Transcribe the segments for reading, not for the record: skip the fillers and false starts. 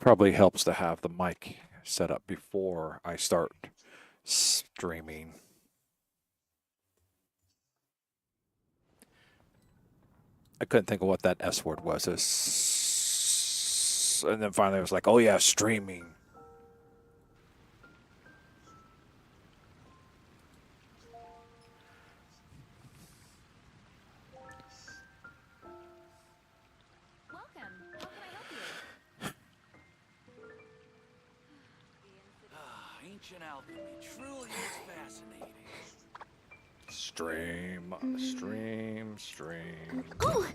Probably helps to have the mic set up before I start streaming. I couldn't think of what that S word was. And then finally I was like, oh yeah, streaming. Ancient alchemy truly is fascinating. Stream. Oh!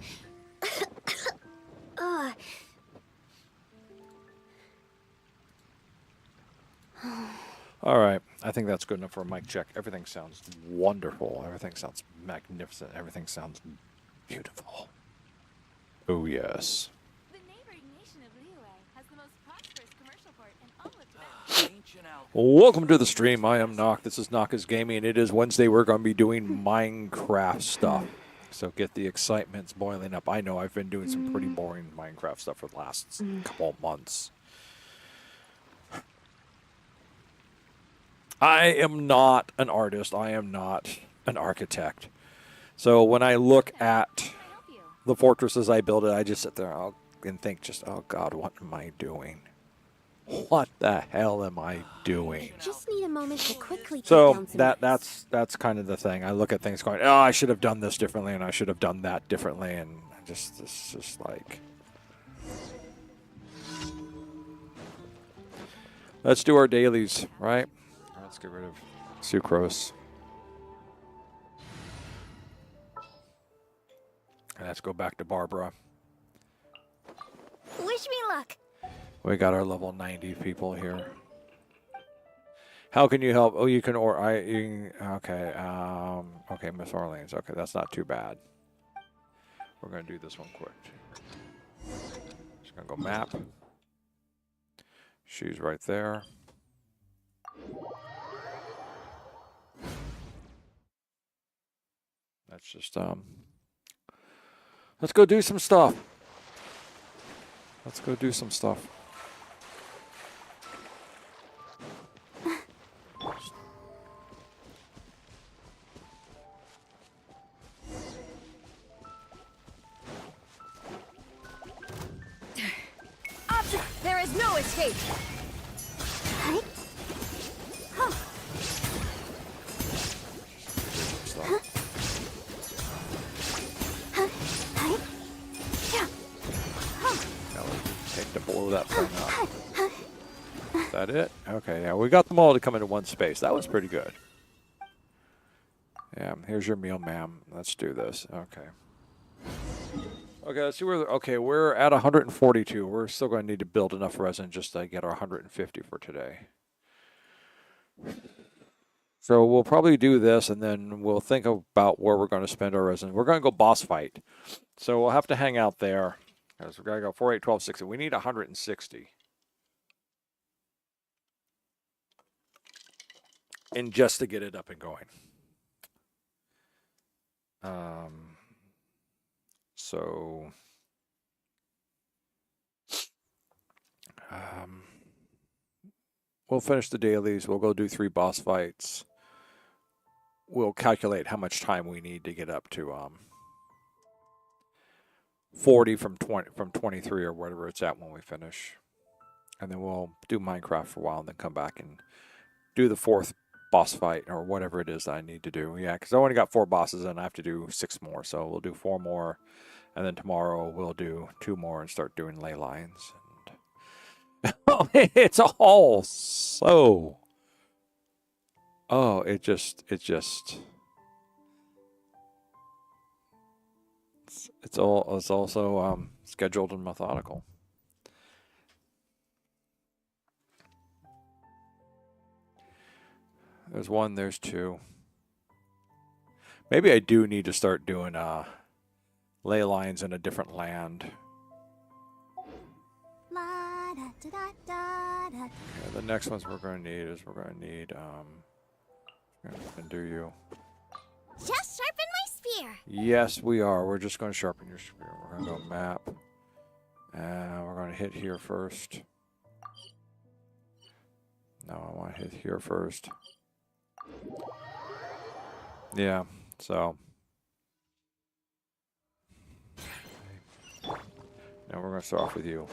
All right. I think that's good enough for a mic check. Everything sounds wonderful. Everything sounds magnificent. Everything sounds beautiful. Oh, yes. The neighboring nation of Liyue has the most prosperous commercial port in all of Tibet. Ancient alchemy. Welcome to the stream. I am Noc. This is Nocka's Gaming, and it is Wednesday. We're going to be doing Minecraft stuff. So get the excitement's boiling up. I know I've been doing some pretty boring Minecraft stuff for the last couple of months. I am not an artist. I am not an architect. So when I look at the fortresses I build, I just sit there and think just, oh God, what am I doing? What the hell am I doing? Just need a moment to quickly So take down some that's kind of the thing. I look at things going, oh, I should have done this differently, and I should have done that differently, and it's just like, let's do our dailies, right? Let's get rid of sucrose. And let's go back to Barbara. Wish me luck. We got our level 90 people here. How can you help? Oh, you can, okay, okay, Miss Orleans. Okay, that's not too bad. We're going to do this one quick. Just going to go map. She's right there. That's just, let's go do some stuff. Let's go do some stuff. There is no escape. Huh? Huh. Now we take to blow that thing up. Is that it? Okay, yeah, we got them all to come into one space. That was pretty good. Yeah, here's your meal, ma'am. Let's do this. Okay. Okay, let's see where. Okay, we're at 142. We're still going to need to build enough resin just to get our 150 for today. So we'll probably do this, and then we'll think about where we're going to spend our resin. We're going to go boss fight. So we'll have to hang out there. Because we're going to go 4, 8, 12, 60. We need 160. And just to get it up and going. So we'll finish the dailies. We'll go do 3 boss fights. We'll calculate how much time we need to get up to 40 from 23 or whatever it's at when we finish. And then we'll do Minecraft for a while and then come back and do the 4th boss fight or whatever it is that I need to do. Yeah, because I only got 4 bosses and I have to do 6 more. So we'll do 4 more. And then tomorrow we'll do 2 more and start doing ley lines. And it's all so... Oh, it's also scheduled and methodical. There's 1, there's 2. Maybe I do need to start doing ley lines in a different land. Okay, the next ones we're going to need is and do you. Just sharpen my spear. Yes, we are. We're just going to sharpen your spear. We're going to go map. And we're going to hit here first. No, I want to hit here first. Yeah, so. Now we're going to start off with you.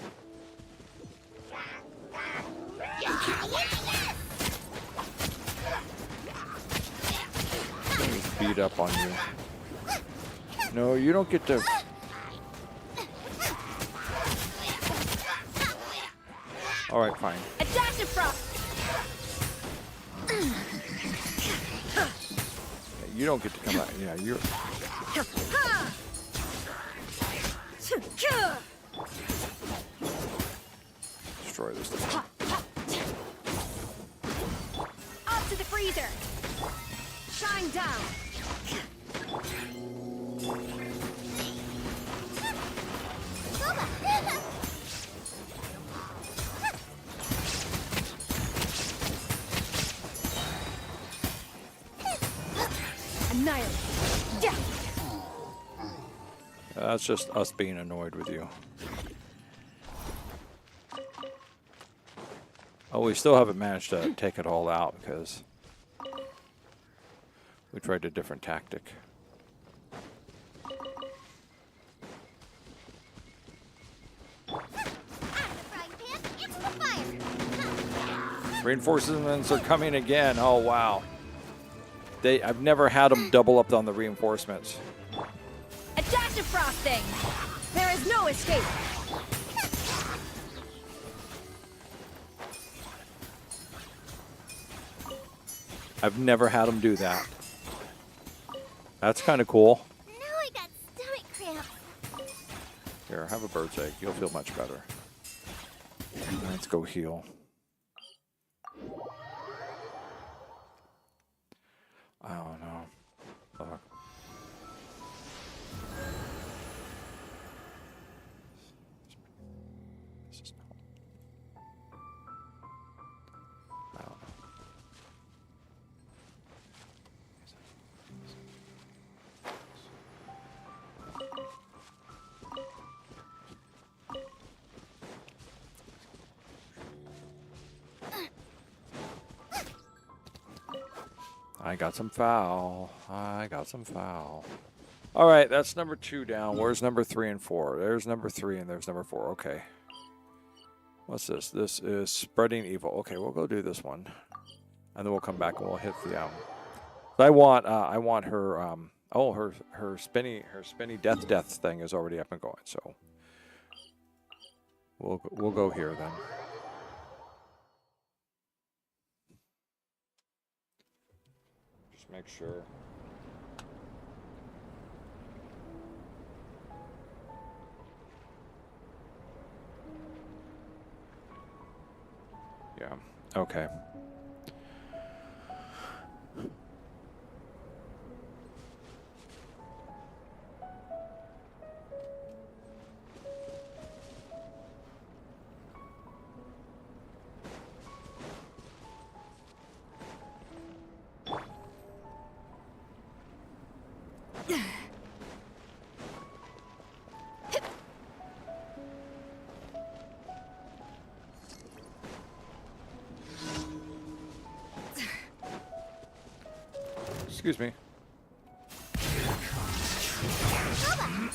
Just beat up on you. No, you don't get to. All right, fine. A dash of frost. You don't get to come out. Yeah, you're. Destroy this thing. Up to the freezer. Shine down. Annihilate. Yeah. That's just us being annoyed with you. Oh, we still haven't managed to take it all out because we tried a different tactic. Reinforcements are coming again. Oh, wow. I've never had them double up on the reinforcements. A dash of frosting. There is no escape. I've never had them do that. That's kind of cool. Now I got stomach cramps. Here, have a bird's egg. You'll feel much better. Let's go heal. I don't know. Look. This is not. I don't know. I got some foul. I got some foul. All right, that's number 2 down. Where's number 3 and 4? There's number 3 and there's number 4. Okay. What's this? This is spreading evil. Okay, we'll go do this one, and then we'll come back and we'll hit the. I want her. Oh, her spinny death thing is already up and going. So we'll go here then. Make sure. Yeah. Okay. Excuse me.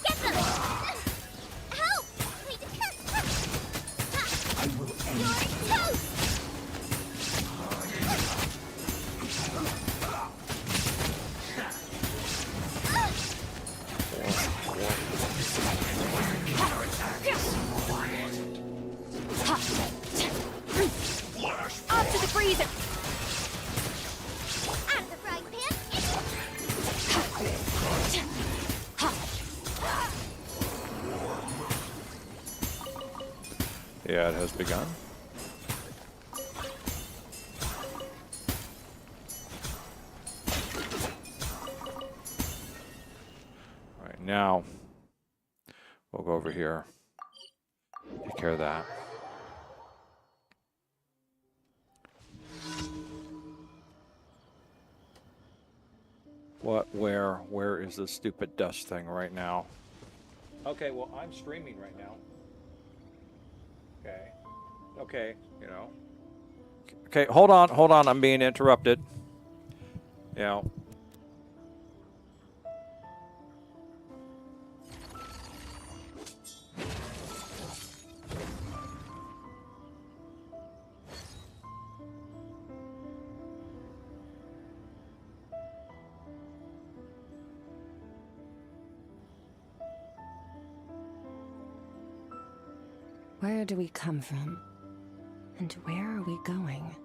Get them! Help! I will end your toast! Up to the freezer! Out of the frying pan! Yeah, it has begun. All right, now we'll go over here. Take care of that. What, where is this stupid dust thing right now? Okay, well, I'm streaming right now. Okay, you know. Okay, hold on. I'm being interrupted. You know. Where do we come from? And where are we going?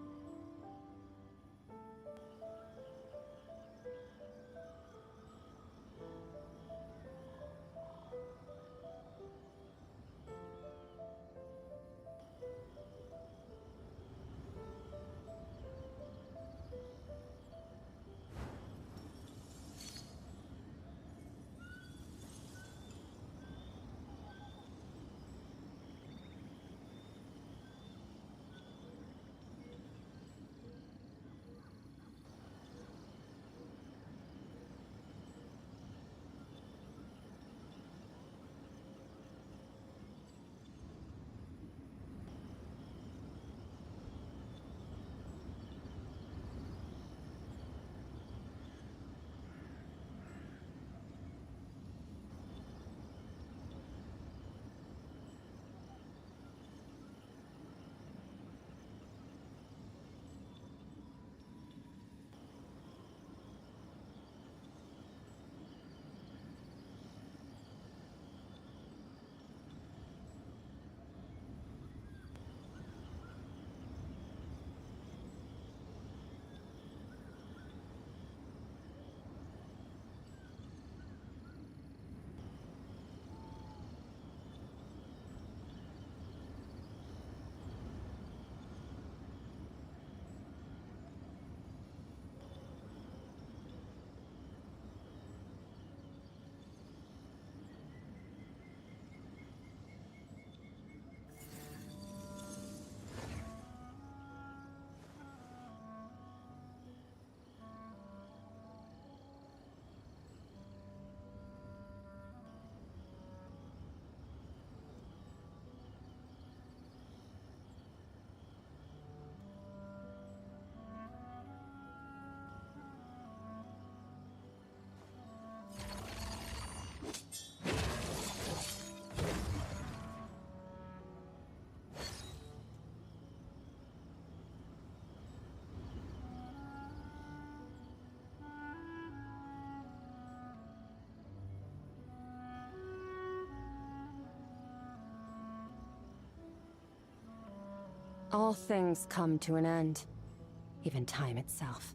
All things come to an end, even time itself.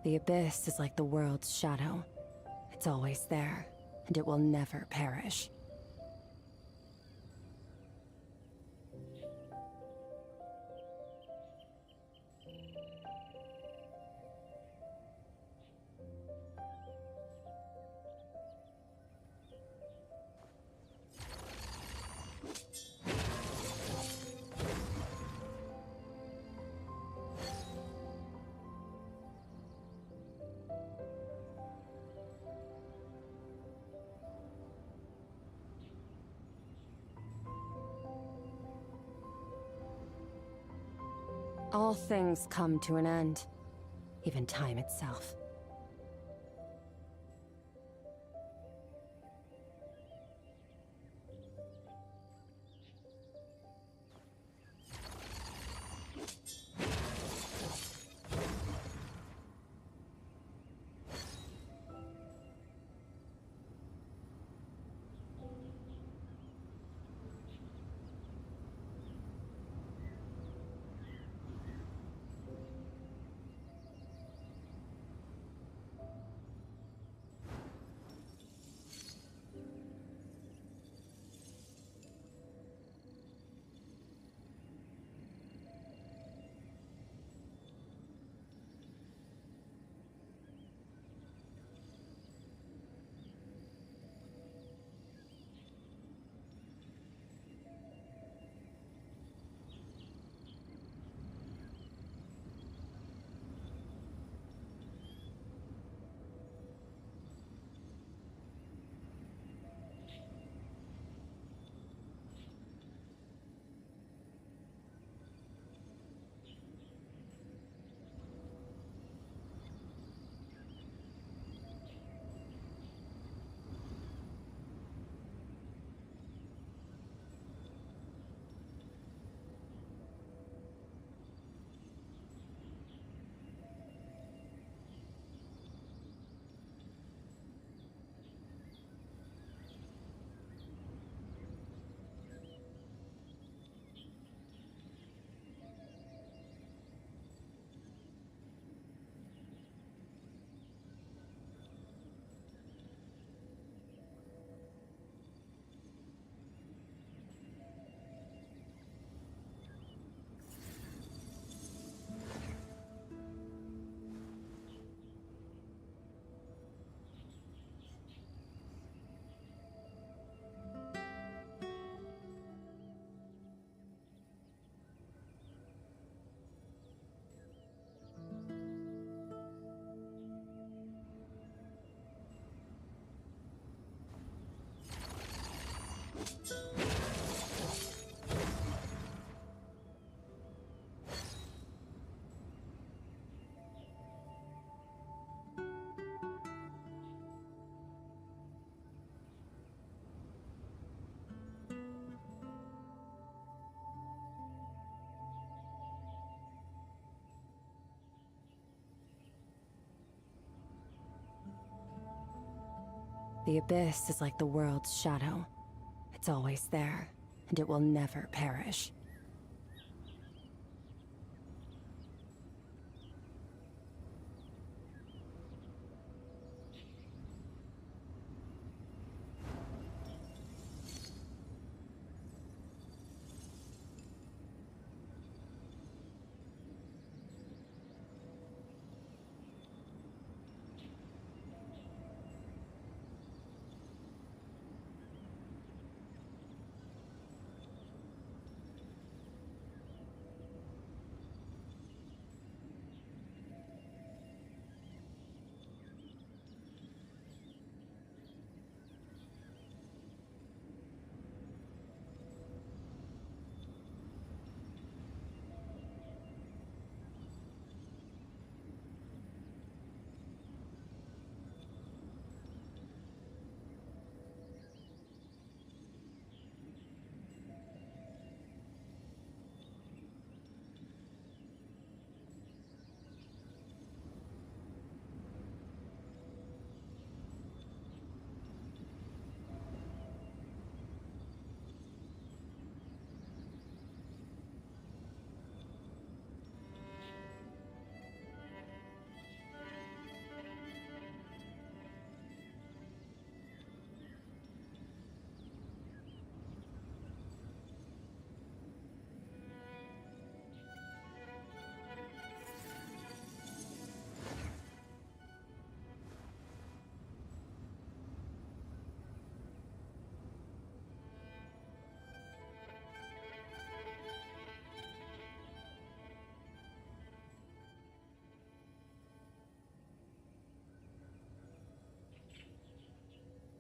The abyss is like the world's shadow. It's always there, and it will never perish. All things come to an end, even time itself. The abyss is like the world's shadow. It's always there, and it will never perish.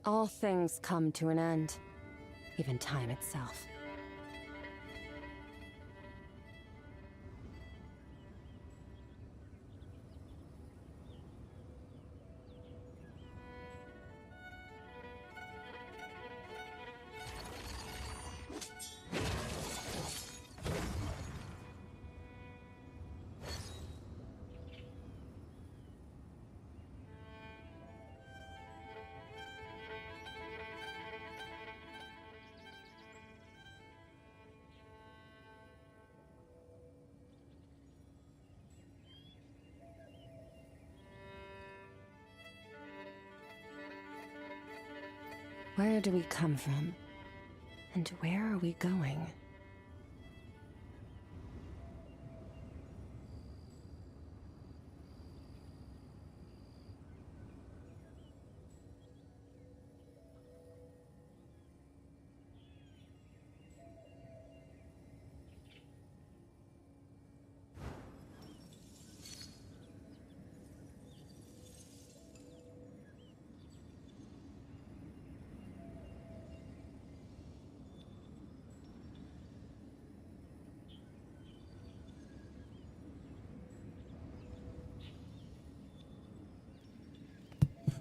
All things come to an end, even time itself. Where do we come from? And where are we going?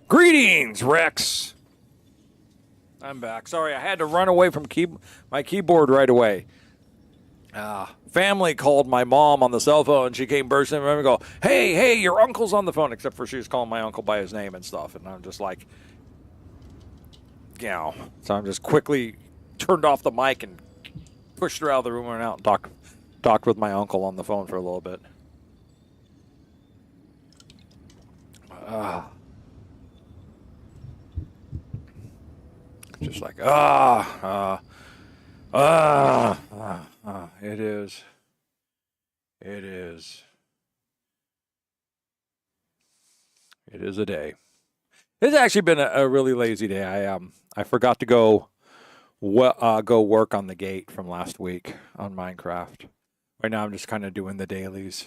Greetings, Rex. I'm back. Sorry, I had to run away from my keyboard right away. Family called my mom on the cell phone. She came bursting in and go, hey, your uncle's on the phone. Except for she was calling my uncle by his name and stuff. And I'm just like, So I'm just quickly turned off the mic and pushed her out of the room and went out and talked with my uncle on the phone for a little bit. Just like, it is. It is. It is a day. It's actually been a really lazy day. I forgot to go work on the gate from last week on Minecraft. Right now I'm just kind of doing the dailies.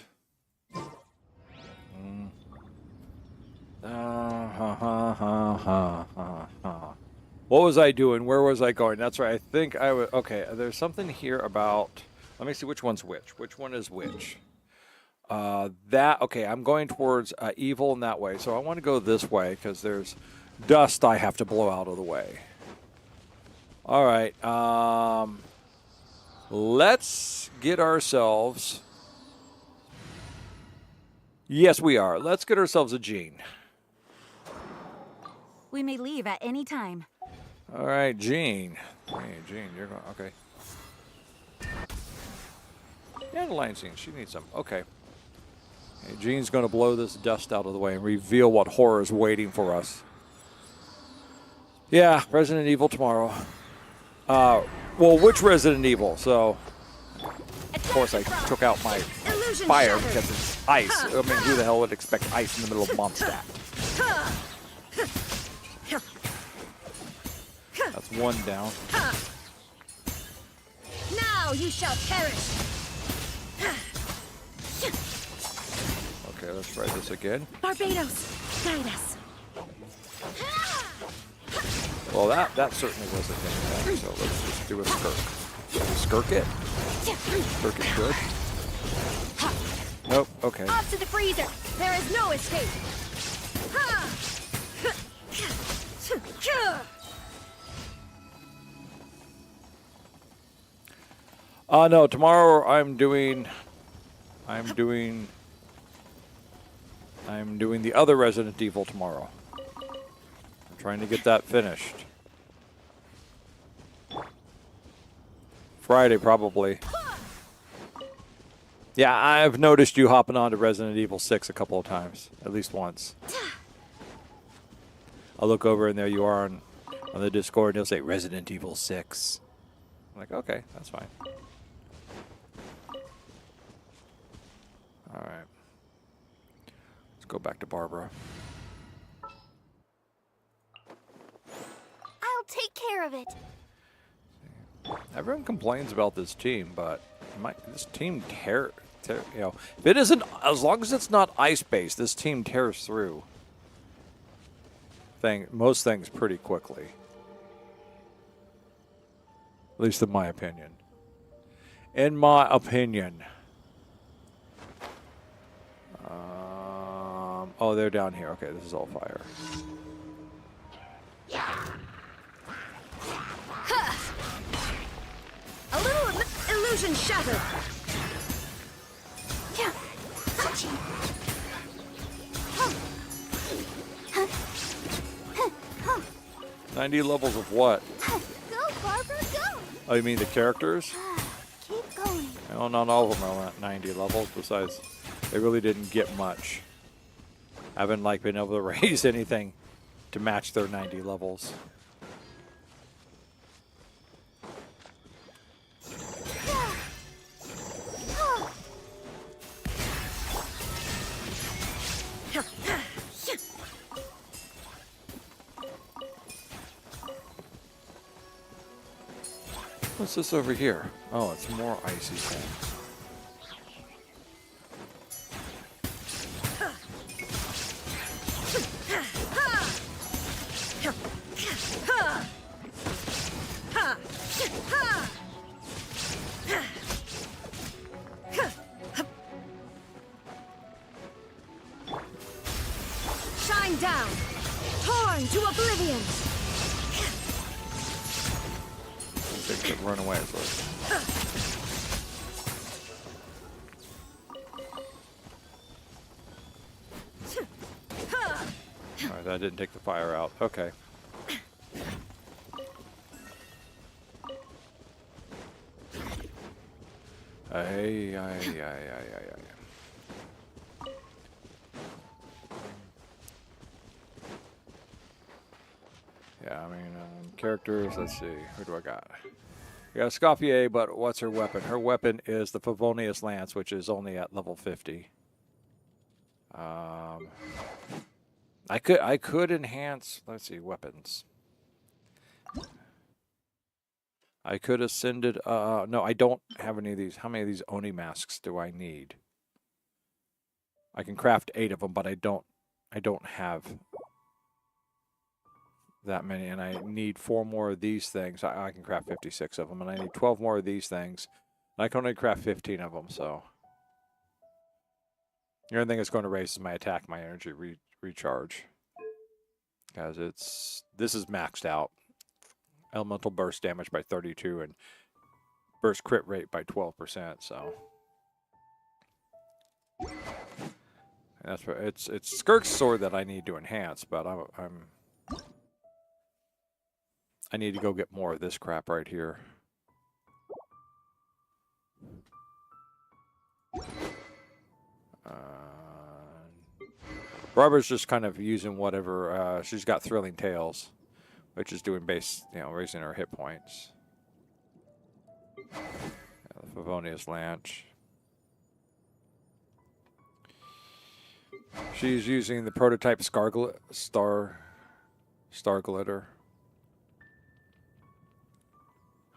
What was I doing? Where was I going? That's right. I think I was... Okay, there's something here about... Let me see which one's which. Which one is which? Okay, I'm going towards evil in that way. So I want to go this way because there's dust I have to blow out of the way. All right. Let's get ourselves... Yes, we are. Let's get ourselves a gene. We may leave at any time. All right, Jean. Hey, Jean, you're going... Okay. Dandelion scene. She needs some. Okay. Hey, Jean's going to blow this dust out of the way and reveal what horror is waiting for us. Yeah, Resident Evil tomorrow. Well, which Resident Evil? So, of course, I took out my fire because it's ice. I mean, who the hell would expect ice in the middle of Mondstadt? That's one down. Now you shall perish. Okay, let's try this again. Barbados, guide us. Well, that certainly was a thing. So let's just do a skirk. Skirk it? Skirk it good? Nope, okay. Off to the freezer. There is no escape. No, tomorrow I'm doing the other Resident Evil tomorrow. I'm trying to get that finished. Friday, probably. Yeah, I've noticed you hopping on to Resident Evil 6 a couple of times. At least once. I'll look over and there you are on the Discord and you'll say, Resident Evil 6. I'm like, okay, that's fine. All right. Let's go back to Barbara. I'll take care of it. Everyone complains about this team, but this team if it isn't, as long as it's not ice-based, this team tears through. most things pretty quickly. At least in my opinion. In my opinion. Oh, they're down here. Okay, this is all fire. A little illusion shattered. 90 levels of what? Go, Barbara, go! Oh, you mean the characters? Keep going. No, not all of them are at 90 levels. Besides, they really didn't get much. I haven't like been able to raise anything to match their 90 levels. What's this over here? Oh, it's more icy things. Shine down. Torn to oblivion. They could run away. So. Alright, that didn't take the fire out. Okay. Ay. Yeah, I mean, characters, let's see. Who do I got? I got a Scoffier, but what's her weapon? Her weapon is the Favonius Lance, which is only at level 50. I could enhance, let's see, weapons. I could ascend it, no, I don't have any of these. How many of these Oni masks do I need? I can craft 8 of them, but I don't have that many, and I need 4 more of these things. I can craft 56 of them, and I need 12 more of these things. I can only craft 15 of them, so. The only thing that's going to raise is my attack, my energy recharge. Because this is maxed out. Elemental burst damage by 32 and burst crit rate by 12%, so. And that's what, it's Skirk's sword that I need to enhance, but I need to go get more of this crap right here. Barbara's just kind of using whatever. She's got Thrilling Tales, which is doing raising her hit points. The Favonius Lance. She's using the prototype Star Glitter.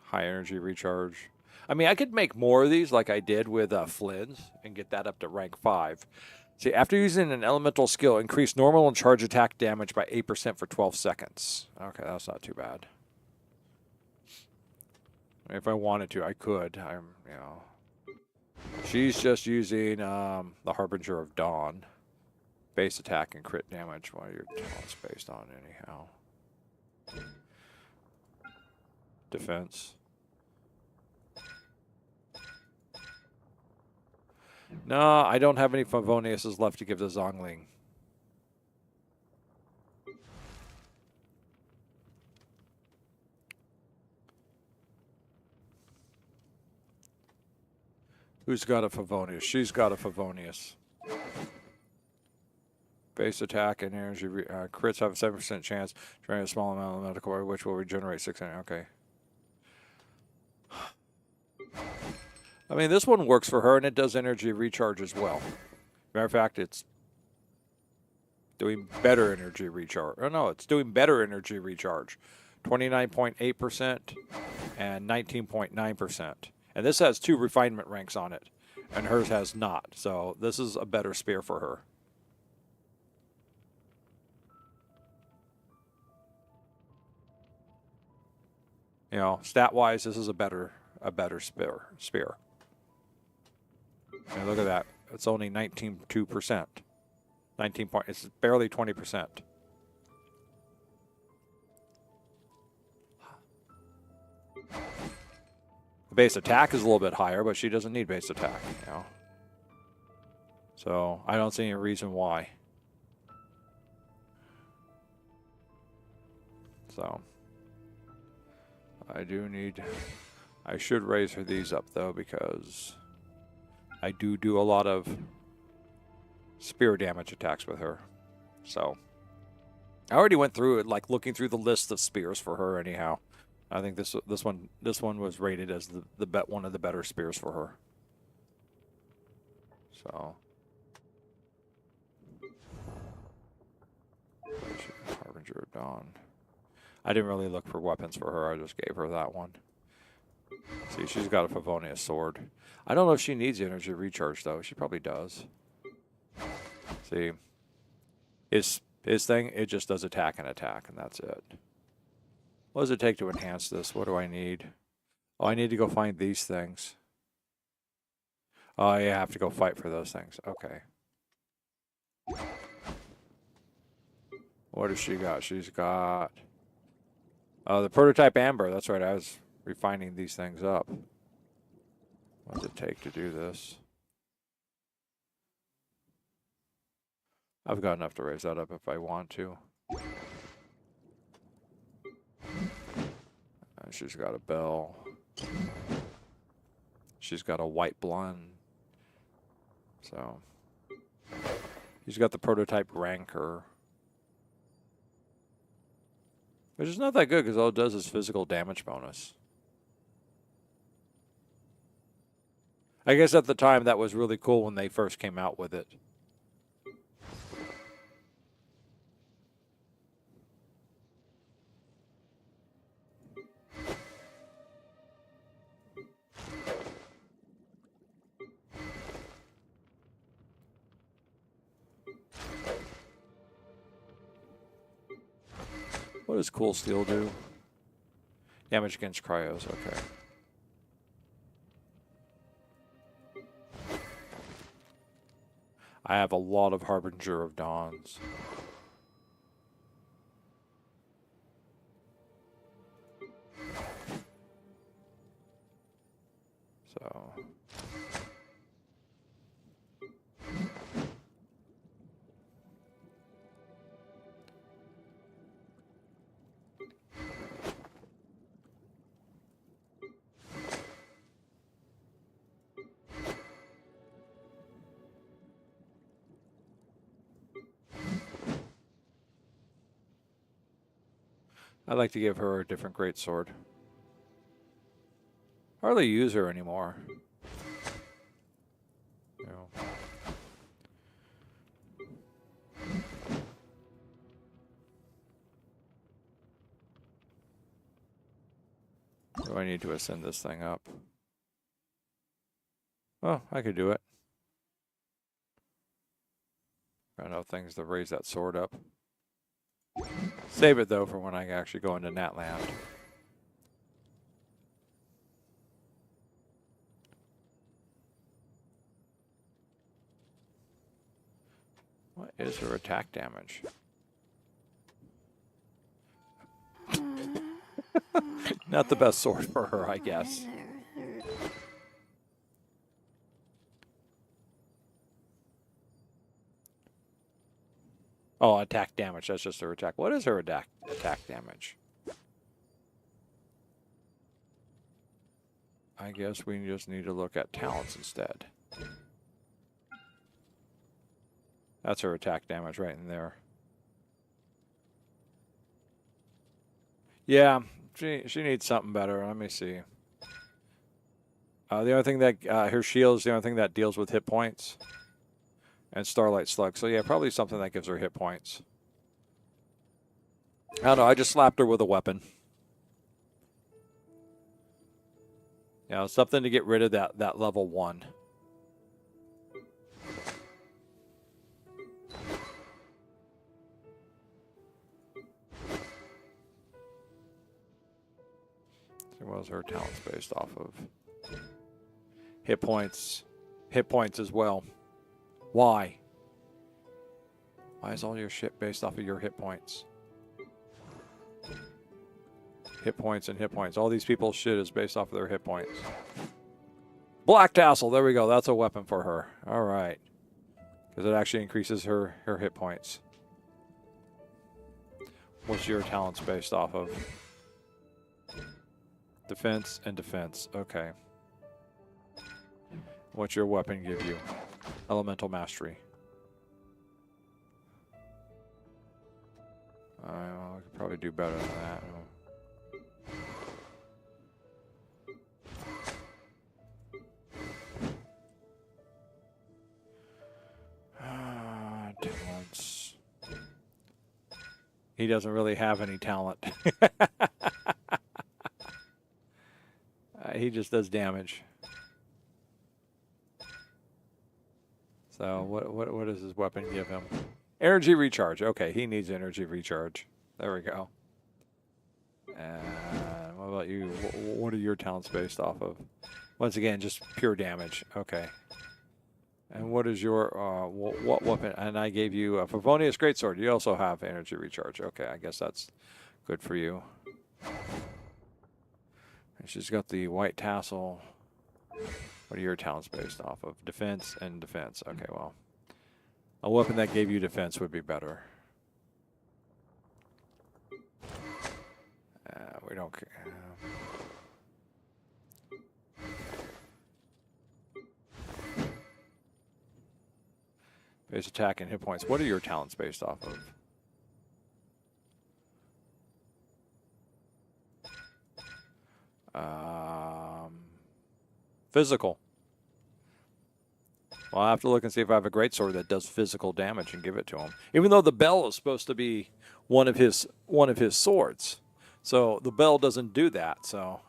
High energy recharge. I mean, I could make more of these like I did with Flynn's and get that up to rank 5. See, after using an elemental skill, increase normal and charge attack damage by 8% for 12 seconds. Okay, that's not too bad. I mean, if I wanted to, I could. She's just using the Harbinger of Dawn. Base attack and crit damage while your talent's based on anyhow. Defense. No, I don't have any Favoniuses left to give to Zhongling. Who's got a Favonius? She's got a Favonius. Base attack and energy crits have a 7% chance to generate a small amount of medical order, which will regenerate 600. Okay. I mean, this one works for her, and it does energy recharge as well. Matter of fact, it's doing better energy recharge. Oh, no, it's doing better energy recharge. 29.8% and 19.9%. And this has 2 refinement ranks on it, and hers has not. So this is a better spear for her. You know, stat-wise, this is a better spear. And look at that. It's only 19.2%. 19 point. It's barely 20%. The base attack is a little bit higher, but she doesn't need base attack, you know. So I don't see any reason why. So I should raise her these up though, because I do a lot of spear damage attacks with her. So I already went through it, like looking through the list of spears for her anyhow. I think this one was rated as one of the better spears for her. So Harbinger of Dawn. I didn't really look for weapons for her. I just gave her that one. See, she's got a Favonius sword. I don't know if she needs energy recharge though. She probably does. See, his thing, it just does attack, and that's it. What does it take to enhance this? What do I need? Oh, I need to go find these things. Oh, yeah, I have to go fight for those things. Okay. What does she got? She's got... Oh, the prototype amber. That's right, I was refining these things up. What does it take to do this? I've got enough to raise that up if I want to. She's got a bell. She's got a white blonde. So he's got the prototype rancor, which is not that good because all it does is physical damage bonus. I guess at the time that was really cool when they first came out with it. What does Cool Steel do? Damage against cryos, okay. I have a lot of Harbinger of Dawns. So... I'd like to give her a different greatsword. Hardly use her anymore. You know. Do I need to ascend this thing up? Oh, I could do it. Got enough things to raise that sword up. Save it though for when I actually go into Natland. What is her attack damage? Not the best sword for her, I guess. Oh, attack damage. That's just her attack. What is her attack damage? I guess we just need to look at talents instead. That's her attack damage right in there. Yeah, she needs something better. Let me see. The only thing that her shield is the only thing that deals with hit points. And Starlight Slug. So yeah, probably something that gives her hit points. I don't know, I just slapped her with a weapon. You know, something to get rid of that level 1. So what was her talents based off of? Hit points. Hit points as well. Why? Why is all your shit based off of your hit points? Hit points and hit points. All these people's shit is based off of their hit points. Black Tassel. There we go. That's a weapon for her. All right. Because it actually increases her hit points. What's your talents based off of? Defense and defense. Okay. What's your weapon give you? Elemental mastery. Well, I could probably do better than that. Talents. He doesn't really have any talent. He just does damage. So what does his weapon give him? Energy recharge. Okay, he needs energy recharge. There we go. And what about you? What are your talents based off of? Once again, just pure damage. Okay. And what is your what weapon? And I gave you a Favonius Greatsword. You also have energy recharge. Okay, I guess that's good for you. And she's got the white tassel. What are your talents based off of? Defense and defense. Okay, well. A weapon that gave you defense would be better. We don't care. Base attack and hit points. What are your talents based off of? Physical. Well, I'll have to look and see if I have a greatsword that does physical damage and give it to him. Even though the bell is supposed to be one of his swords. So the bell doesn't do that. So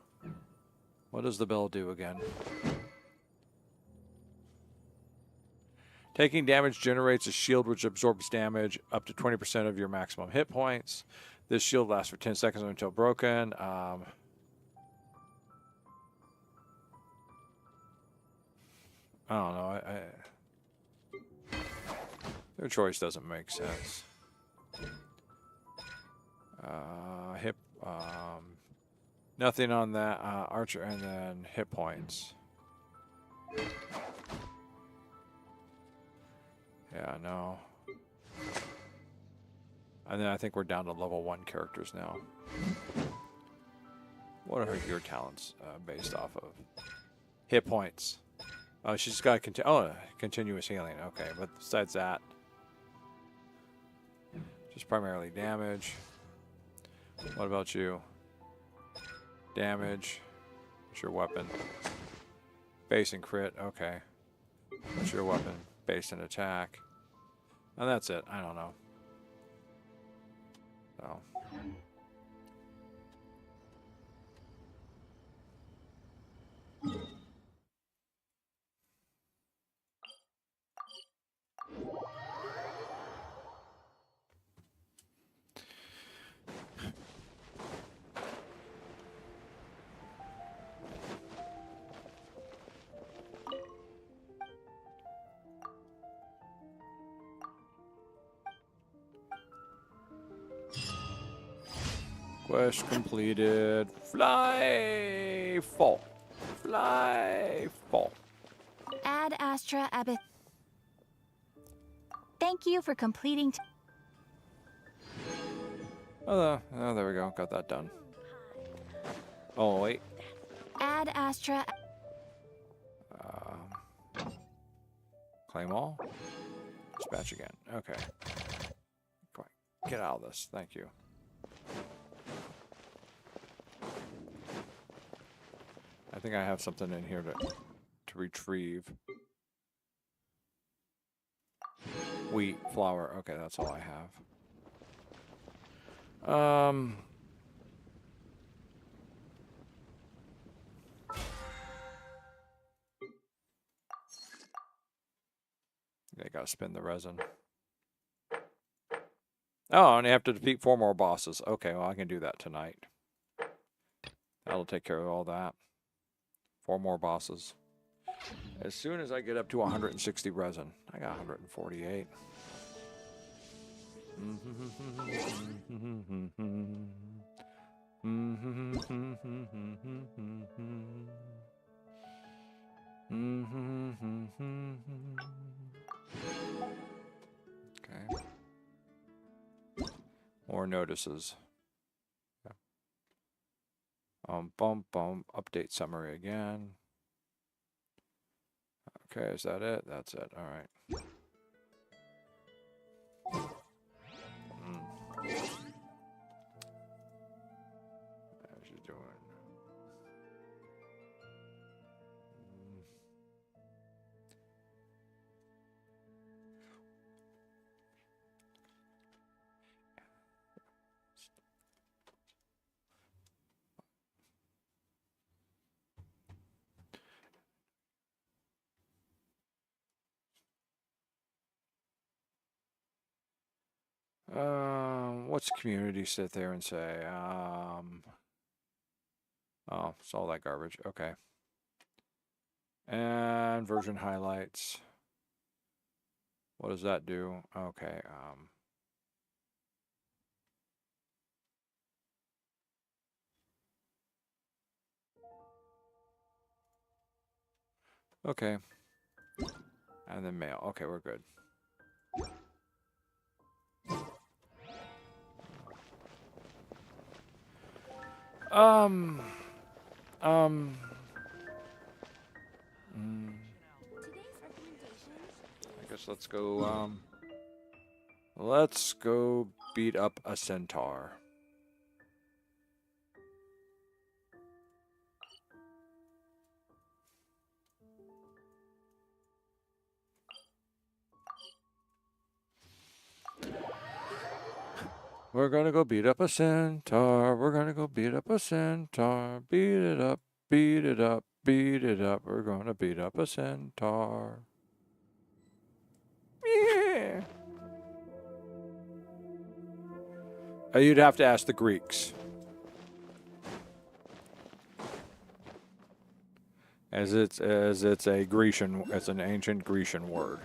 what does the bell do again? Taking damage generates a shield which absorbs damage up to 20% of your maximum hit points. This shield lasts for 10 seconds until broken. I don't know. Their choice doesn't make sense. Nothing on that. Archer and then hit points. Yeah, no. And then I think we're down to level 1 characters now. What are your talents based off of? Hit points. Oh, she's got continuous healing. Okay, but besides that, just primarily damage. What about you? Damage. What's your weapon? Base and crit. Okay. What's your weapon? Base and attack. And that's it. I don't know. So. Quest completed. Fly, fall. Fly, fall. Ad Astra Abyss. Thank you for completing. Oh, there we go. Got that done. Oh, wait. Ad Astra. Claim all. Dispatch again. Okay. Come on. Get out of this. Thank you. I think I have something in here to retrieve. Wheat, flour. Okay, that's all I have. I gotta spin the resin. Oh, and I have to defeat 4 more bosses. Okay, well, I can do that tonight. That'll take care of all that. 4 more bosses. As soon as I get up to 160 resin, I got 148. Okay. More notices. Update summary again. Okay, is that it? That's it. All right. How's you doing? What's community sit there and say? Oh, it's all that garbage. Okay. And version highlights. What does that do? Okay. Okay. And then mail. Okay, we're good. I guess let's go beat up a centaur. We're gonna go beat up a centaur. We're gonna go beat up a centaur. Beat it up, beat it up, beat it up. We're gonna beat up a centaur. Yeah. You'd have to ask the Greeks. As it's a Grecian, it's an ancient Grecian word.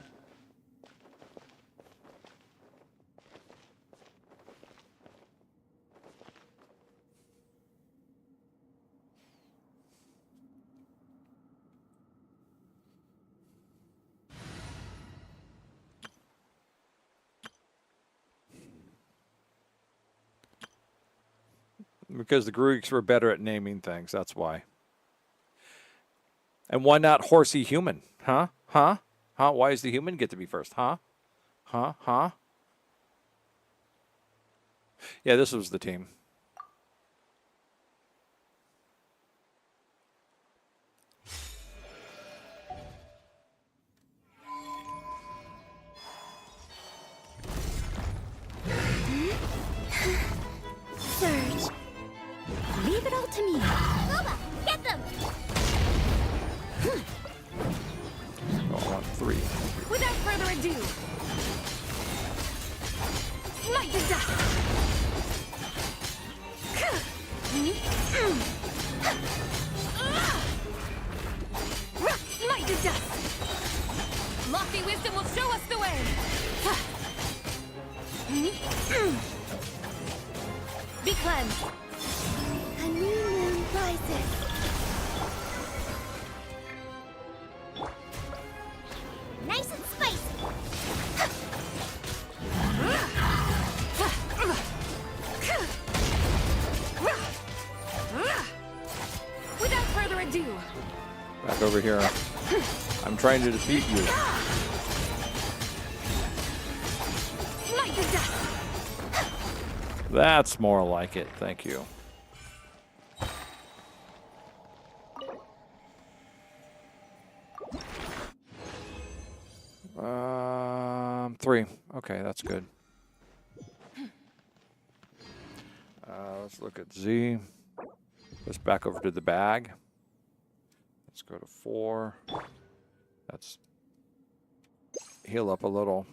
Because the Greeks were better at naming things, that's why. And why not horsey human? Huh? Huh? Huh? Why does the human get to be first? Huh? Huh? Huh? Yeah, this was the team. Surge. Leave it all to me. Boba, get them! Oh, I want 3. Without further ado. Smite the dust! Smite the dust! Lofty wisdom will show us the way! Be cleansed! A new moon rises! Nice and spicy! Without further ado! Back over here. I'm trying to defeat you. Smite the dust! That's more like it. Thank you. 3. Okay, that's good. Let's look at Z. Let's back over to the bag. Let's go to 4. Let's heal up a little.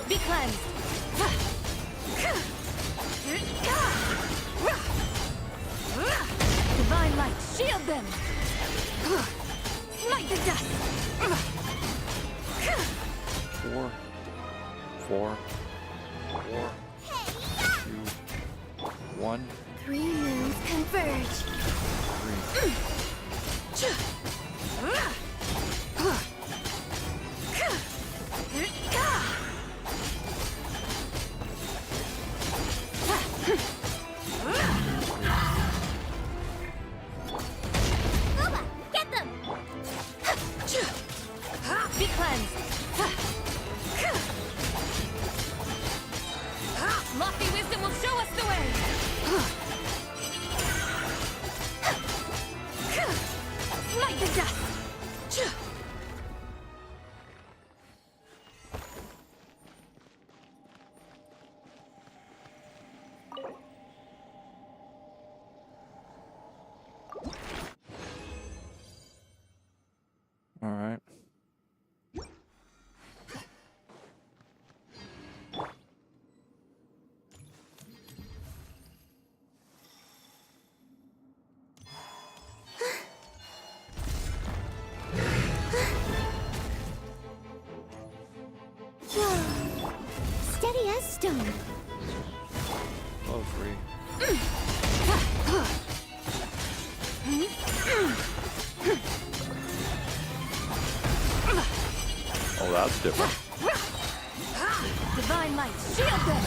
Be cleansed. Divine light, shield them. Smite the dust. 4, 4, 4, 2, 1, 3 moons converge. 3. Boba, get them! Be cleansed. Lofty wisdom will show us the way. Smite the dust. All right. Whoa. Steady as stone. Low 3. Oh, that's different. Divine light, shield them.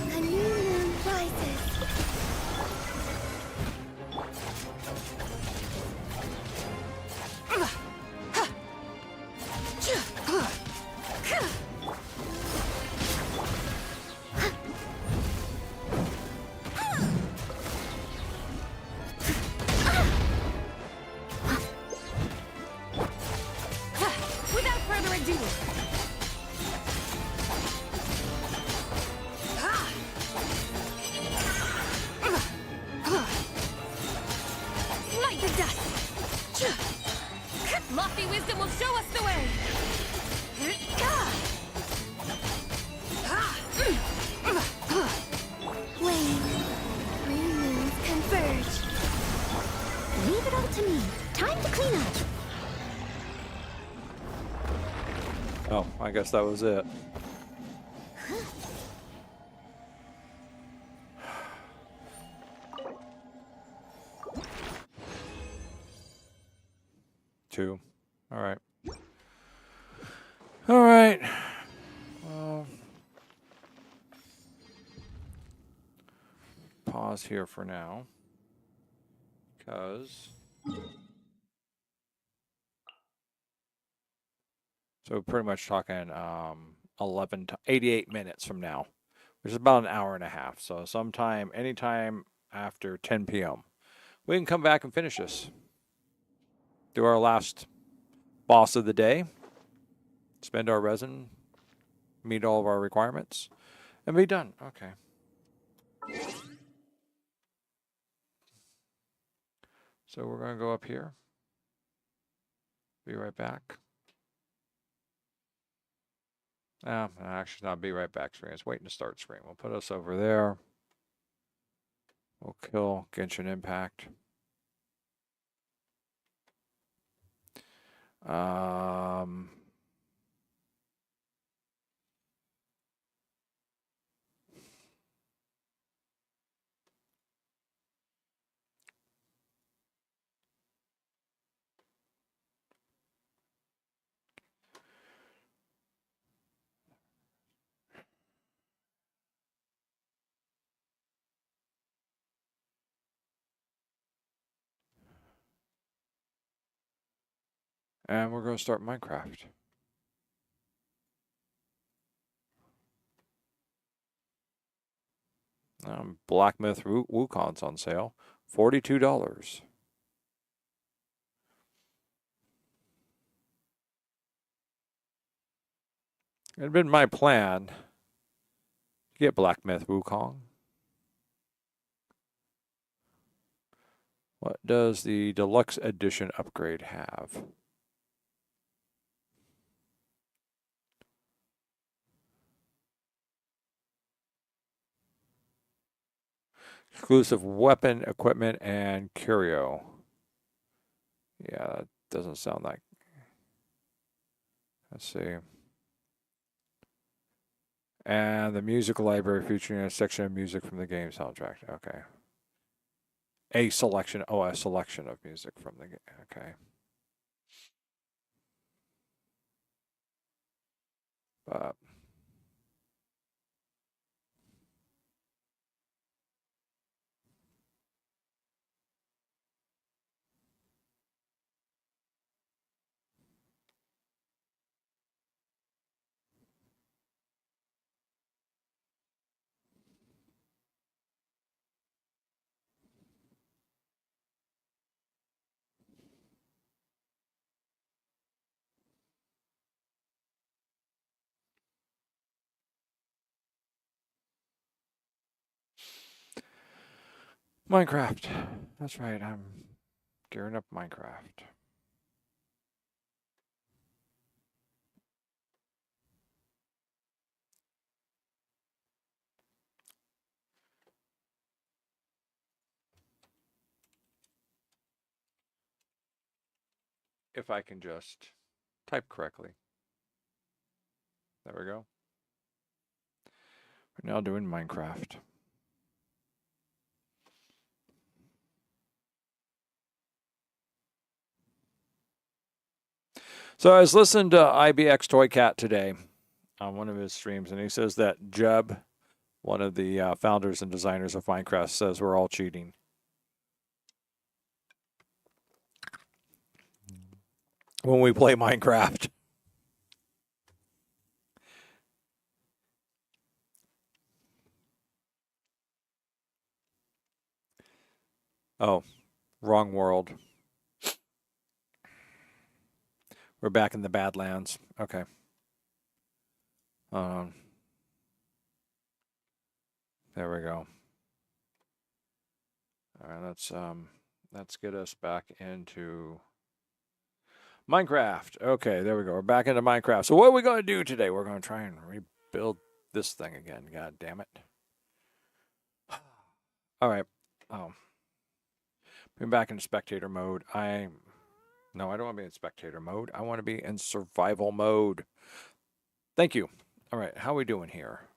A new moon rises. Without further ado. Smite the dust. Lofty wisdom will show us the way. Wave. 3 moons converge. Leave it all to me. Time to clean up. Oh, I guess that was it. Two. All right. All right. Well, pause here for now, because so pretty much talking 11 to 88 minutes from now, which is about an hour and a half. So sometime, anytime after 10 p.m., we can come back and finish this. Do our last boss of the day, spend our resin, meet all of our requirements, and be done. Okay. So we're going to go up here. Be right back. Actually, not be right back screen. It's waiting to start screen. We'll put us over there. We'll kill Genshin Impact. And we're going to start Minecraft. Black Myth Wukong's on sale. $42. It had been my plan to get Black Myth Wukong. What does the deluxe edition upgrade have? Exclusive weapon, equipment, and curio. Yeah, that doesn't sound like. Let's see. And the music library featuring a section of music from the game soundtrack. Okay. A selection. Oh, a selection of music from the game. Okay. But Minecraft. That's right. I'm gearing up Minecraft. If I can just type correctly. There we go. We're now doing Minecraft. So I was listening to IBX Toy Cat today on one of his streams, and he says that Jeb, one of the founders and designers of Minecraft, says we're all cheating. When we play Minecraft. Oh, wrong world. We're back in the Badlands. Okay. There we go. All right, let's get us back into Minecraft. Okay, there we go. We're back into Minecraft. So what are we going to do today? We're going to try and rebuild this thing again. God damn it. All right. Been back in spectator mode. No, I don't want to be in spectator mode. I want to be in survival mode. Thank you. All right, how are we doing here?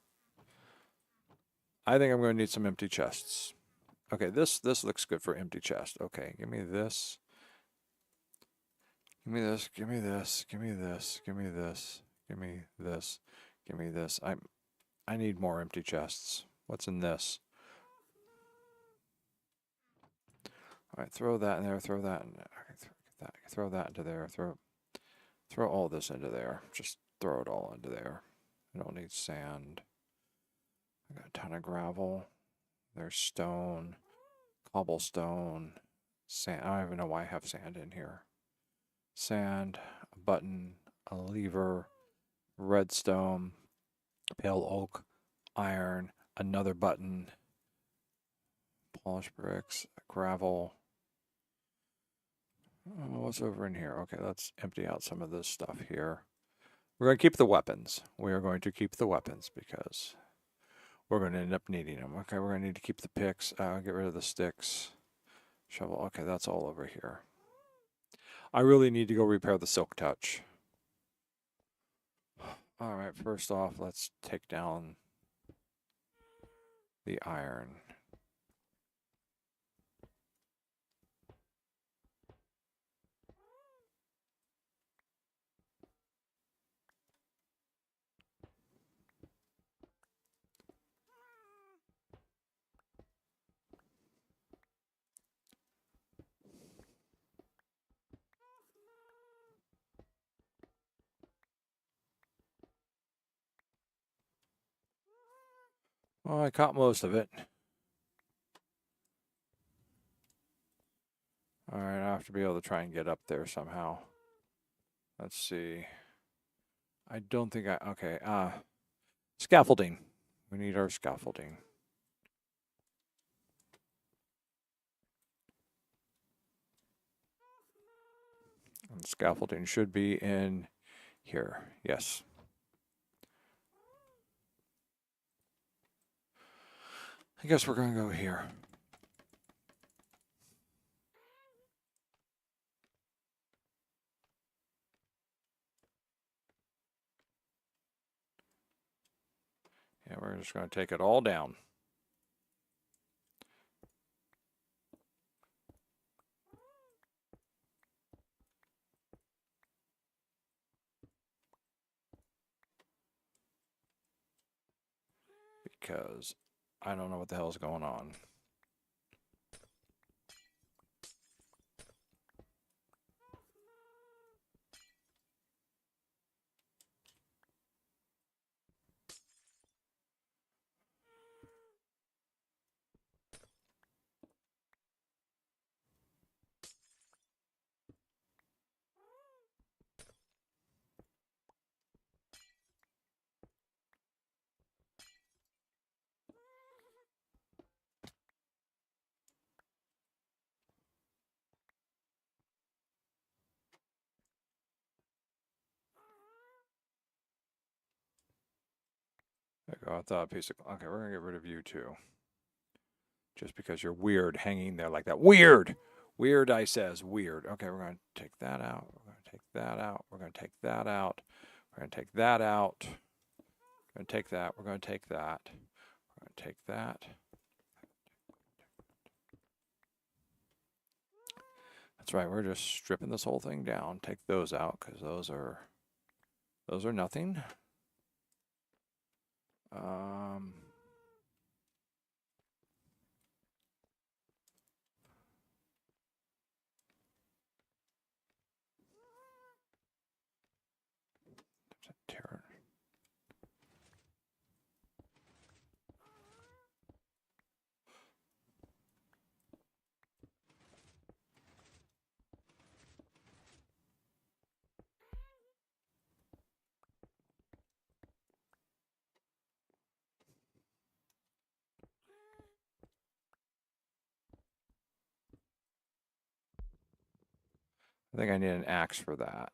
I think I'm going to need some empty chests. Okay, this looks good for empty chest. Okay, give me this. Give me this. Give me this. Give me this. Give me this. Give me this. Give me this. I need more empty chests. What's in this? All right, throw that in there. Throw that in there. Throw that into there. Throw all this into there. Just throw it all into there. I don't need sand. I got a ton of gravel. There's stone, cobblestone, sand. I don't even know why I have sand in here. Sand, a button, a lever, redstone, pale oak, iron, another button, polished bricks, gravel. Oh, what's over in here? Okay, let's empty out some of this stuff here. We're going to keep the weapons. We are going to keep the weapons because we're going to end up needing them. Okay, we're going to need to keep the picks. Get rid of the sticks. Shovel. Okay, that's all over here. I really need to go repair the silk touch. All right, first off, let's take down the iron. Well, I caught most of it. All right, I have to be able to try and get up there somehow. Let's see. I don't think okay, scaffolding. We need our scaffolding. Scaffolding should be in here. Yes. I guess we're going to go here. Yeah, we're just going to take it all down. Because I don't know what the hell is going on. There you go. I thought a piece of. Okay, we're going to get rid of you too. Just because you're weird hanging there like that. Weird! Weird, I says. Weird. Okay, we're going to take that out. We're going to take that out. We're going to take that out. We're going to take that out. We're going to take that. We're going to take that. We're going to take that. That's right. We're just stripping this whole thing down. Take those out because those are nothing. Terror. I think I need an axe for that.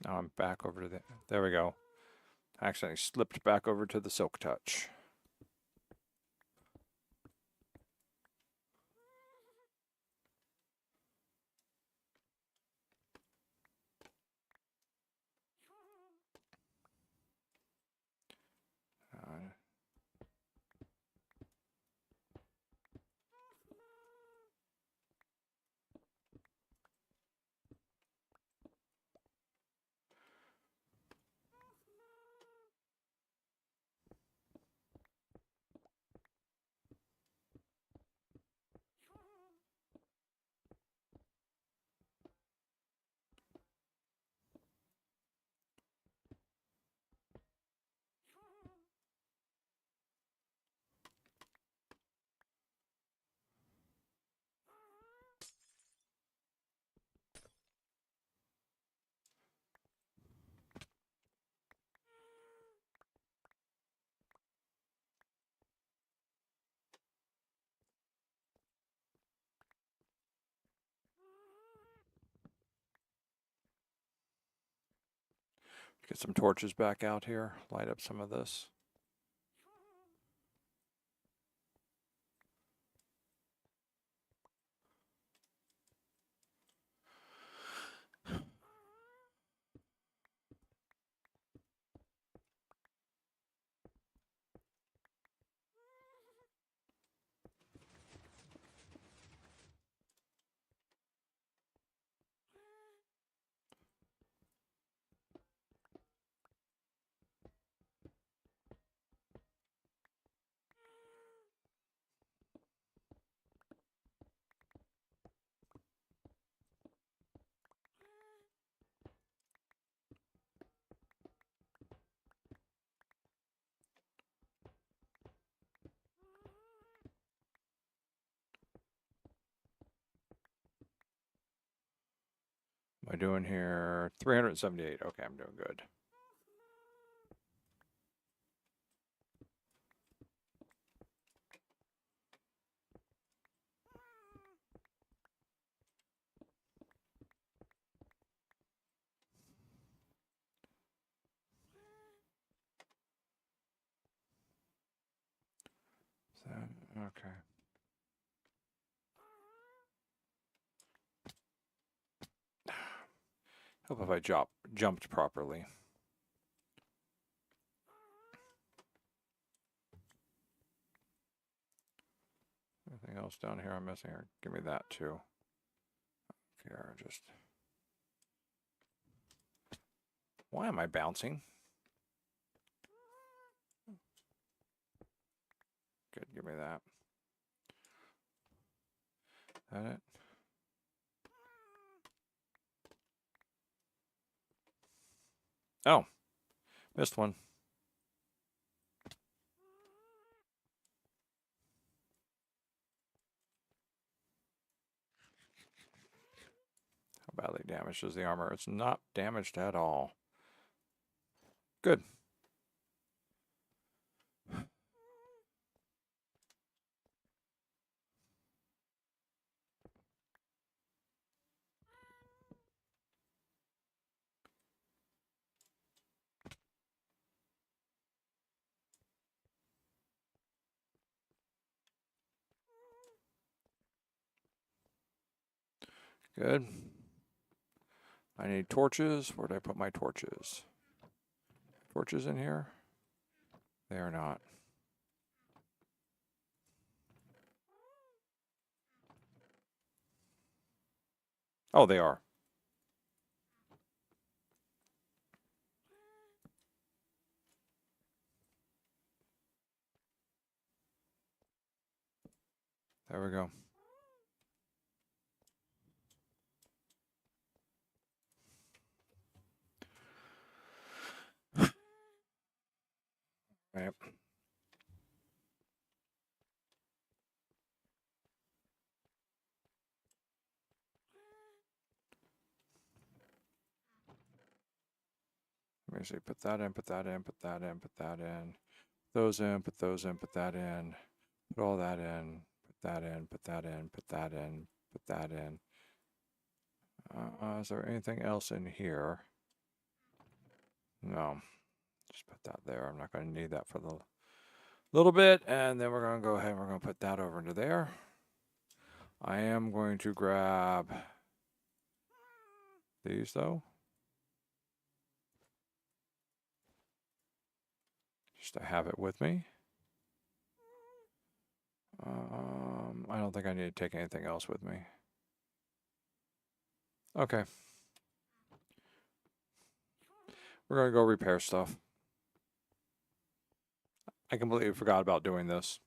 Now I'm back over to the. There we go. I accidentally slipped back over to the Silk Touch. Get some torches back out here. Light up some of this. am I doing here? 378. Okay, I'm doing good. So, okay. Hope if I jumped properly. Anything else down here I'm missing? Here, give me that too. Here, just. Why am I bouncing? Good, give me that. That it? Oh, missed one. How badly damaged is the armor? It's not damaged at all. Good. Good. I need torches. Where did I put my torches? Torches in here? They are not. Oh, they are. There we go. Right. Let me see. Put that in, put that in, put that in, put that in. Those in, put those in, put that in. Put all that in. Put that in, put that in, put that in, put that in. Is there anything else in here? No. Just put that there. I'm not going to need that for the little bit. And then we're going to go ahead and we're going to put that over into there. I am going to grab these though. Just to have it with me. I don't think I need to take anything else with me. Okay. We're going to go repair stuff. I completely forgot about doing this.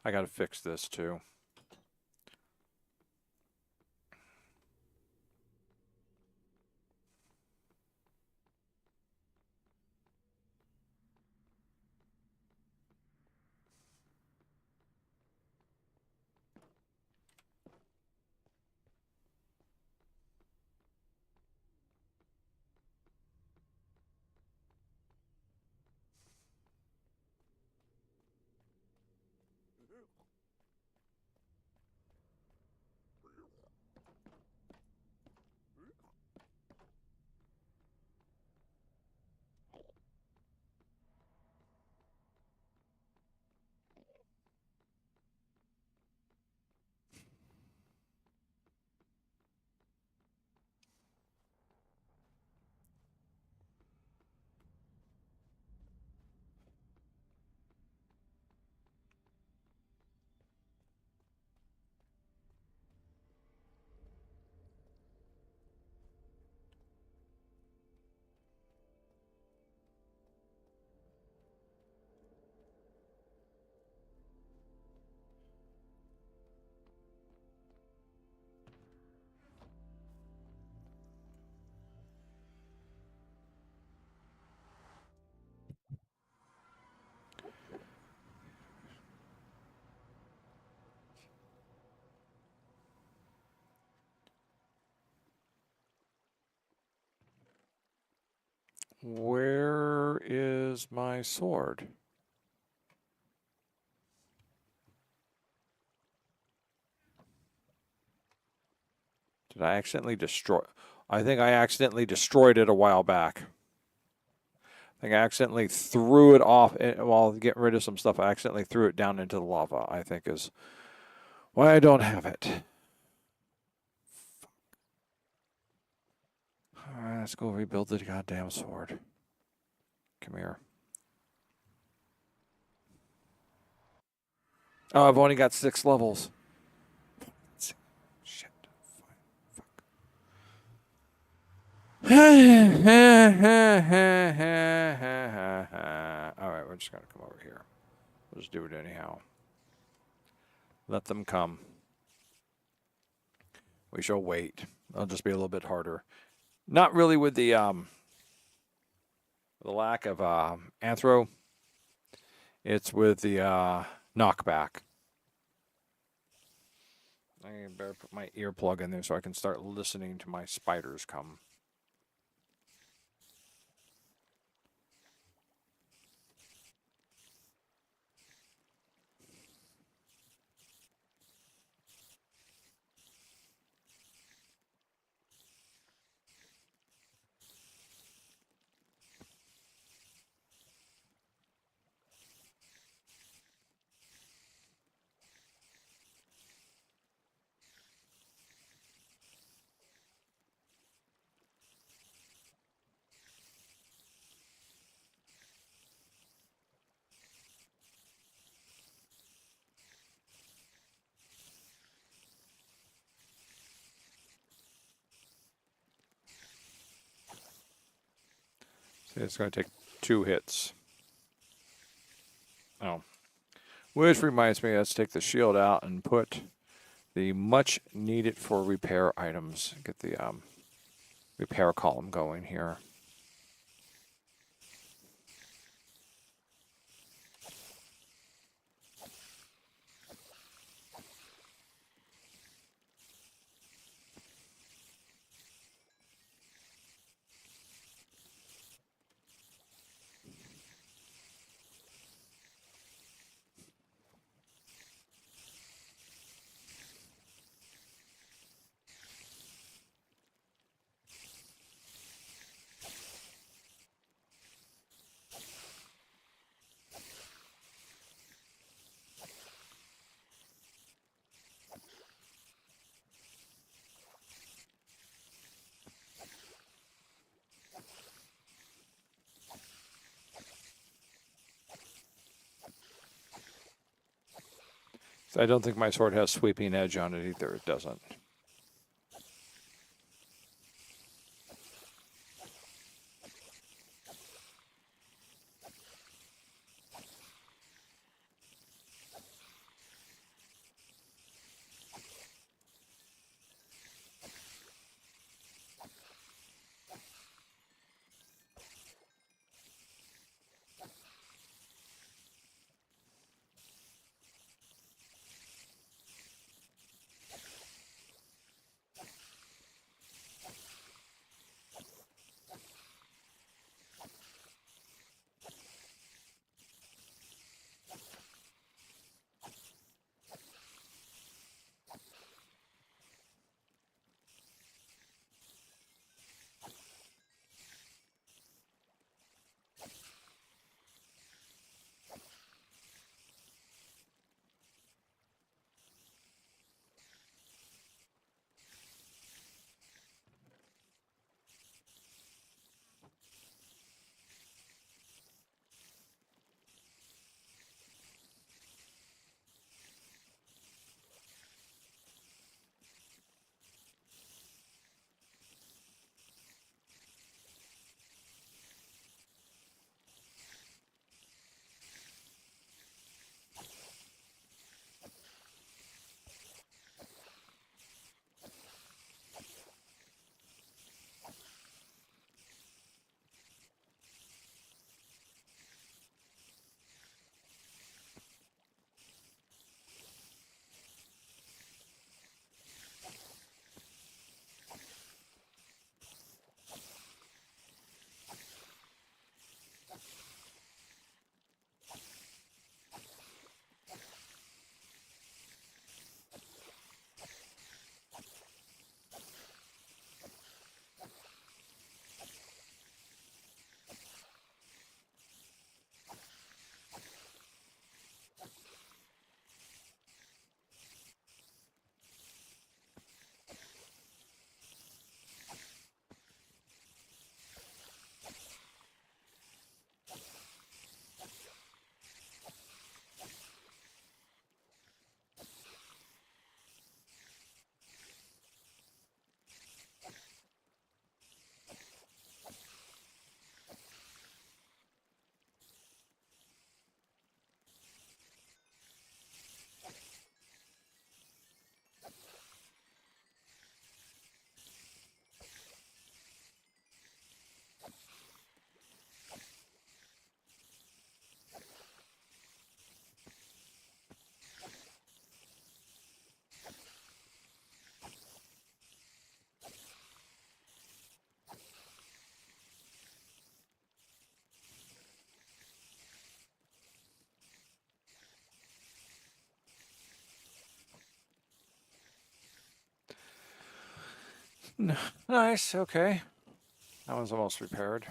I got to fix this too. Where is my sword? Did I accidentally destroy? I think I accidentally destroyed it a while back. I think I accidentally threw it off while getting rid of some stuff. I accidentally threw it down into the lava, I think is why I don't have it. All right, let's go rebuild the goddamn sword. Come here. Oh, I've only got 6 levels. Shit. Fuck. All right, we're just going to come over here. We'll just do it anyhow. Let them come. We shall wait. It'll just be a little bit harder. Not really with the lack of anthro. It's with the knockback. I better put my earplug in there so I can start listening to my spiders come. See, it's going to take 2 hits. Oh. Which reminds me, let's take the shield out and put the much needed for repair items. Get the repair column going here. So I don't think my sword has sweeping edge on it either. It doesn't. Nice, okay. That one's almost repaired.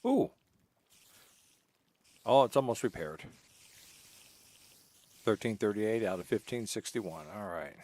Ooh. Oh, it's almost repaired. 1338 out of 1561. All right.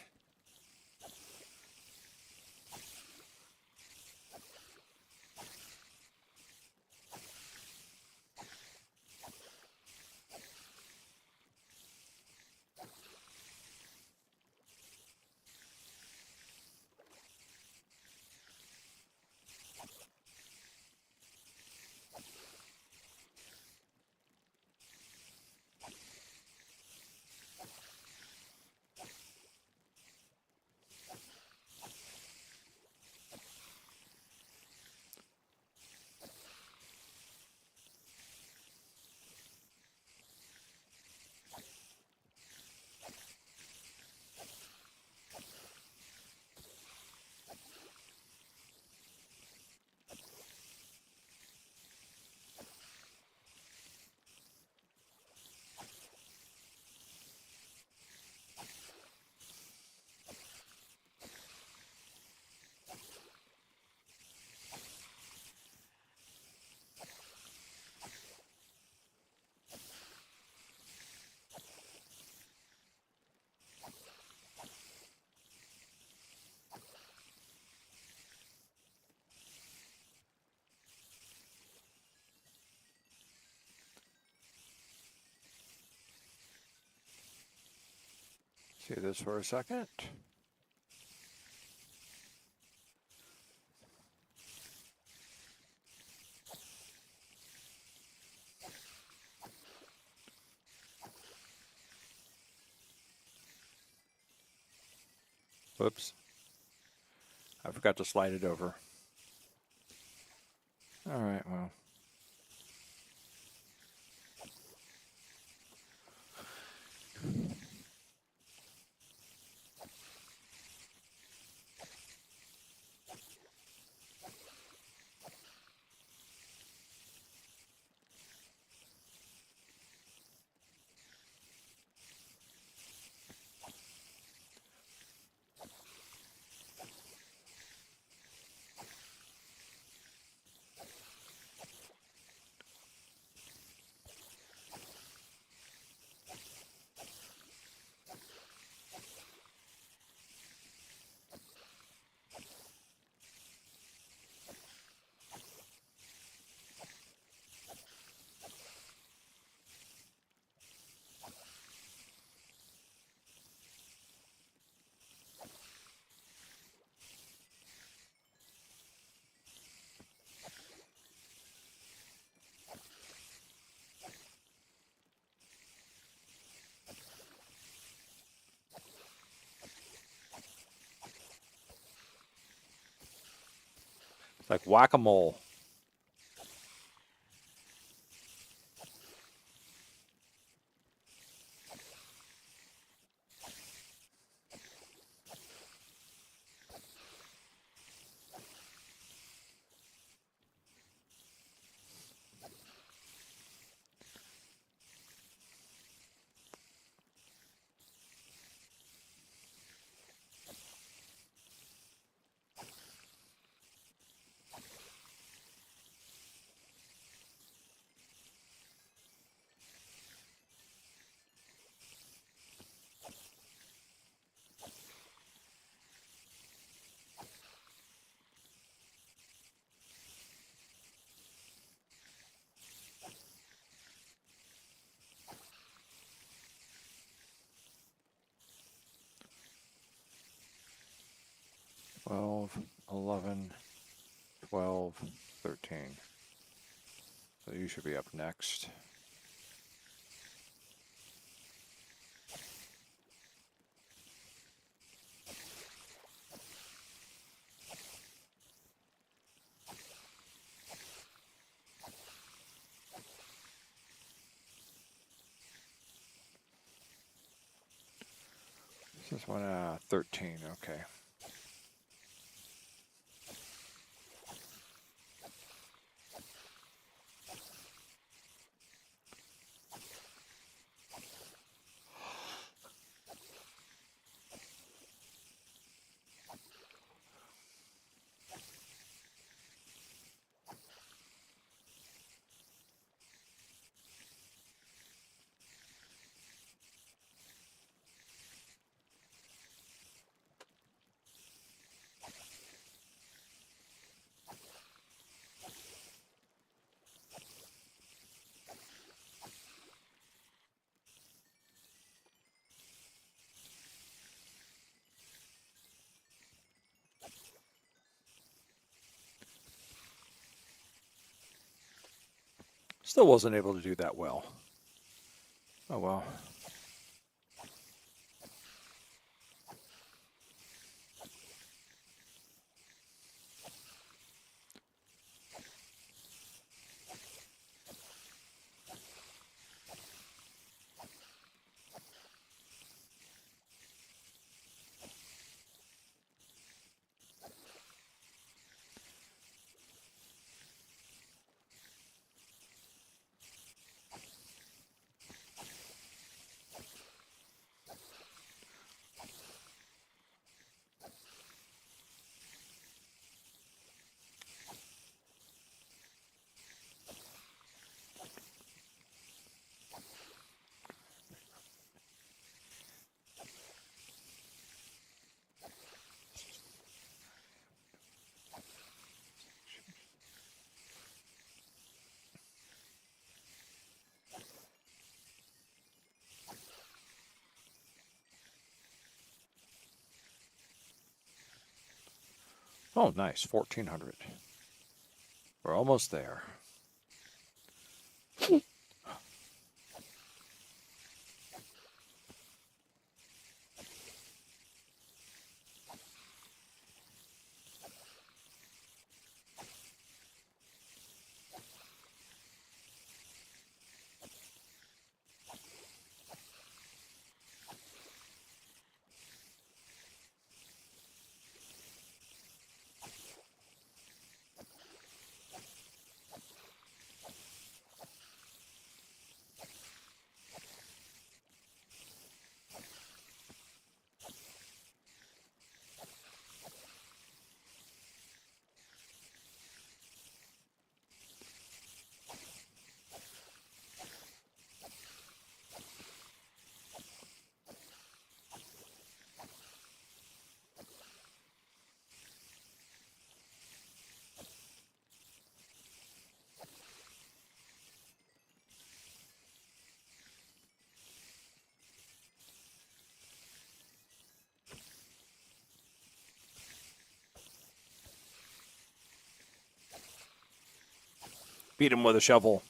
See this for a second. Whoops. I forgot to slide it over. All right, well. It's like whack-a-mole. you should be up next. This is one 13, okay. Still wasn't able to do that well. Oh well. Oh, nice. 1400. We're almost there. Beat him with a shovel.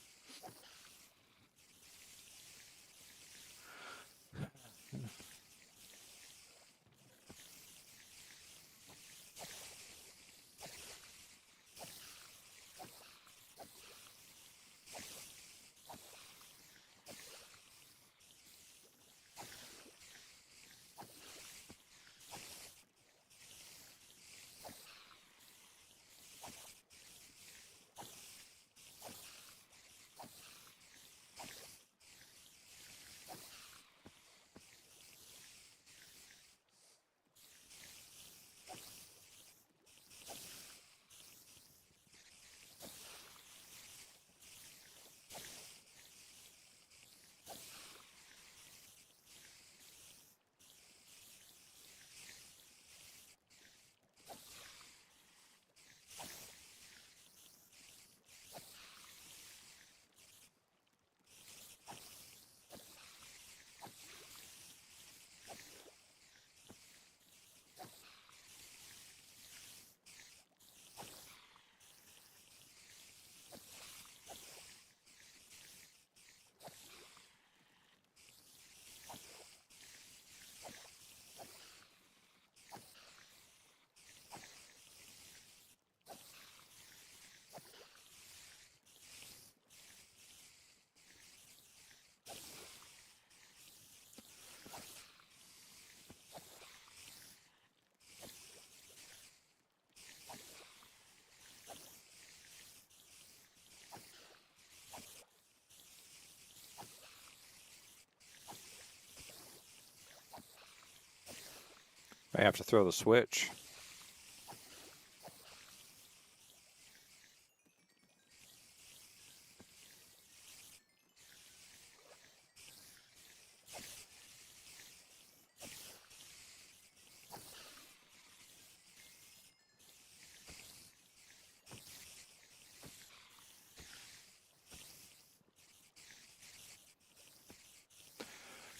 May have to throw the switch.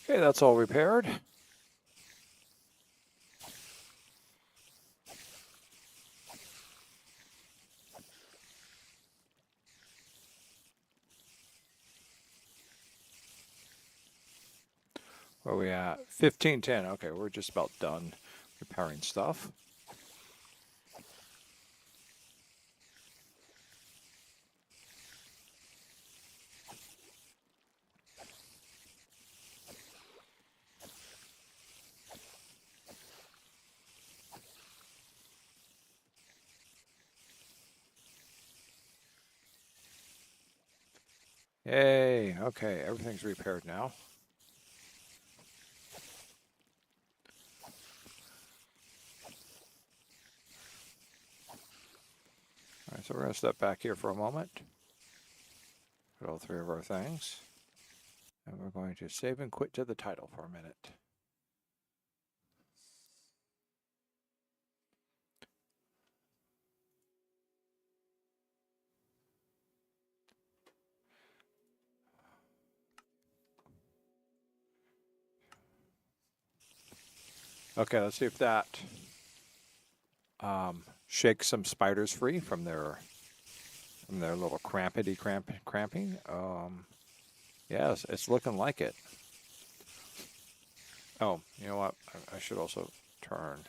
Okay, that's all repaired. Where are we at? 1510. Okay, we're just about done repairing stuff. Yay. Okay, everything's repaired now. All right, so we're going to step back here for a moment. Put all three of our things. And we're going to save and quit to the title for a minute. Okay, let's see if that shakes some spiders free from their little cramping. Yes, it's looking like it. Oh, you know what? I should also turn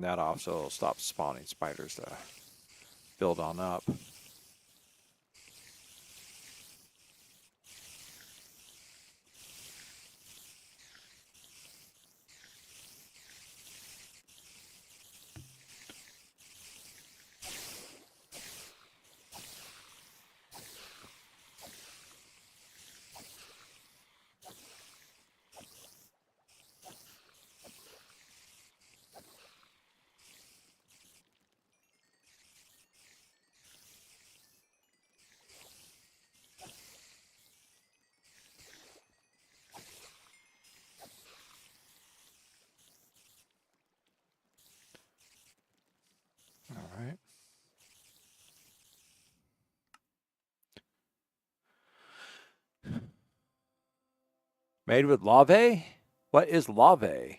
that off so it'll stop spawning spiders to build on up. All right. Made with lave? What is lave?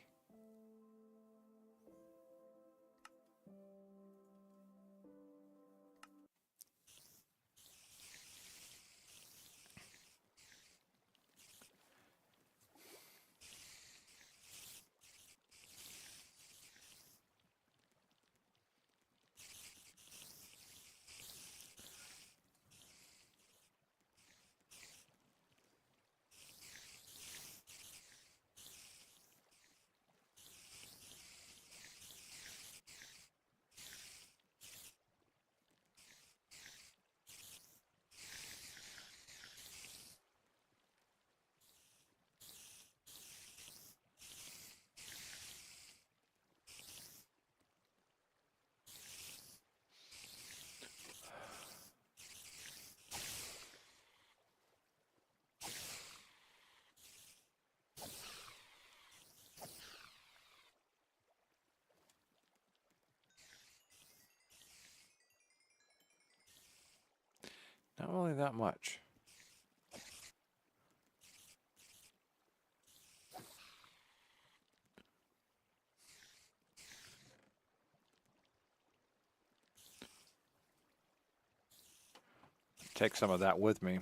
Not really that much. Take some of that with me.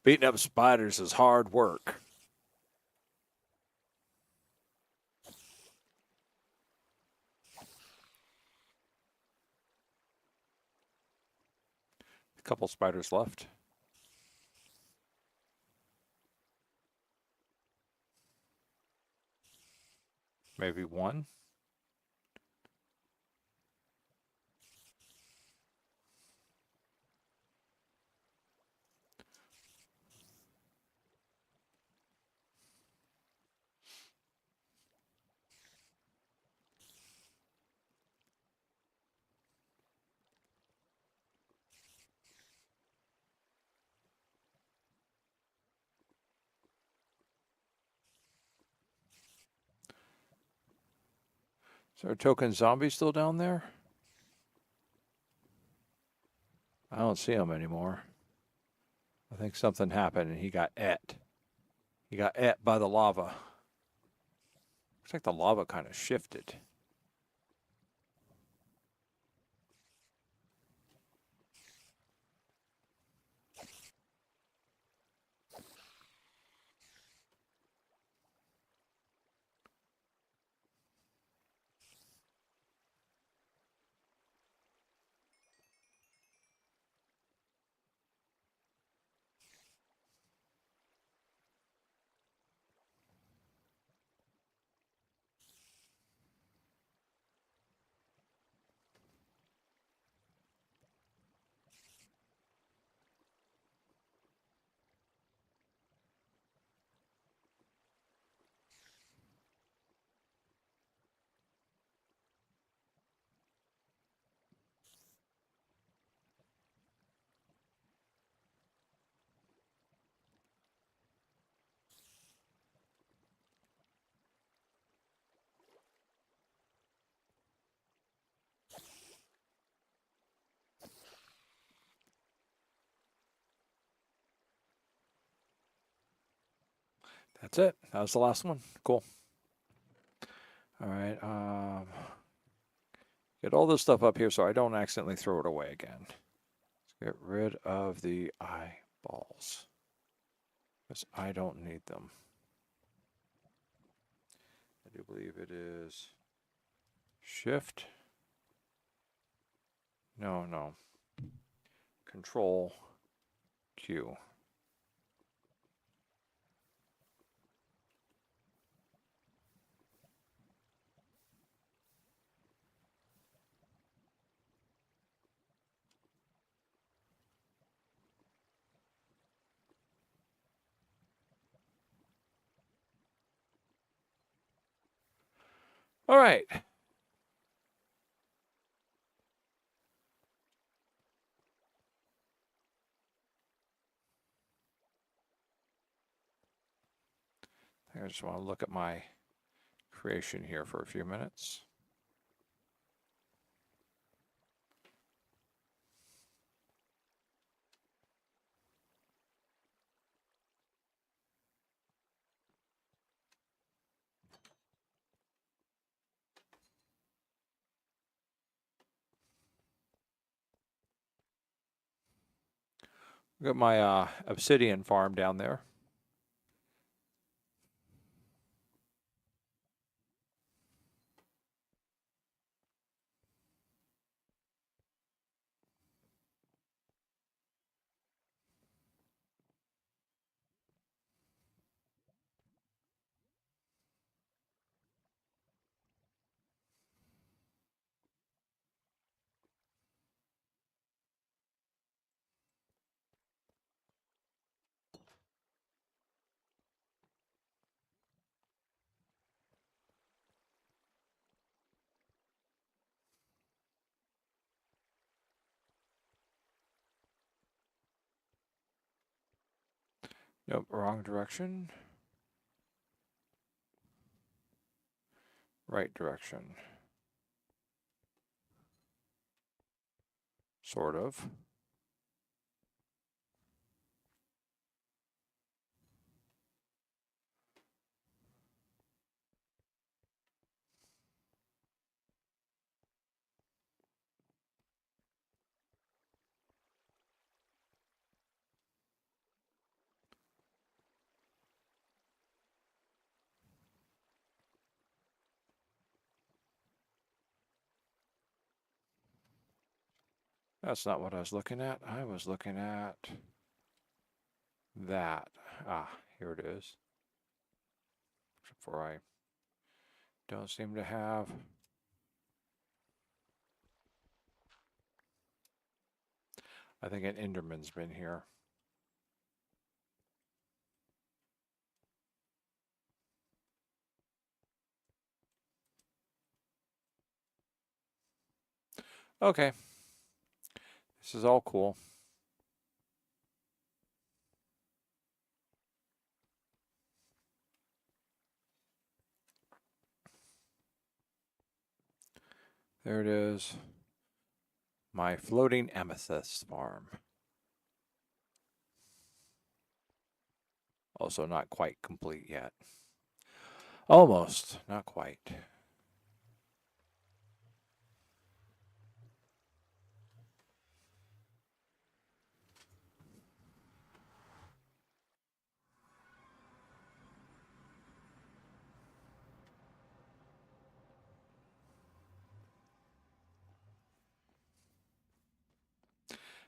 Beating up spiders is hard work. A couple spiders left. Maybe one. Is our token zombie still down there? I don't see him anymore. I think something happened and he got et. He got et by the lava. Looks like the lava kind of shifted. That's it. That was the last one. Cool. All right. Get all this stuff up here so I don't accidentally throw it away again. Let's get rid of the eyeballs because I don't need them. I do believe it is Shift. No. Control Q. All right. I just want to look at my creation here for a few minutes. Got my obsidian farm down there. Nope, wrong direction. Right direction. Sort of. That's not what I was looking at. I was looking at that. Ah, here it is. For I don't seem to have. I think an Enderman's been here. Okay. This is all cool. There it is. My floating amethyst farm. Also not quite complete yet. Almost, not quite.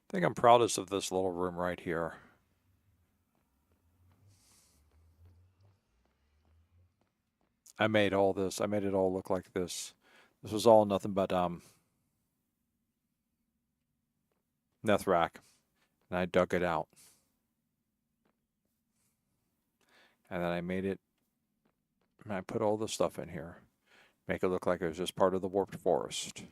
I think I'm proudest of this little room right here. I made all this. I made it all look like this. This was all nothing but Nethrac, and I dug it out, and then I made it. And I put all the stuff in here, make it look like it was just part of the warped forest.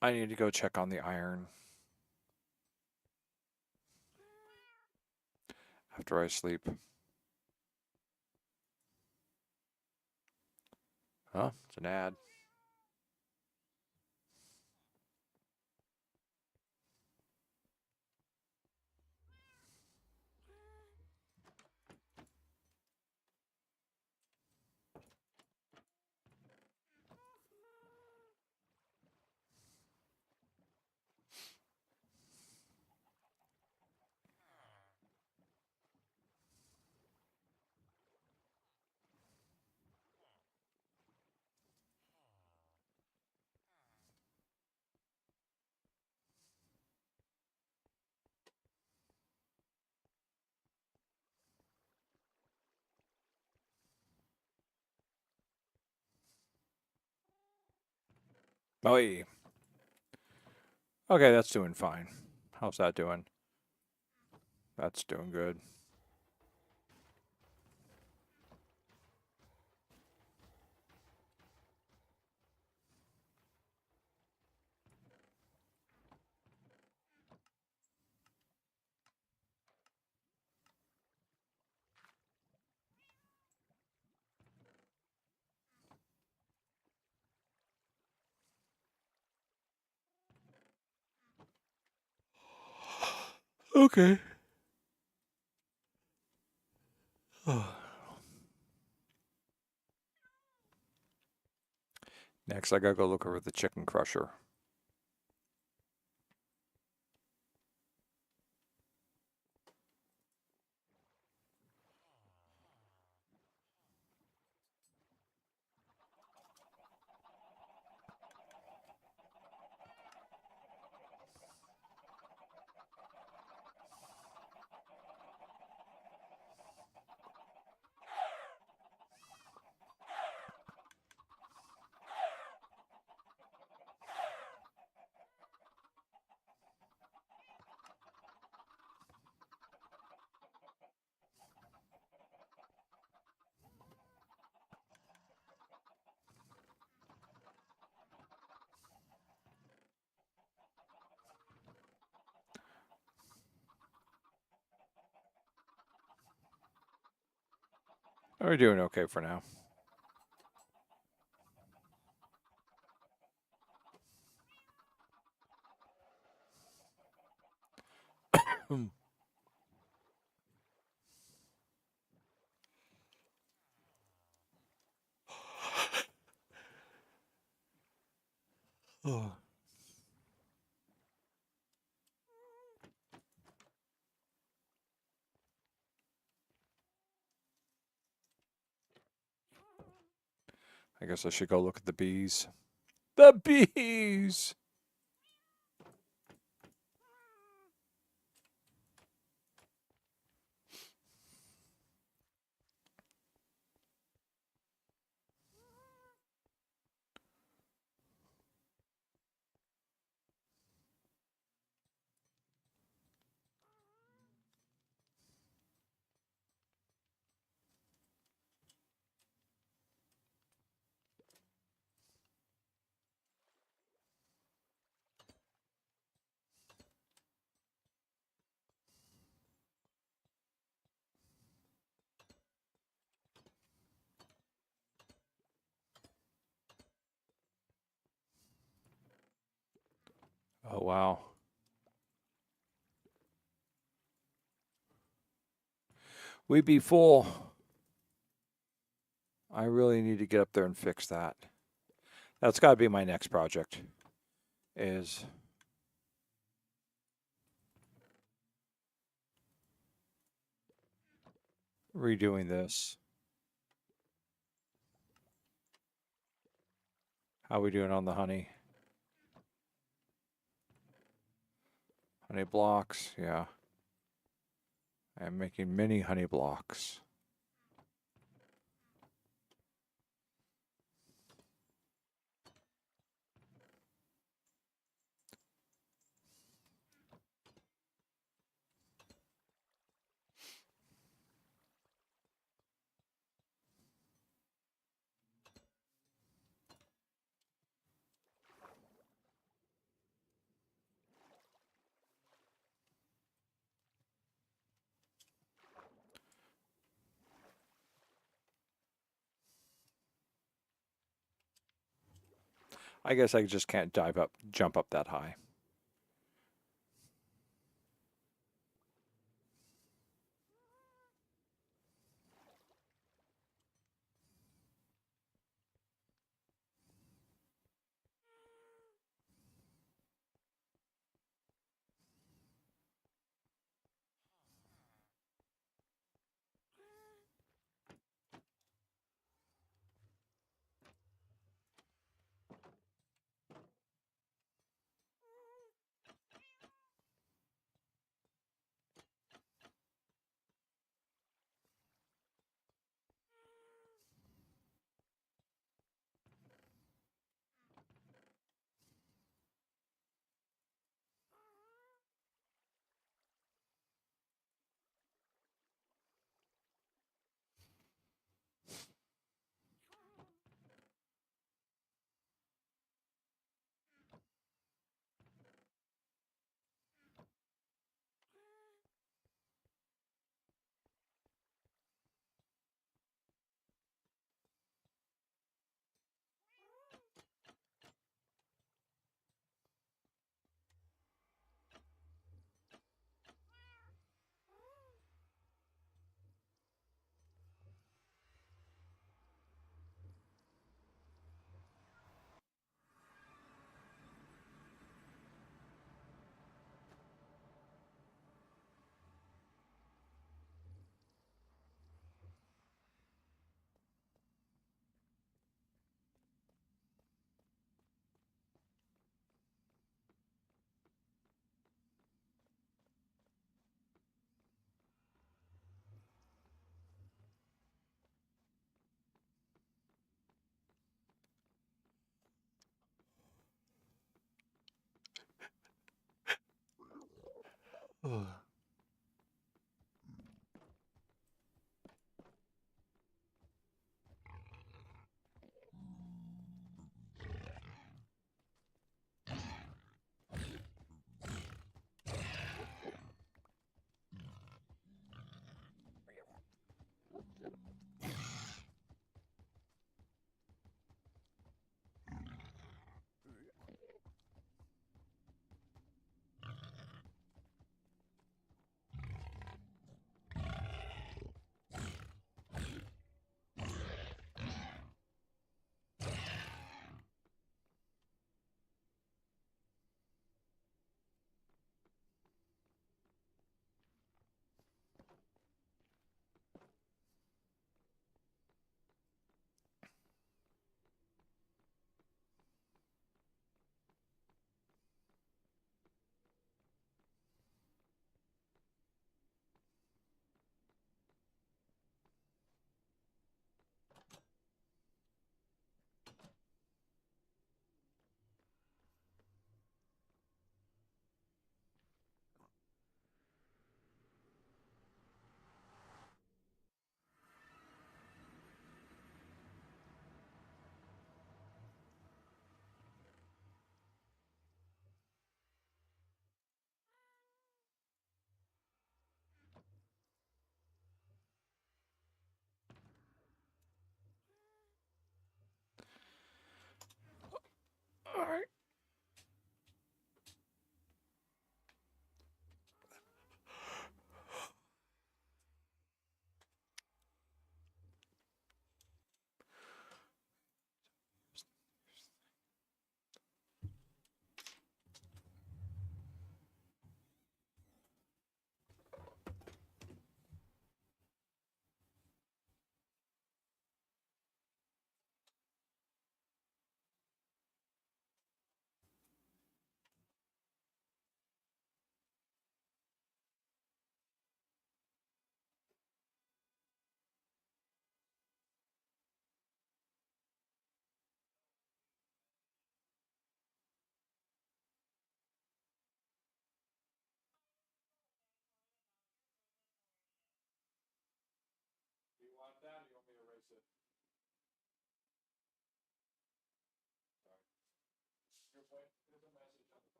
I need to go check on the iron after I sleep. Huh? It's an ad. Oh, yeah. Okay, that's doing fine. How's that doing? That's doing good. Okay. Next, I gotta go look over the chicken crusher. We're doing okay for now. Oh. I guess I should go look at the bees. The bees! wow. We'd be full. I really need to get up there and fix that. That's got to be my next project. Is redoing this. How we doing on the honey? Honey blocks, yeah. I'm making mini honey blocks. I guess I just can't jump up that high.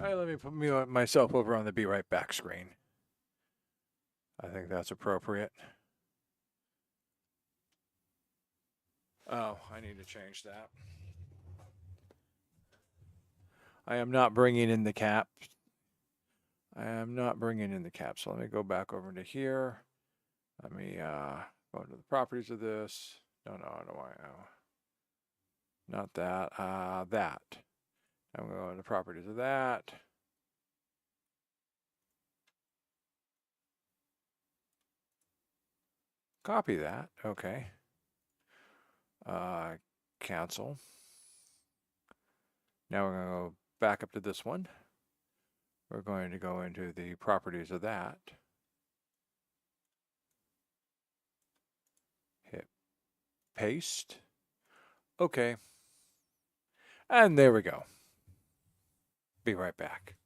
All right, let me put myself over on the be right back screen. I think that's appropriate. Oh, I need to change that. I am not bringing in the cap. I am not bringing in the cap. So let me go back over to here. Let me go to the properties of this. No, I don't want not that. That. I'm going to go to the properties of that. Copy that. Okay. Cancel. Now we're going to go back up to this one. We're going to go into the properties of that. Hit paste. Okay. And there we go. Be right back.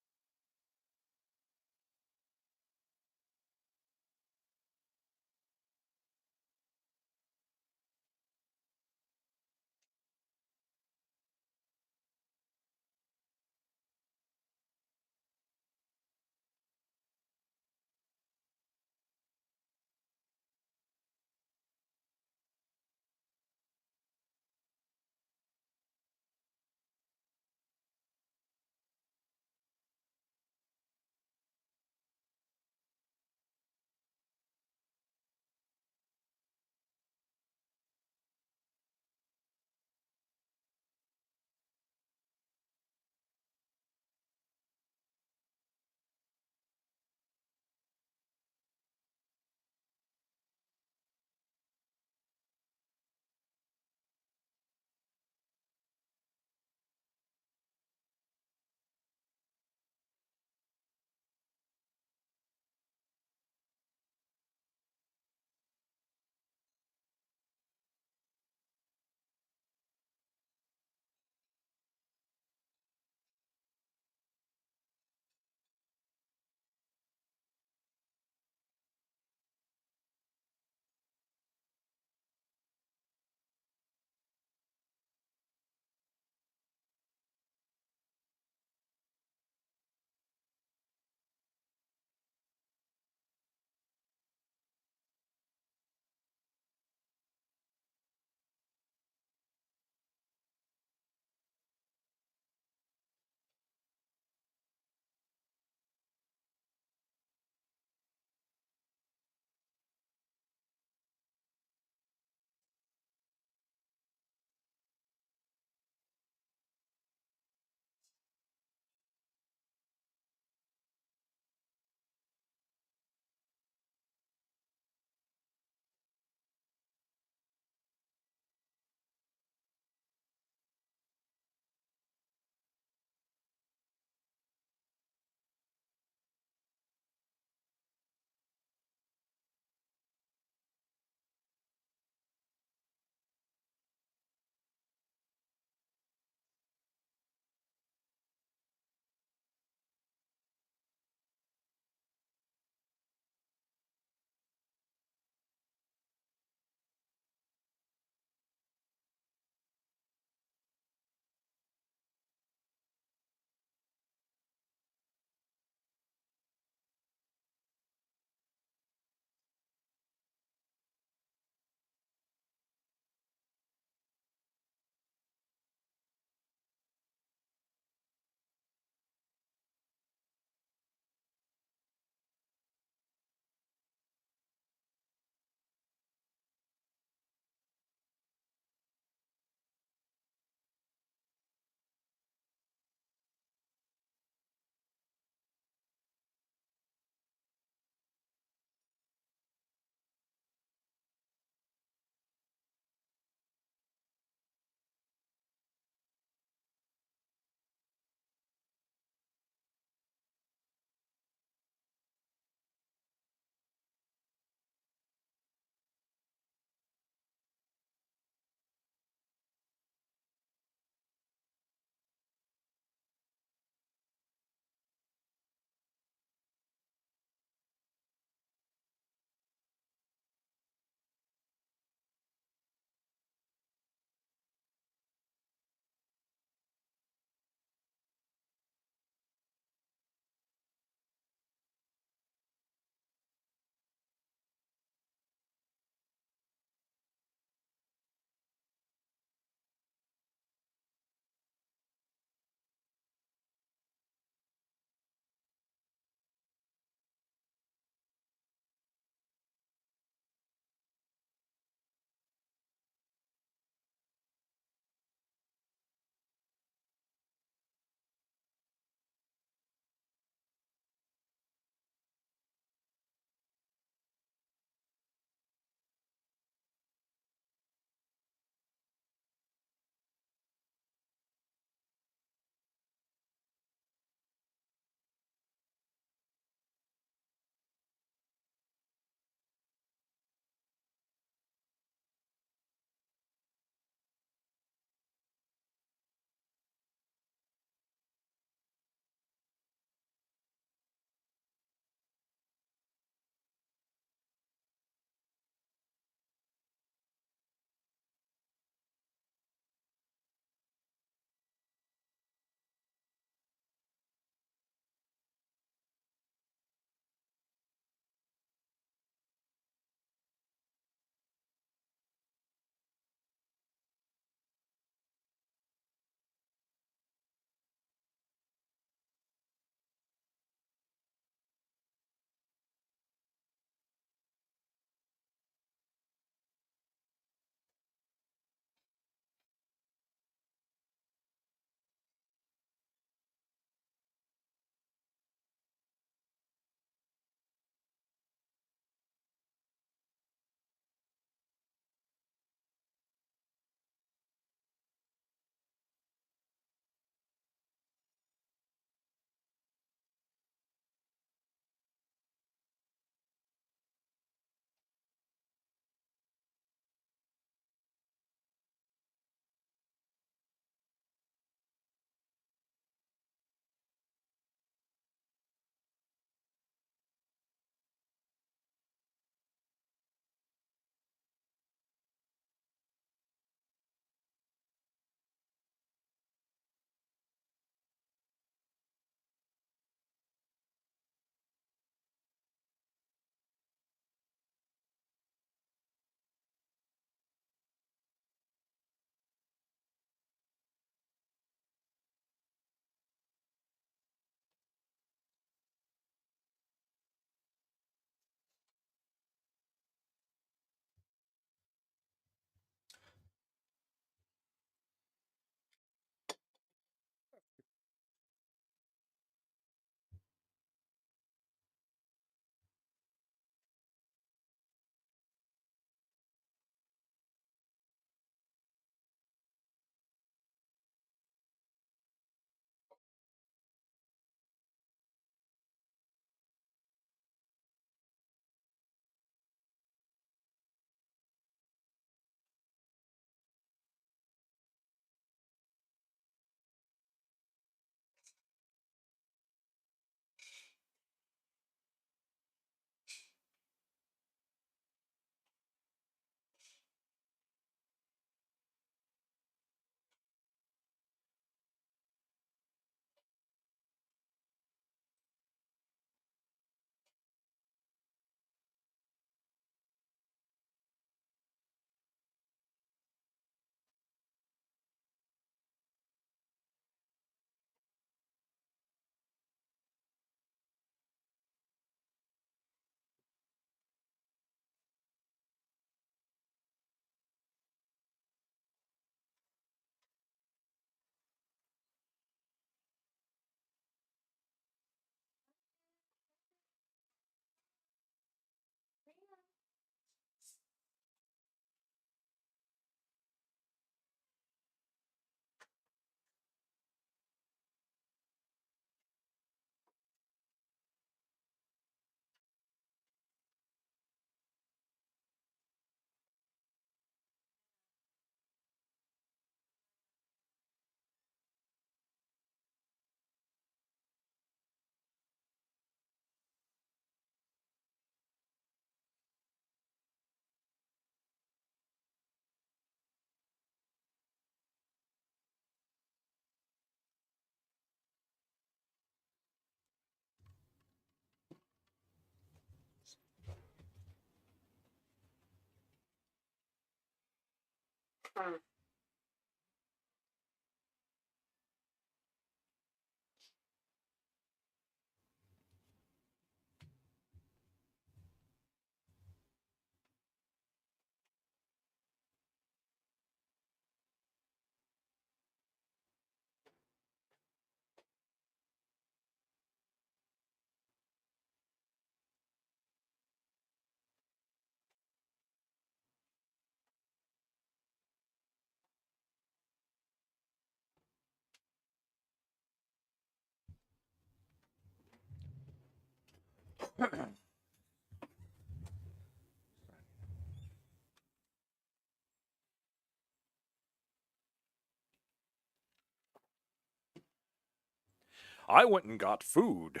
I went and got food.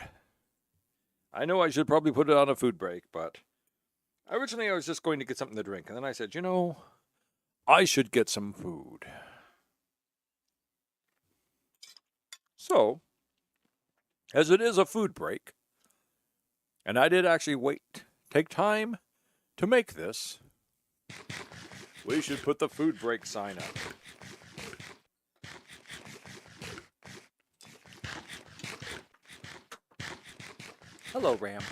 I know I should probably put it on a food break, but originally I was just going to get something to drink. And then I said, you know, I should get some food. So, as it is a food break, and I did actually take time to make this, we should put the food break sign up. Hello, Ram.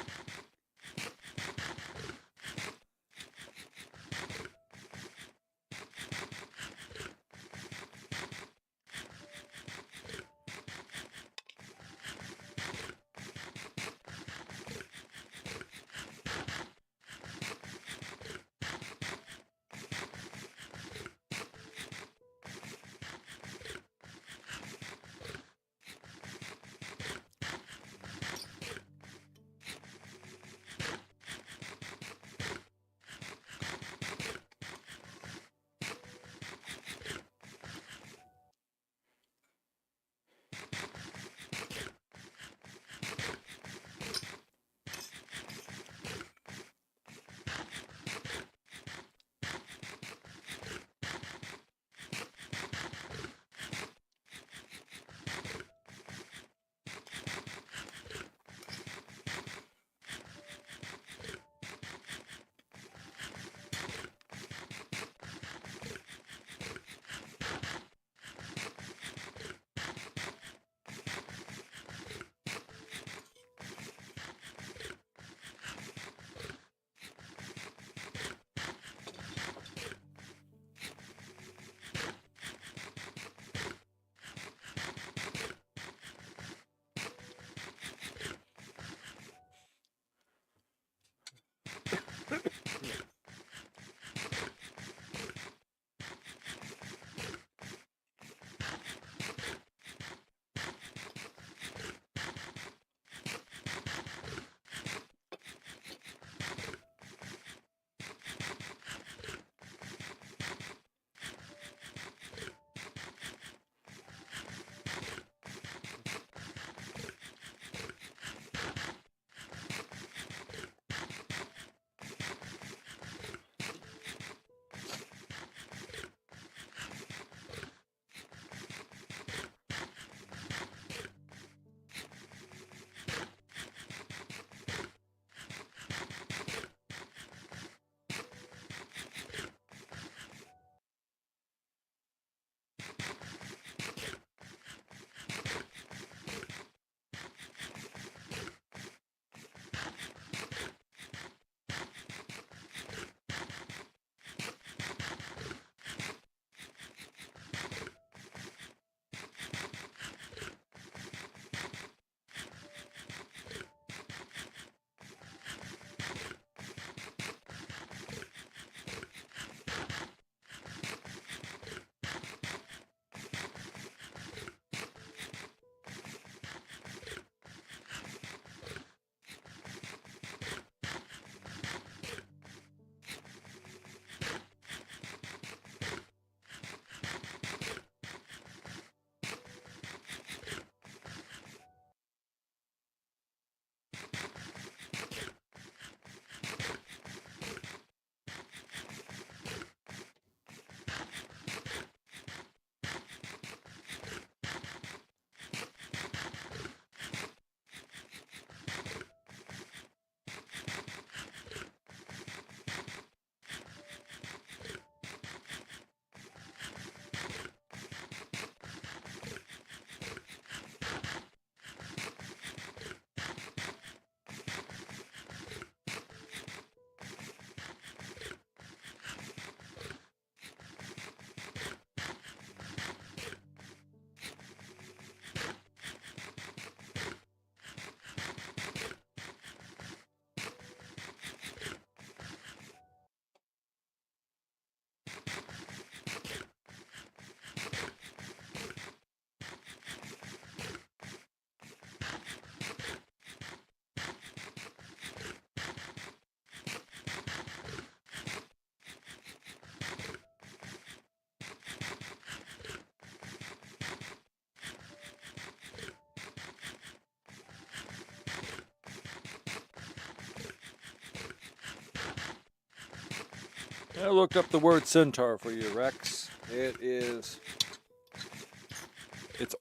I looked up the word centaur for you, Rex. Its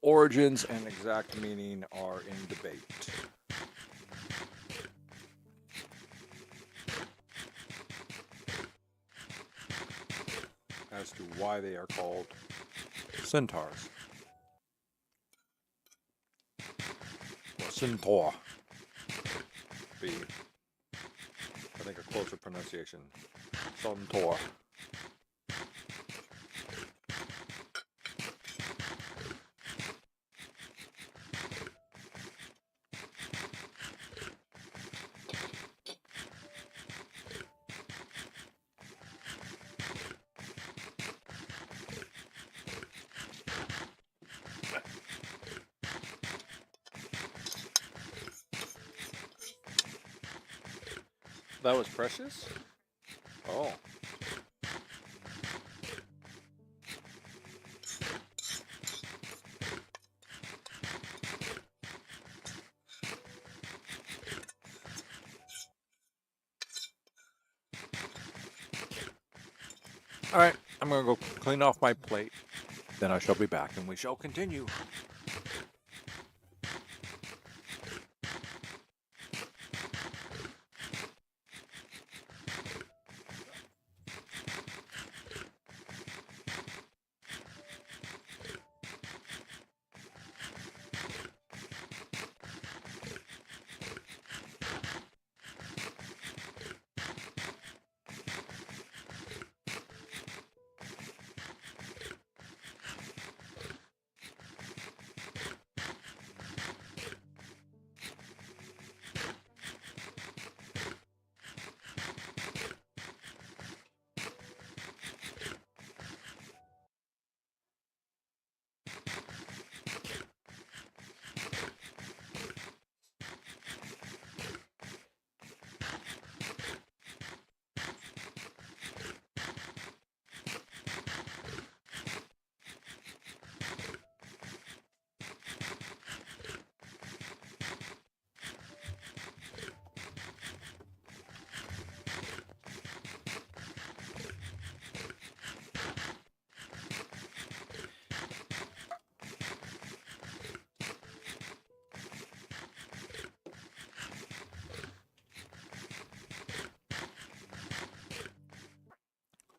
origins and exact meaning are in debate. As to why they are called centaurs. Or centaur. Be, I think, a closer pronunciation. Centaur. That was Precious? Oh. All right, I'm going to go clean off my plate. Then I shall be back and we shall continue.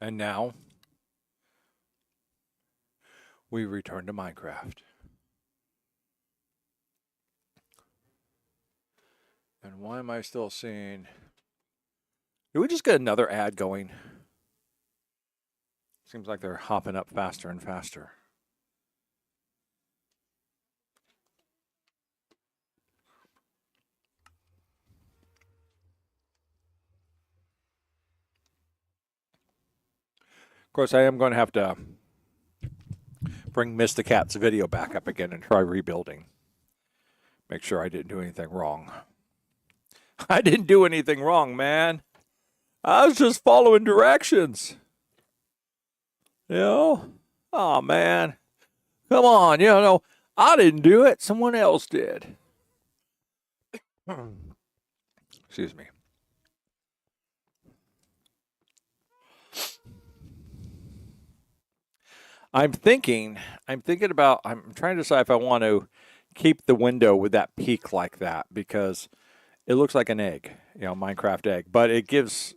And now, we return to Minecraft. And why am I still seeing... Did we just get another ad going? Seems like they're hopping up faster and faster. Of course, I am going to have to bring Mr. Cat's video back up again and try rebuilding. Make sure I didn't do anything wrong. I didn't do anything wrong, man. I was just following directions. You know? Oh, man. Come on, you know, I didn't do it. Someone else did. Excuse me. I'm thinking about, I'm trying to decide if I want to keep the window with that peak like that because it looks like an egg, you know, Minecraft egg, but it gives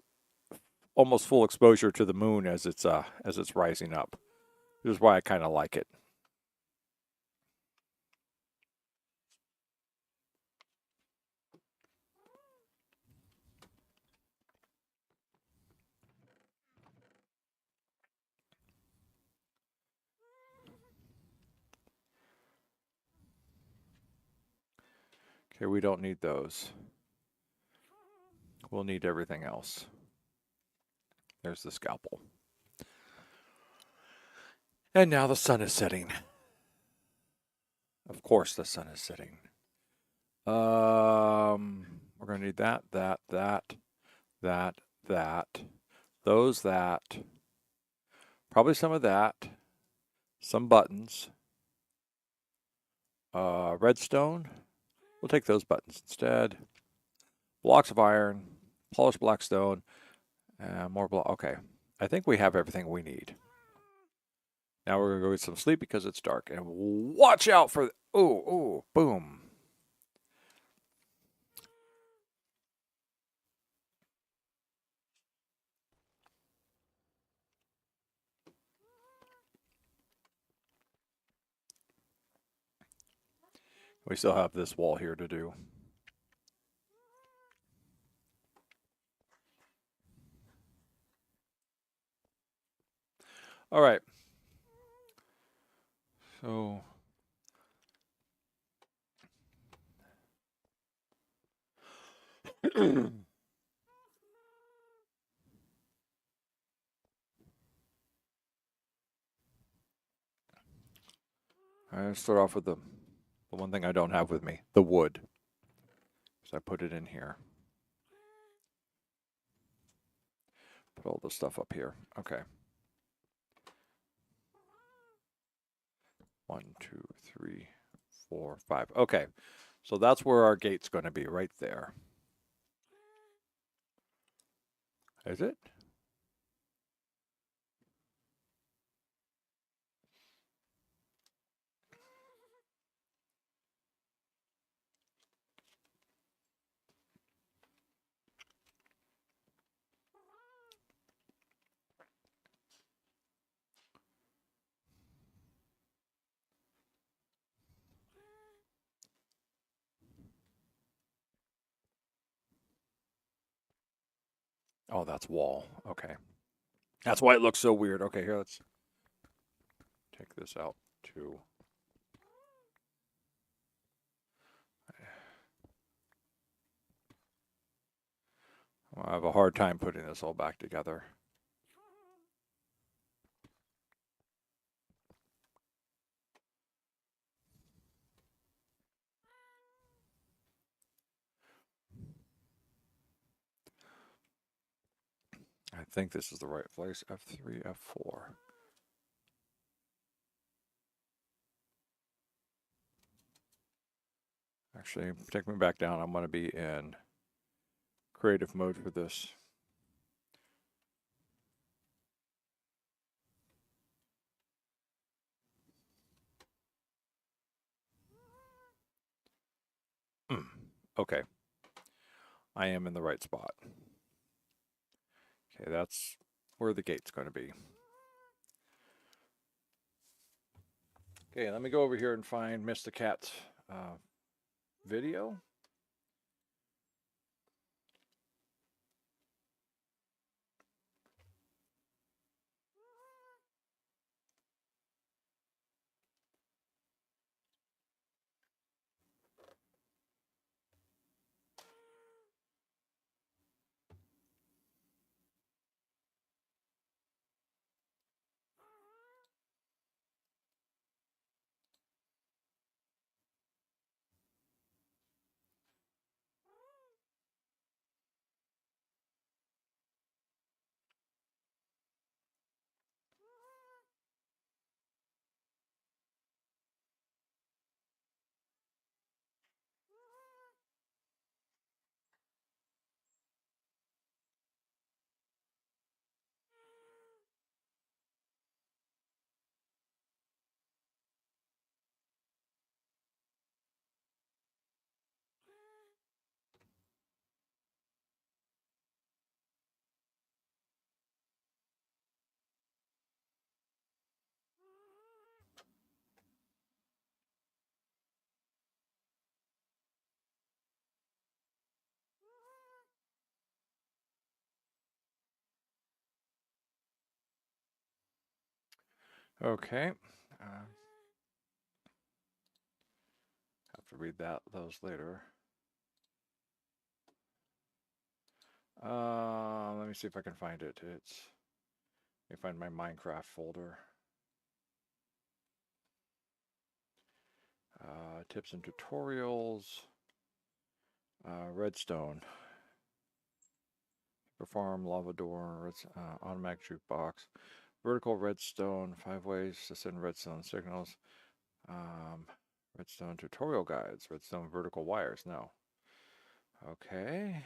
almost full exposure to the moon as it's rising up. This is why I kind of like it. Okay, we don't need those. We'll need everything else. There's the scalpel. And now the sun is setting. Of course the sun is setting. We're going to need that, those, probably some of that, some buttons, redstone. We'll take those buttons instead. Blocks of iron, polished black stone, more block. Okay, I think we have everything we need. Now we're gonna go get some sleep because it's dark. And watch out for boom. We still have this wall here to do. All right. So I start off with the one thing I don't have with me, the wood. So I put it in here. Put all the stuff up here. Okay. 1, 2, 3, 4, 5. Okay. So that's where our gate's going to be, right there. Is it? Oh, that's wall. Okay. That's why it looks so weird. Okay, here, let's take this out too. I have a hard time putting this all back together. I think this is the right place. F3, F4. Actually, take me back down. I'm going to be in creative mode for this. Okay. I am in the right spot. Okay, that's where the gate's going to be. Okay, let me go over here and find Mr. Cat's video. Okay. Have to read those later. Let me see if I can find it. Let me find my Minecraft folder. Tips and tutorials. Redstone. Perform lava door. Automatic jukebox. Vertical redstone. 5 ways to send redstone signals. Redstone tutorial guides. Redstone vertical wires. No. Okay.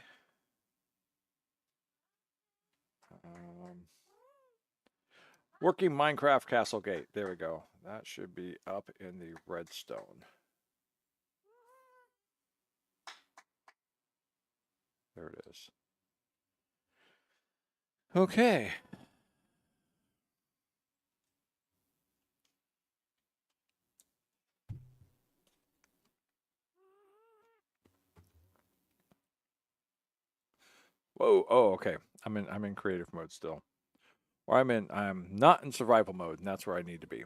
Working Minecraft Castle Gate. There we go. That should be up in the redstone. There it is. Okay. Whoa. Oh, okay. I'm in creative mode still. Or I'm not in survival mode, and that's where I need to be.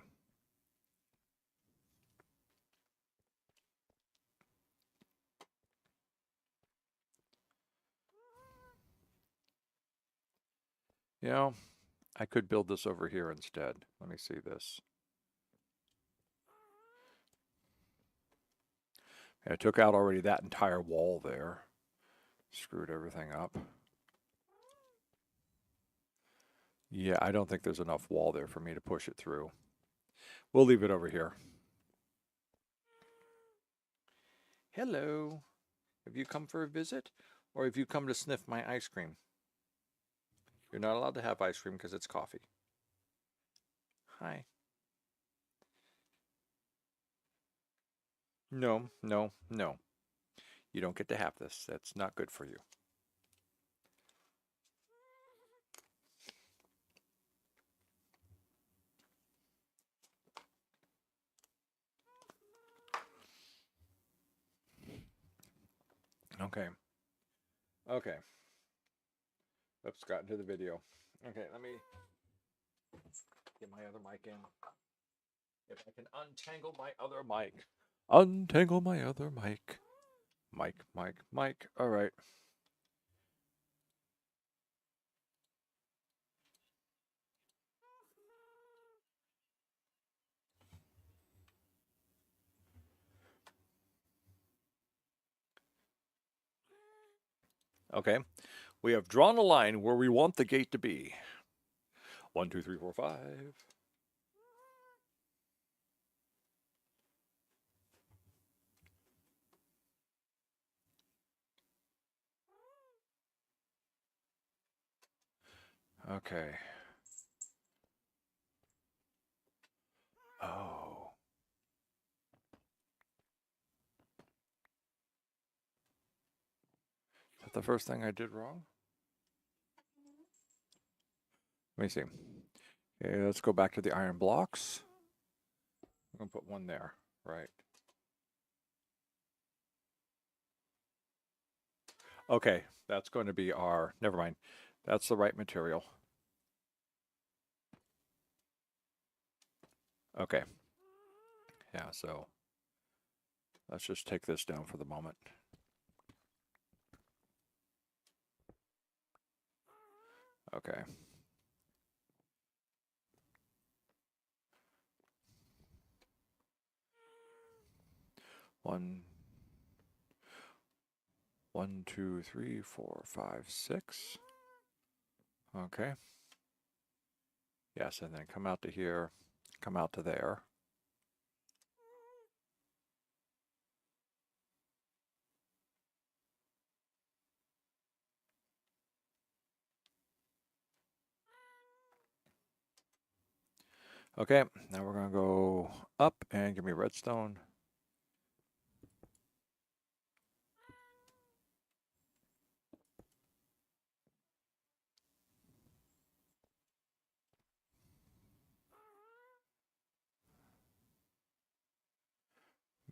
You know, I could build this over here instead. Let me see this. I took out already that entire wall there. Screwed everything up. Yeah, I don't think there's enough wall there for me to push it through. We'll leave it over here. Hello. Have you come for a visit? Or have you come to sniff my ice cream? You're not allowed to have ice cream because it's coffee. Hi. No, no, no. You don't get to have this. That's not good for you. Okay. Okay. Oops, got into the video. Okay, let me get my other mic in. If I can untangle my other mic. Untangle my other mic. Mic. All right. Okay. We have drawn a line where we want the gate to be. 1, 2, 3, 4, 5. Okay. Oh. Is that the first thing I did wrong? Let me see. Okay, let's go back to the iron blocks. I'm going to put one there. Right. Okay, that's going to be our... Never mind. That's the right material. Okay. Yeah, so let's just take this down for the moment. Okay. One, 2, 3, 4, 5, 6. Okay. Yes, and then come out to here, come out to there. Okay, now we're going to go up and give me redstone.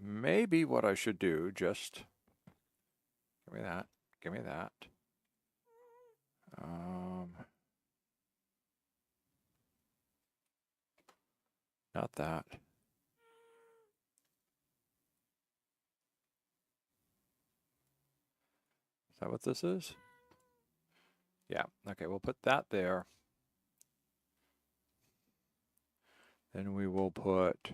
Maybe what I should do, just give me that, give me that. Not that. Is that what this is? Yeah, okay, we'll put that there. Then we will put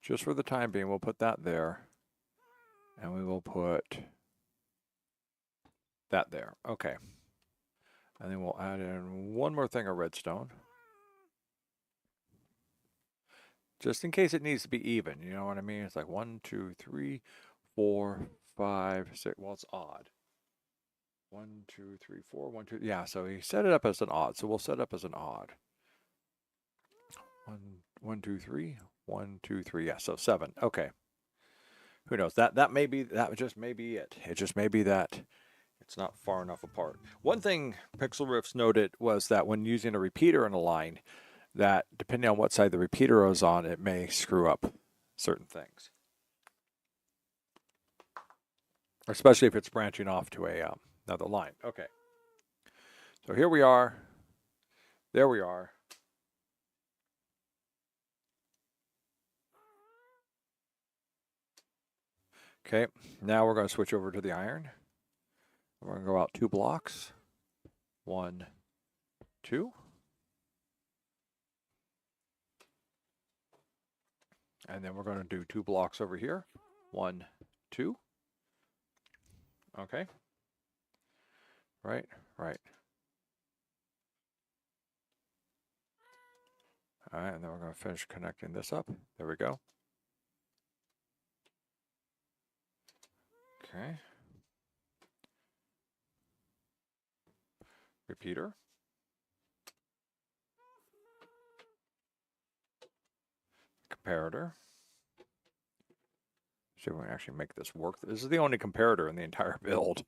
just for the time being, we'll put that there. And we will put that there. Okay. And then we'll add in one more thing of redstone. Just in case it needs to be even. You know what I mean? It's like 1, 2, 3, 4, 5, 6. Well, it's odd. 1, 2, 3, 4, 1, 2. Yeah, so he set it up as an odd. So we'll set it up as an odd. 1, 1, 2, 3, 1, 2, 3. Yeah, so 7. Okay. Who knows? That may be, that just may be it. It just may be that it's not far enough apart. One thing Pixel Riffs noted was that when using a repeater in a line, that depending on what side the repeater is on, it may screw up certain things. Especially if it's branching off to a another line. Okay. So here we are. There we are. Okay, now we're going to switch over to the iron. We're going to go out 2 blocks. 1, 2. And then we're going to do 2 blocks over here. 1, 2. Okay. Right, right. All right, and then we're going to finish connecting this up. There we go. Okay. Repeater. Comparator. See if we can actually make this work. This is the only comparator in the entire build.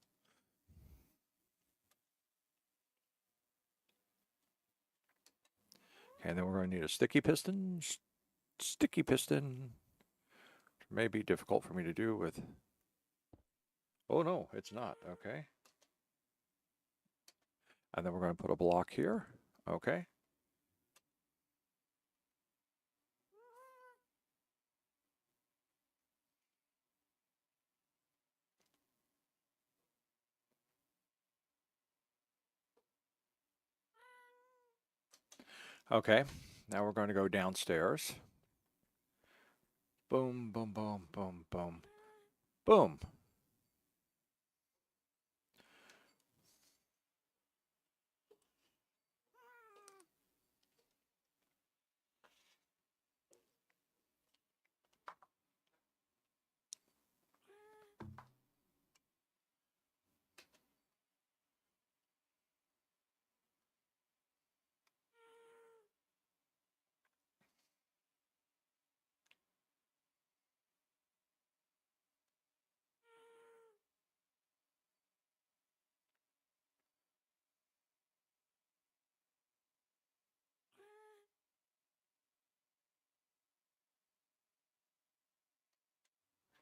Okay, and then we're going to need a sticky piston. Sticky piston. May be difficult for me to do with. Oh no, it's not. Okay. And then we're going to put a block here. Okay. Okay. Now we're going to go downstairs. Boom, boom, boom, boom, boom. Boom.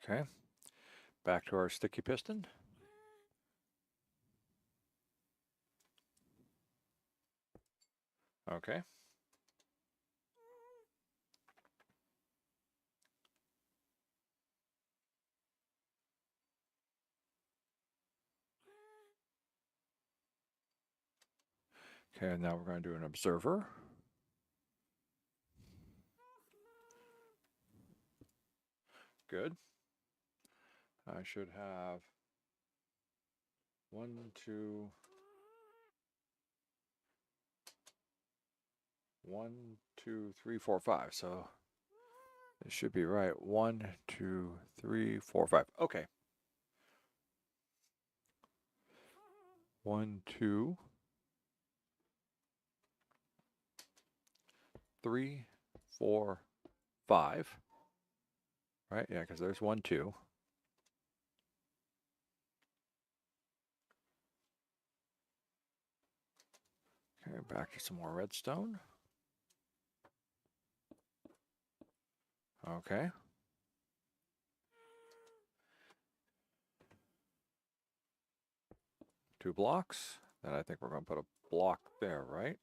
Okay. Back to our sticky piston. Okay. Okay, and now we're going to do an observer. Good. I should have 1, 2, 1, 2, 3, 4, 5. So it should be right. 1, 2, 3, 4, 5. Okay. 1, 2, 3, 4, 5. Right? Yeah, because there's 1, 2. Okay, back to some more redstone. Okay. Two blocks. Then I think we're going to put a block there, right?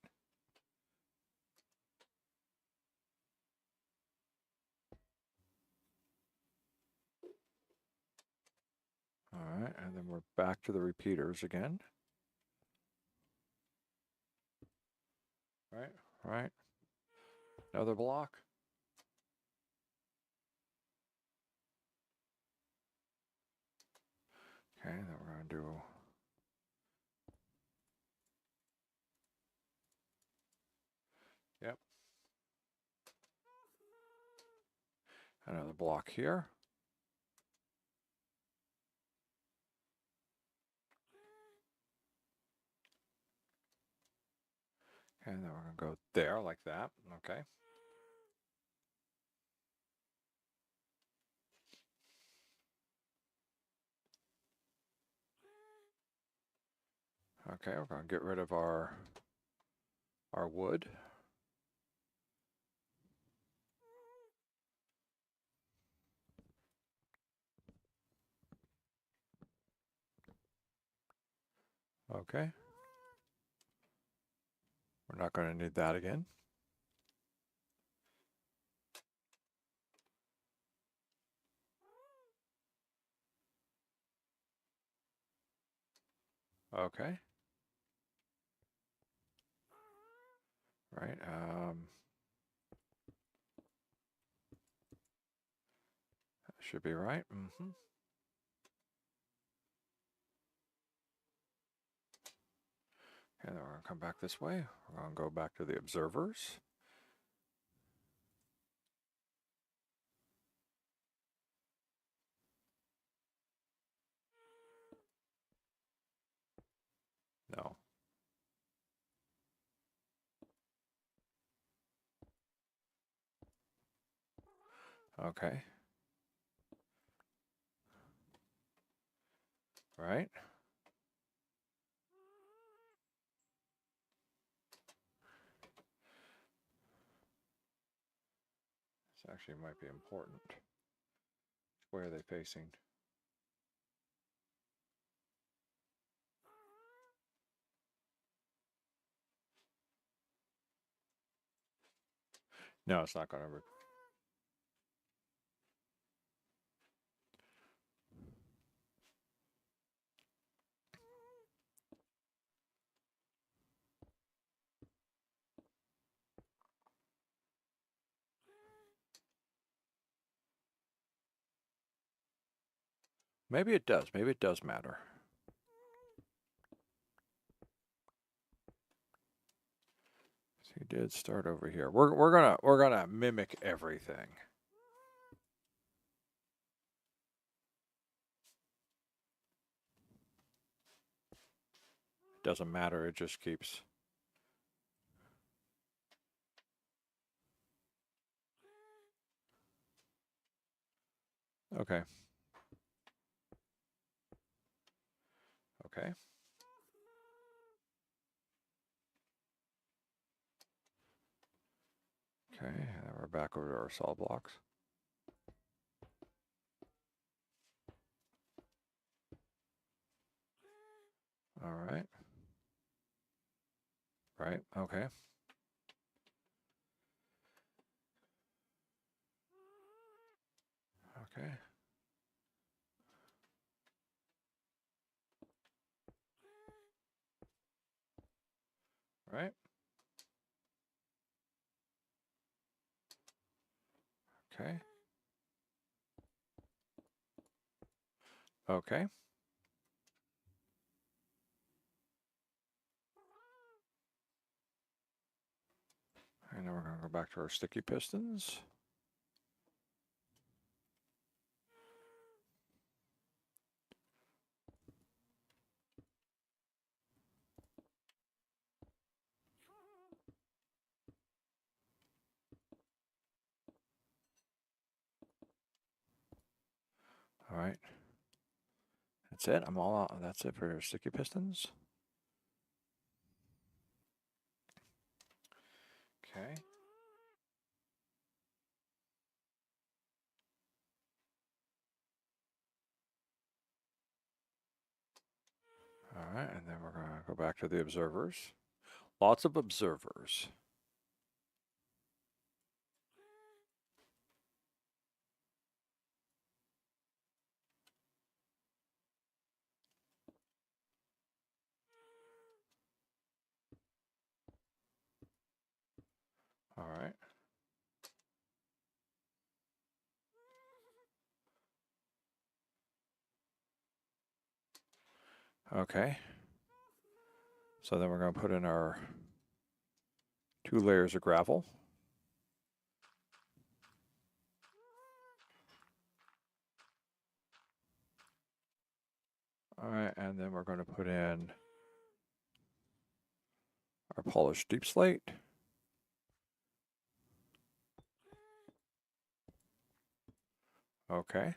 All right, and then we're back to the repeaters again. Right, right. Another block. Okay, then we're going to do another block here. And then we're going to go there like that. Okay. Okay, we're going to get rid of our wood. Okay. We're not going to need that again. Okay. Right. That should be right. Mm-hmm. And then we're going to come back this way. We're going to go back to the observers. No. Okay. Right. This actually might be important. Which way are they facing? No, it's not going to. Maybe it does. Maybe it does matter. So he did start over here. We're gonna mimic everything. Doesn't matter. It just keeps. Okay. Okay. Okay, and we're back over to our saw blocks. All right. Right, okay. Okay. Right. Okay. Okay. And then we're going to go back to our sticky pistons. All right. That's it. I'm all out. That's it for sticky pistons. Okay. All right, and then we're going to go back to the observers. Lots of observers. All right. Okay. So then we're going to put in our 2 layers of gravel. All right, and then we're going to put in our polished deep slate. Okay.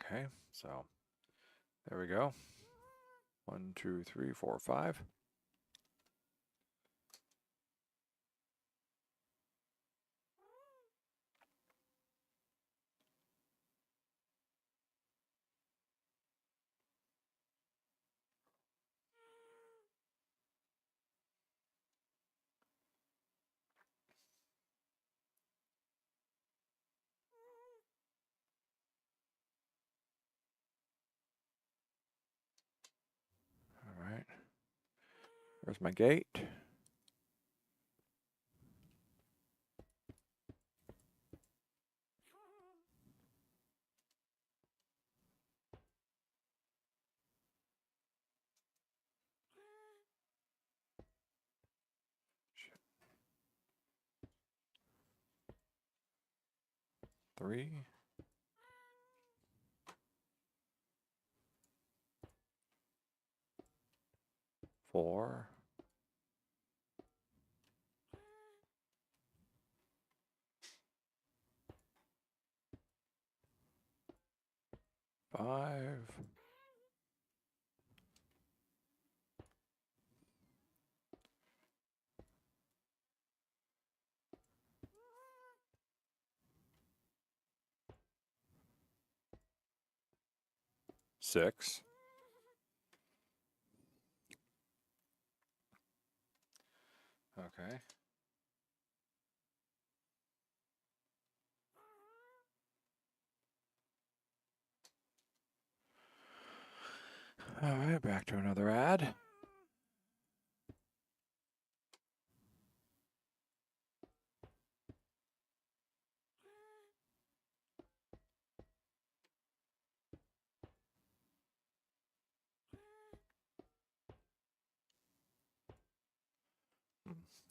Okay, so there we go. 1, 2, 3, 4, 5. All right. There's my gate. Shit. 3. 4. 5. 6. Okay. All right, back to another ad.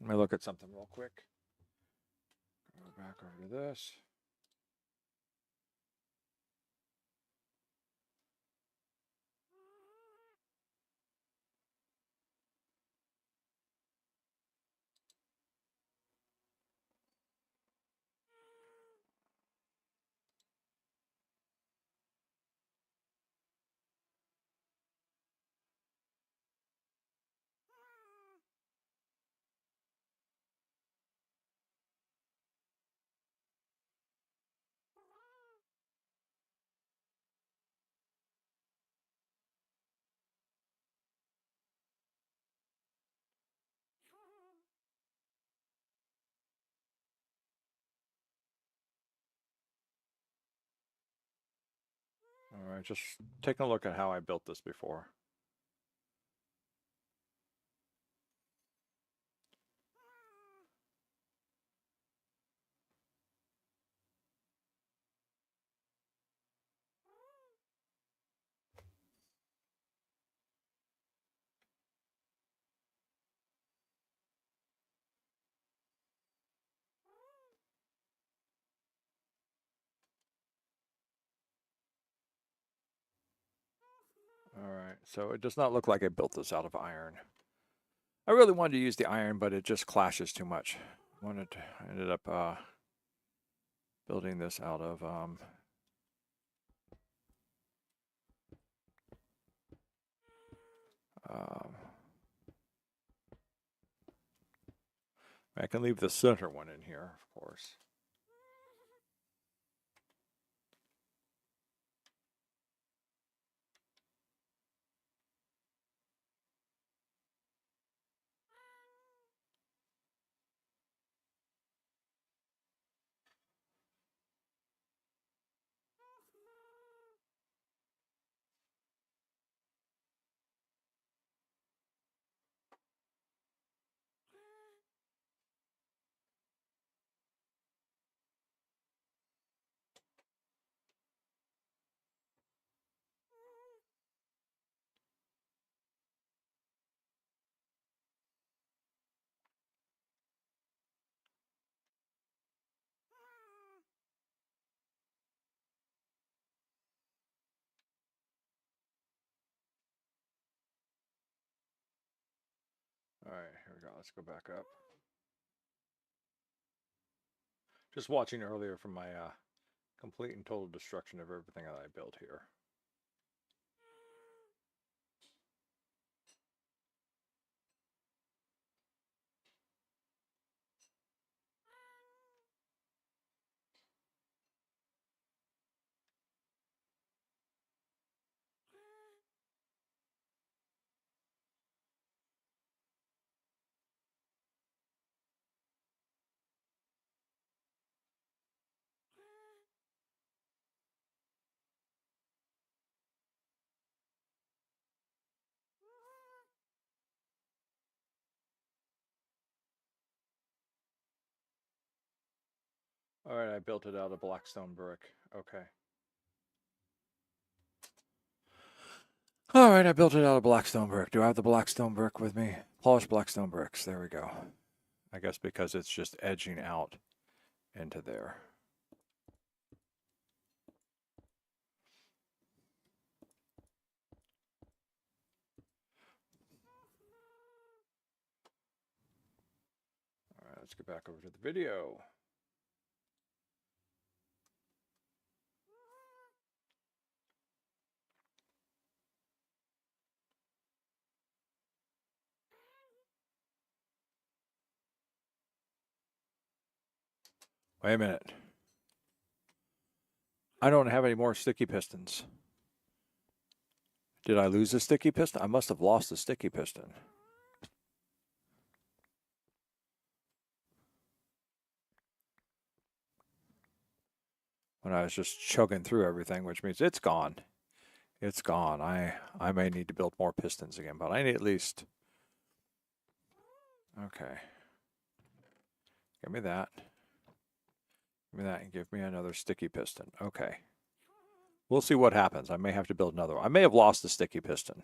Let me look at something real quick. Go back over to this. All right, just taking a look at how I built this before. All right, so it does not look like I built this out of iron. I really wanted to use the iron, but it just clashes too much. I ended up building this out of I can leave the center one in here, of course. we go. Let's go back up. Just watching earlier from my complete and total destruction of everything that I built here. All right, I built it out of blackstone brick. Okay. All right, I built it out of blackstone brick. Do I have the blackstone brick with me? Polished blackstone bricks. There we go. I guess because it's just edging out into there. All right, let's get back over to the video. Wait a minute. I don't have any more sticky pistons. Did I lose a sticky piston? I must have lost a sticky piston. When I was just chugging through everything, which means it's gone. It's gone. I may need to build more pistons again, but I need at least... Okay. Give me that. Give me that and give me another sticky piston. Okay. We'll see what happens. I may have to build another one. I may have lost the sticky piston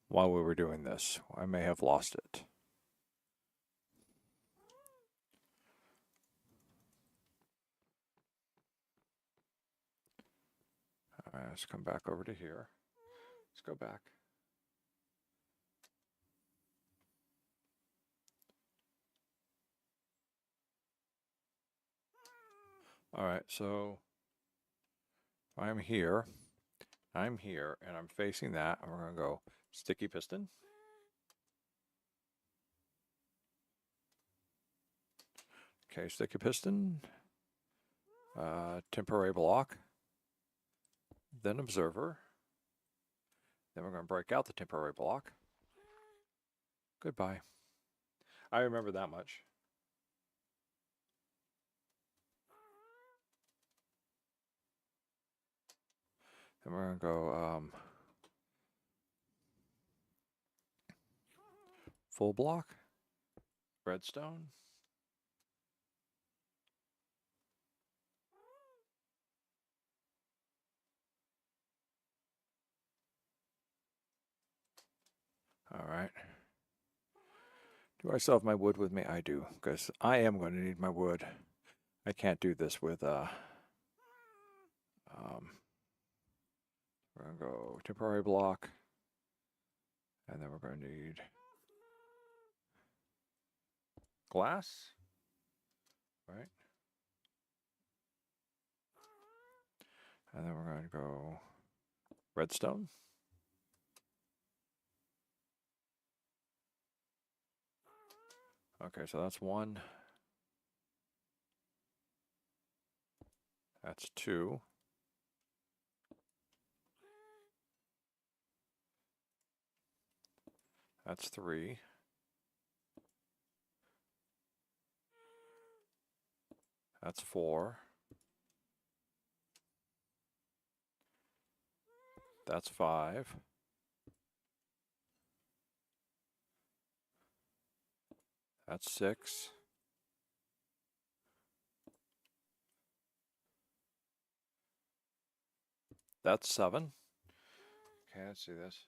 while we were doing this. I may have lost it. All right, let's come back over to here. Let's go back. All right, so I'm here, and I'm facing that, and we're going to go sticky piston. Okay, sticky piston, temporary block, then observer. Then we're going to break out the temporary block. Goodbye. I remember that much. Then we're going to go full block, redstone. All right. Do I still have my wood with me? I do, because I am going to need my wood. I can't do this with we're going to go temporary block, and then we're going to need glass, right? And then we're going to go redstone. Okay, so that's one. That's two. That's three. That's four. That's five. That's six. That's seven. Okay, let's see this.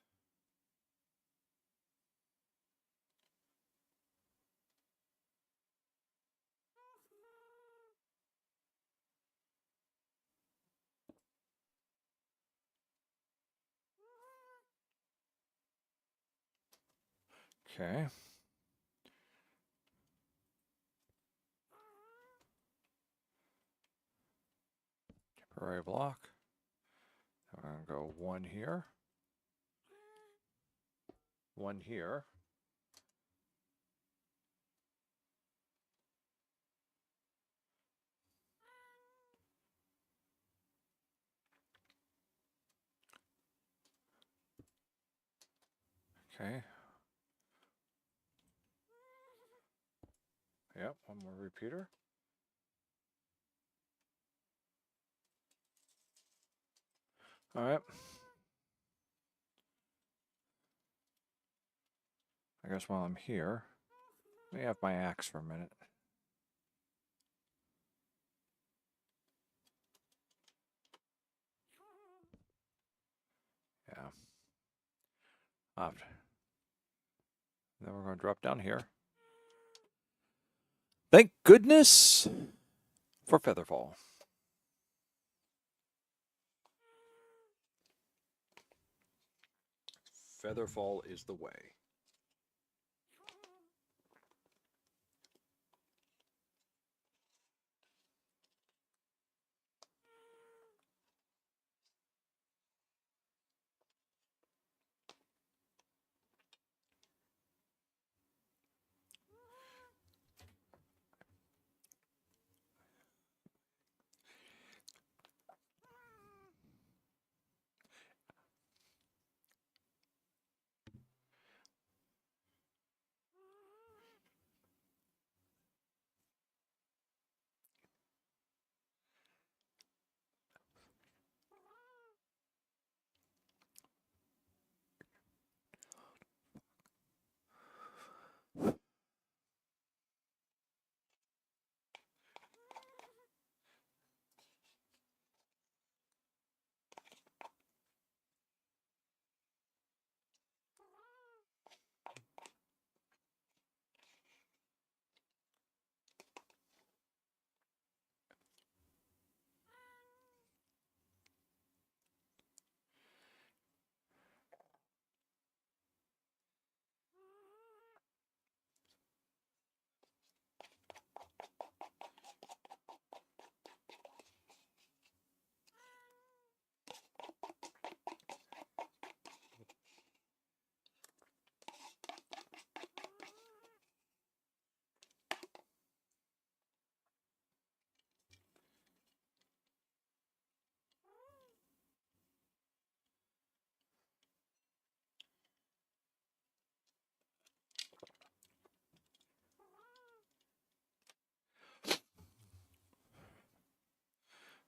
Okay. Temporary block. I'm going to go one here. One here. Okay. Yep, one more repeater. All right. I guess while I'm here, let me have my axe for a minute. Yeah. Then we're going to drop down here. Thank goodness for Featherfall. Featherfall is the way.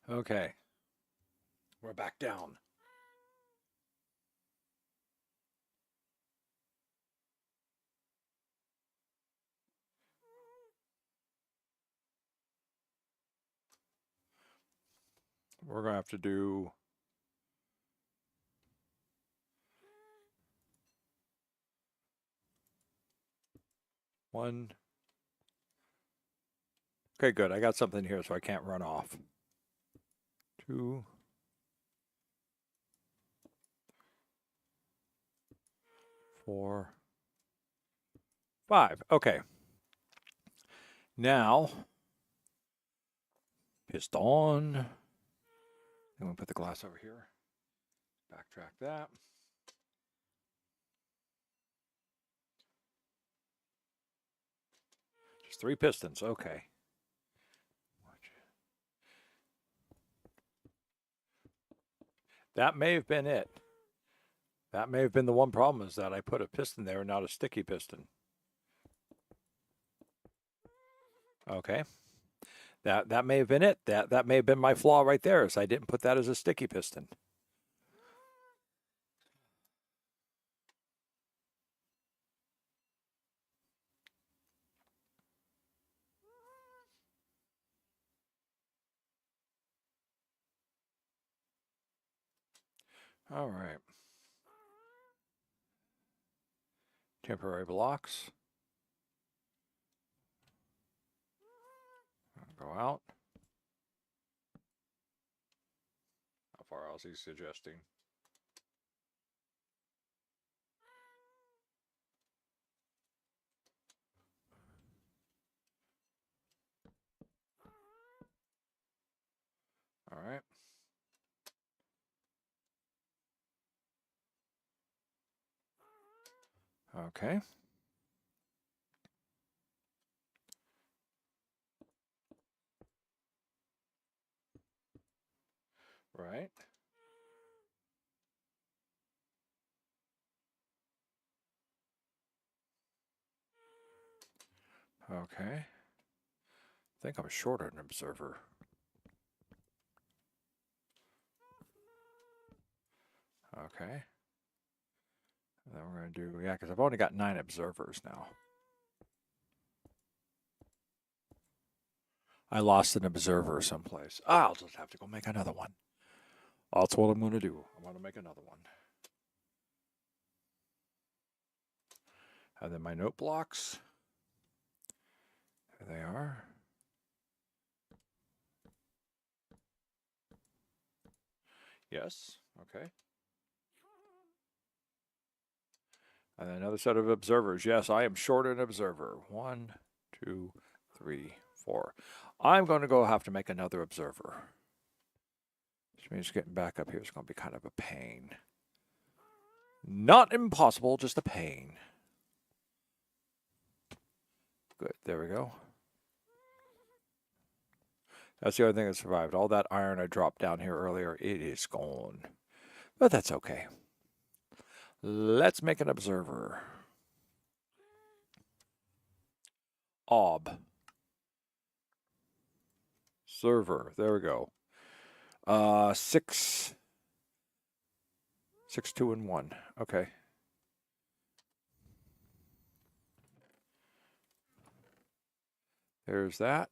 Okay. We're back down. We're going to have to do one. Okay, good. I got something here so I can't run off. 2, 4, 5. Okay. Now, piston. Then we'll put the glass over here. Backtrack that. Just 3 pistons. Okay. That may have been it. That may have been the one problem, is that I put a piston there and not a sticky piston. Okay. That may have been it. That may have been my flaw right there, is I didn't put that as a sticky piston. All right. Temporary blocks. Go out. How far else is he suggesting? All right. Okay. Right. Okay. I think I'm short an observer. Okay. And then we're going to do, yeah, because I've only got 9 observers now. I lost an observer someplace. I'll just have to go make another one. That's what I'm going to do. I'm going to make another one. And then my note blocks. There they are. Yes. Okay. And then another set of observers. Yes, I am short an observer. 1, 2, 3, 4. I'm going to go have to make another observer. Which means getting back up here is going to be kind of a pain. Not impossible, just a pain. Good, there we go. That's the only thing that survived. All that iron I dropped down here earlier, it is gone. But that's okay. Let's make an observer. Ob. Server, there we go. 6, 2, and 1. Okay. There's that.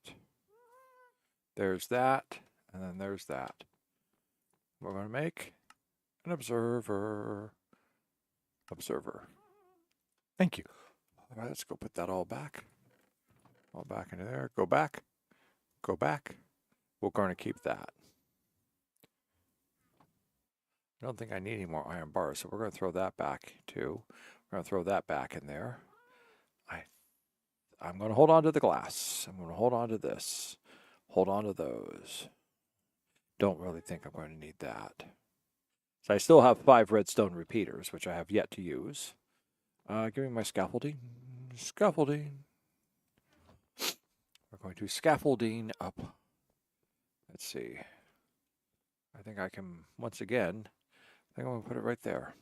There's that. And then there's that. We're going to make an observer. Observer. Thank you. All right, let's go put that all back. All back into there. Go back. Go back. We're going to keep that. I don't think I need any more iron bars, so we're going to throw that back too. We're going to throw that back in there. I'm going to hold on to the glass. I'm going to hold on to this. Hold on to those. Don't really think I'm going to need that. So I still have 5 redstone repeaters, which I have yet to use. Give me my scaffolding. Scaffolding. We're going to scaffolding up. Let's see. I think I can, once again, I think I'm going to put it right there.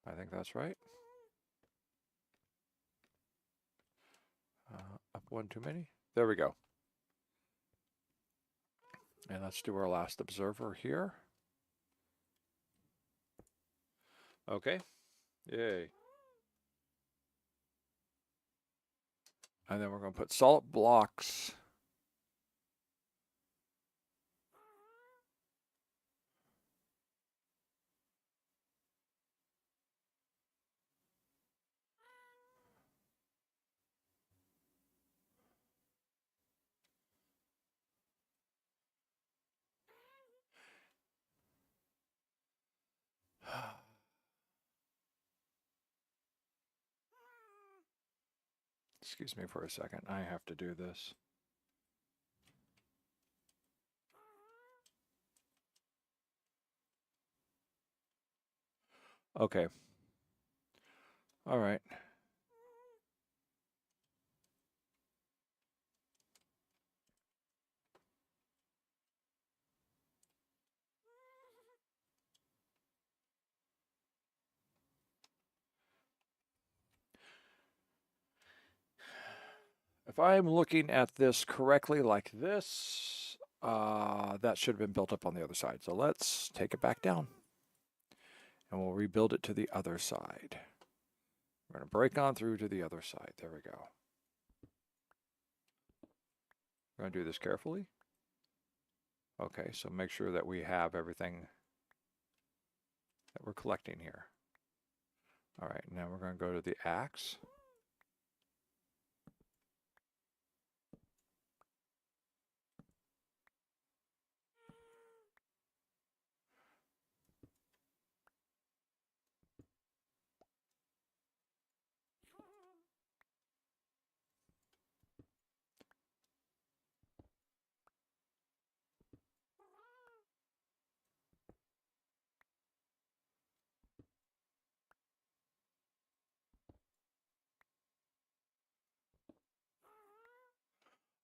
I think that's right. Up one too many. There we go. And let's do our last observer here. Okay. Yay. And then we're going to put solid blocks. Excuse me for a second. I have to do this. Okay. All right. If I'm looking at this correctly like this, that should have been built up on the other side. So let's take it back down. And we'll rebuild it to the other side. We're going to break on through to the other side. There we go. We're going to do this carefully. Okay, so make sure that we have everything that we're collecting here. All right, now we're going to go to the axe.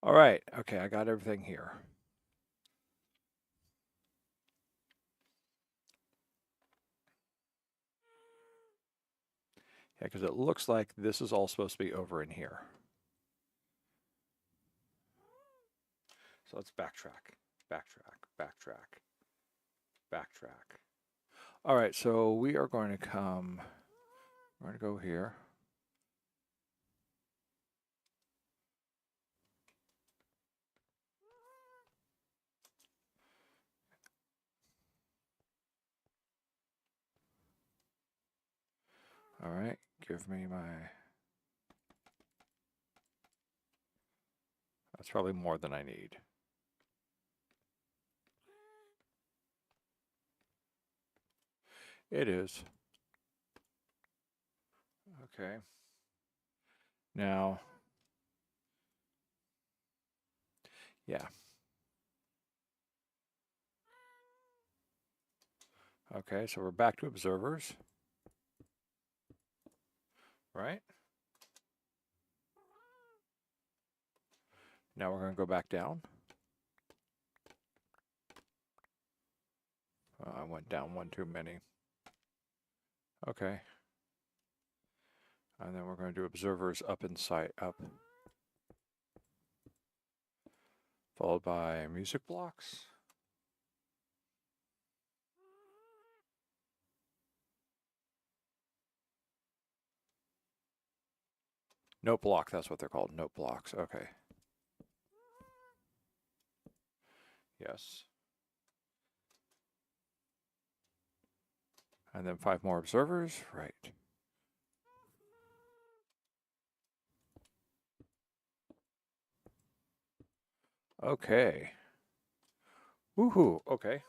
All right. Okay, I got everything here. Yeah, because it looks like this is all supposed to be over in here. So let's backtrack, backtrack. All right, so we are going to come, we're going to go here. All right, give me my, that's probably more than I need. It is. Okay. Now, yeah. Okay, so we're back to observers, right? Now we're going to go back down. I went down one too many. Okay. And then we're going to do observers up inside, up. Followed by music blocks. Note block, that's what they're called, note blocks. Okay. Yes. And then 5 more observers, right. Okay. Woohoo, okay.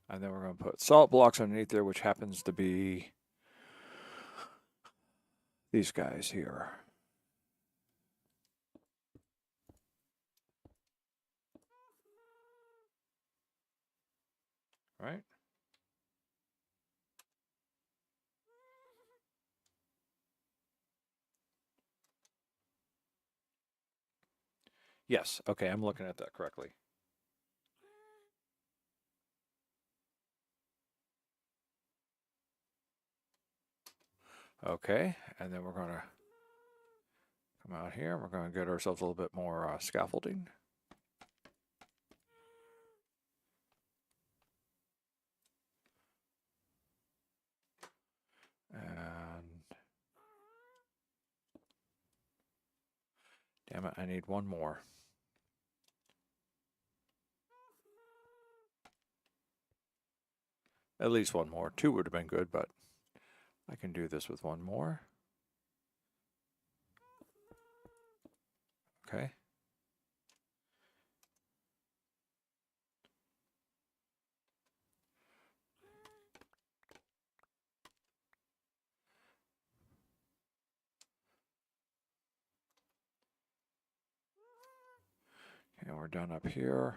And then we're going to put salt blocks underneath there, which happens to be these guys here. Right? Yes, okay, I'm looking at that correctly. Okay, and then we're going to come out here. We're going to get ourselves a little bit more scaffolding. And damn it, I need one more. At least one more. 2 would have been good, but I can do this with one more. Okay. And we're done up here.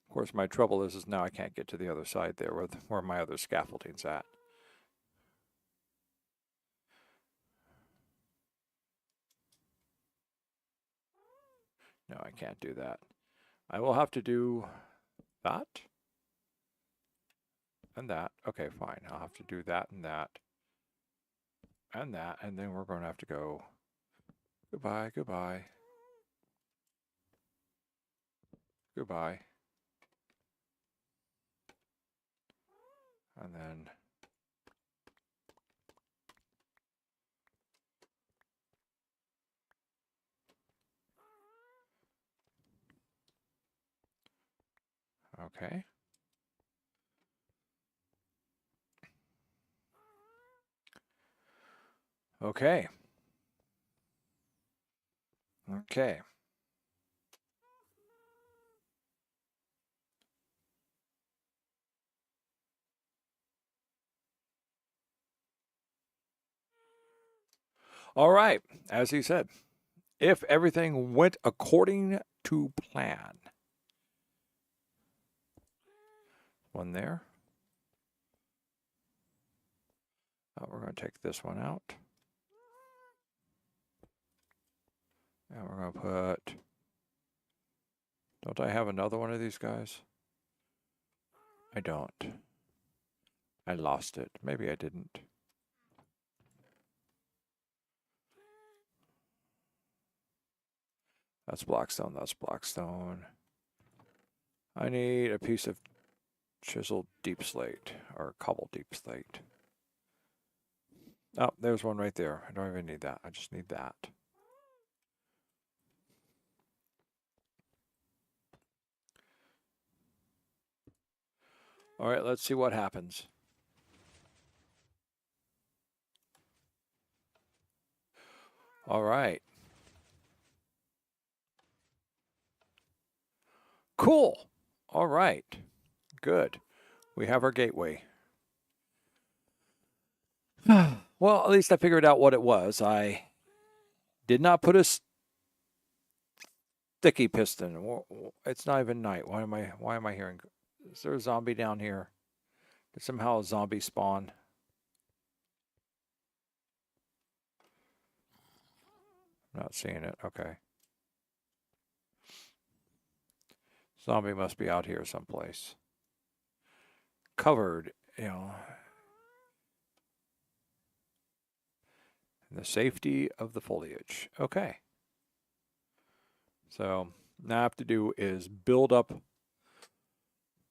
Of course, my trouble is now I can't get to the other side there where my other scaffolding's at. No, I can't do that. I will have to do that and that. Okay, fine. I'll have to do that and that and that, and then we're going to have to go goodbye, goodbye, goodbye. And then okay. Okay. Okay. All right. As he said, if everything went according to plan. One there. We're going to take this one out. And we're going to put... Don't I have another one of these guys? I don't. I lost it. Maybe I didn't. That's blackstone. That's blackstone. I need a piece of chiseled deep slate or cobbled deep slate. Oh, there's one right there. I don't even need that. I just need that. All right, let's see what happens. All right. Cool. All right. Good. We have our gateway. Well, at least I figured out what it was. I did not put a sticky piston. It's not even night. Why am I hearing? Is there a zombie down here? Did somehow a zombie spawn? I'm not seeing it. Okay. Zombie must be out here someplace. Covered, you know. In the safety of the foliage. Okay. So now I have to do is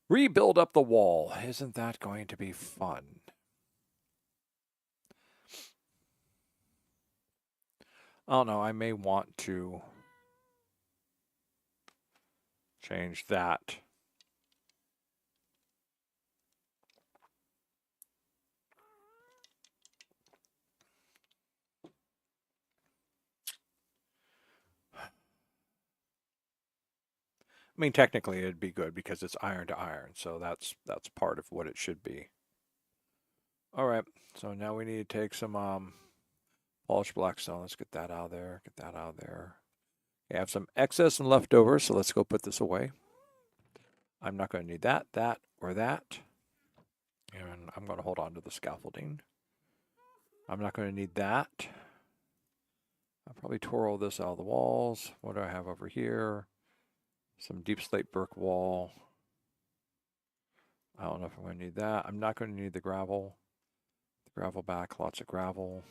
rebuild up the wall. Isn't that going to be fun? I don't know. I may want to change that. I mean, technically it'd be good because it's iron to iron, so that's part of what it should be. All right, so now we need to take some polished blackstone. Let's get that out of there. Get that out of there. I have some excess and leftover, so let's go put this away. I'm not going to need that, or that. And I'm going to hold on to the scaffolding. I'm not going to need that. I probably tore all this out of the walls. What do I have over here? Some deep slate brick wall. I don't know if I'm going to need that. I'm not going to need the gravel. The gravel back, lots of gravel.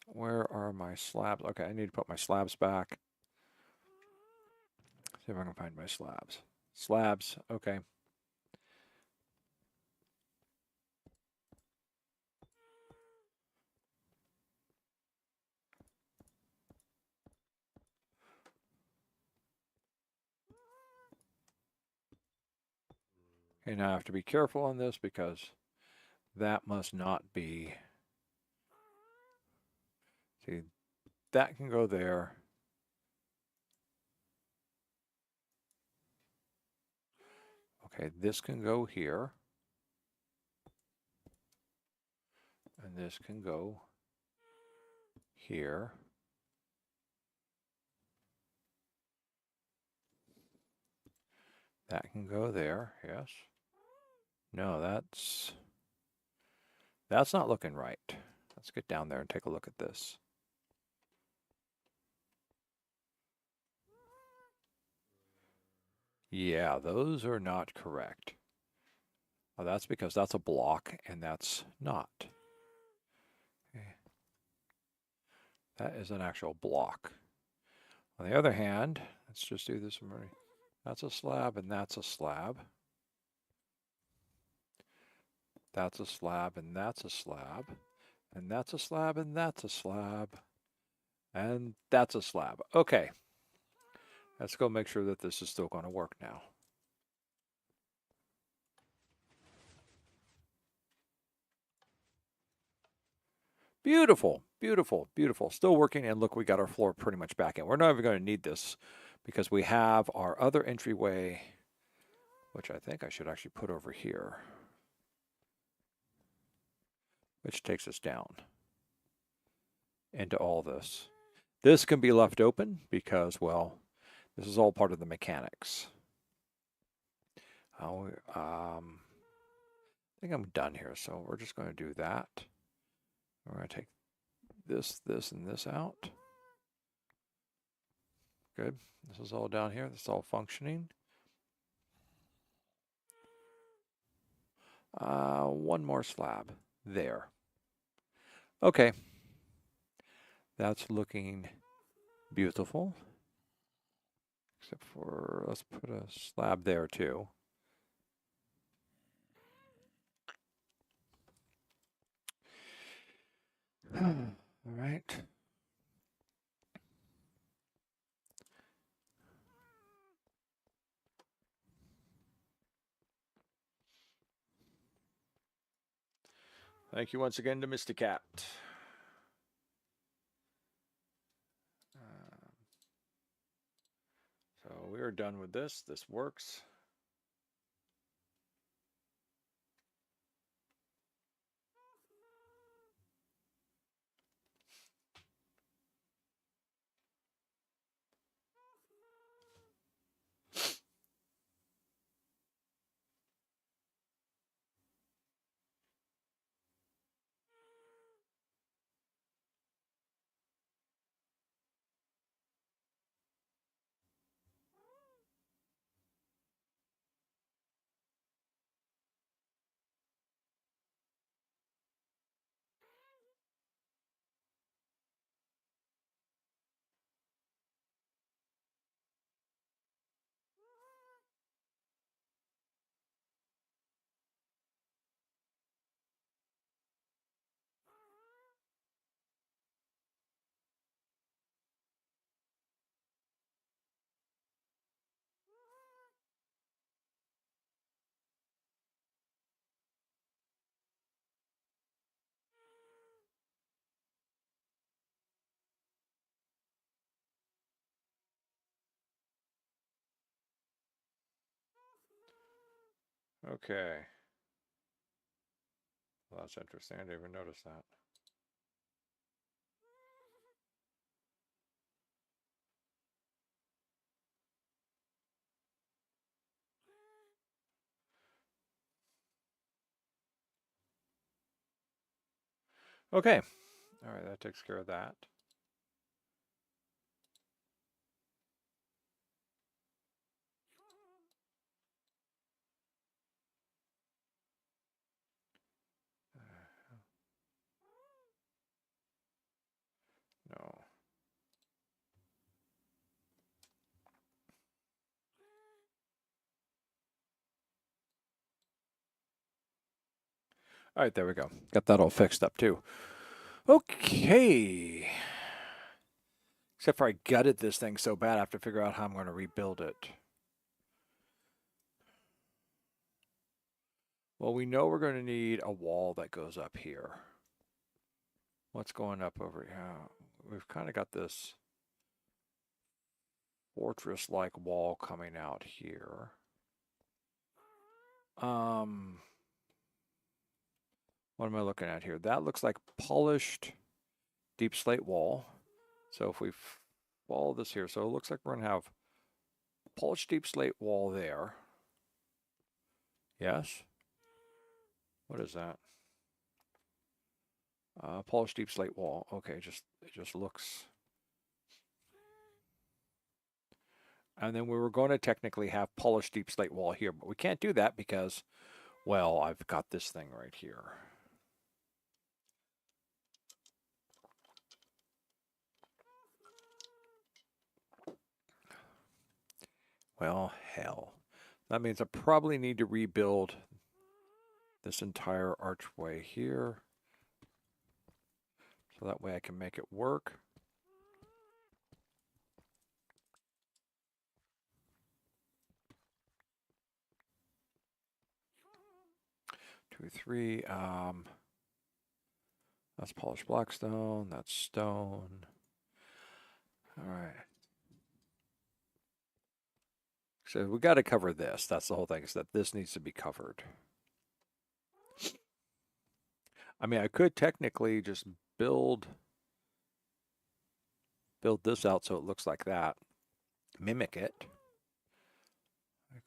Where are my slabs? Okay, I need to put my slabs back. See if I can find my slabs. Slabs, okay. Okay, now I have to be careful on this because that must not be. See, that can go there. Okay, this can go here. And this can go here. That can go there, yes. No, that's not looking right. Let's get down there and take a look at this. Yeah, those are not correct. Well, that's because that's a block and that's not. Okay. That is an actual block. On the other hand, let's just do this. That's a slab and that's a slab. That's a slab and that's a slab. And that's a slab and that's a slab. And that's a slab. Okay. Let's go make sure that this is still going to work now. Beautiful, beautiful, beautiful. Still working, and look, we got our floor pretty much back in. We're not even going to need this because we have our other entryway, which I think I should actually put over here, which takes us down into all this. This can be left open because, well, this is all part of the mechanics. I think I'm done here, so we're just going to do that. We're going to take this, this, and this out. Good. This is all down here. This is all functioning. One more slab. There. Okay. That's looking beautiful. Except for, let's put a slab there too. All right. Thank you once again to Mr. Cat. So we are done with this. This works. Okay. Well, that's interesting. I didn't even notice that. Okay. All right, that takes care of that. No. All right, there we go. Got that all fixed up too. Okay. Except for I gutted this thing so bad, I have to figure out how I'm going to rebuild it. Well, we know we're going to need a wall that goes up here. What's going up over here? We've kind of got this fortress-like wall coming out here. What am I looking at here? That looks like polished deep slate wall. So if we follow this here, so it looks like we're going to have polished deep slate wall there. Yes? What is that? Polished deep slate wall. Okay, it just looks. And then we were going to technically have polished deep slate wall here, but we can't do that because, well, I've got this thing right here. Well, hell. That means I probably need to rebuild this entire archway here. So that way I can make it work. Two, three. That's polished blackstone. That's stone. All right. So we got to cover this. That's the whole thing, is that this needs to be covered. I mean, I could technically just build this out so it looks like that. Mimic it.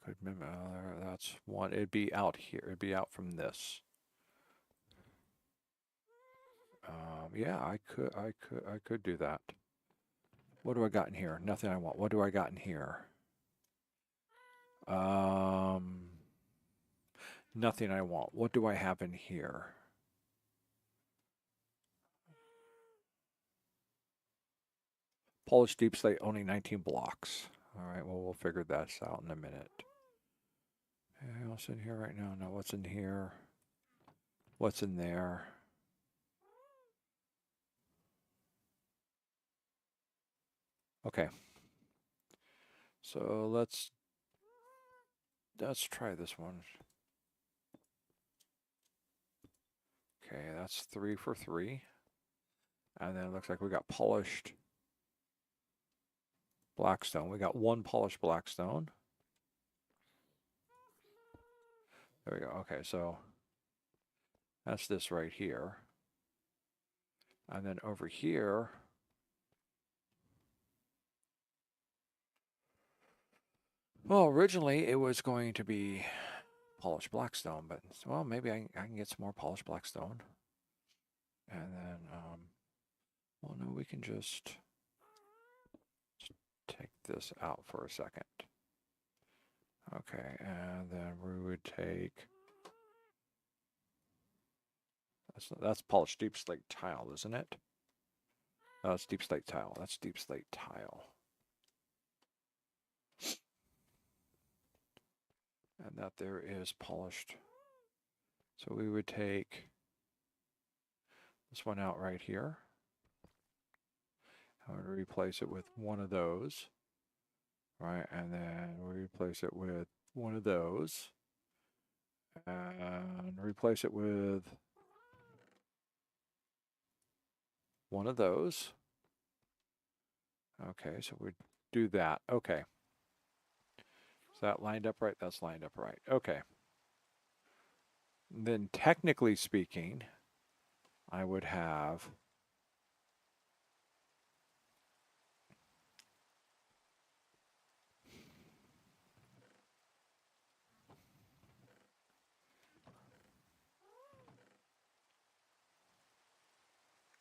I could that's one. It'd be out here. It'd be out from this. Yeah, I could do that. What do I got in here? Nothing I want. What do I got in here? Nothing I want. What do I have in here? Polished deep slate, only 19 blocks. All right, well, we'll figure that out in a minute. Anything else in here right now? No, what's in here? What's in there? Okay. So let's try this one. Okay, that's 3 for 3. And then it looks like we got polished blackstone. We got 1 polished blackstone. There we go. Okay, so that's this right here. And then over here, well, originally it was going to be polished blackstone, but well, maybe I can get some more polished blackstone. And then, well, no, we can just take this out for a second. Okay, and then we would take, that's polished deep slate tile, isn't it? No, it's deep slate tile. That's deep slate tile. And that there is polished. So we would take this one out right here. I would replace it with one of those. Right, and then we replace it with one of those. And replace it with one of those. Okay, so we do that. Okay. Is that lined up right? That's lined up right. Okay. Then technically speaking, I would have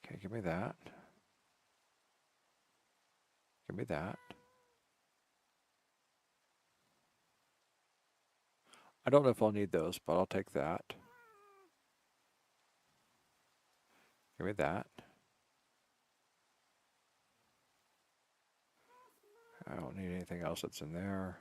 okay, give me that. Give me that. I don't know if I'll need those, but I'll take that. Give me that. I don't need anything else that's in there.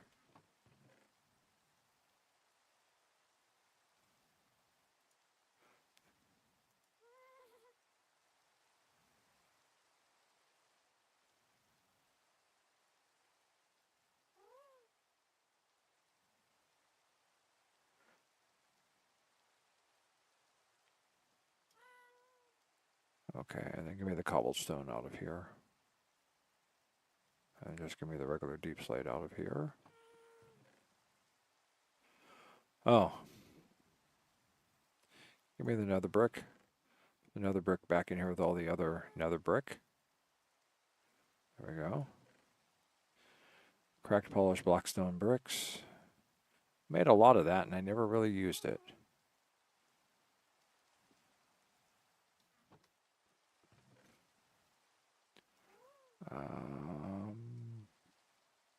Okay, and then give me the cobblestone out of here. And just give me the regular deep slate out of here. Oh. Give me the nether brick. Another brick back in here with all the other nether brick. There we go. Cracked polished blackstone bricks. Made a lot of that and I never really used it.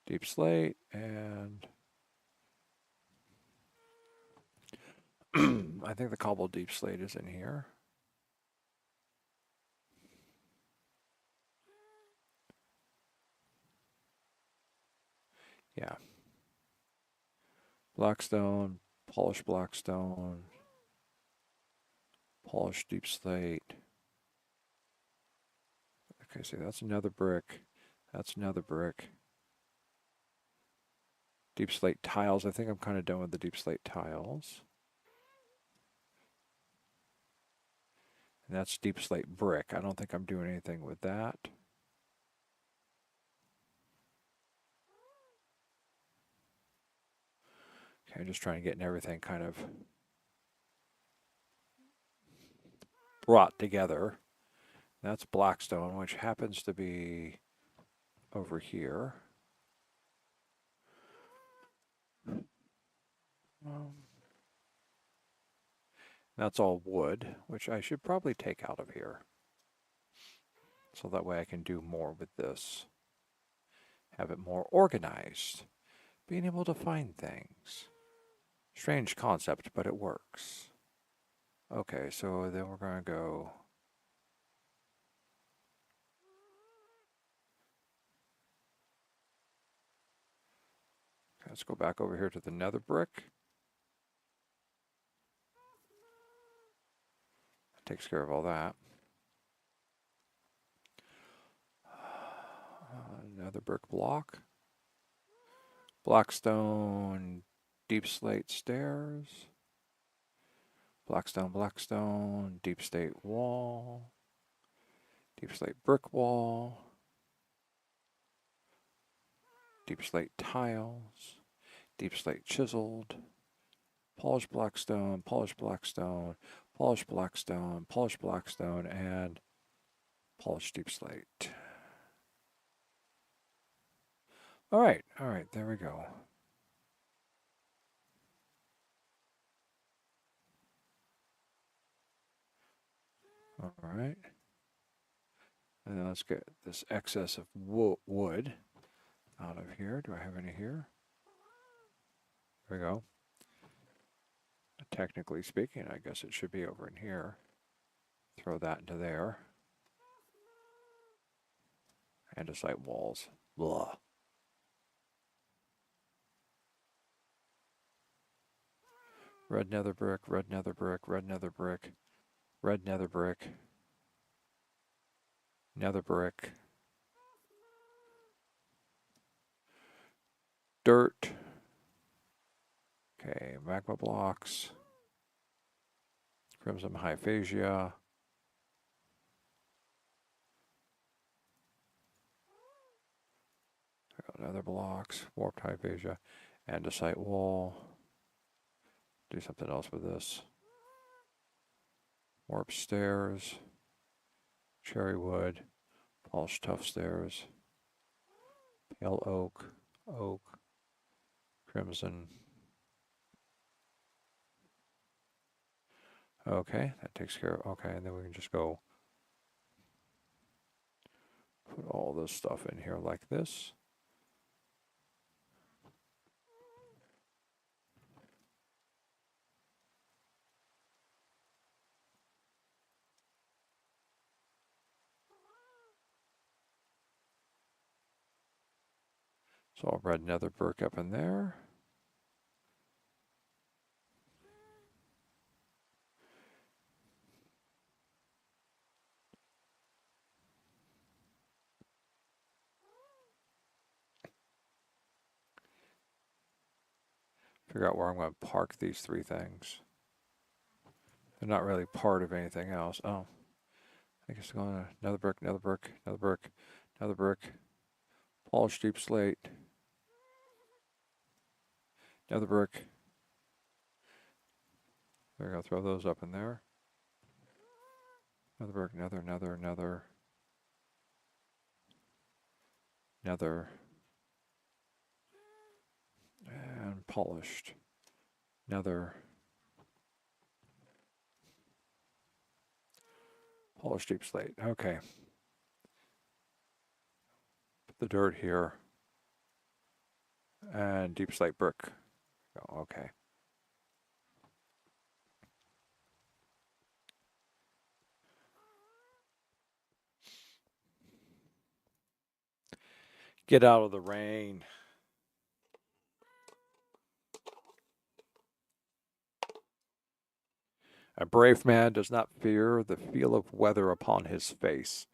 Deep slate and I think the cobbled deep slate is in here. Yeah. Blackstone, polished blackstone, polished deep slate. Okay, see, that's another brick. That's another brick. Deep slate tiles. I think I'm kind of done with the deep slate tiles. And that's deep slate brick. I don't think I'm doing anything with that. Okay, I'm just trying to get everything kind of brought together. That's blackstone, which happens to be over here. That's all wood, which I should probably take out of here. So that way I can do more with this. Have it more organized. Being able to find things. Strange concept, but it works. Okay, so then we're going to go... Let's go back over here to the nether brick. That takes care of all that. Another brick block. Blackstone, deep slate stairs. Blackstone, deep slate wall. Deep slate brick wall. Deep slate tiles. Deep slate chiseled. Polished blackstone, polished blackstone, polished blackstone, polished blackstone, and polished deep slate. All right, there we go. All right. And then let's get this excess of wood out of here. Do I have any here? There we go. Technically speaking, I guess it should be over in here. Throw that into there. Andesite walls. Blah. Red nether brick, red nether brick, red nether brick, red nether brick, nether brick, dirt. Okay, magma blocks, crimson hyphasia. Nether blocks, warped hyphasia, andesite wall. Do something else with this. Warp stairs, cherry wood, polished tough stairs, pale oak, oak, crimson. Okay, that takes care of, okay, and then we can just go put all this stuff in here like this. So I'll red nether brick up in there. Figure out where I'm going to park these three things. They're not really part of anything else. Oh, I guess I'm going to nether brick, nether brick, nether brick, nether brick, polished deep slate, nether brick. There we go, throw those up in there. Nether brick, nether, nether, nether, nether, and polished, nether, polished deep slate. Okay. Put the dirt here. And deep slate brick. Oh, okay. Get out of the rain. A brave man does not fear the feel of weather upon his face,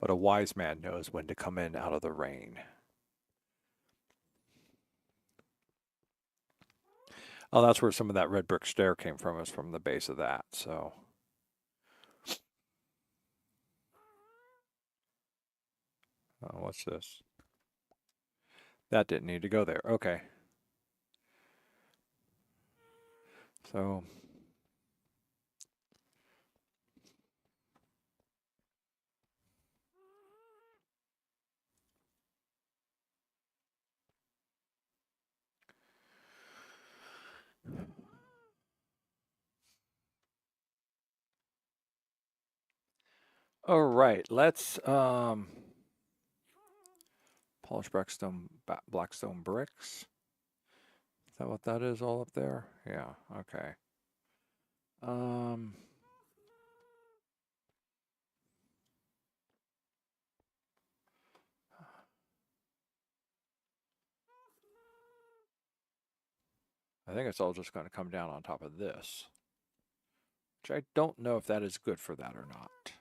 but a wise man knows when to come in out of the rain. Oh, that's where some of that red brick stair came from, is from the base of that, so. Oh, what's this? That didn't need to go there. Okay. So. All right, let's polish blackstone bricks. Is that what that is all up there? Yeah, okay. Um, I think it's all just going to come down on top of this, which I don't know if that is good for that or not.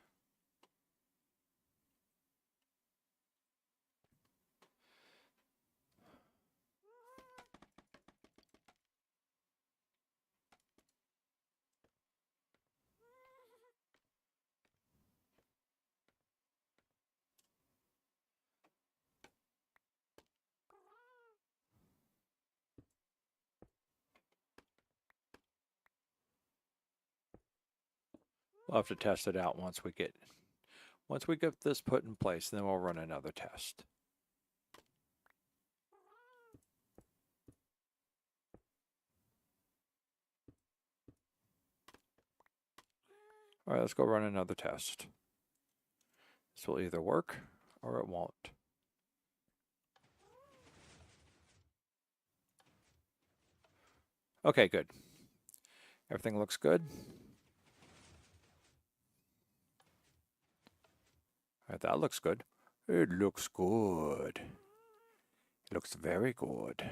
We'll have to test it out once we get this put in place, then we'll run another test. All right, let's go run another test. This will either work or it won't. Okay, good. Everything looks good. All right, that looks good. It looks good. It looks very good.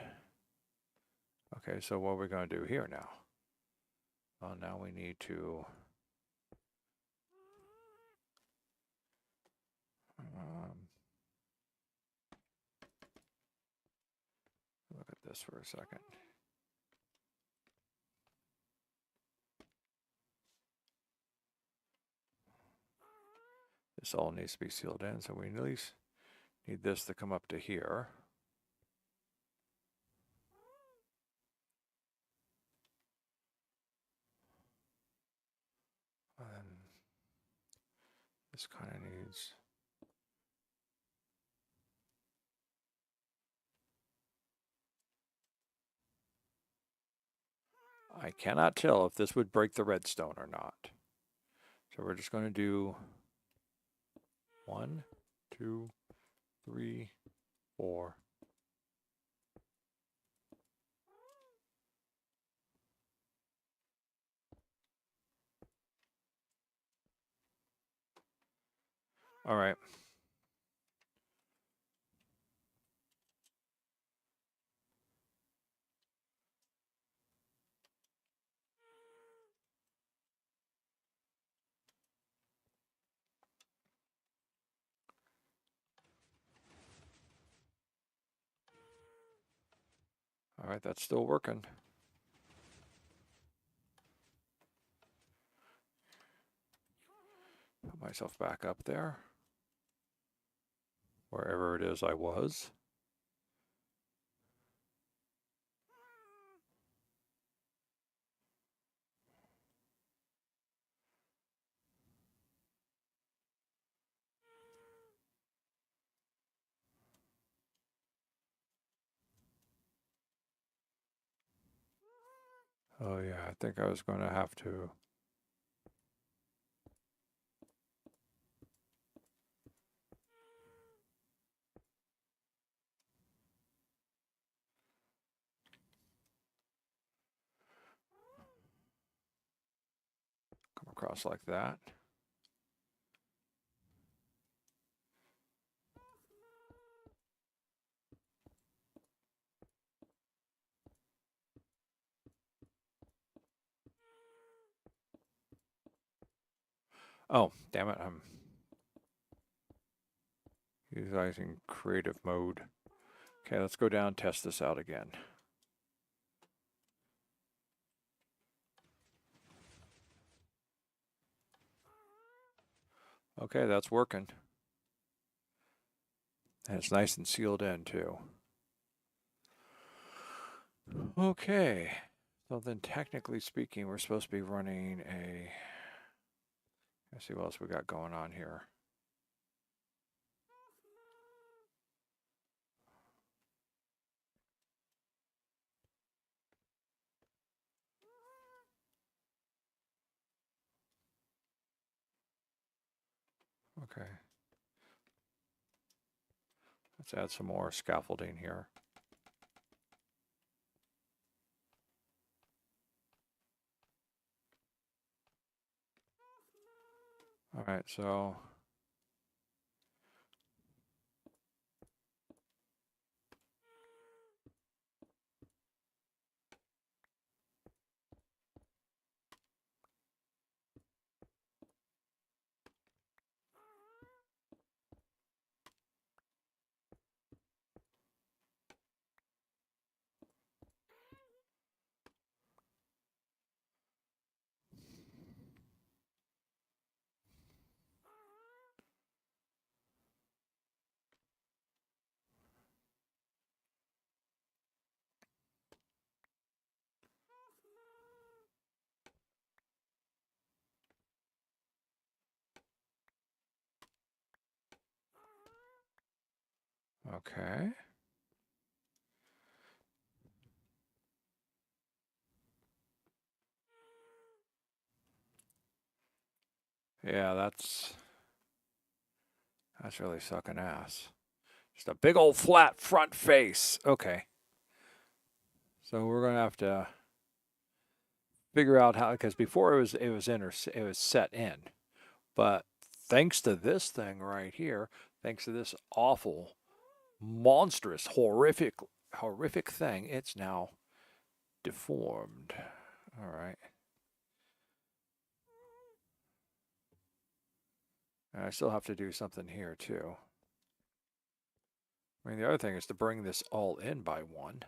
Okay, so what are we going to do here now? Well, now we need to look at this for a second. This all needs to be sealed in, so we at least need this to come up to here. And this kind of needs... I cannot tell if this would break the redstone or not. So we're just going to do 1, 2, 3, 4. All right. All right, that's still working. Put myself back up there. Wherever it is I was. Oh yeah, I think I was going to have to... come across like that. Oh, damn it, I'm utilizing creative mode. Okay, let's go down and test this out again. Okay, that's working. And it's nice and sealed in too. Okay, so then technically speaking, we're supposed to be running a... Let's see what else we got going on here. Okay. Let's add some more scaffolding here. All right, so okay. Yeah, that's really sucking ass. Just a big old flat front face. Okay. So we're gonna have to figure out how, because before it was set in, but thanks to this thing right here, thanks to this awful, monstrous, horrific thing, it's now deformed. All right. And I still have to do something here too. I mean, the other thing is to bring this all in by one.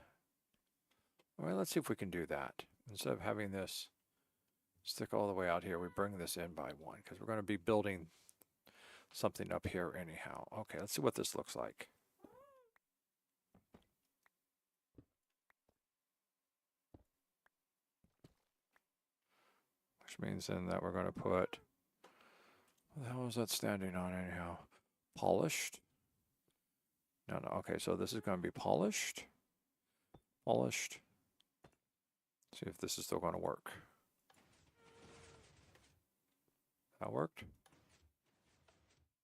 All right, let's see if we can do that. Instead of having this stick all the way out here, we bring this in by one, because we're going to be building something up here anyhow. Okay, let's see what this looks like. Which means then that we're going to put, what the hell is that standing on anyhow? Polished? No, okay, so this is going to be polished. Polished. See if this is still going to work. That worked.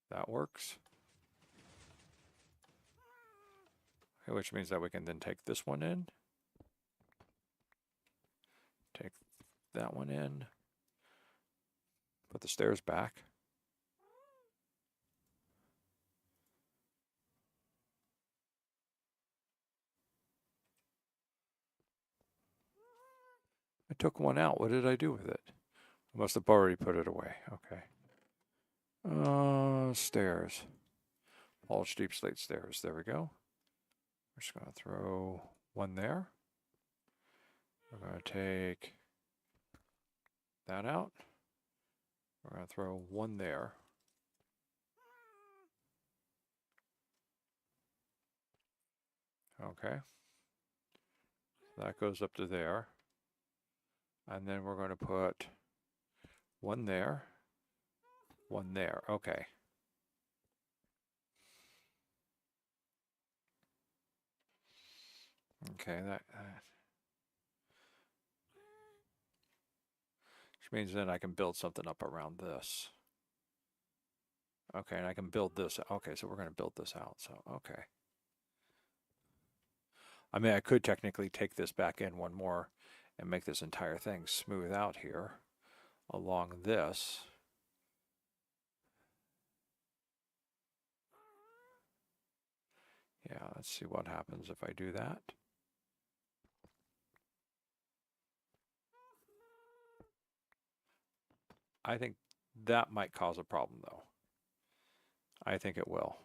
That works. Okay, which means that we can then take this one in. Take that one in. Put the stairs back. I took one out. What did I do with it? I must have already put it away. Okay. Stairs. Polished deep slate stairs. There we go. We're just going to throw one there. We're going to take that out. We're going to throw one there. Okay. That goes up to there. And then we're going to put one there. One there. Okay. Okay, that which means then I can build something up around this. Okay, and I can build this. Okay, so we're going to build this out. So, okay. I mean, I could technically take this back in one more and make this entire thing smooth out here along this. Yeah, let's see what happens if I do that. I think that might cause a problem, though. I think it will.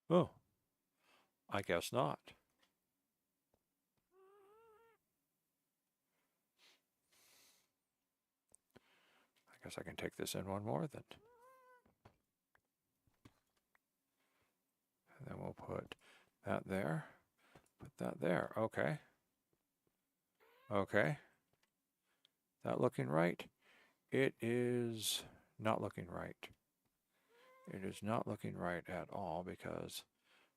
Oh, I guess not. I guess I can take this in one more then. And then we'll put that there. Put that there. Okay. Okay. That looking right? It is not looking right. It is not looking right at all because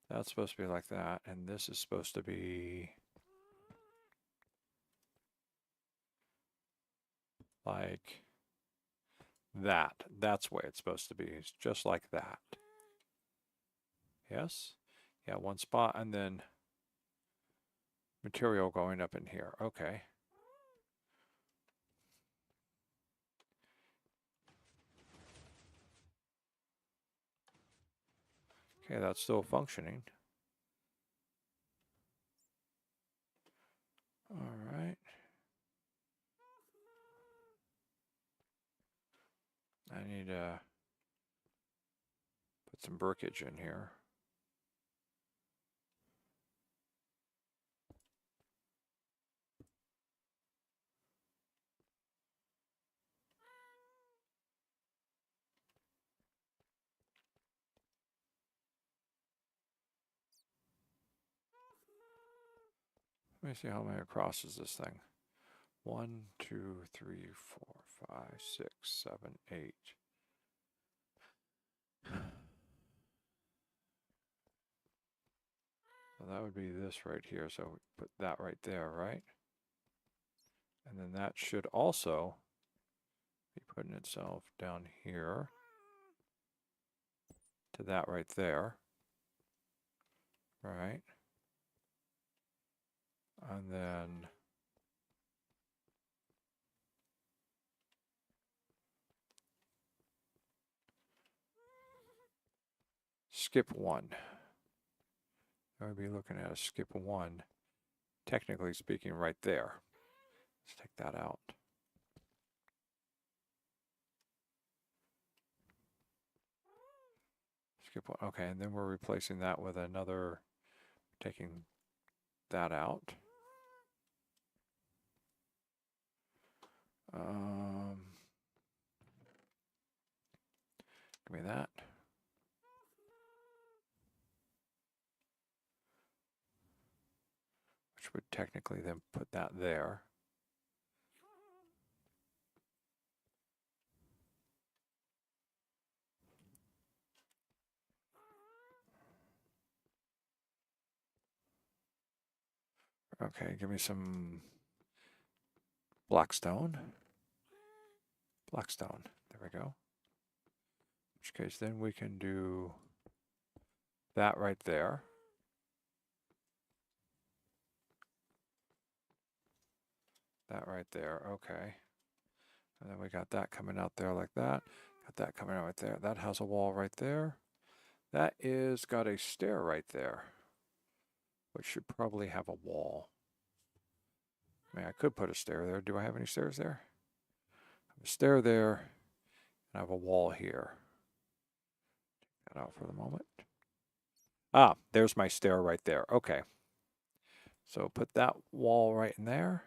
that's supposed to be like that, and this is supposed to be like that. That's the way it's supposed to be. It's just like that. Yes? Yeah, one spot and then material going up in here. Okay. Okay, that's still functioning. All right. I need to put some brickage in here. Let me see how many crosses this thing. 1, 2, 3, 4, 5, 6, 7, 8. So that would be this right here. So we put that right there, right? And then that should also be putting itself down here to that right there. Right? And then skip 1. I would be looking at a skip 1, technically speaking, right there. Let's take that out. Skip 1. Okay, and then we're replacing that with another, taking that out. Give me that. Which would technically then put that there. Okay, give me some blackstone. Blackstone. There we go. In which case, then we can do that right there. That right there. Okay. And then we got that coming out there like that. Got that coming out right there. That has a wall right there. That is got a stair right there, which should probably have a wall. I mean, I could put a stair there. Do I have any stairs there? I have a stair there, and I have a wall here. Take that out for the moment. Ah, there's my stair right there. Okay. So put that wall right in there.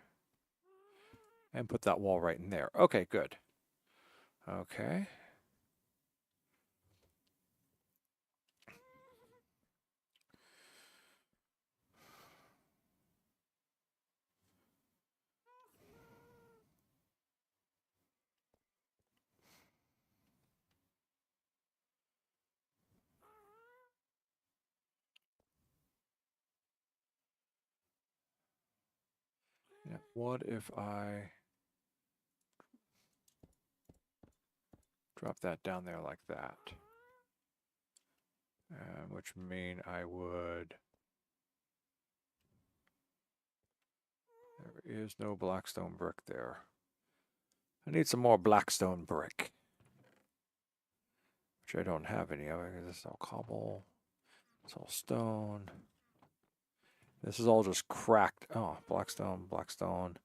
And put that wall right in there. Okay, good. Okay. Yeah. What if I drop that down there like that? Which mean I would. There is no blackstone brick there. I need some more blackstone brick, which I don't have any of because it's all cobble. It's all stone. This is all just cracked. Oh, blackstone, blackstone.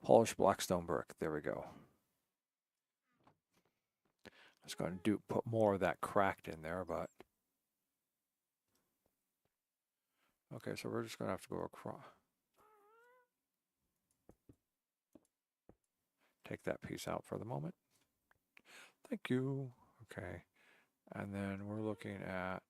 Polished blackstone brick. There we go. I was going to put more of that cracked in there, but. Okay, so we're just going to have to go across. Take that piece out for the moment. Thank you. Okay. And then we're looking at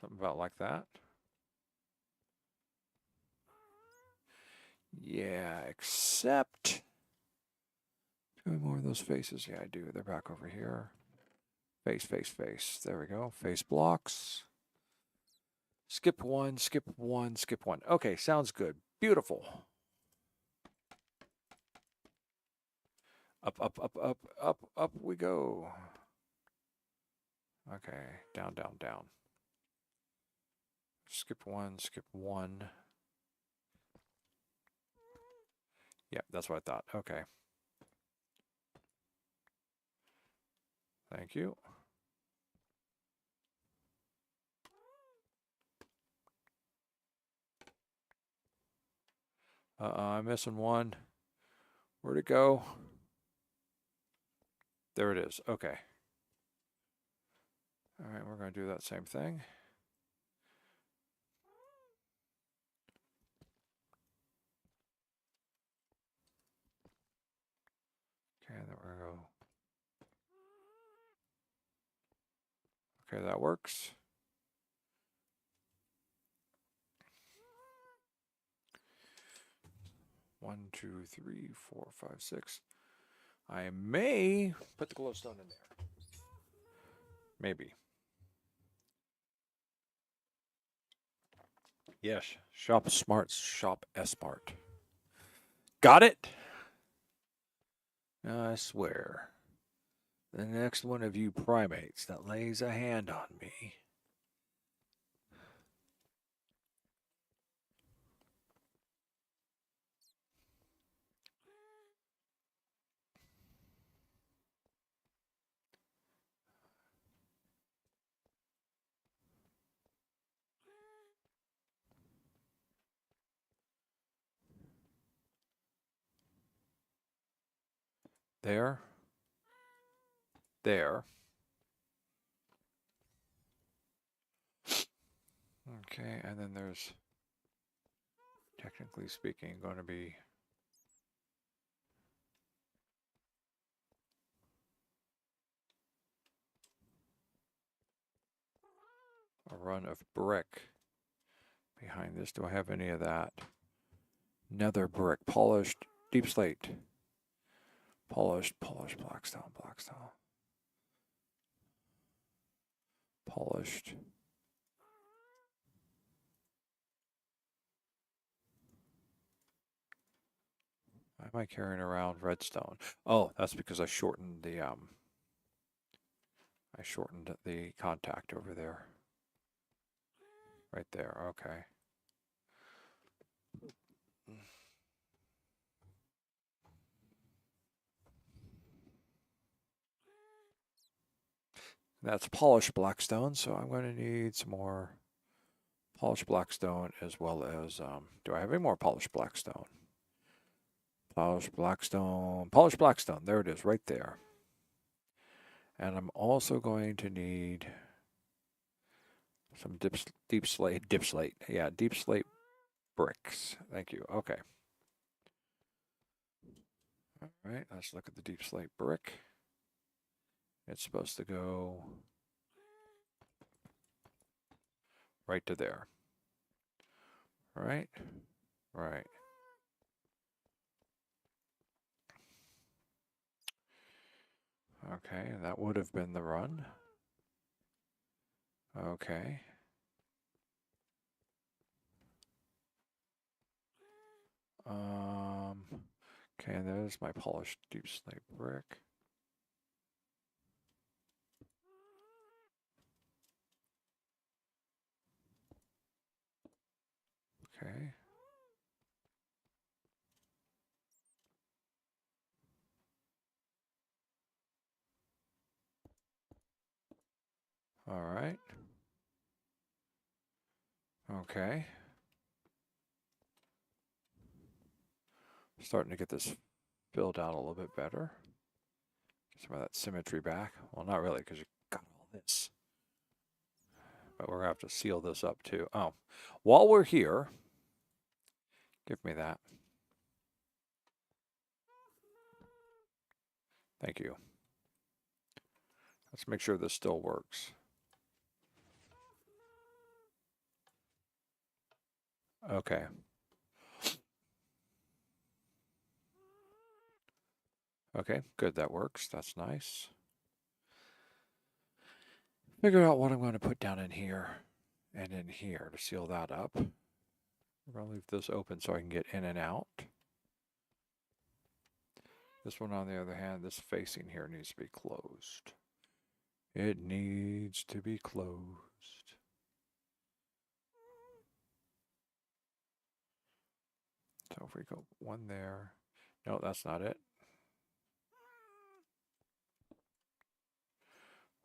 something about like that. Yeah, except... Do more of those faces? Yeah, I do. They're back over here. Face, face, face. There we go. Face blocks. Skip one, skip one, skip one. Okay, sounds good. Beautiful. Up, up, up, up, up, up we go. Okay, down, down, down. Skip one, skip one. Yep, that's what I thought. Okay. Thank you. I'm missing one. Where'd it go? There it is. Okay. All right, we're going to do that same thing. Okay, then we're going to go. Okay, that works. One, two, three, four, five, six. I may put the glowstone in there. Maybe. Yes. Shop smart. Shop smart. Got it? I swear. The next one of you primates that lays a hand on me. There. There. Okay, and then there's, technically speaking, going to be a run of brick behind this. Do I have any of that? Nether brick, polished, deep slate. Polished, blackstone, blackstone. Polished. Why am I carrying around redstone? Oh, that's because I shortened the contact over there. Right there, okay. That's polished blackstone, so I'm going to need some more polished blackstone as well as, do I have any more polished blackstone? Polished blackstone, there it is, right there. And I'm also going to need some deep slate bricks. Thank you, okay. All right, let's look at the deep slate brick. It's supposed to go right to there. Right? Right. Okay, that would have been the run. Okay. Okay, and there's my polished deep slate brick. Okay. All right. Okay. Starting to get this filled out a little bit better. Get some of that symmetry back. Well, not really, because you got all this. But we're going to have to seal this up too. Oh, while we're here, give me that. Thank you. Let's make sure this still works. Okay. Okay, good, that works. That's nice. Figure out what I'm going to put down in here and in here to seal that up. We're going to leave this open so I can get in and out. This one, on the other hand, this facing here needs to be closed. It needs to be closed. So if we go one there, no, that's not it.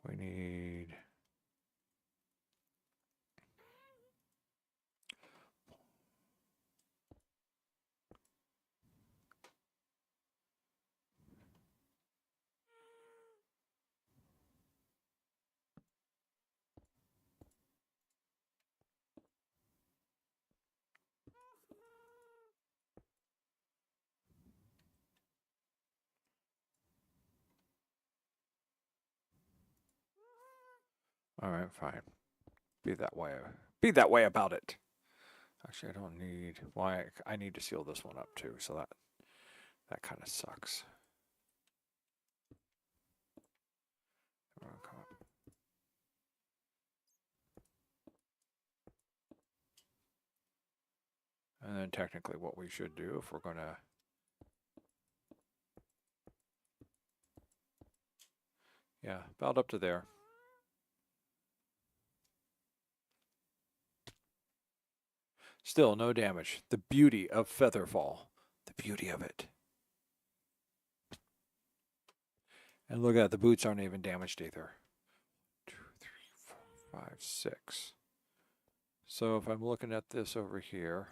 We need all right, fine. Be that way. Be that way about it. Actually, I don't need. Why? I need to seal this one up too. So that kind of sucks. Come up. And then technically, what we should do if we're gonna. Yeah, about up to there. Still, no damage. The beauty of Featherfall. The beauty of it. And look at that, the boots aren't even damaged either. 2, 3, 4, 5, 6. So if I'm looking at this over here,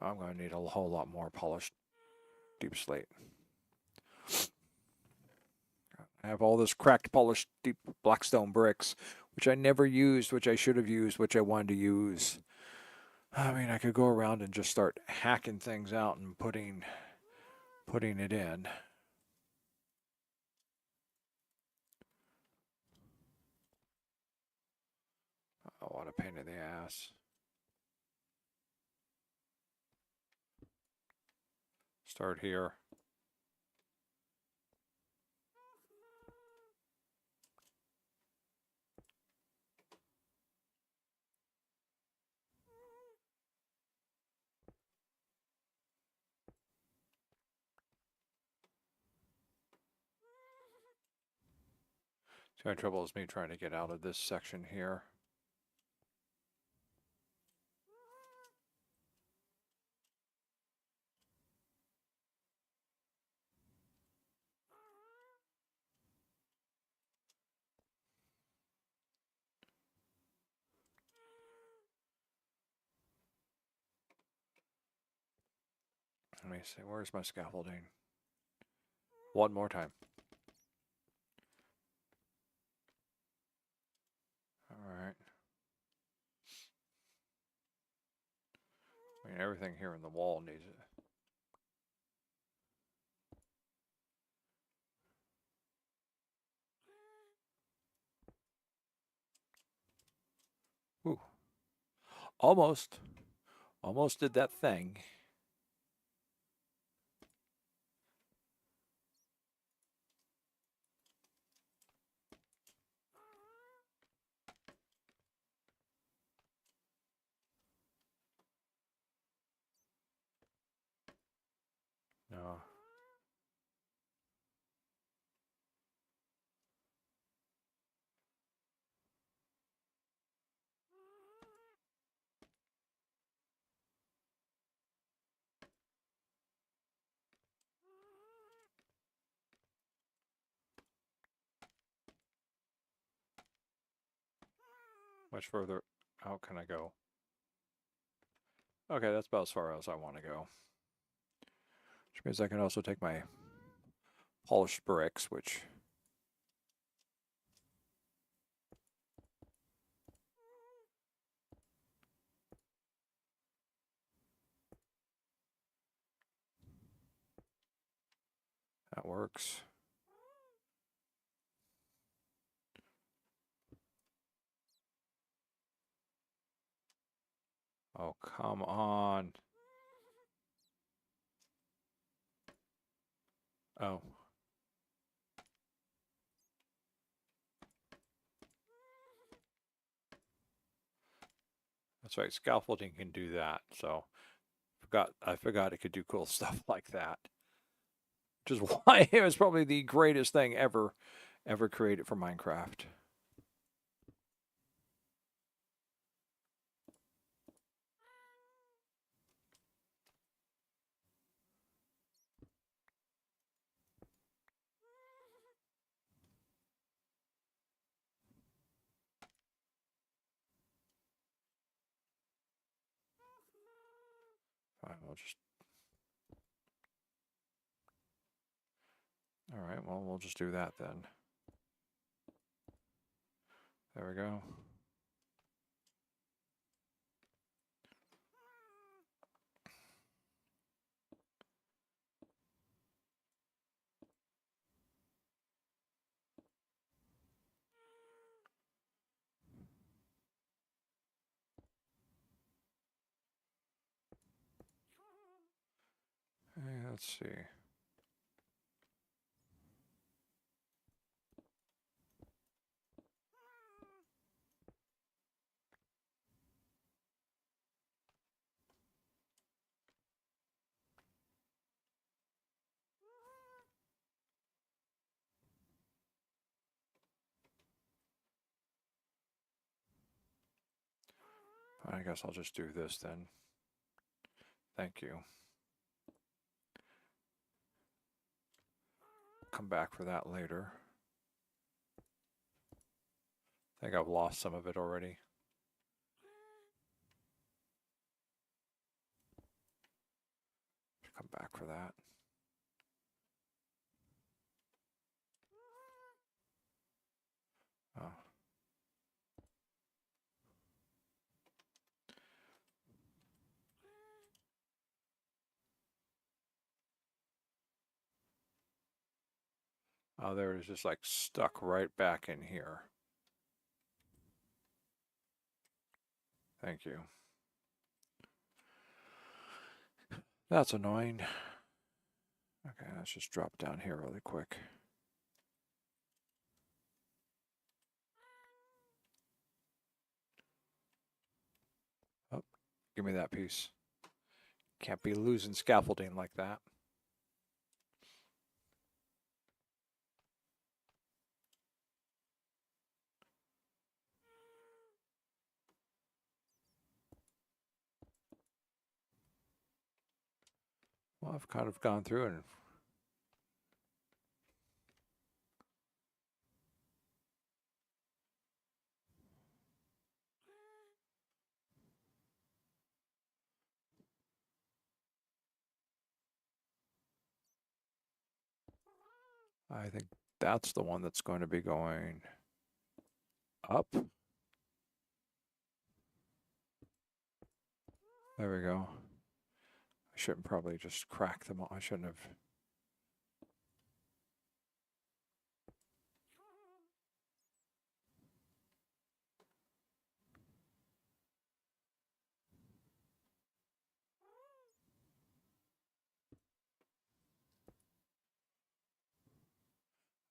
I'm going to need a whole lot more polished deep slate. I have all this cracked polished deep blackstone bricks, which I never used, which I should have used, which I wanted to use. I mean, I could go around and just start hacking things out and putting it in. Oh, what a pain in the ass. Start here. So my trouble is me trying to get out of this section here. Let me see, where's my scaffolding? One more time. Alright. I mean, everything here in the wall needs it. Ooh. Almost. Almost did that thing. No. Much further out can I go? Okay, that's about as far as I want to go. Which means I can also take my polished bricks, which... that works. Oh, come on. Oh. That's right, scaffolding can do that, so I forgot it could do cool stuff like that. Which is why it was probably the greatest thing ever created for Minecraft. Fine, we'll just. All right, well, we'll just do that then. There we go. Hey, let's see. I guess I'll just do this then. Thank you. Come back for that later. I think I've lost some of it already. Come back for that. Oh. Oh, there it is, just like stuck right back in here. Thank you. That's annoying. Okay, let's just drop down here really quick. Oh, give me that piece. Can't be losing scaffolding like that. Well, I've kind of gone through and I think that's the one that's going to be going up. There we go. I shouldn't probably just crack them all. I shouldn't have.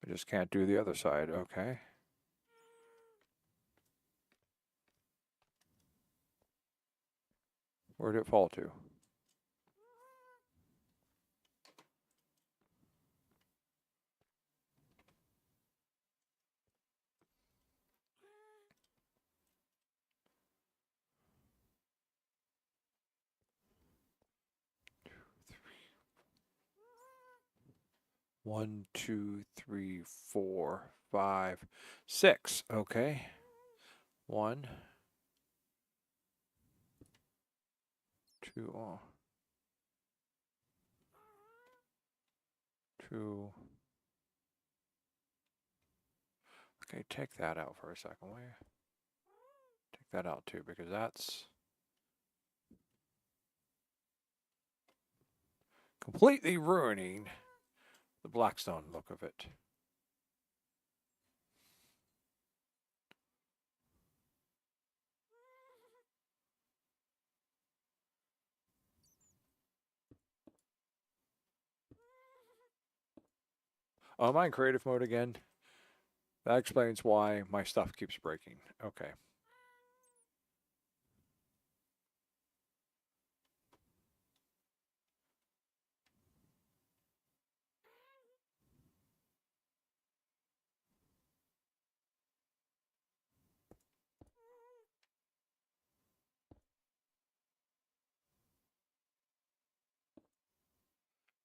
I just can't do the other side. Okay. Where'd it fall to? One, two, three, 4, 5, 6. Okay. 1, 2, 2. Okay, take that out for a second, will you? Take that out too, because that's completely ruining the Blackstone look of it. Oh, am I in creative mode again? That explains why my stuff keeps breaking. Okay.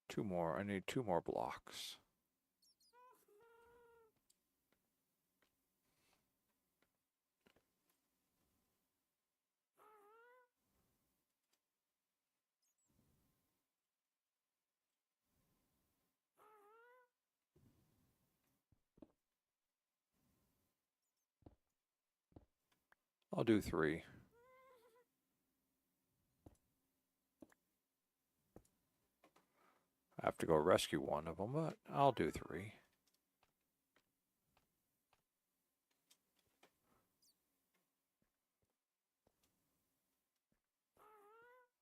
Two more. I need 2 more blocks. I'll do 3. I have to go rescue one of them, but I'll do 3.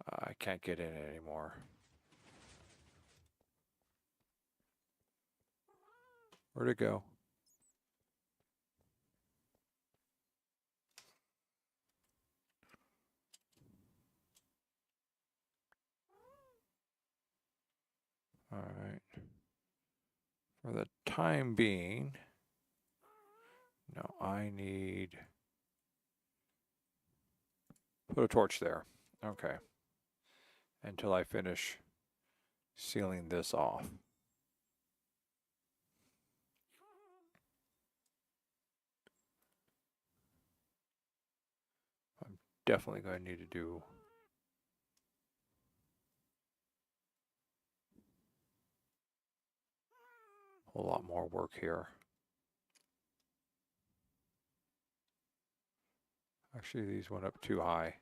I can't get in it anymore. Where'd it go? All right. For the time being, no, I need... Put a torch there. Okay. Until I finish sealing this off. I'm definitely going to need to do a lot more work here. Actually, these went up too high.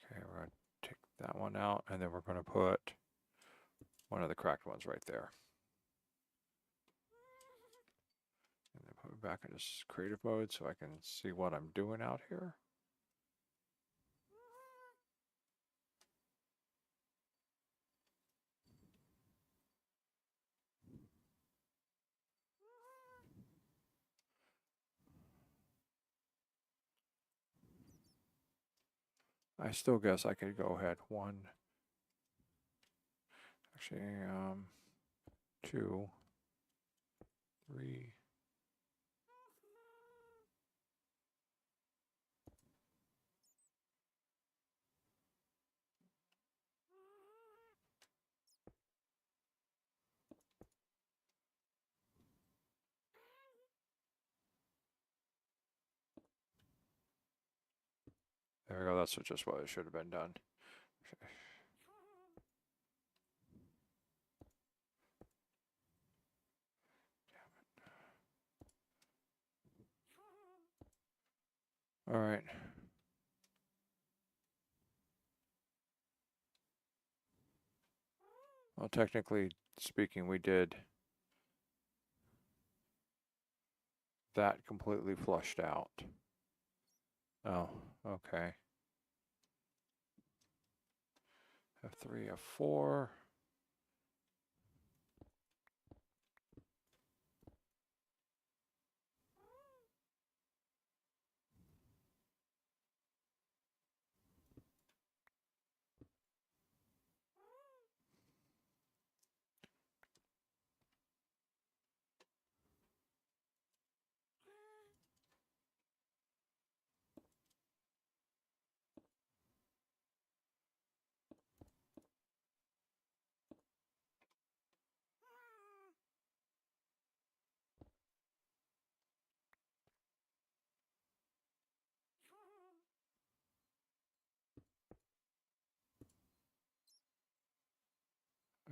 Okay, we're going to take that one out, and then we're going to put one of the cracked ones right there. And then put it back into creative mode so I can see what I'm doing out here. I still guess I could go ahead 1, actually, 2, 3. There we go. That's just what it should have been done. All right. Well, technically speaking, we did that completely flushed out. Oh, okay. F3, F4.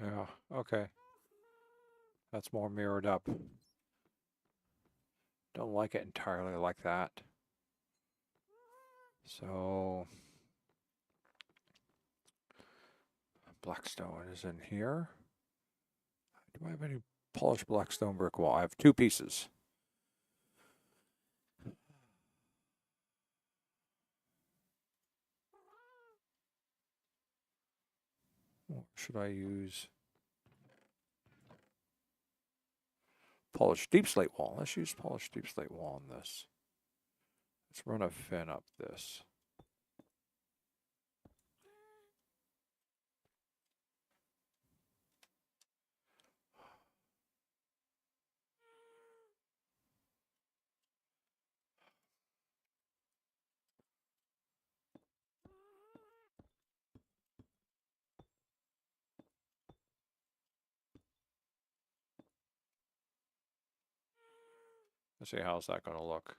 Yeah, okay. That's more mirrored up. Don't like it entirely like that. So, Blackstone is in here. Do I have any polished Blackstone brick wall? I have 2 pieces. Should I use polished deep slate wall? Let's use polished deep slate wall on this. Let's run a fin up this. Let's see, how's that going to look?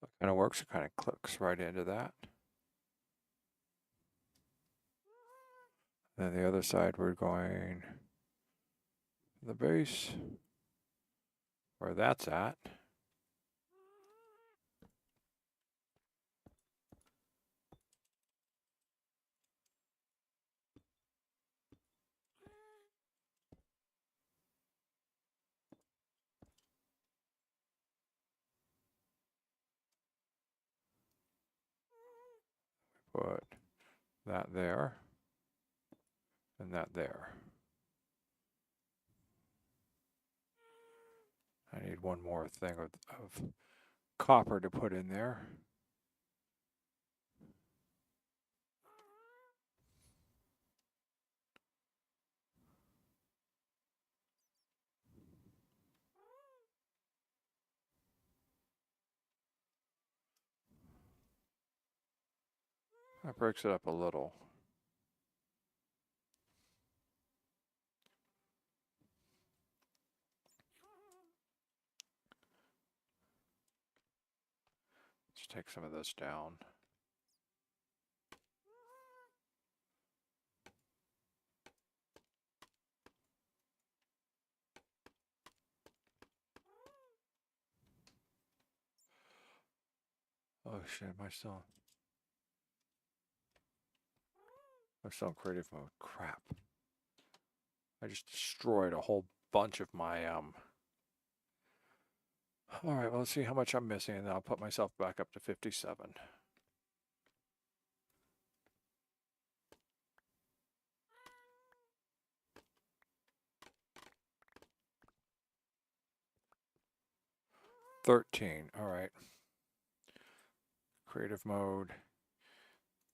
That kind of works. It kind of clicks right into that. Then the other side, we're going the base where that's at. Put that there and that there. I need one more thing of copper to put in there. That breaks it up a little. Let's take some of this down. Oh shit, am I still in creative mode? Crap. I just destroyed a whole bunch of my Alright, well, let's see how much I'm missing, and then I'll put myself back up to 57. $13. Alright. Creative mode.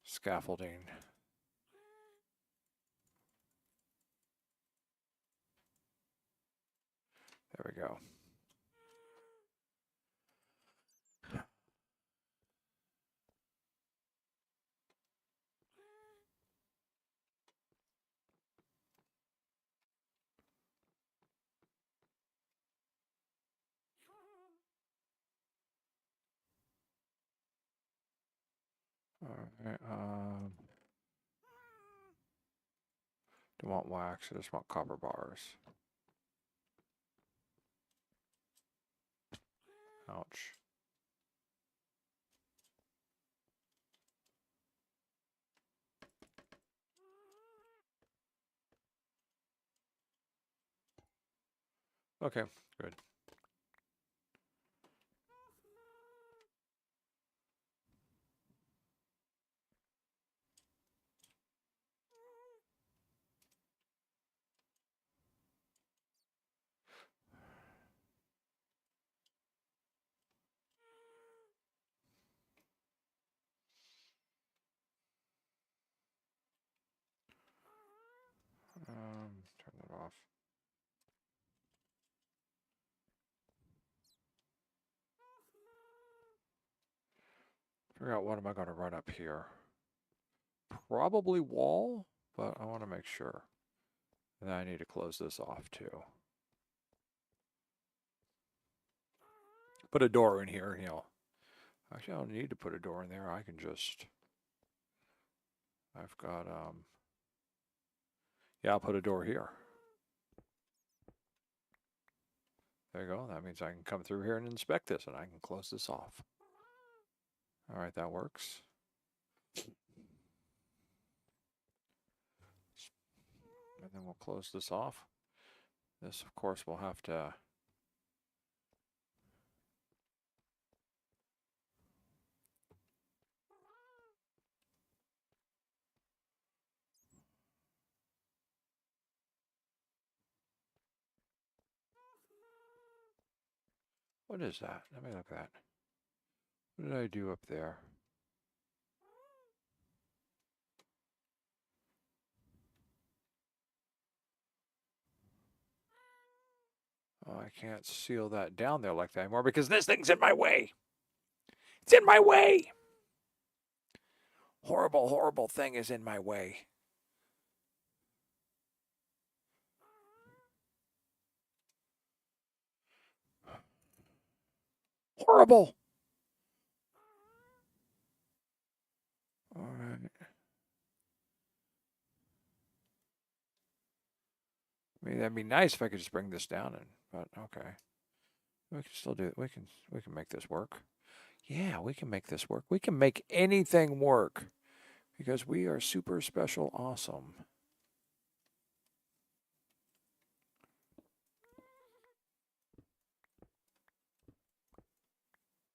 Scaffolding. There we go. Alright, don't want wax, I just want copper bars. Ouch. Okay, good. Turn that off. Figure out what am I going to run up here. Probably wall. but I want to make sure. And I need to close this off too. Put a door in here, you know. Actually, I don't need to put a door in there. I can just... I've got, yeah, I'll put a door here. There you go. That means I can come through here and inspect this, and I can close this off. All right, that works. And then we'll close this off. This, of course, will have to... What is that? Let me look at that. What did I do up there? Oh, I can't seal that down there like that anymore because this thing's in my way. It's in my way. Horrible, horrible thing is in my way. Horrible. All right. I mean, that'd be nice if I could just bring this down, but okay. We can still do it. We can make this work. Yeah, we can make this work. We can make anything work because we are super special awesome.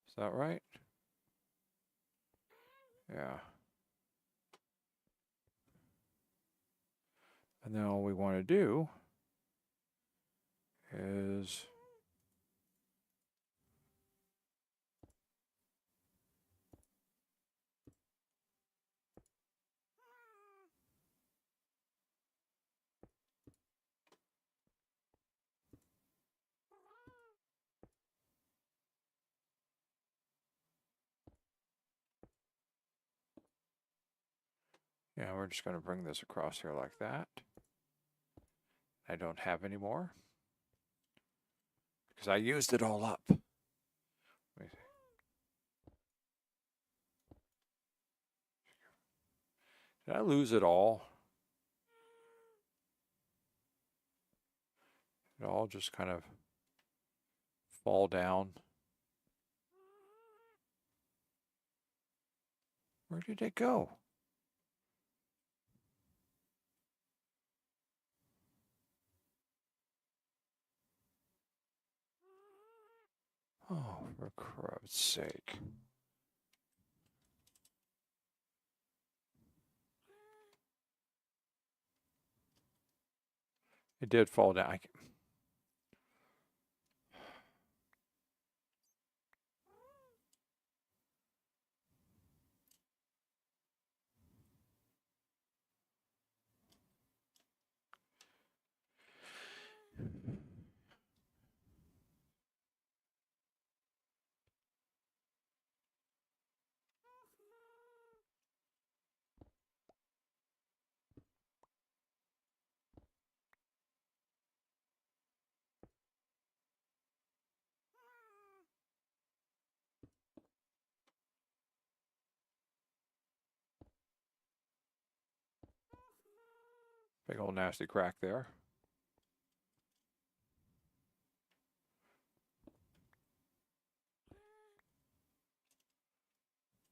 Is that right? Yeah. And then all we want to do is yeah, we're just going to bring this across here like that. I don't have any more because I used it all up. Let me see. Did I lose it all? It all just kind of fall down. Where did it go? Oh, for crap's sake. It did fall down. Big old nasty crack there.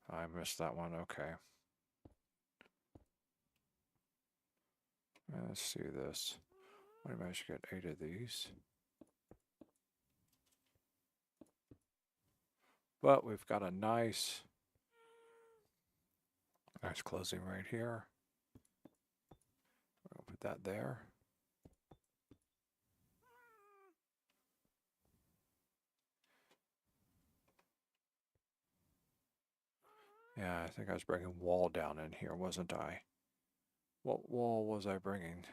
I missed that one. Okay. Let's see this. I managed to get 8 of these. But we've got a nice closing right here. I'll put that there. Yeah, I think I was bringing wall down in here, wasn't I? What wall was I bringing?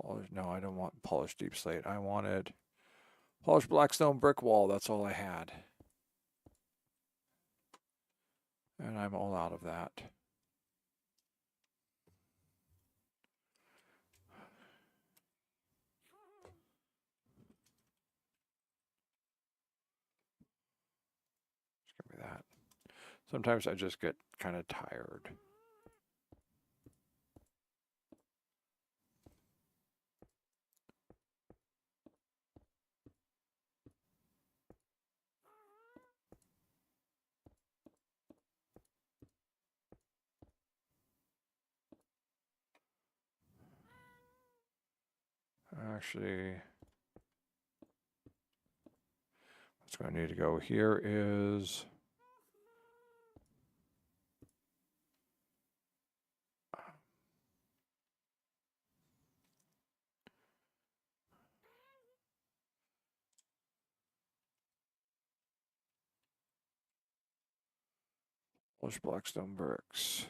Polished, no, I don't want polished deep slate. I wanted polished blackstone brick wall. That's all I had. And I'm all out of that. Sometimes I just get kind of tired. Actually, what's going to need to go here is polished blackstone bricks.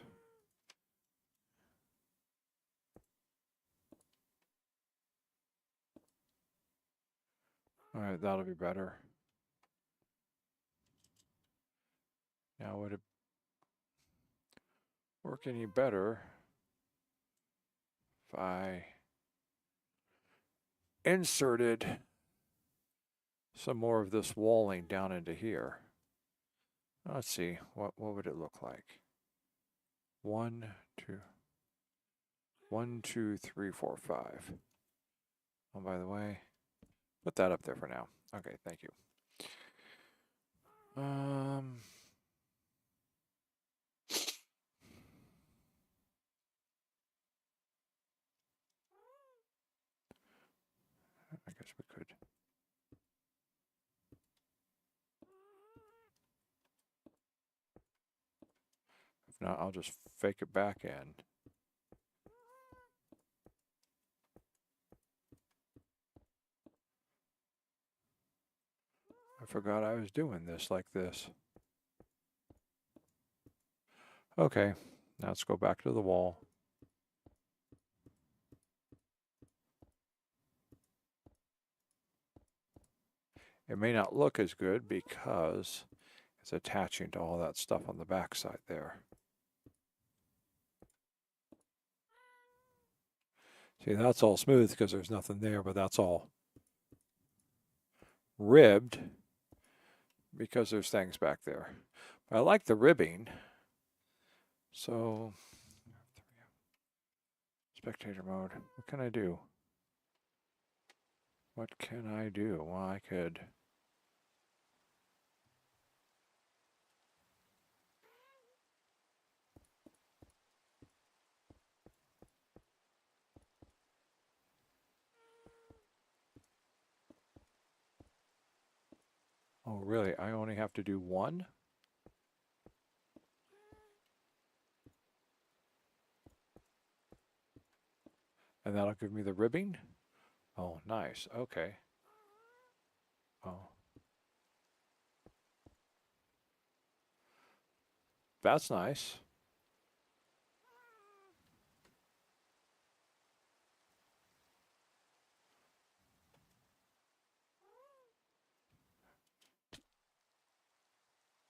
All right, that'll be better. Now, would it work any better if I inserted some more of this walling down into here? Let's see, what would it look like? 1, 2, 1, 2, 3, 4, 5. Oh, by the way, put that up there for now. Okay, thank you. I guess we could. If not, I'll just fake it back in. I forgot I was doing this like this. Okay, now let's go back to the wall. It may not look as good because it's attaching to all that stuff on the backside there. See, that's all smooth because there's nothing there, but that's all ribbed because there's things back there. But I like the ribbing. So, spectator mode. What can I do? What can I do? Well, I could. Oh, really? I only have to do one? And that'll give me the ribbing? Oh, nice. Okay. Oh. That's nice.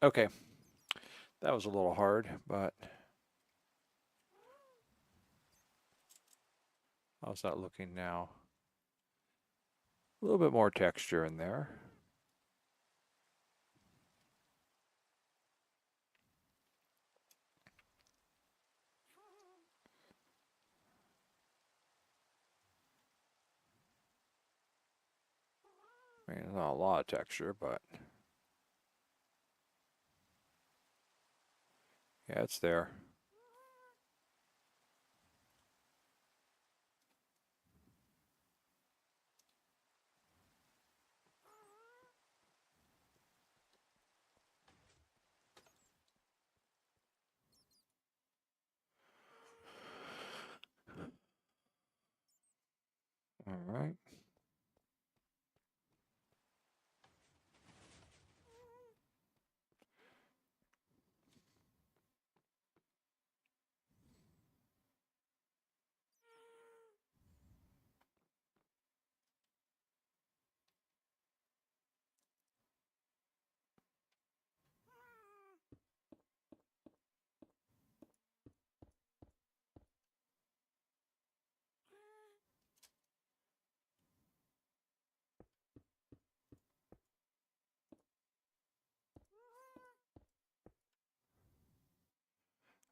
Okay. That was a little hard, but how's that looking now? A little bit more texture in there. I mean, not a lot of texture, but yeah, it's there. All right.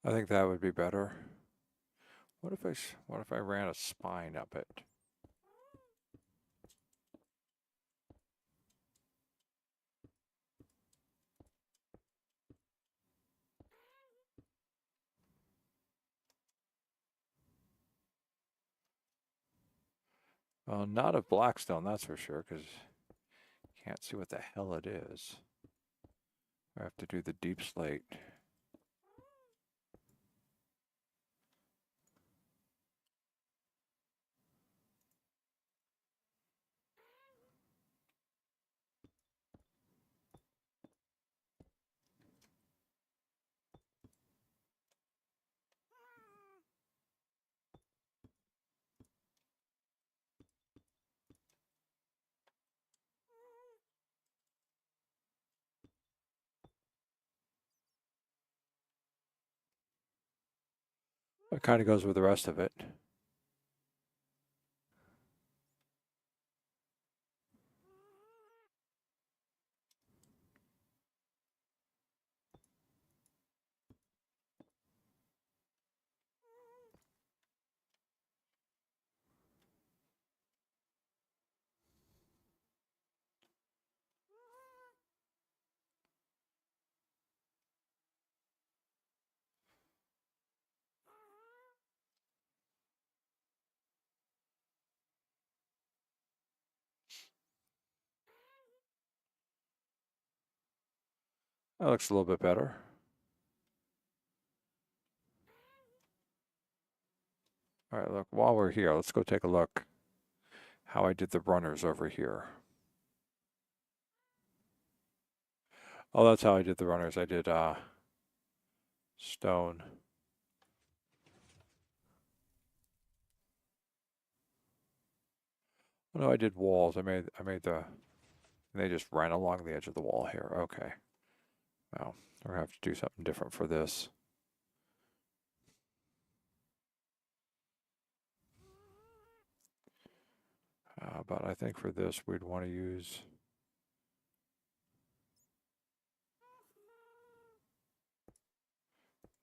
I think that would be better. What if I ran a spine up it? Well, not of Blackstone, that's for sure, because can't see what the hell it is. I have to do the deep slate. It kind of goes with the rest of it. That looks a little bit better. All right, look, while we're here, let's go take a look how I did the runners over here. Oh, that's how I did the runners. I did stone. Oh, no, I did walls. I made the, they just ran along the edge of the wall here. Okay. Well, we're gonna have to do something different for this. But I think for this, we'd want to use.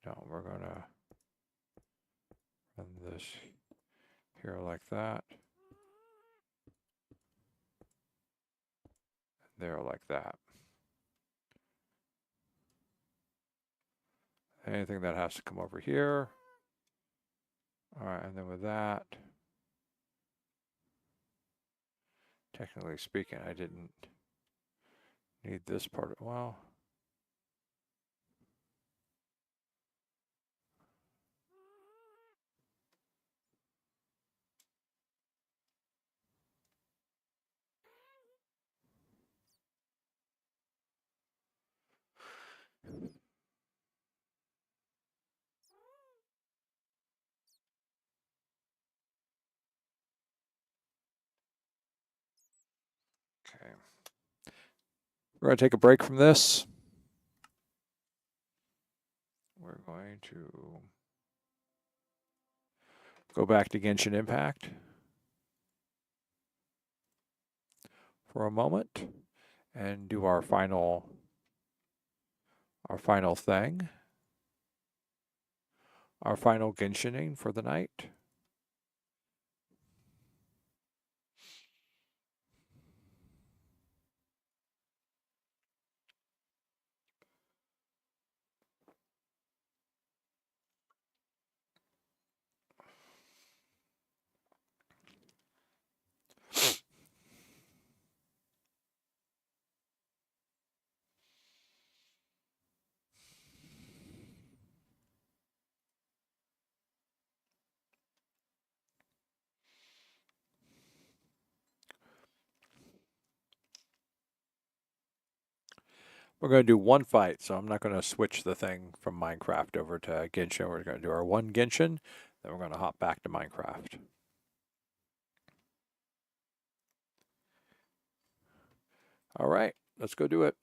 No, we're gonna run this here like that. There like that. Anything that has to come over here. All right, and then with that, technically speaking, I didn't need this part. Well, okay. We're going to take a break from this. We're going to go back to Genshin Impact for a moment and do our final thing. Our final Genshining for the night. We're going to do one fight, so I'm not going to switch the thing from Minecraft over to Genshin. We're going to do our one Genshin, then we're going to hop back to Minecraft. All right, let's go do it.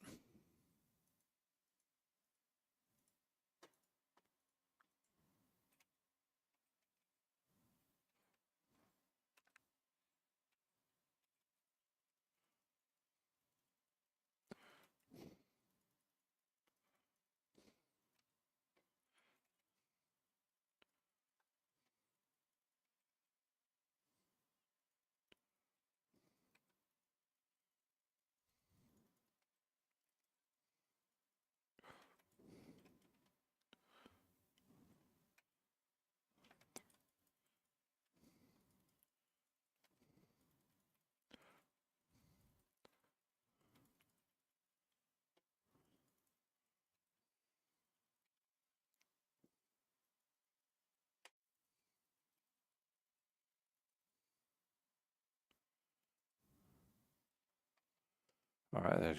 All right, that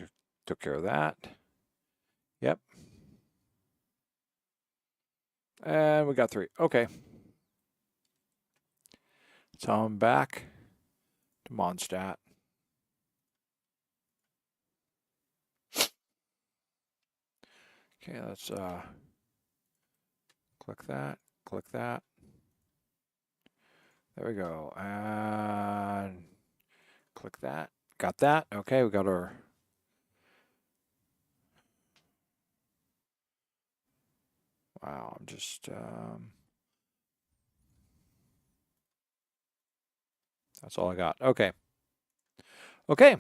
took care of that. Yep. And we got 3. Okay. So I'm back to Mondstadt. Okay, let's click that, click that. There we go. And click that. Got that. Okay, we got our wow, I'm just that's all I got. Okay. Okay.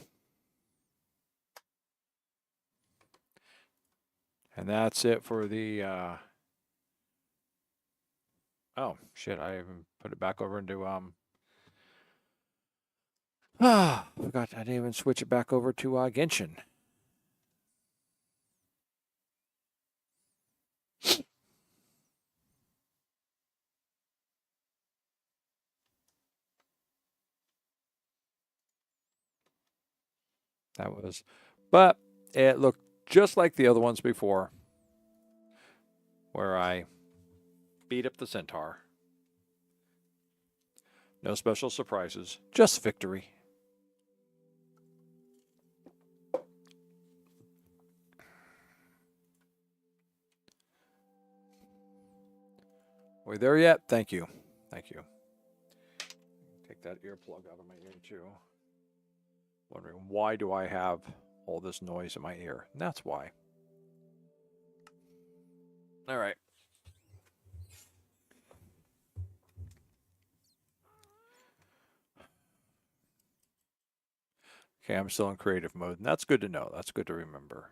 And that's it for the oh shit, I even put it back over into forgot I didn't even switch it back over to Genshin. That was, but it looked just like the other ones before, where I beat up the centaur. No special surprises, just victory. Are we there yet? Thank you. Thank you. Take that earplug out of my ear too. Wondering why do I have all this noise in my ear? And that's why. All right. Okay, I'm still in creative mode, and that's good to know. That's good to remember.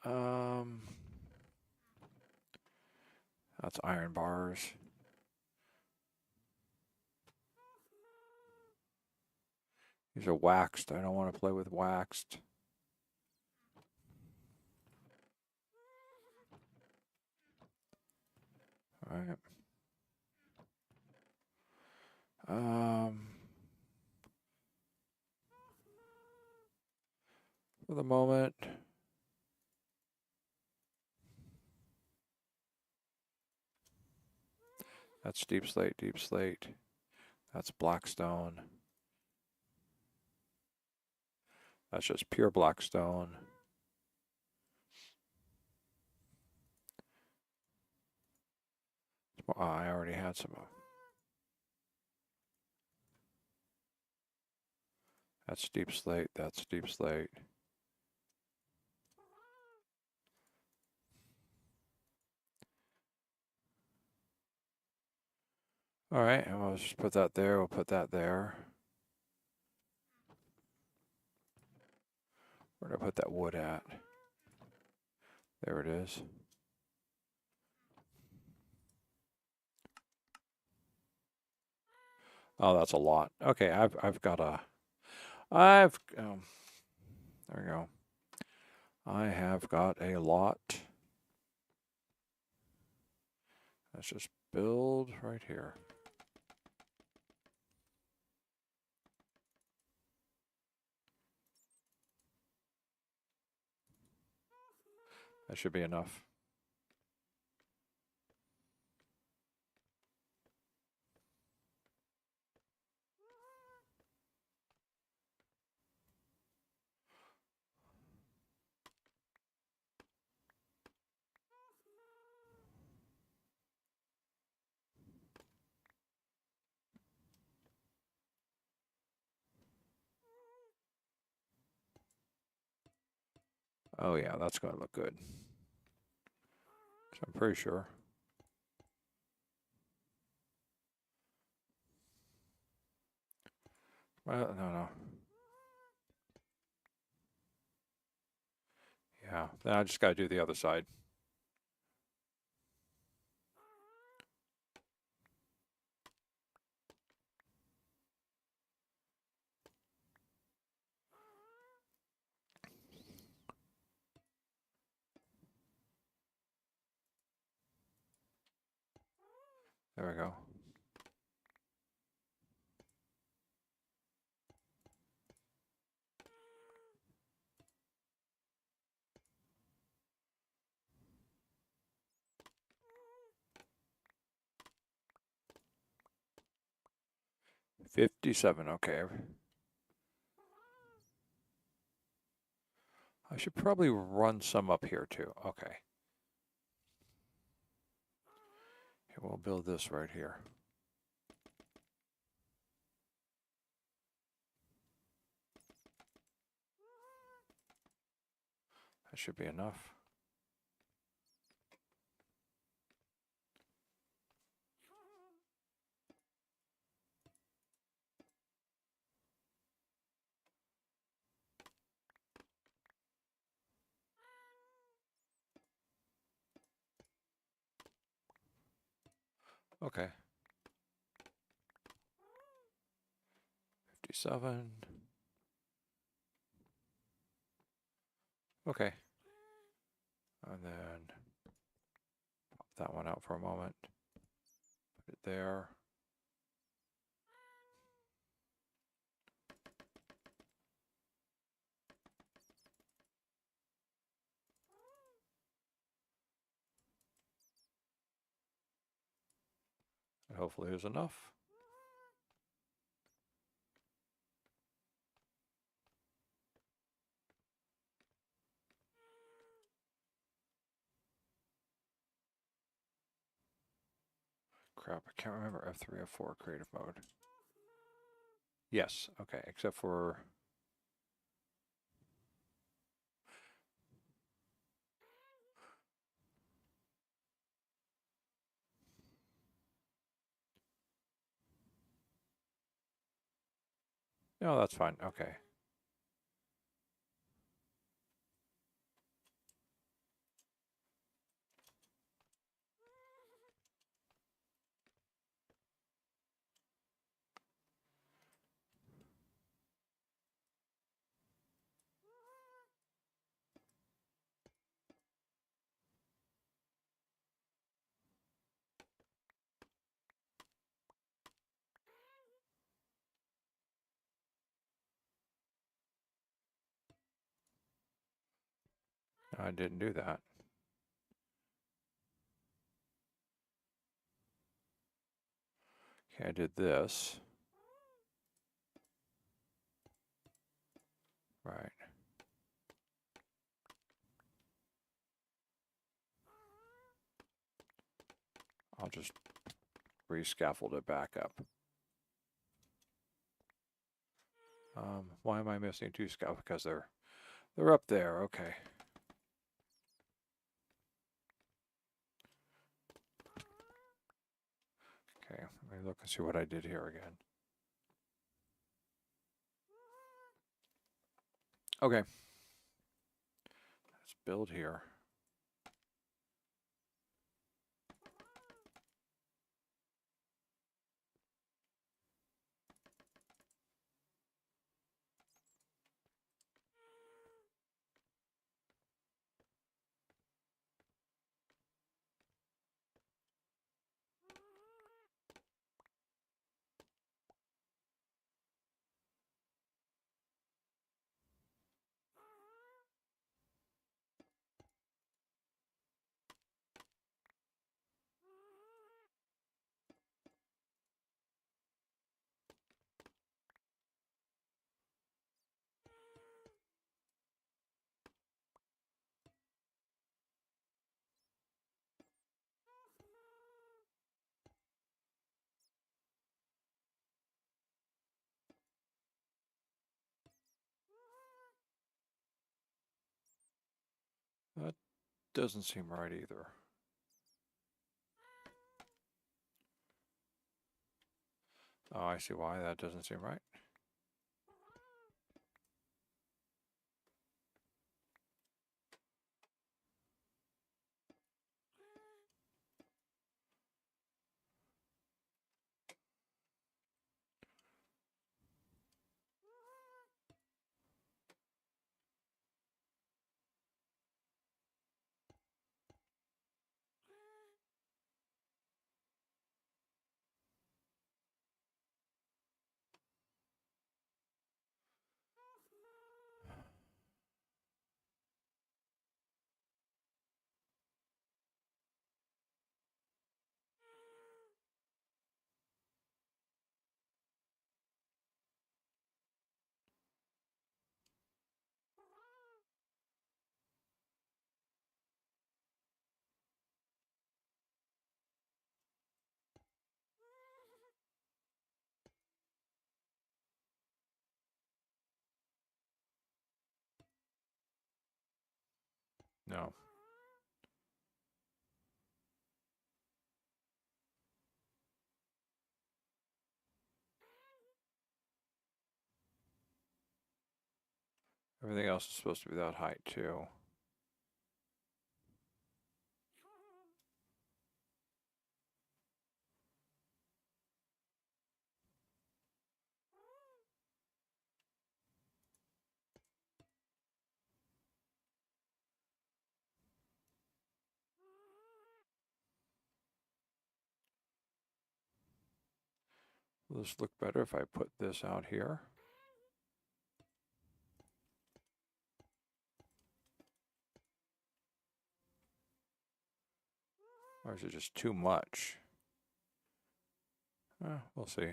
Um, that's iron bars. These are waxed. I don't want to play with waxed. All right. For the moment, that's deep slate, deep slate. That's blackstone. That's just pure blackstone. Oh, I already had some. That's deep slate. That's deep slate. All right, and we'll just put that there. We'll put that there. Where did I put that wood at? There it is. Oh, that's a lot. Okay, I've got a. There we go. I have got a lot. Let's just build right here. That should be enough. Oh yeah, that's going to look good. So I'm pretty sure. Well, no. Yeah, then I just got to do the other side. There we go. $57, okay. I should probably run some up here too. Okay. Okay, we'll build this right here. That should be enough. Okay. 57. Okay. And then pop that one out for a moment. Put it there. And hopefully there's enough. Crap, I can't remember F3, F4 creative mode. Yes, okay, except for... No, that's fine, okay. I didn't do that. Okay, I did this. Right. I'll just re-scaffold it back up. Why am I missing two scaffolds? Because they're up there, okay. Okay, let me look and see what I did here again. Okay. Let's build here. That doesn't seem right either. Oh, I see why that doesn't seem right. No. Everything else is supposed to be that height too. Will this look better if I put this out here? Or is it just too much? We'll see.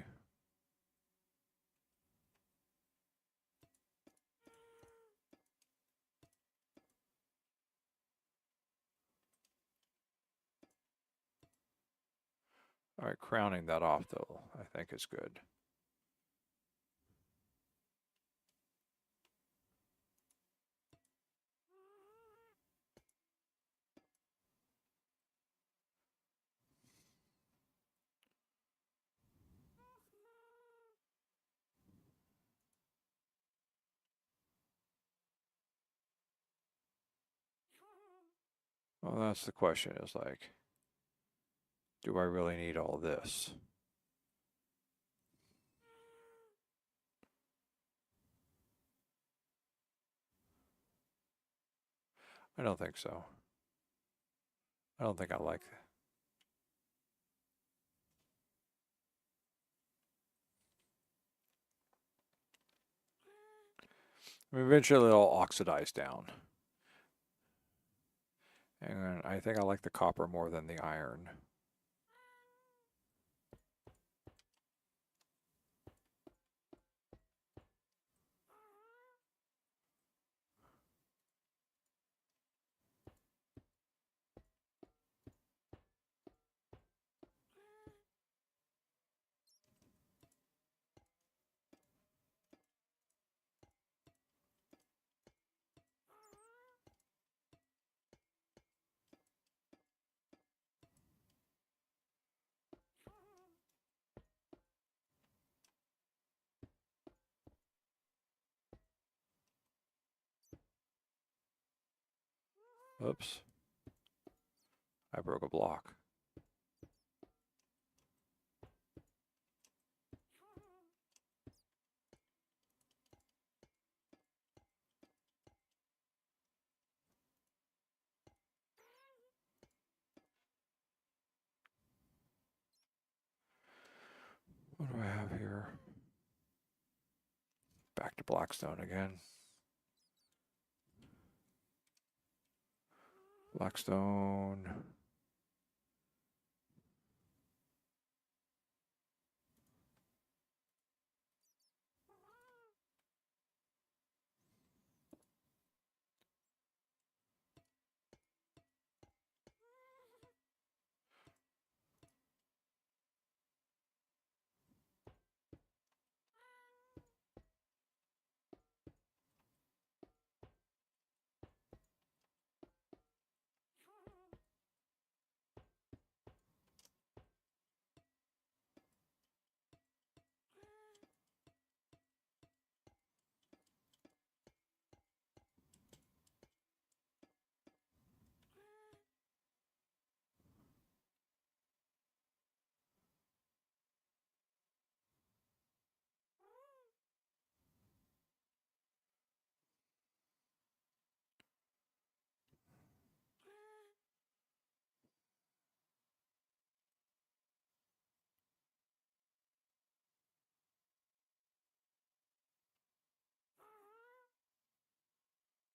All right, crowning that off though, I think is good. Well, that's the question, is like, do I really need all this? I don't think so. I don't think I like that. I mean, eventually it'll oxidize down. And I think I like the copper more than the iron. Oops. I broke a block. What do I have here? Back to Blackstone again. Blackstone.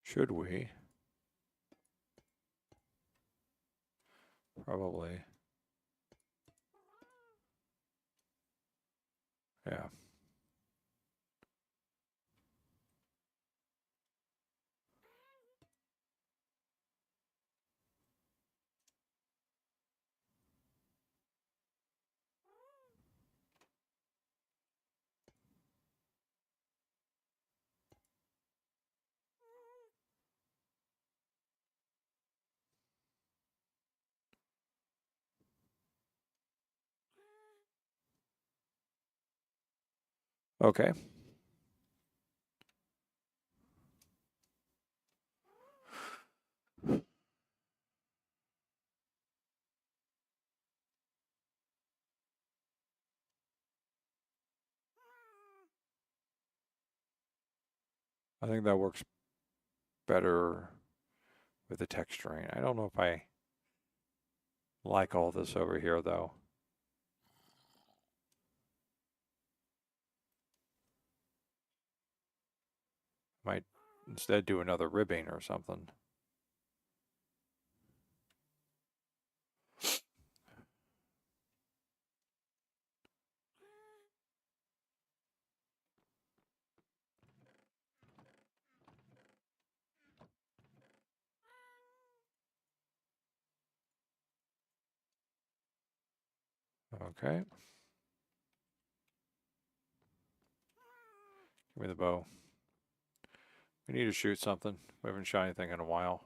Should we? Probably. Yeah. Okay. I think that works better with the texturing. I don't know if I like all this over here, though. Might instead do another ribbing or something. Okay. Give me the bow. We need to shoot something. We haven't shot anything in a while.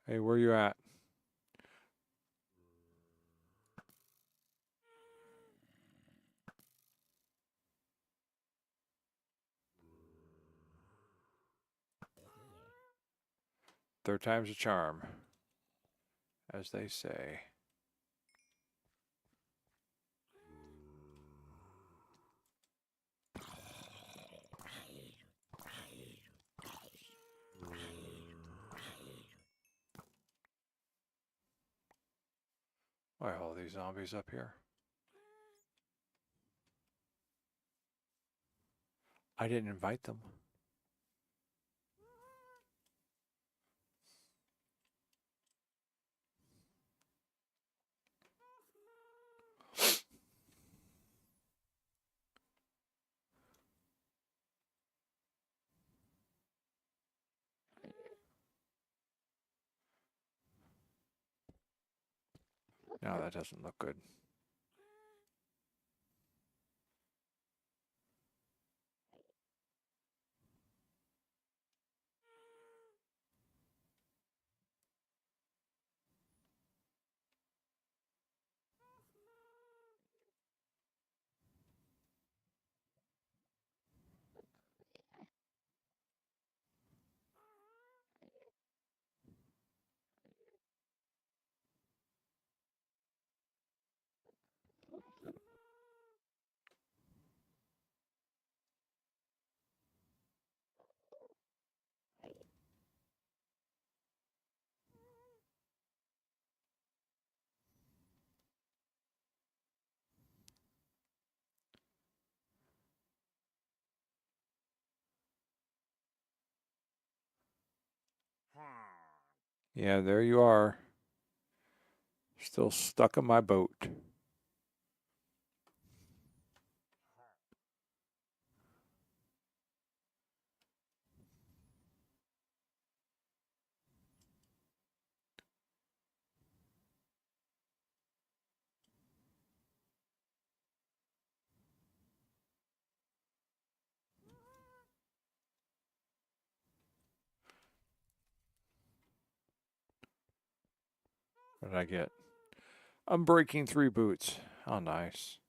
Hey, where you at? Third time's a charm, as they say. Why are all these zombies up here? I didn't invite them. No, that doesn't look good. Yeah, there you are. Still stuck in my boat. What did I get? I'm breaking 3 boots. How nice.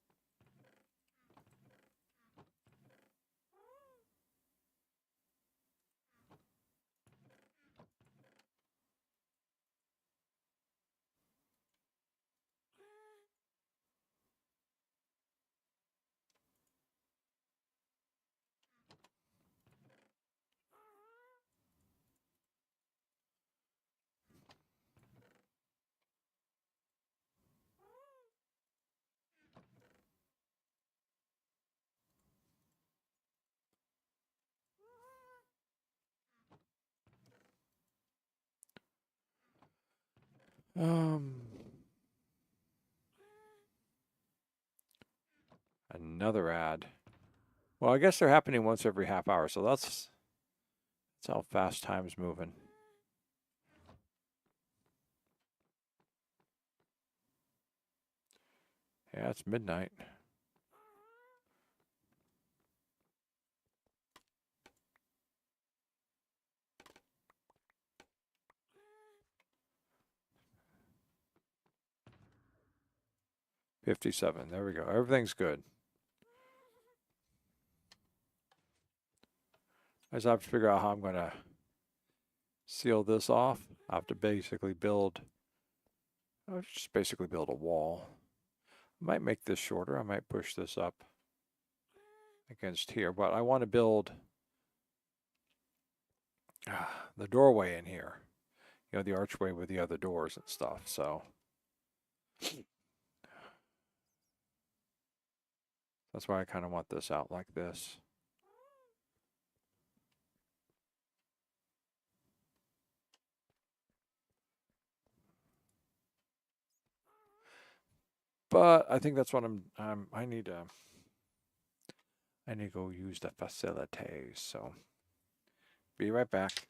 Um, Another ad. Well, I guess they're happening once every half hour, so that's how fast time's moving. Yeah, it's midnight. 57. There we go. Everything's good. I just have to figure out how I'm going to seal this off. I have to basically build, I'll just basically build a wall. I might make this shorter. I might push this up against here, but I want to build the doorway in here. You know, the archway with the other doors and stuff, so. That's why I kind of want this out like this. But I think that's what I need to go use the facilities. So be right back.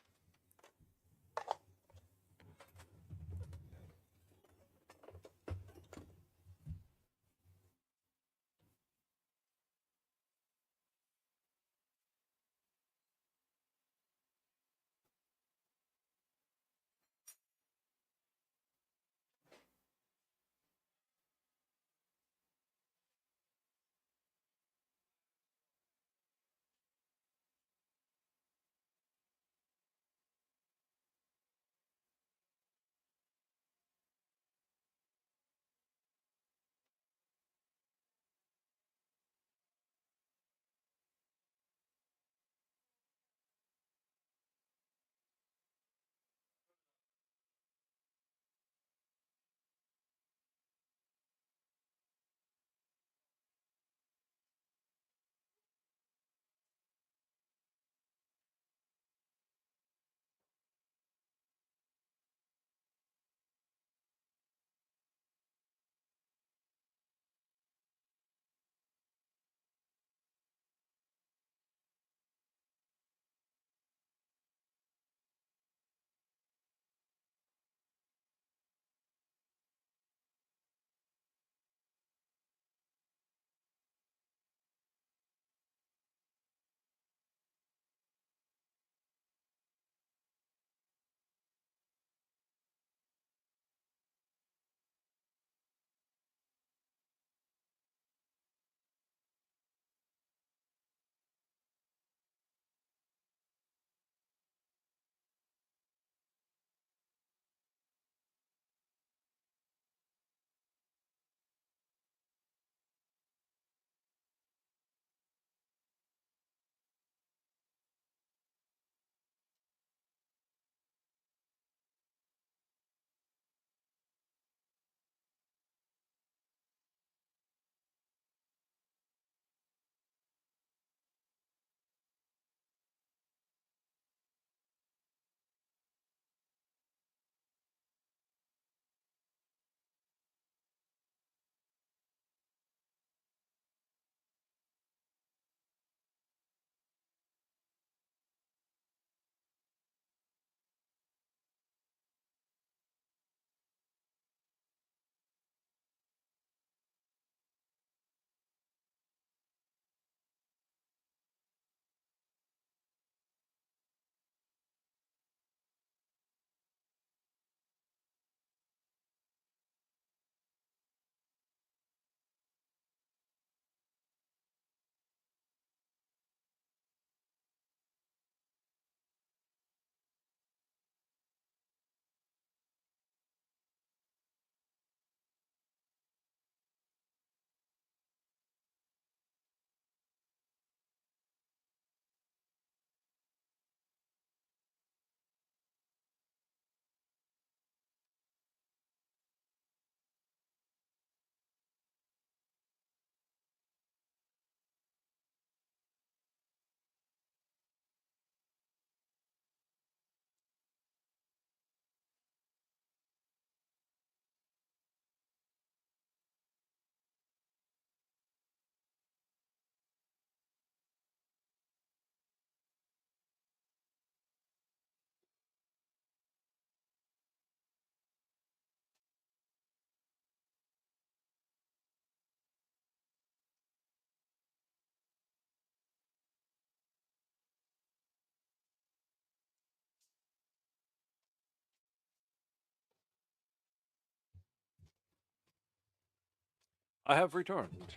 I have returned.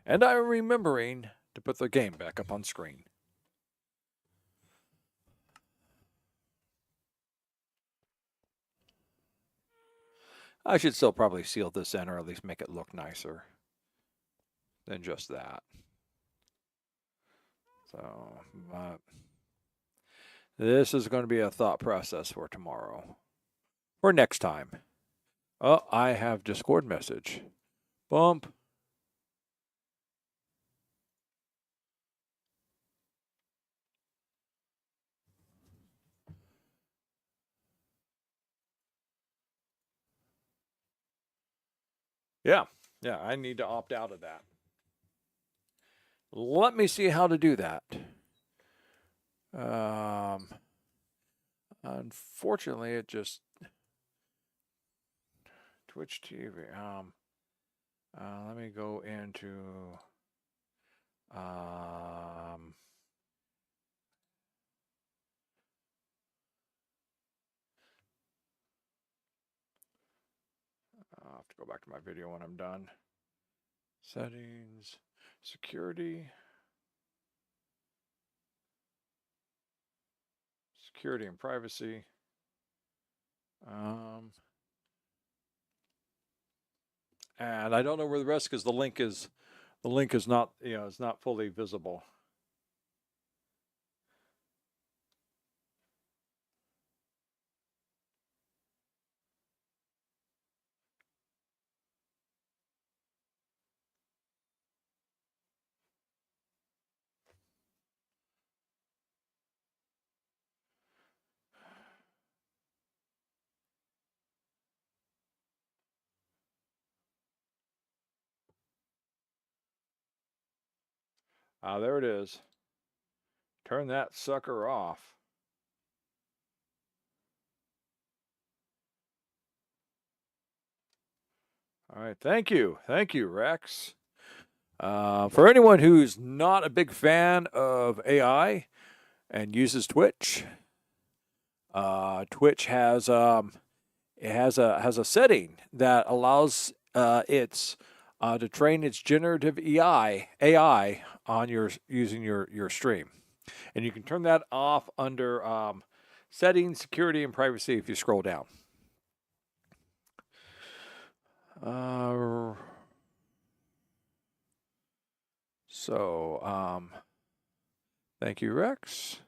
And I'm remembering to put the game back up on screen. I should still probably seal this in or at least make it look nicer than just that. So, but this is going to be a thought process for tomorrow. Or next time. Oh, I have Discord message. Bump. Yeah, I need to opt out of that. Let me see how to do that. Unfortunately, it just Twitch TV. Let me go into I'll have to go back to my video when I'm done. Settings, security, security and privacy. And I don't know where the rest because the link is not it's not fully visible. There it is. Turn that sucker off. All right, thank you, Rex. For anyone who's not a big fan of AI and uses Twitch, Twitch has it has a setting that allows it to train its generative AI on using your stream, and you can turn that off under settings, security, and privacy if you scroll down. So thank you, Rex.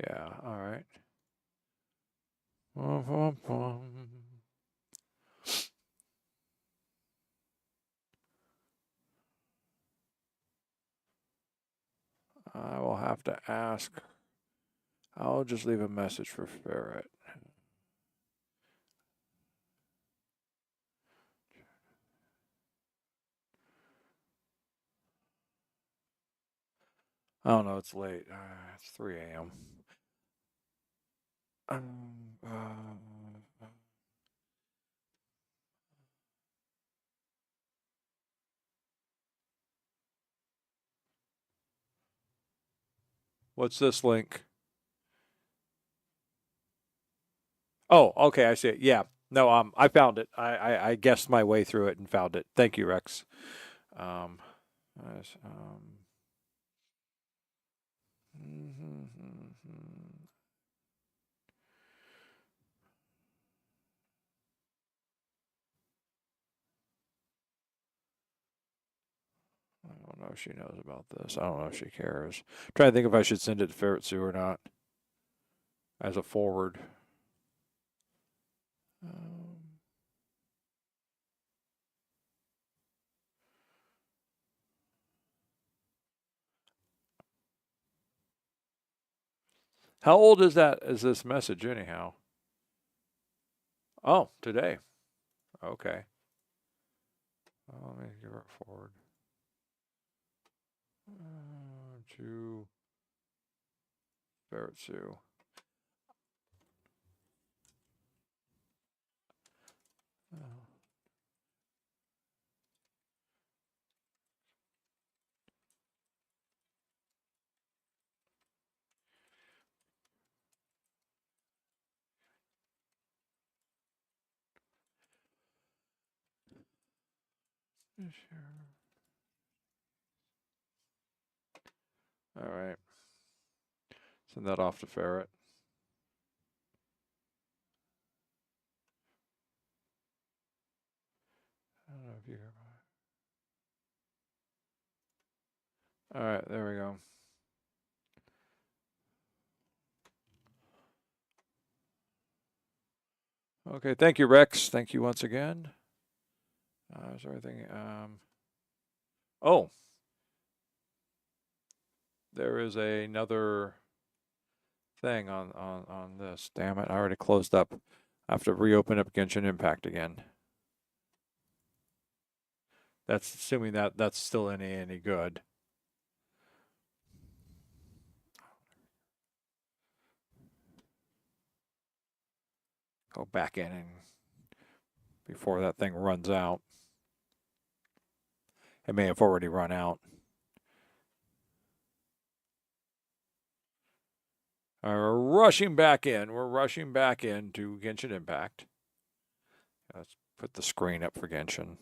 Yeah, all right. I will have to ask. I'll just leave a message for Ferret. Oh no, it's late. It's 3 a.m. What's this link? Oh, okay, I see it. Yeah. No, I found it. I guessed my way through it and found it. Thank you, Rex. Nice, I don't know if she knows about this. I don't know if she cares. Trying to think if I should send it to Ferret Sue or not as a forward. How old is this message anyhow? Oh, today. Okay. Let me give her a forward. To Ferret Sue. All right. Send that off to Ferret. I don't know if you hear my... All right, there we go. Okay, thank you, Rex. Thank you once again. Is there anything? Oh, there is another thing on this. Damn it! I already closed up. I have to reopen up Genshin Impact again. That's assuming that that's still any good. Go back in and before that thing runs out. It may have already run out. We're rushing back in. We're rushing back into Genshin Impact. Let's put the screen up for Genshin.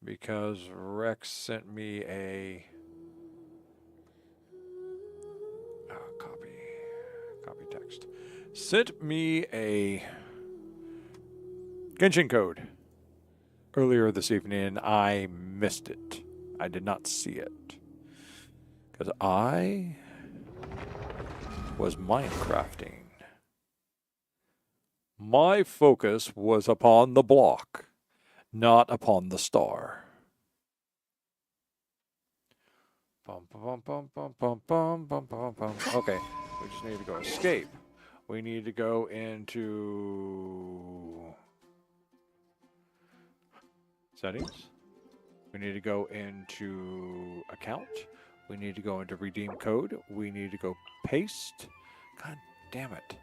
Because Rex sent me a copy text. Sent me a Genshin code earlier this evening and I missed it. I did not see it. Because I was Minecrafting. My focus was upon the block, not upon the star. Bum, bum, bum, bum, bum, bum, bum, bum, bum. Okay, we just need to go escape. We need to go into settings. We need to go into account. We need to go into redeem code. We need to go paste. God damn it.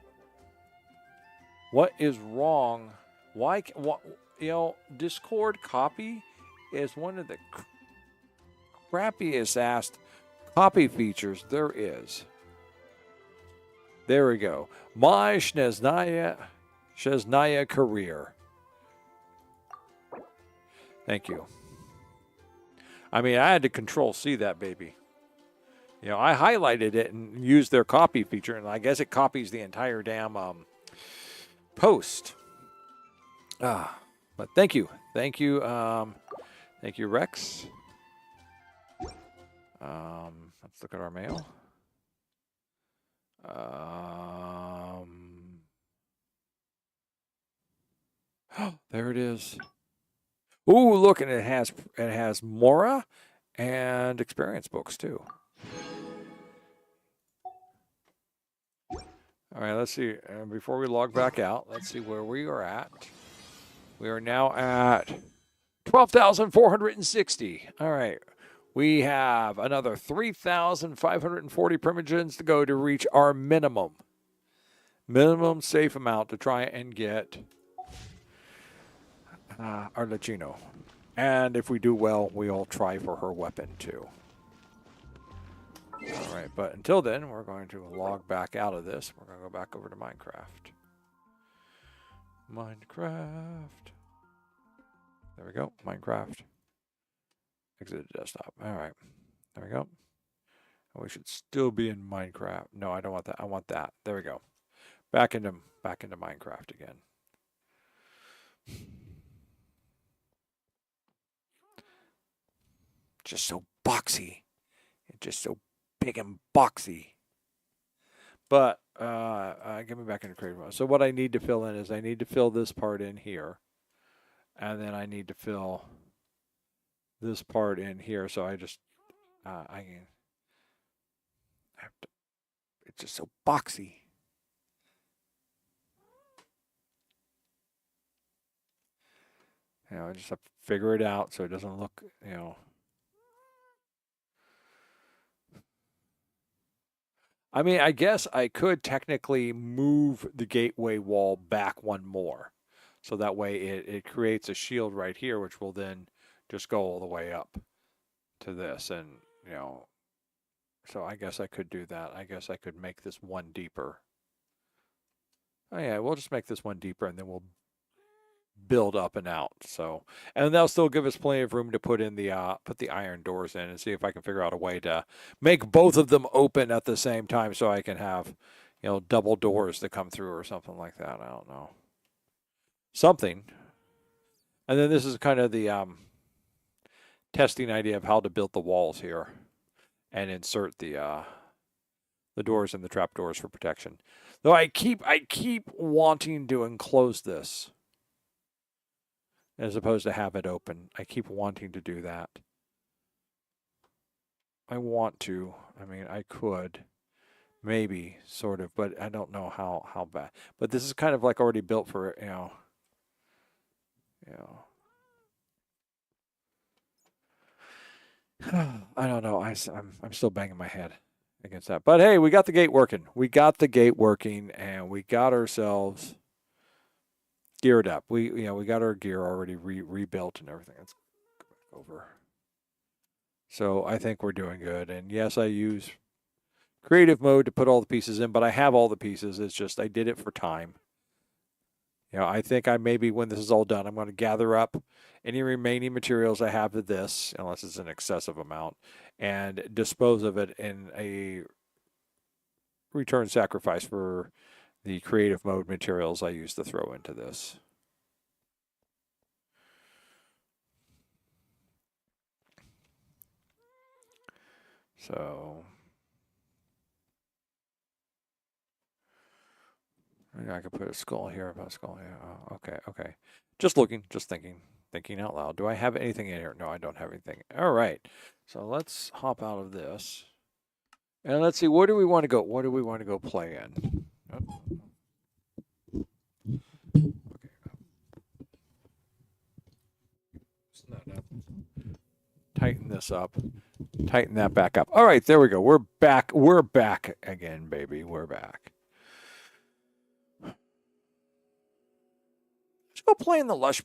What is wrong? Why, Discord copy is one of the crappiest ass copy features there is. There we go. My Shneznaya career. Thank you. I mean, I had to control C that baby. I highlighted it and used their copy feature, and I guess it copies the entire damn post. But thank you. Thank you, Rex. Let's look at our mail. There it is. Ooh, look, and it has Mora and experience books too. All right, let's see. And before we log back out, let's see where we are at. We are now at 12,460. All right. We have another 3,540 primogens to go to reach our minimum safe amount to try and get our Lechino. And if we do well, we'll try for her weapon too. All right, but until then, we're going to log back out of this. We're going to go back over to Minecraft. There we go, Minecraft. Exit desktop. All right, there we go. We should still be in Minecraft. No, I don't want that. I want that. There we go. Back into Minecraft again. Just so boxy. It's just so big and boxy. But get me back into creative mode. So what I need to fill in is I need to fill this part in here. And then I need to fill this part in here. So I just, I have to, it's just so boxy. I just have to figure it out so it doesn't look, I mean, I guess I could technically move the gateway wall back one more. So that way it creates a shield right here, which will then just go all the way up to this. And, so I guess I could do that. I guess I could make this one deeper. Oh, yeah, we'll just make this one deeper and then we'll build up and out. So, and they'll still give us plenty of room to put in the iron doors in and see if I can figure out a way to make both of them open at the same time so I can have, double doors to come through or something like that. I don't know. Something. And then this is kind of the testing idea of how to build the walls here and insert the doors and the trap doors for protection. Though I keep wanting to enclose this as opposed to have it open. I keep wanting to do that. I want to. I mean, I could. Maybe, sort of, but I don't know how bad. But this is kind of like already built for, I don't know. I'm still banging my head against that. But hey, we got the gate working. We got the gate working, and we got ourselves geared up. We got our gear already rebuilt and everything. Let's go back over. So I think we're doing good. And yes, I use creative mode to put all the pieces in, but I have all the pieces. It's just I did it for time. I think maybe when this is all done, I'm going to gather up any remaining materials I have of this, unless it's an excessive amount, and dispose of it in a return sacrifice for the creative mode materials I used to throw into this. So maybe I could put a skull here, a skull here. Oh, okay. Just looking, just thinking out loud. Do I have anything in here? No, I don't have anything. All right. So let's hop out of this. And let's see, where do we want to go? What do we want to go play in? Oh. Okay. Tighten this up. Tighten that back up. All right, there we go. We're back. We're back again, baby. We're back. Let's go play in the lush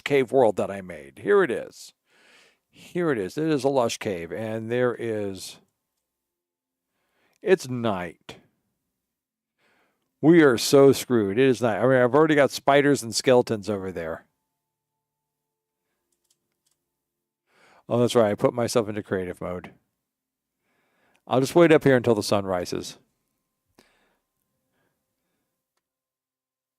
cave world that I made. Here it is. Here it is. It is a lush cave, and it's night. We are so screwed. It is night. I mean, I've already got spiders and skeletons over there. Oh, that's right. I put myself into creative mode. I'll just wait up here until the sun rises.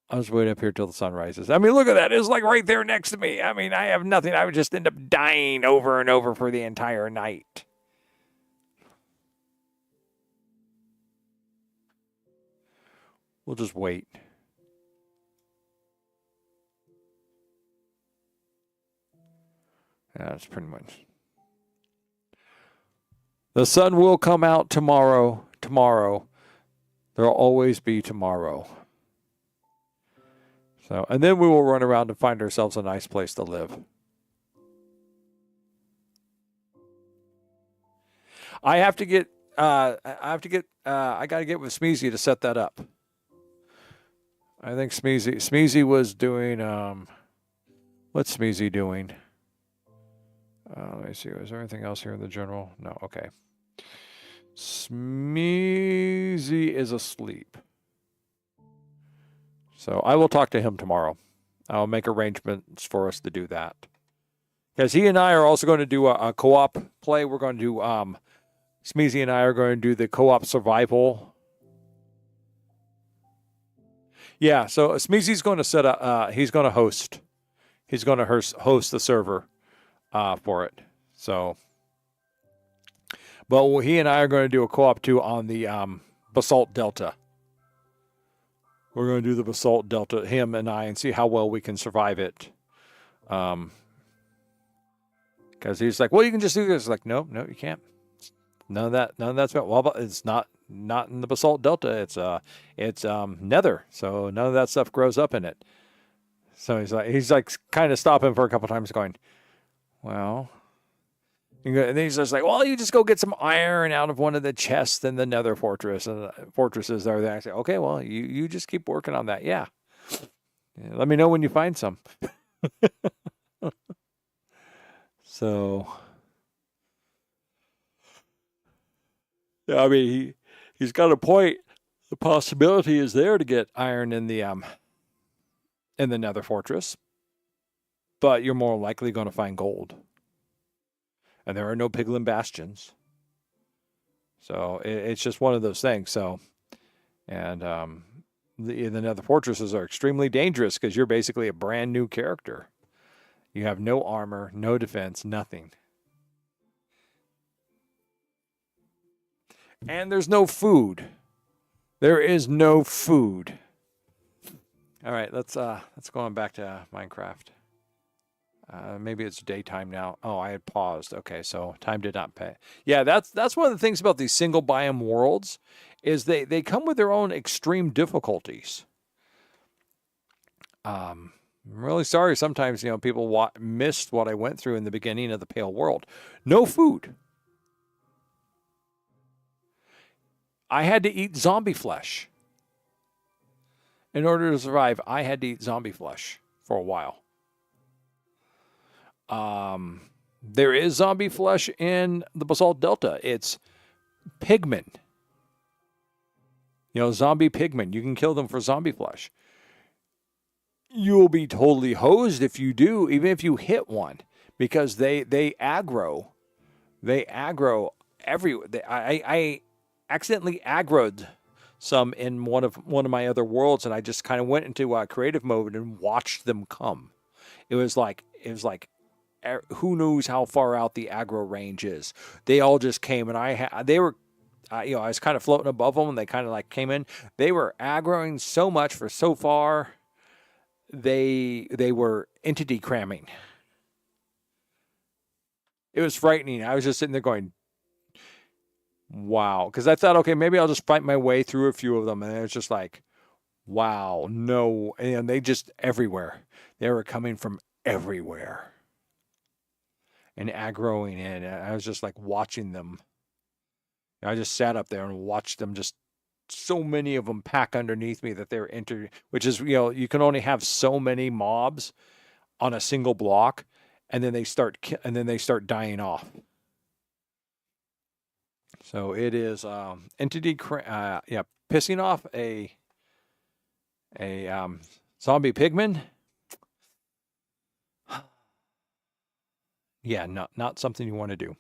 I'll just wait up here till the sun rises. I mean, look at that. It's like right there next to me. I mean, I have nothing. I would just end up dying over and over for the entire night. We'll just wait. Yeah, that's pretty much. The sun will come out tomorrow. Tomorrow. There'll always be tomorrow. So, and then we will run around and find ourselves a nice place to live. I got to get with Smeezy to set that up. I think Smeezy was doing, what's Smeezy doing? Let me see. Is there anything else here in the journal? No. Okay. Smeezy is asleep. So I will talk to him tomorrow. I'll make arrangements for us to do that. Because he and I are also going to do a co-op play. We're going to do, Smeezy and I are going to do the co-op survival. Yeah, so Smeezy's going to set up, he's going to host. He's going to host the server for it. So, but he and I are going to do a co-op too on the Basalt Delta. We're going to do the Basalt Delta, him and I, and see how well we can survive it. Because he's like, well, you can just do this. Like, no, you can't. None of that's well, it's not in the Basalt Delta. It's Nether, so none of that stuff grows up in it. So he's like kind of stopping for a couple times, going, well. And then he's just like, well, you just go get some iron out of one of the chests in the Nether fortress, and the fortresses are there. I say, okay, well, you just keep working on that. Yeah. Let me know when you find some. So, yeah, I mean, he's got a point. The possibility is there to get iron in the in the Nether Fortress, but you're more likely going to find gold. And there are no piglin bastions. So it's just one of those things. So, and the Nether Fortresses are extremely dangerous because you're basically a brand new character. You have no armor, no defense, nothing. And there's no food. There is no food. All right, let's go on back to Minecraft. Maybe it's daytime now. Oh, I had paused. Okay, so time did not pay. Yeah, that's one of the things about these single biome worlds is they come with their own extreme difficulties. I'm really sorry sometimes, people missed what I went through in the beginning of the Pale World. No food. I had to eat zombie flesh. In order to survive, I had to eat zombie flesh for a while. There is zombie flesh in the Basalt Delta. It's pigmen. Zombie pigmen. You can kill them for zombie flesh. You'll be totally hosed if you do, even if you hit one, because they aggro. They aggro everywhere. I accidentally aggroed some in one of my other worlds, and I just kind of went into creative mode and watched them come. It was like who knows how far out the aggro range is. They all just came, and I was kind of floating above them, and they kind of came in. They were aggroing so much for so far. They were entity cramming. It was frightening. I was just sitting there going, wow. Because I thought, okay, maybe I'll just fight my way through a few of them. And it's just like, wow, no. And they just everywhere. They were coming from everywhere. And aggroing in. And I was just watching them. I just sat up there and watched them, just so many of them pack underneath me that they're which is, you can only have so many mobs on a single block, and then they start dying off. So it is pissing off a zombie pigman. Yeah, not something you want to do.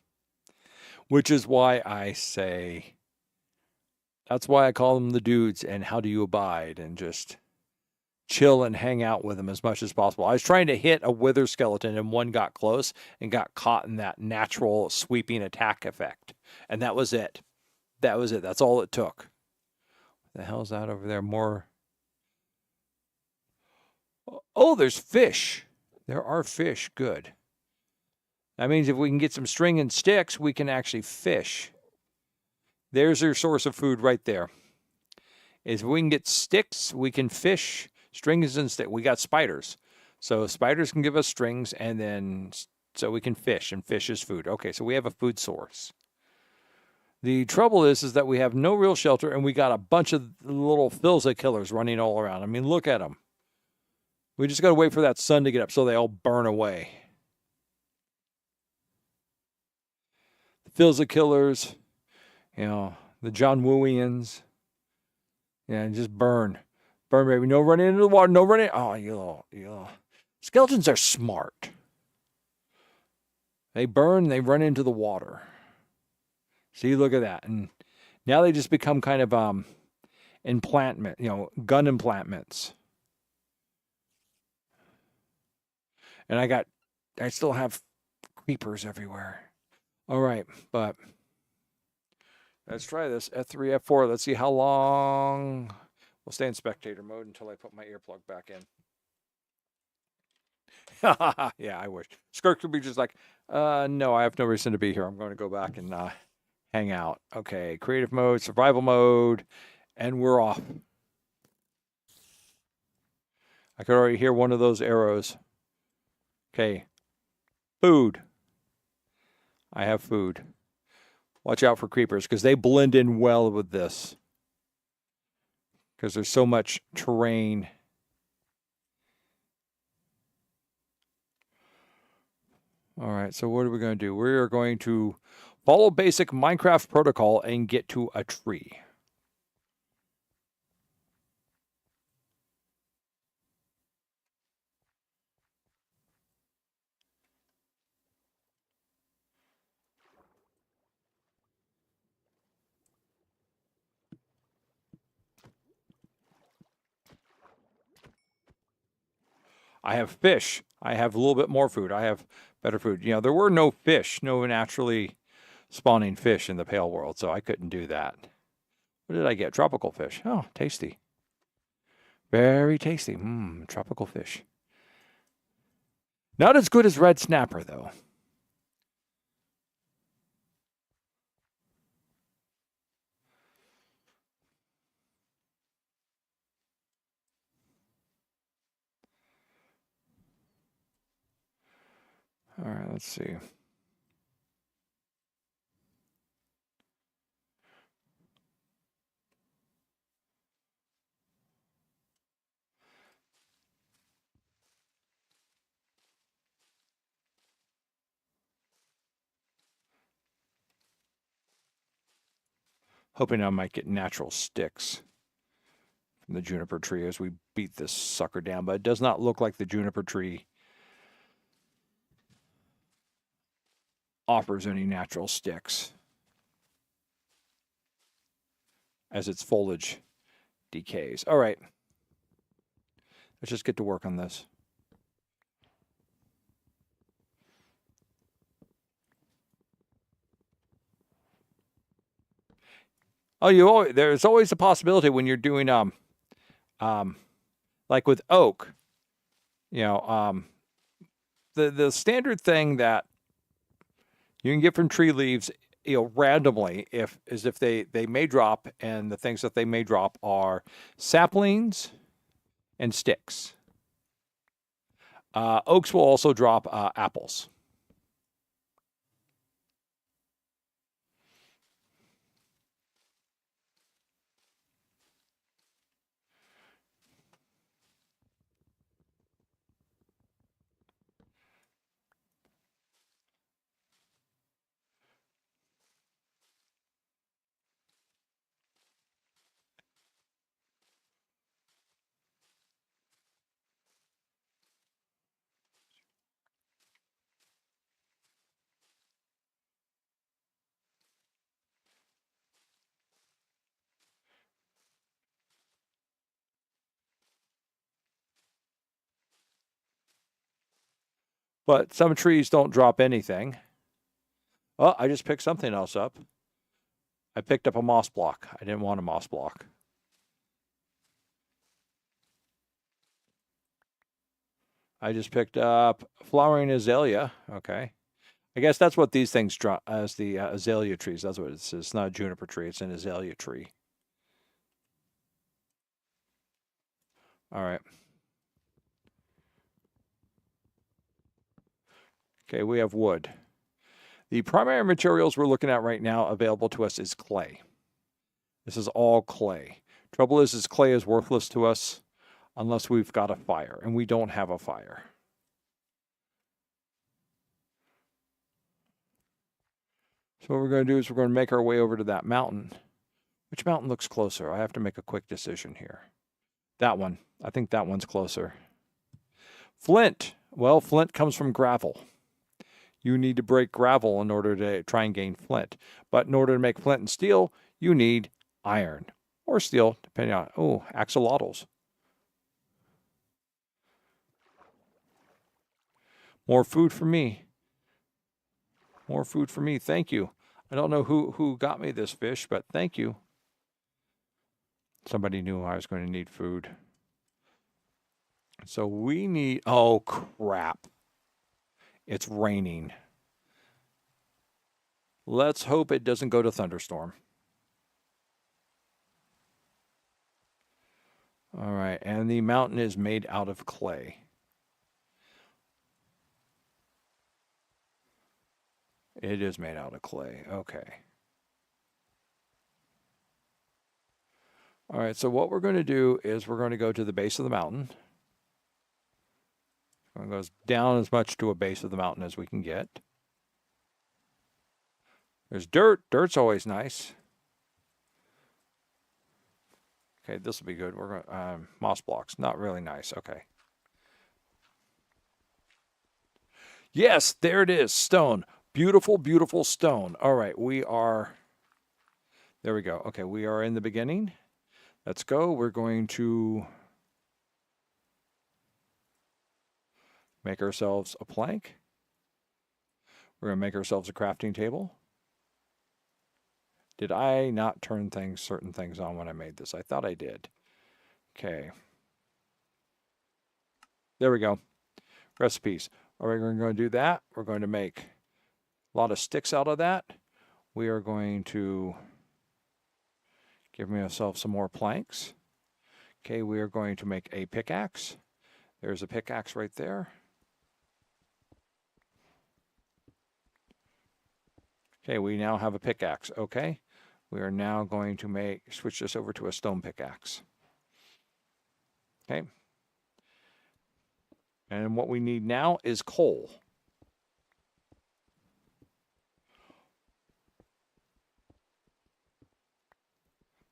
Which is why I say, that's why I call them the dudes, and how do you abide, and just chill and hang out with them as much as possible. I was trying to hit a wither skeleton, and one got close and got caught in that natural sweeping attack effect. And that was it. That's all it took. What the hell's that over there? More. Oh, there's fish. There are fish. Good. That means if we can get some string and sticks, we can actually fish. There's your source of food right there. If we can get sticks, we can fish. Strings and sticks. We got spiders. So spiders can give us strings, and then so we can fish, and fish is food. Okay, so we have a food source. The trouble is that we have no real shelter, and we got a bunch of little Philza killers running all around. I mean, look at them. We just got to wait for that sun to get up so they all burn away. The Philza killers, the John Wooians. Yeah, just burn. Burn, baby. No running into the water. No running. Oh, you little. Skeletons are smart. They burn, they run into the water. See, look at that. And now they just become kind of implantment, gun implantments. And I still have creepers everywhere. All right, but let's try this. F3, F4. Let's see how long. We'll stay in spectator mode until I put my earplug back in. Yeah, I wish. Skirk would be just like, no, I have no reason to be here. I'm going to go back and hang out. Okay, creative mode, survival mode, and we're off. I could already hear one of those arrows. Okay, food. I have food. Watch out for creepers because they blend in well with this. Because there's so much terrain. All right, so what are we going to do? We are going to follow basic Minecraft protocol and get to a tree. I have fish. I have a little bit more food. I have better food. You know, there were no fish, no naturally spawning fish in the Pale World, so I couldn't do that. What did I get? Tropical fish. Oh, tasty. Very tasty. Mmm, tropical fish. Not as good as red snapper, though. All right, let's see. Hoping I might get natural sticks from the juniper tree as we beat this sucker down, but it does not look like the juniper tree offers any natural sticks as its foliage decays. All right. Let's just get to work on this. Oh, there's always a possibility when you're doing like with oak, you know, the standard thing that you can get from tree leaves, you know, randomly if they may drop, and the things that they may drop are saplings and sticks. Oaks will also drop apples. But some trees don't drop anything. Oh, I just picked something else up. I picked up a moss block. I didn't want a moss block. I just picked up flowering azalea. Okay. I guess that's what these things drop as the azalea trees. That's what it is. It's not a juniper tree. It's an azalea tree. All right. Okay, we have wood. The primary materials we're looking at right now available to us is clay. This is all clay. Trouble is clay is worthless to us unless we've got a fire, and we don't have a fire. So what we're going to do is we're going to make our way over to that mountain. Which mountain looks closer? I have to make a quick decision here. That one. I think that one's closer. Flint. Well, flint comes from gravel. You need to break gravel in order to try and gain flint. But in order to make flint and steel, you need iron or steel, depending on, axolotls. More food for me. More food for me. Thank you. I don't know who got me this fish, but thank you. Somebody knew I was going to need food. So we need, oh crap. It's raining. Let's hope it doesn't go to thunderstorm. All right, and the mountain is made out of clay. It is made out of clay. Okay. All right, so what we're going to do is we're going to go to the base of the mountain. We're going to go down as much to a base of the mountain as we can get. There's dirt. Dirt's always nice. Okay, this will be good. We're going moss blocks. Not really nice. Okay. Yes, there it is. Stone. Beautiful, beautiful stone. All right, we are. There we go. Okay, we are in the beginning. Let's go. We're going to Make ourselves a plank. We're going to make ourselves a crafting table. Did I not turn certain things on when I made this? I thought I did. Okay. There we go. Recipes. All right, we're going to do that. We're going to make a lot of sticks out of that. We are going to give ourselves some more planks. Okay, we are going to make a pickaxe. There's a pickaxe right there. Okay, we now have a pickaxe. Okay, we are now going to switch this over to a stone pickaxe. Okay. And what we need now is coal.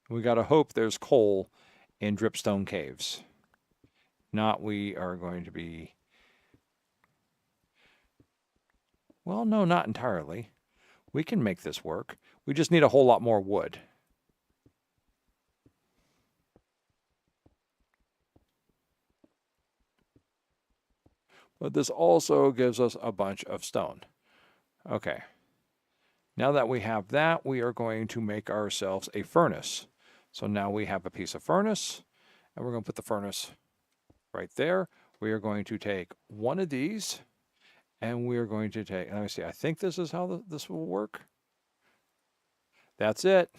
We got to hope there's coal in dripstone caves. Not we are going to be... Well, no, not entirely. We can make this work. We just need a whole lot more wood. But this also gives us a bunch of stone. Okay. Now that we have that, we are going to make ourselves a furnace. So now we have a piece of furnace, and we're going to put the furnace right there. We are going to take one of these, and we are going to take, let me see, I think this is how this will work. That's it.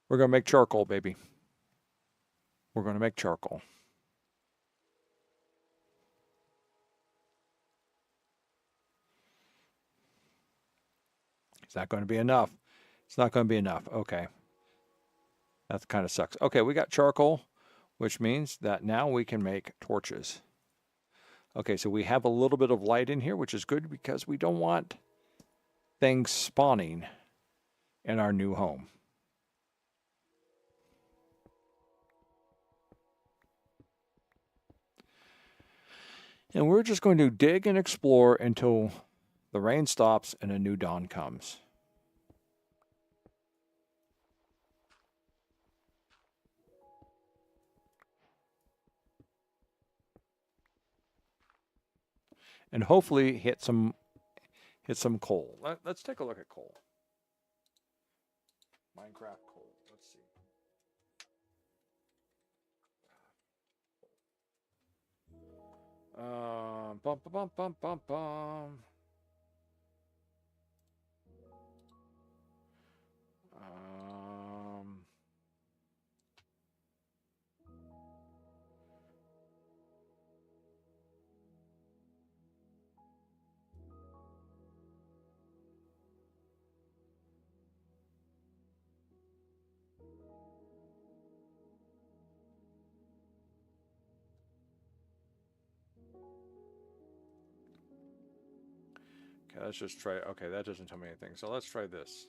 We're going to make charcoal, baby. We're going to make charcoal. Is that going to be enough? It's not going to be enough. Okay. That kind of sucks. Okay, we got charcoal, which means that now we can make torches. Okay, so we have a little bit of light in here, which is good because we don't want things spawning in our new home. And we're just going to dig and explore until the rain stops and a new dawn comes. And hopefully hit some coal. Let's take a look at coal. Minecraft coal. Let's see. Bum bum bum bum bum. Okay, let's just try. Okay, that doesn't tell me anything. So let's try this.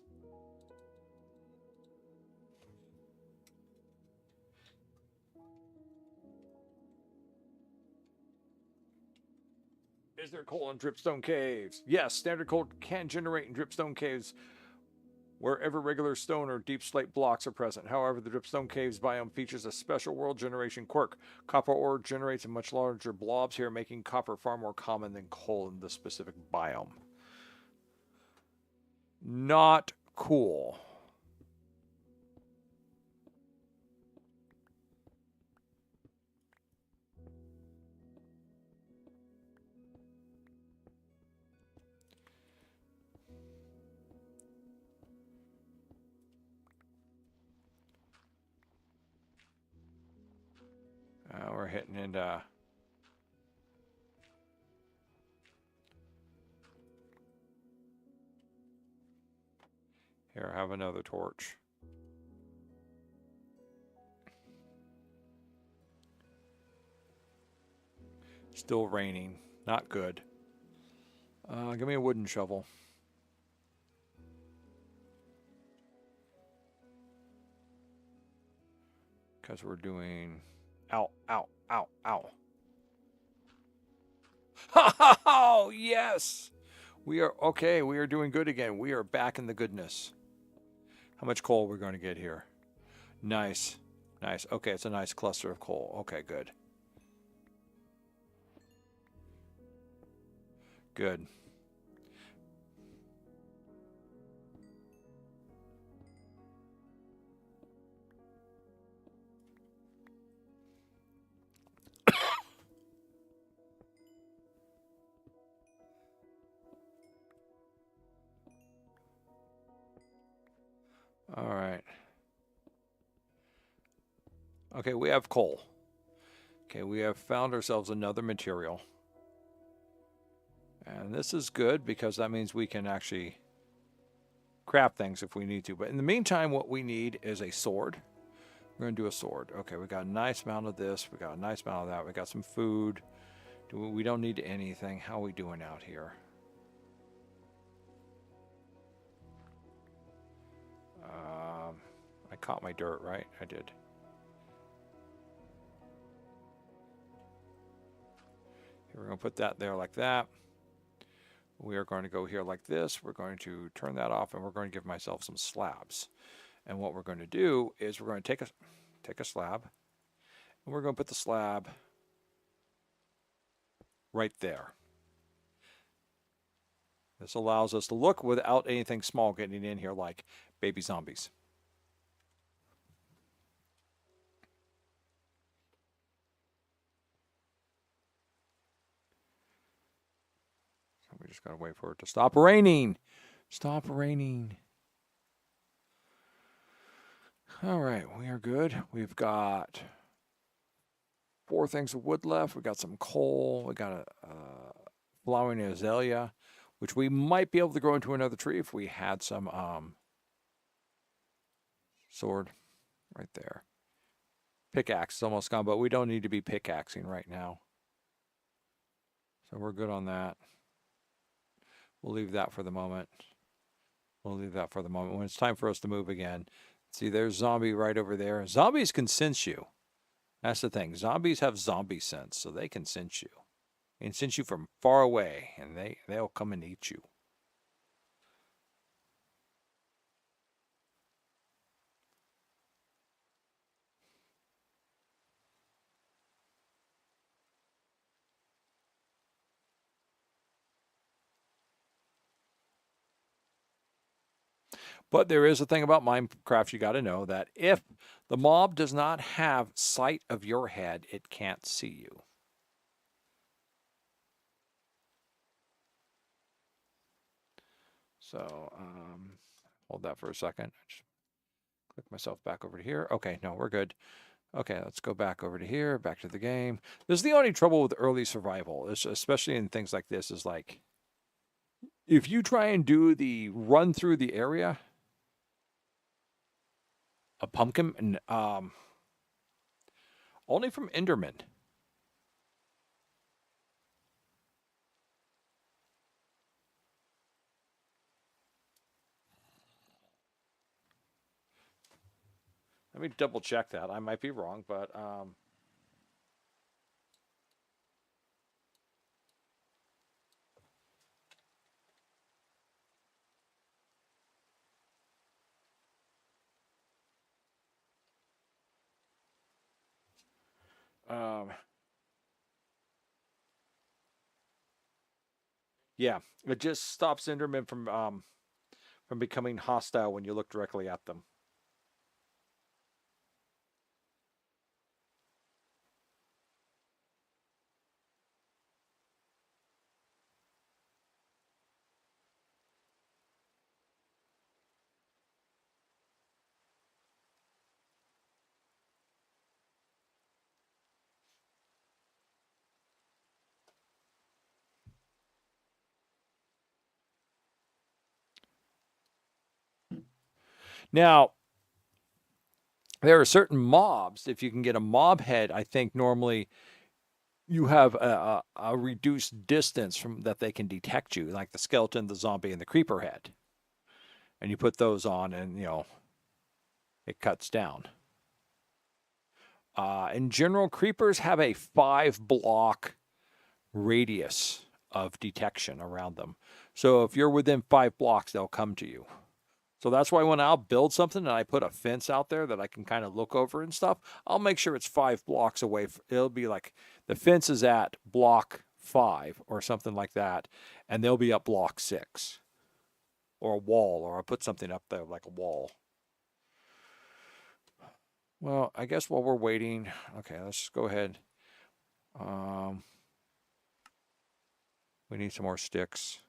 Is there coal in dripstone caves? Yes, standard coal can generate in dripstone caves wherever regular stone or deep slate blocks are present. However, the dripstone caves biome features a special world generation quirk. Copper ore generates in much larger blobs here, making copper far more common than coal in the specific biome. Not cool. We're hitting into... Here, have another torch. Still raining. Not good. Give me a wooden shovel. Because we're doing... Ow, ow, ow, ow. Oh, yes! We are... Okay, we are doing good again. We are back in the goodness. How much coal we're going to get here? Nice. Nice. Okay, it's a nice cluster of coal. Okay, good. Good. All right. Okay, we have coal. Okay, we have found ourselves another material. And this is good because that means we can actually craft things if we need to. But in the meantime, what we need is a sword. We're going to do a sword. Okay, we got a nice amount of this. We got a nice amount of that. We got some food. We don't need anything. How are we doing out here? I caught my dirt, right? I did. Here, we're going to put that there like that. We are going to go here like this. We're going to turn that off, and we're going to give myself some slabs. And what we're going to do is we're going to take a slab, and we're going to put the slab right there. This allows us to look without anything small getting in here like baby zombies. So we just got to wait for it to stop raining. Stop raining. All right, we are good. We've got 4 things of wood left. We got some coal. We got a flowering azalea, which we might be able to grow into another tree if we had some sword right there. Pickaxe is almost gone, but we don't need to be pickaxing right now. So we're good on that. We'll leave that for the moment. We'll leave that for the moment. When it's time for us to move again. See, there's zombie right over there. Zombies can sense you. That's the thing. Zombies have zombie sense, so they can sense you. They can sense you from far away, and they'll come and eat you. But there is a thing about Minecraft you got to know, that if the mob does not have sight of your head, it can't see you. So, hold that for a second. Just click myself back over to here. Okay, no, we're good. Okay, let's go back over to here, back to the game. This is the only trouble with early survival, especially in things like this, is like, if you try and do the run through the area, a pumpkin, only from Enderman. Let me double check that. I might be wrong, but yeah, it just stops Enderman from becoming hostile when you look directly at them. Now, there are certain mobs. If you can get a mob head, I think normally you have a reduced distance from that they can detect you, like the skeleton, the zombie, and the creeper head. And you put those on, and it cuts down. In general, creepers have a 5-block radius of detection around them. So if you're within 5 blocks, they'll come to you. So that's why when I'll build something and I put a fence out there that I can kind of look over and stuff, I'll make sure it's 5 blocks away. It'll be like the fence is at block 5 or something like that, and they'll be up block 6 or a wall, or I'll put something up there like a wall. Well, I guess while we're waiting, okay, let's just go ahead. We need some more sticks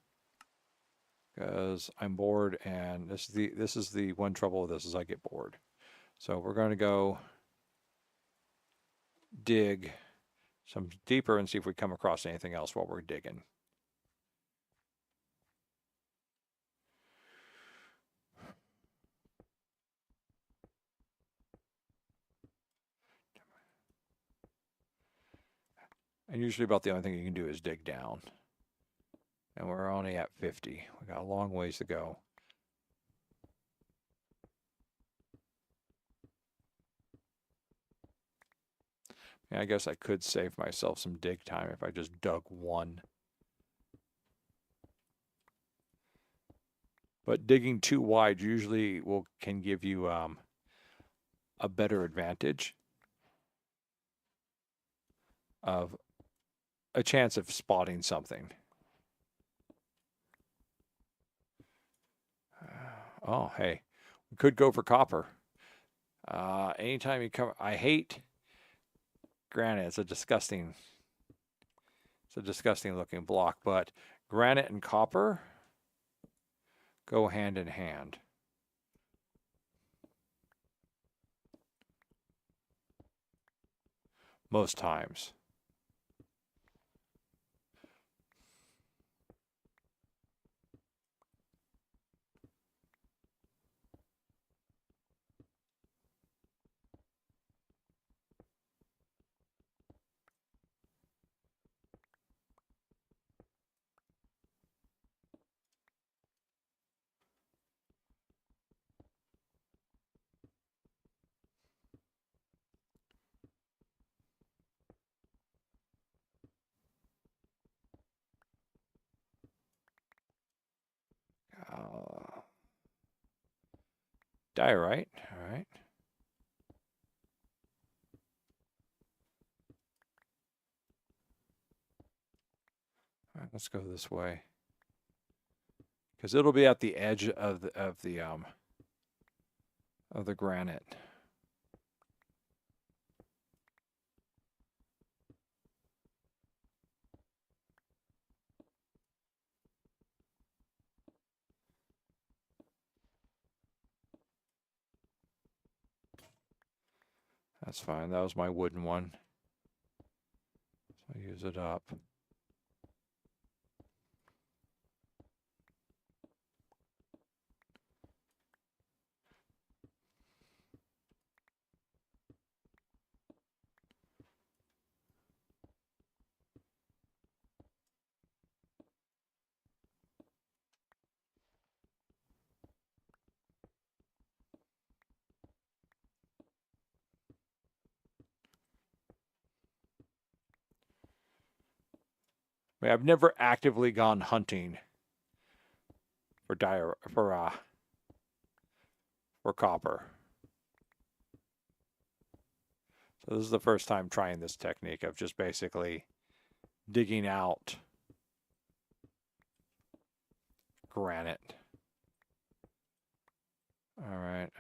because I'm bored, and this is the one trouble with this is I get bored. So we're going to go dig some deeper and see if we come across anything else while we're digging. And usually about the only thing you can do is dig down. And we're only at 50. We got a long ways to go. And I guess I could save myself some dig time if I just dug one. But digging too wide usually can give you a better advantage of a chance of spotting something. Oh, hey, we could go for copper. Anytime you come, I hate granite. It's a disgusting looking block, but granite and copper go hand in hand. Most times. Diorite, all right. All right, let's go this way. Because it'll be at the edge of the granite. That's fine. That was my wooden one. So I'll use it up. I mean, I've never actively gone hunting for copper. So this is the first time trying this technique of just basically digging out granite. All right.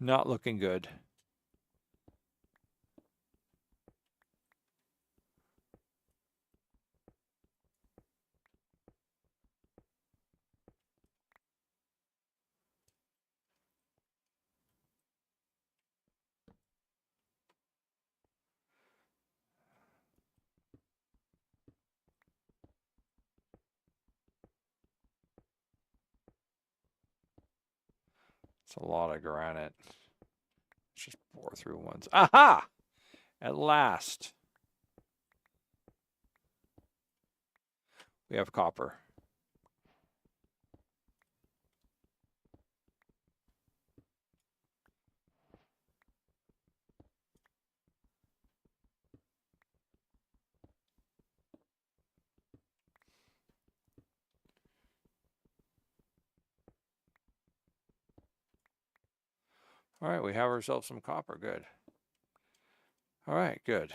Not looking good. It's a lot of granite. Let's just bore through ones. Aha! At last. We have copper. All right, we have ourselves some copper. Good. All right, good.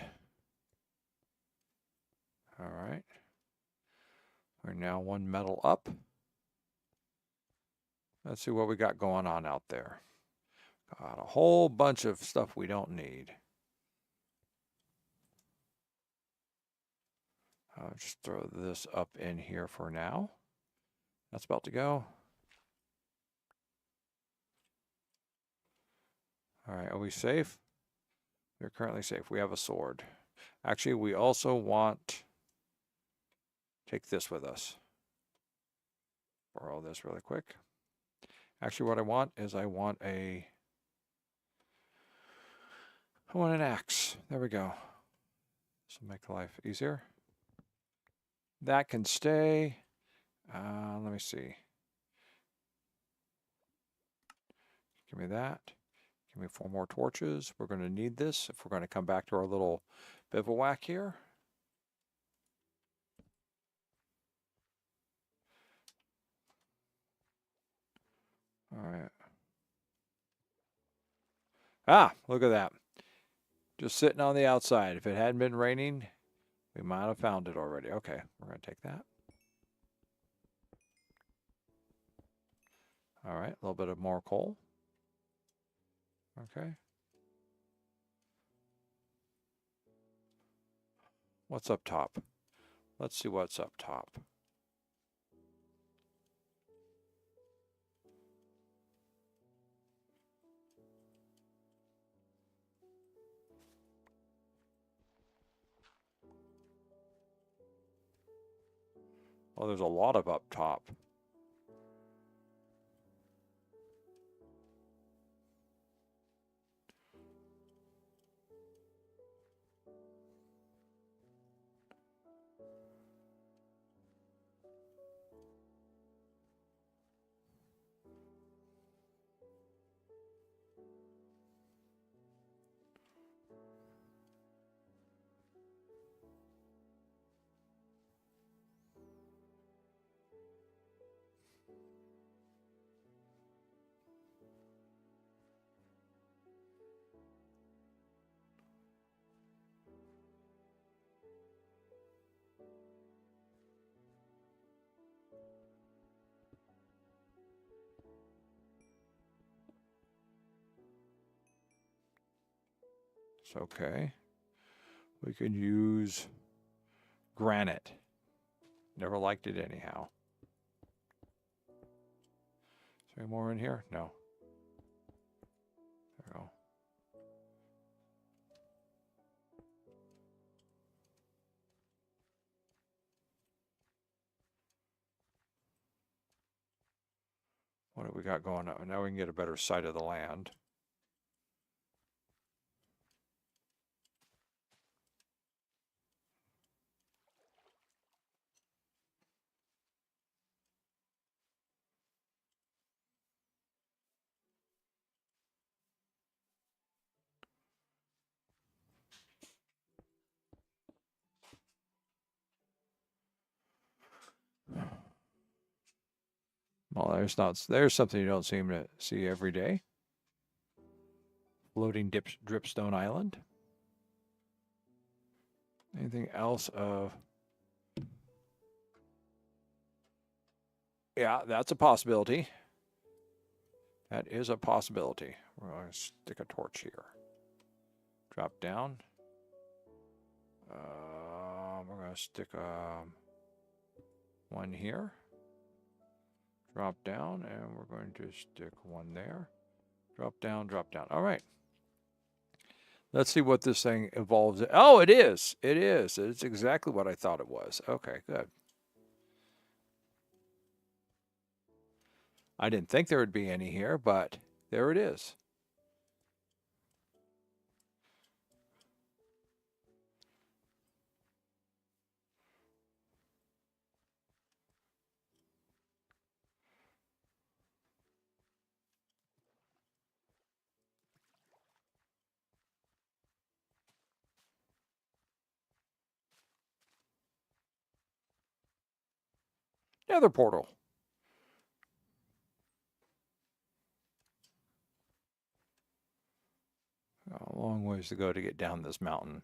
All right. We're now one metal up. Let's see what we got going on out there. Got a whole bunch of stuff we don't need. I'll just throw this up in here for now. That's about to go. All right, are we safe? We're currently safe. We have a sword. Actually, we also want... Take this with us. Borrow this really quick. Actually, what I want is I want an axe. There we go. This will make life easier. That can stay. Let me see. Give me that. Give me 4 more torches. We're going to need this if we're going to come back to our little bivouac here. All right. Ah, look at that. Just sitting on the outside. If it hadn't been raining, we might have found it already. Okay, we're going to take that. All right, a little bit of more coal. Okay. What's up top? Let's see what's up top. Well, there's a lot of up top. It's okay. We could use granite. Never liked it anyhow. Is there any more in here? No. There we go. What have we got going on? Now we can get a better sight of the land. Well, there's something you don't seem to see every day. Floating dripstone island. Anything else of... Yeah, that's a possibility. That is a possibility. We're going to stick a torch here. Drop down. We're going to stick one here. Drop down, and we're going to stick one there. Drop down, drop down. All right. Let's see what this thing evolves. Oh, it is. It is. It's exactly what I thought it was. Okay, good. I didn't think there would be any here, but there it is. Nether portal. A long ways to go to get down this mountain.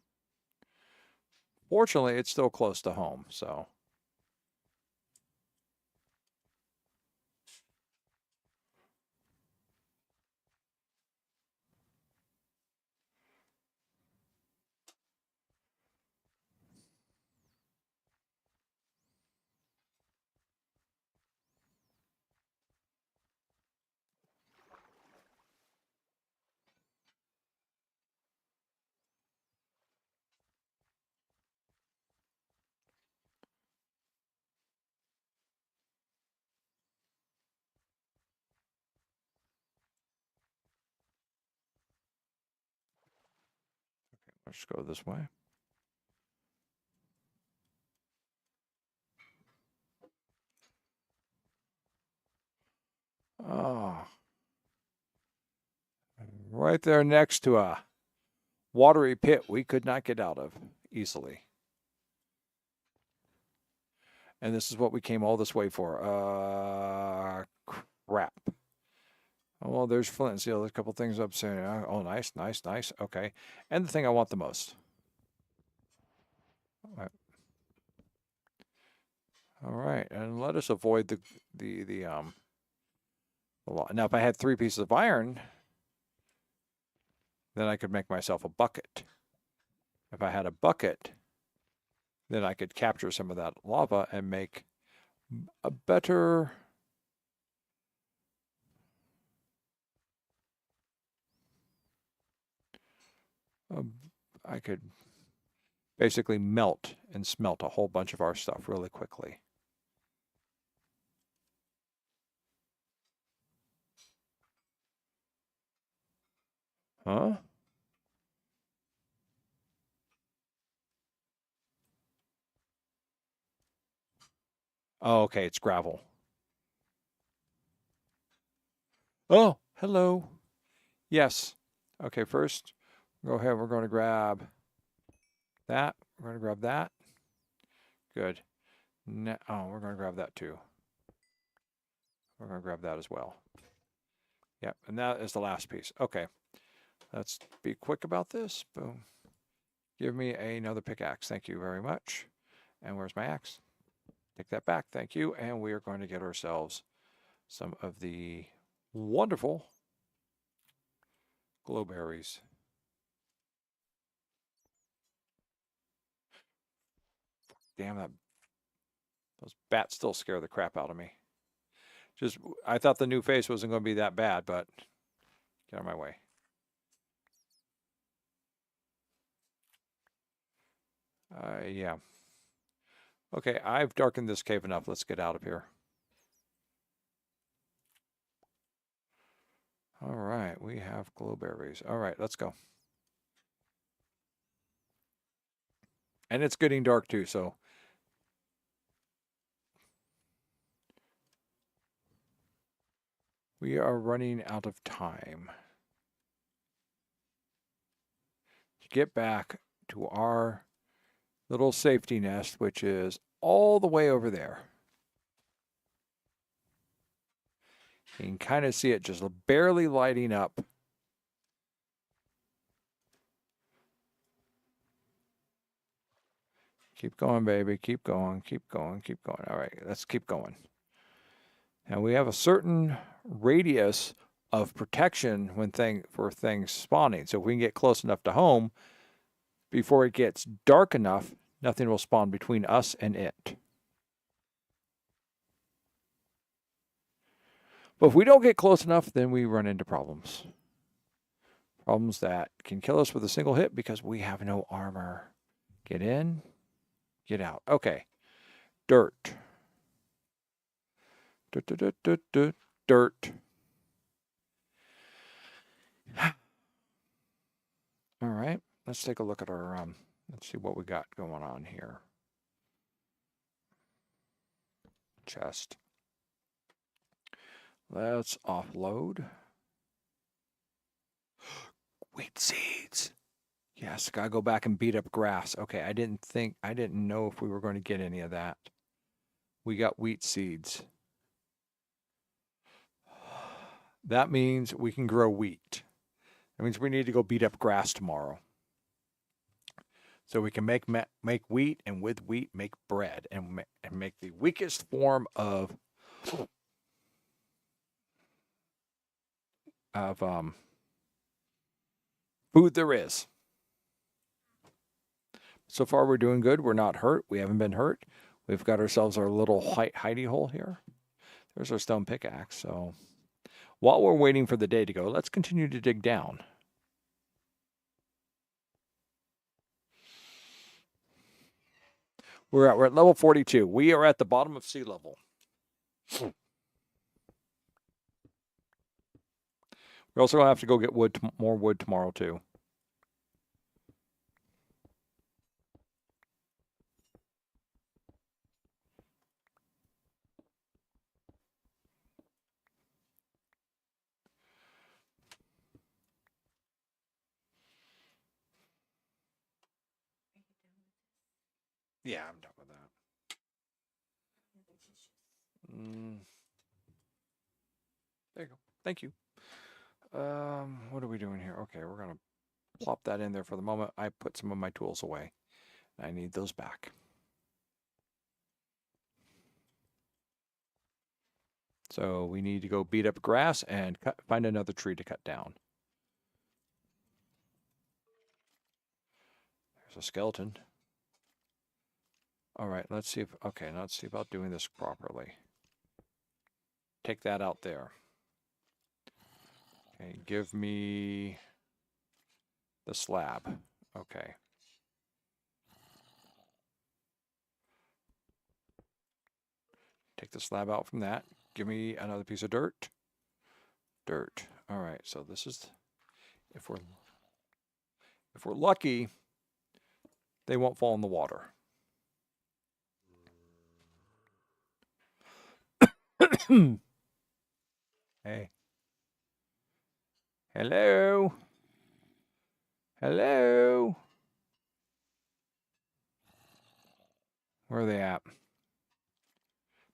Fortunately, it's still close to home, so. Let's go this way. Oh. Right there next to a watery pit we could not get out of easily. And this is what we came all this way for. Crap. Oh, well, there's flint and steel. There's a couple things up there. Oh, nice, nice, nice. Okay. And the thing I want the most. All right. And let us avoid the lot. Now, if I had 3 pieces of iron, then I could make myself a bucket. If I had a bucket, then I could capture some of that lava and make a better... I could basically melt and smelt a whole bunch of our stuff really quickly. Huh? Oh, okay, it's gravel. Oh, hello. Yes. Okay, first, go ahead. We're going to grab that. We're going to grab that. Good. Oh, we're going to grab that too. We're going to grab that as well. Yep, and that is the last piece. Okay, let's be quick about this. Boom. Give me another pickaxe. Thank you very much. And where's my axe? Take that back. Thank you. And we are going to get ourselves some of the wonderful glowberries. Damn, those bats still scare the crap out of me. I thought the new face wasn't going to be that bad, but get out of my way. Yeah. Okay, I've darkened this cave enough. Let's get out of here. All right, we have glowberries. All right, let's go. And it's getting dark too, so. We are running out of time. To get back to our little safety nest, which is all the way over there. You can kind of see it just barely lighting up. Keep going, baby. Keep going, keep going, keep going. All right, let's keep going. Now we have a certain radius of protection for things spawning. So if we can get close enough to home, before it gets dark enough, nothing will spawn between us and it. But if we don't get close enough, then we run into problems. Problems that can kill us with a single hit because we have no armor. Get in, get out. Okay. Dirt. Dirt. All right, let's take a look at our, let's see what we got going on here. Chest. Let's offload. Wheat seeds. Yes, gotta go back and beat up grass. Okay, I didn't know if we were going to get any of that. We got wheat seeds. That means we can grow wheat. That means we need to go beat up grass tomorrow. So we can make wheat, and with wheat make bread, and make the weakest form of food there is. So far we're doing good. We're not hurt. We haven't been hurt. We've got ourselves our little hidey hole here. There's our stone pickaxe. So while we're waiting for the day to go, let's continue to dig down. We're at level 42. We are at the bottom of sea level. We're also going to have to go get more wood tomorrow, too. Yeah, I'm done with that. There you go. Thank you. What are we doing here? Okay, we're going to plop that in there for the moment. I put some of my tools away. I need those back. So we need to go beat up grass and find another tree to cut down. There's a skeleton. All right, let's see let's see about doing this properly. Take that out there. Okay, give me the slab. Okay. Take the slab out from that. Give me another piece of dirt. Dirt. All right, so this is, if we're lucky, they won't fall in the water. Hey. Hello. Hello. Where are they at?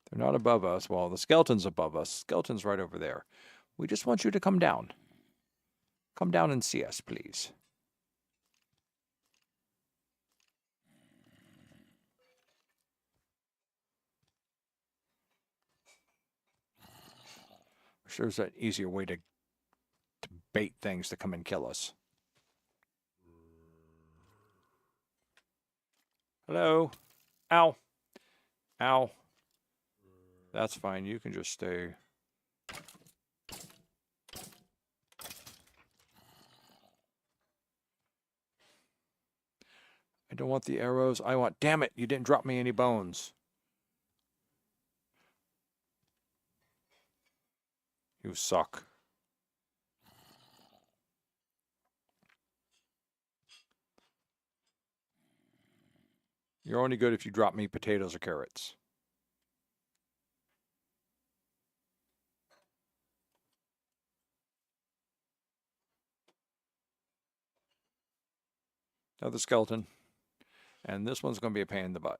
They're not above us. Well, the skeleton's above us. Skeleton's right over there. We just want you to come down. Come down and see us, please. Wish there's an easier way to bait things to come and kill us. Hello. Ow. Ow. That's fine. You can just stay. I don't want the arrows. I want... Damn it, you didn't drop me any bones. You suck. You're only good if you drop me potatoes or carrots. Another skeleton. And this one's going to be a pain in the butt.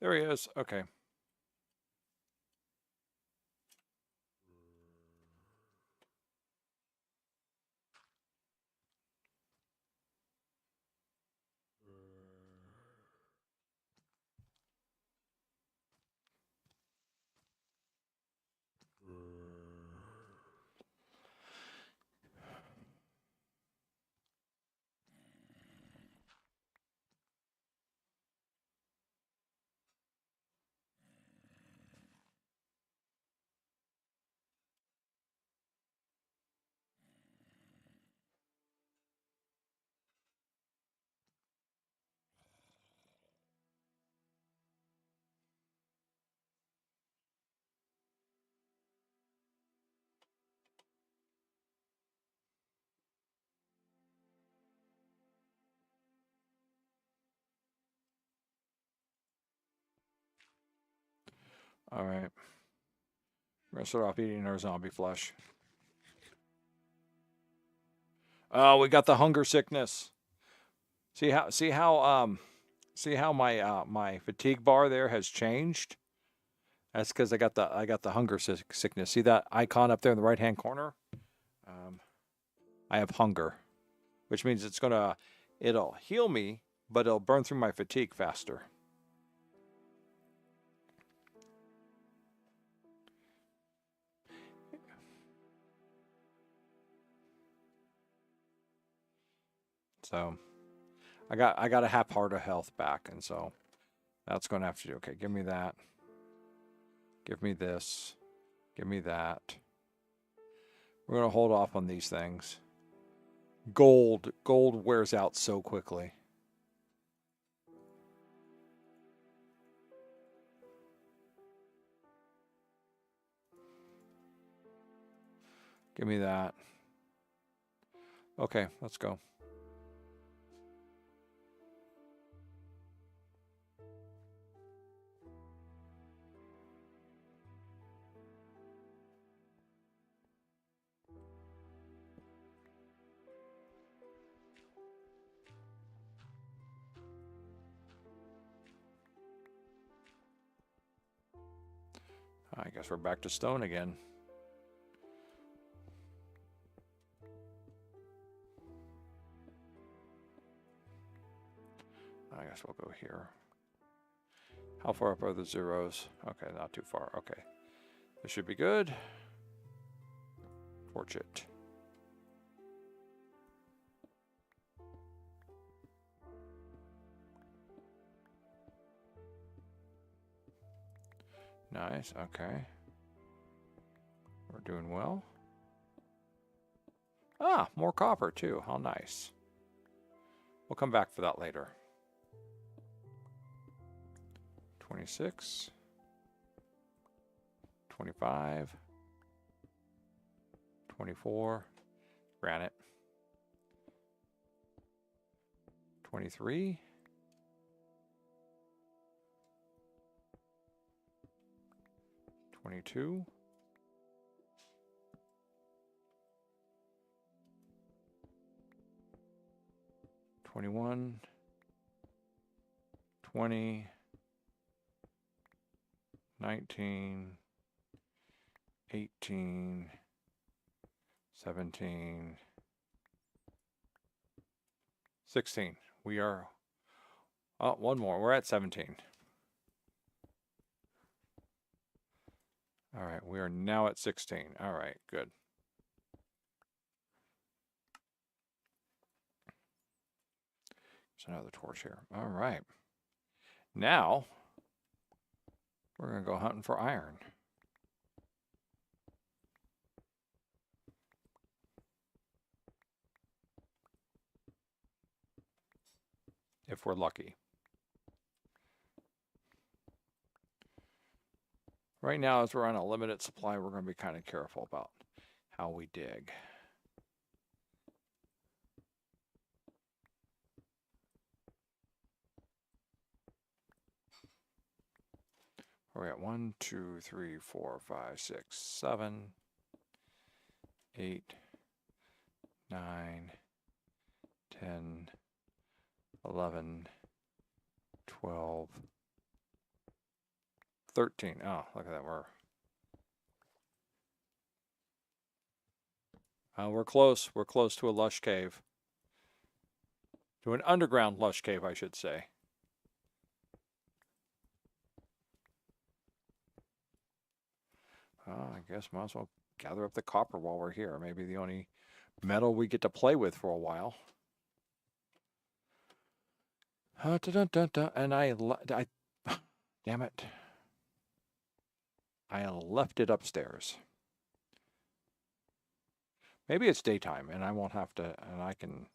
There he is. Okay. All right. We're gonna start off eating our zombie flesh. Oh, we got the hunger sickness. See how my my fatigue bar there has changed? That's because I got the hunger sickness. See that icon up there in the right hand corner? I have hunger, which means it'll heal me, but it'll burn through my fatigue faster. So I got a half heart of health back, and so that's going to have to do. Okay, give me that. Give me this. Give me that. We're going to hold off on these things. Gold wears out so quickly. Give me that. Okay, let's go. I guess we're back to stone again. I guess we'll go here. How far up are the zeros? Okay, not too far. Okay. This should be good. Torch it. Nice, okay. We're doing well. Ah, more copper too. How nice. We'll come back for that later. 26. 25. 24. Granite. 23. 22. 21. 20. 19. 18. 17. 16. We are... Oh, one more. We're at 17. All right, we are now at 16. All right, good. There's another torch here. All right. Now, we're going to go hunting for iron. If we're lucky. Right now, as we're on a limited supply, we're going to be kind of careful about how we dig. We're at 1, 2, 3, 4, 5, 6, 7, 8, 9, 10, 11, 12, 13. Oh, look at that. We're close. We're close to a lush cave. To an underground lush cave, I should say. I guess might as well gather up the copper while we're here. Maybe the only metal we get to play with for a while. And I damn it. I left it upstairs. Maybe it's daytime and I won't have to, and I can...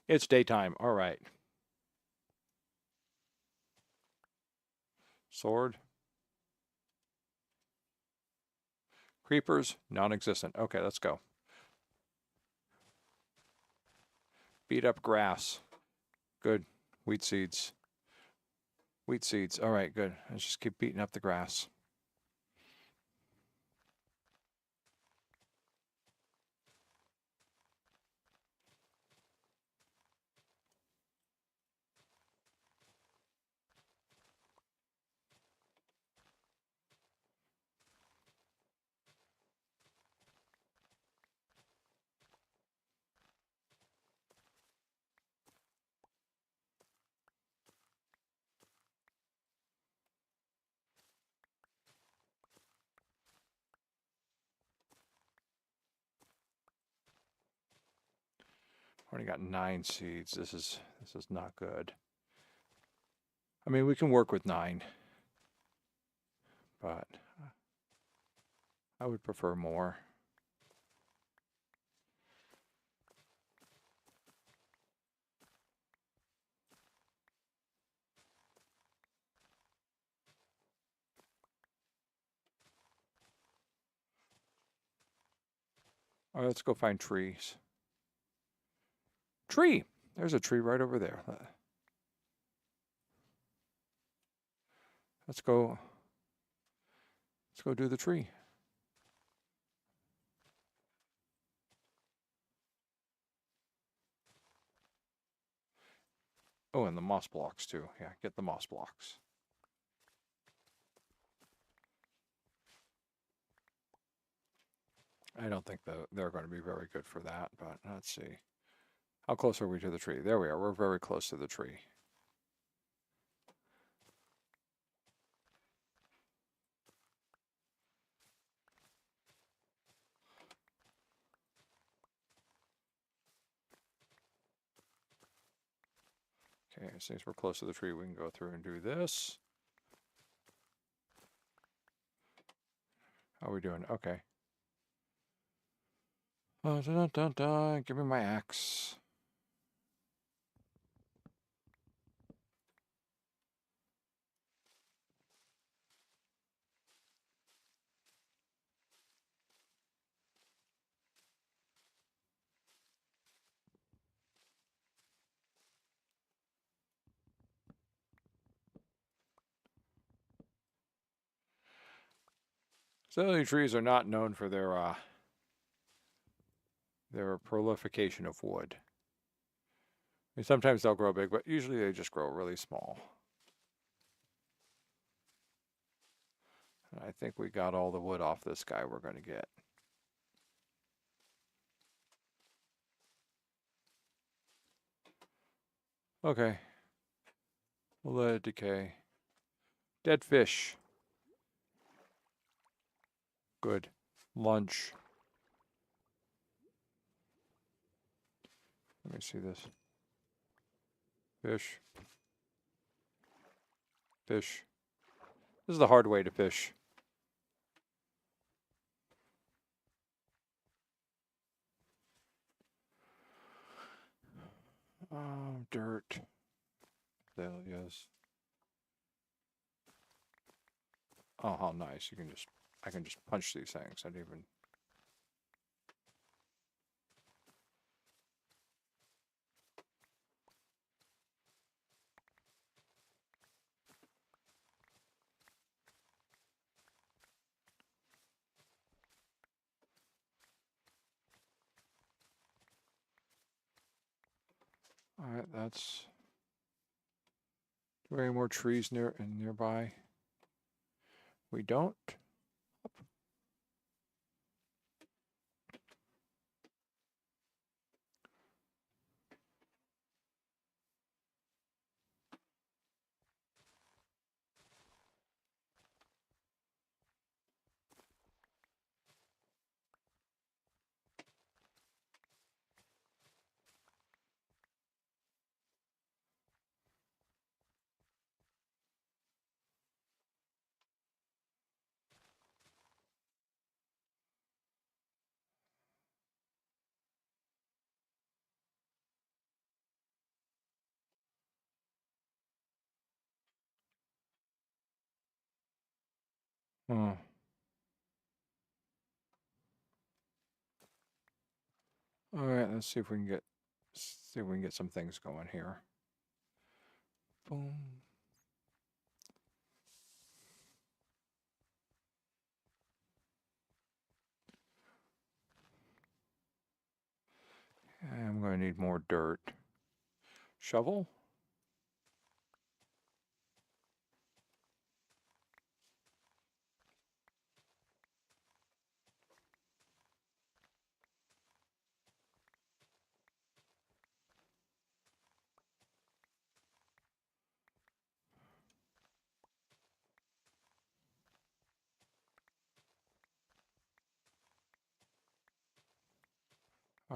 It's daytime. All right. Sword. Creepers, non-existent. Okay, let's go. Beat up grass. Good. Wheat seeds. Wheat seeds. All right, good. Let's just keep beating up the grass. Already got 9 seeds. This is not good. I mean, we can work with 9, but I would prefer more. All right, let's go find trees. Tree! There's a tree right over there. Let's go do the tree. Oh, and the moss blocks too. Yeah, get the moss blocks. I don't think they're going to be very good for that, but let's see. How close are we to the tree? There we are. We're very close to the tree. Okay, since we're close to the tree, we can go through and do this. How are we doing? Okay. Dun, dun, dun, dun. Give me my axe. Celery trees are not known for their prolification of wood. I mean, sometimes they'll grow big, but usually they just grow really small. I think we got all the wood off this guy we're going to get. Okay. We'll let it decay. Dead fish. Good. Lunch. Let me see this. Fish. Fish. This is the hard way to fish. Dirt. Azaleas. Oh, how nice. I can just punch these things. I didn't even... Alright, that's... Do we have any more trees nearby? We don't. Hmm. All right, let's see if we can get some things going here. Boom. And I'm going to need more dirt. Shovel?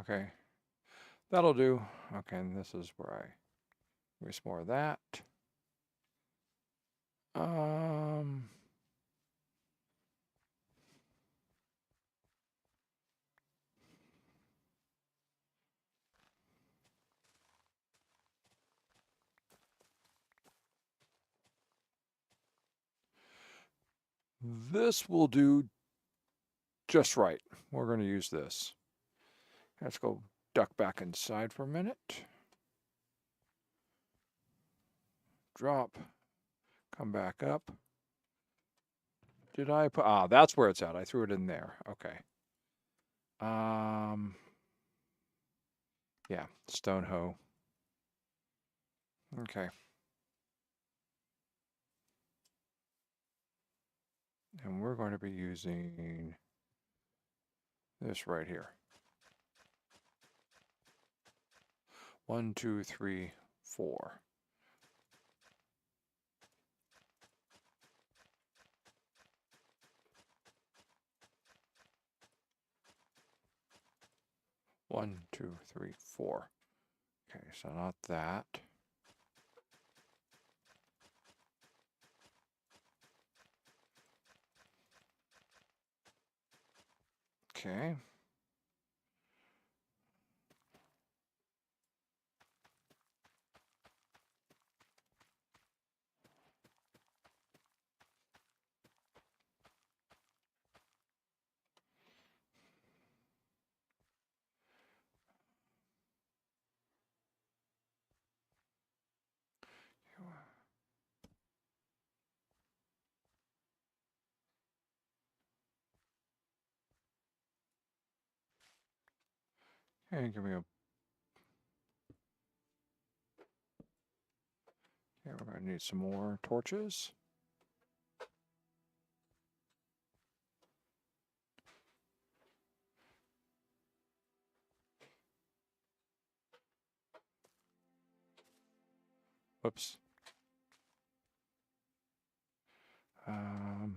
Okay. That'll do. Okay, and this is where I waste more of that. Um, this will do just right. We're going to use this. Let's go duck back inside for a minute. Drop. Come back up. Did I put... Ah, that's where it's at. I threw it in there. Okay. Yeah, stone hoe. Okay. And we're going to be using this right here. 1, 2, 3, 4. One, two, three, four. Okay, so not that. Okay. And give me a... Okay, we're going to need some more torches. Whoops. Um,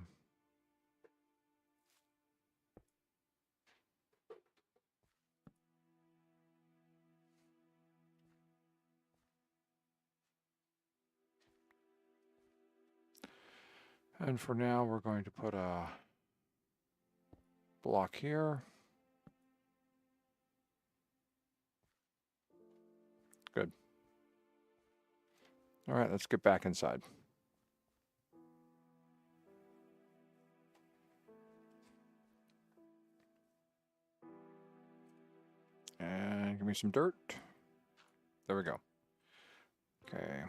and for now, we're going to put a block here. Good. All right, let's get back inside. And give me some dirt. There we go. Okay.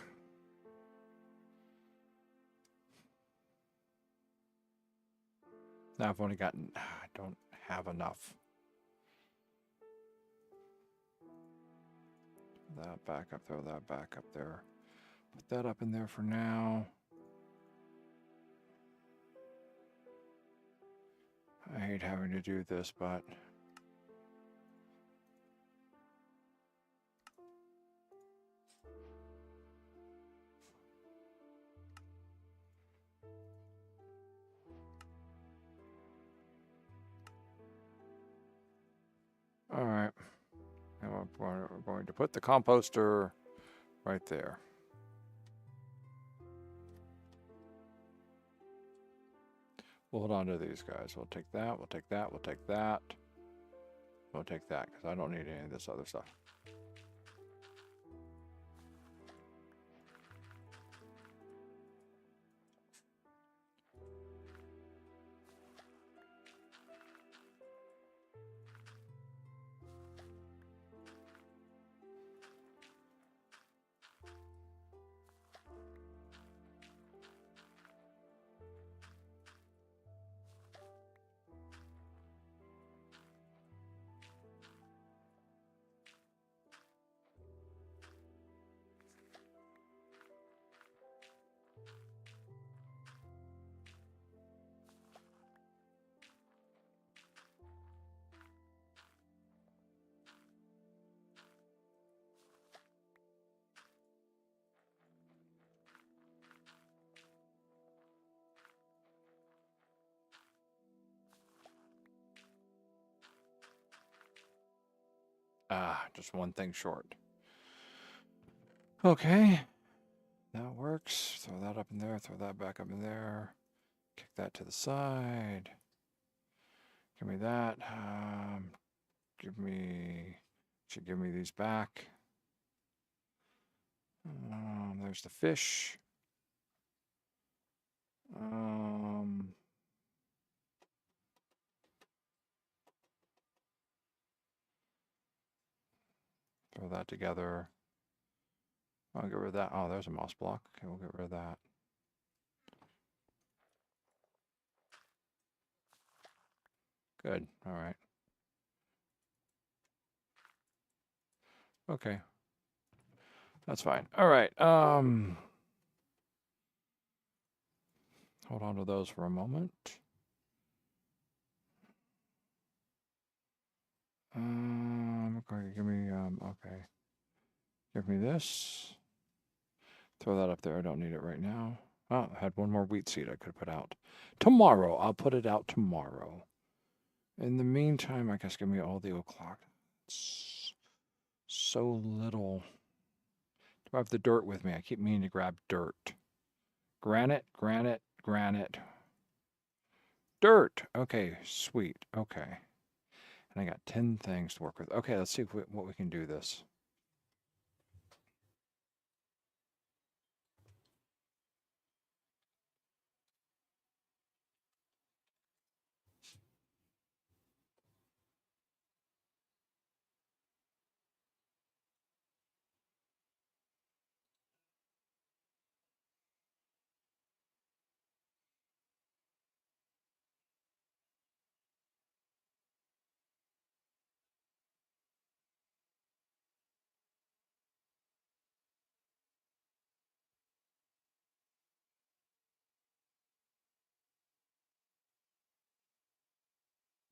Now I've only gotten... I don't have enough. That back up, throw that back up there. Put that up in there for now. I hate having to do this, but... All right. And we're going to put the composter right there. We'll hold on to these guys. We'll take that, we'll take that, we'll take that. We'll take that, because I don't need any of this other stuff. Just one thing short. Okay. That works. Throw that up in there. Throw that back up in there. Kick that to the side. Give me that. Should give me these back. There's the fish. Throw that together. I'll get rid of that. Oh, there's a moss block. Okay, we'll get rid of that. Good. All right. Okay. That's fine. All right. Hold on to those for a moment. Okay, give me okay. Give me this. Throw that up there. I don't need it right now. Oh, I had one more wheat seed I could put out. Tomorrow. I'll put it out tomorrow. In the meantime, I guess give me all the o'clock. It's so little. Do I have the dirt with me? I keep meaning to grab dirt. Granite, granite, granite. Dirt. Okay, sweet. Okay. And I got 10 things to work with. Okay, let's see what we can do this.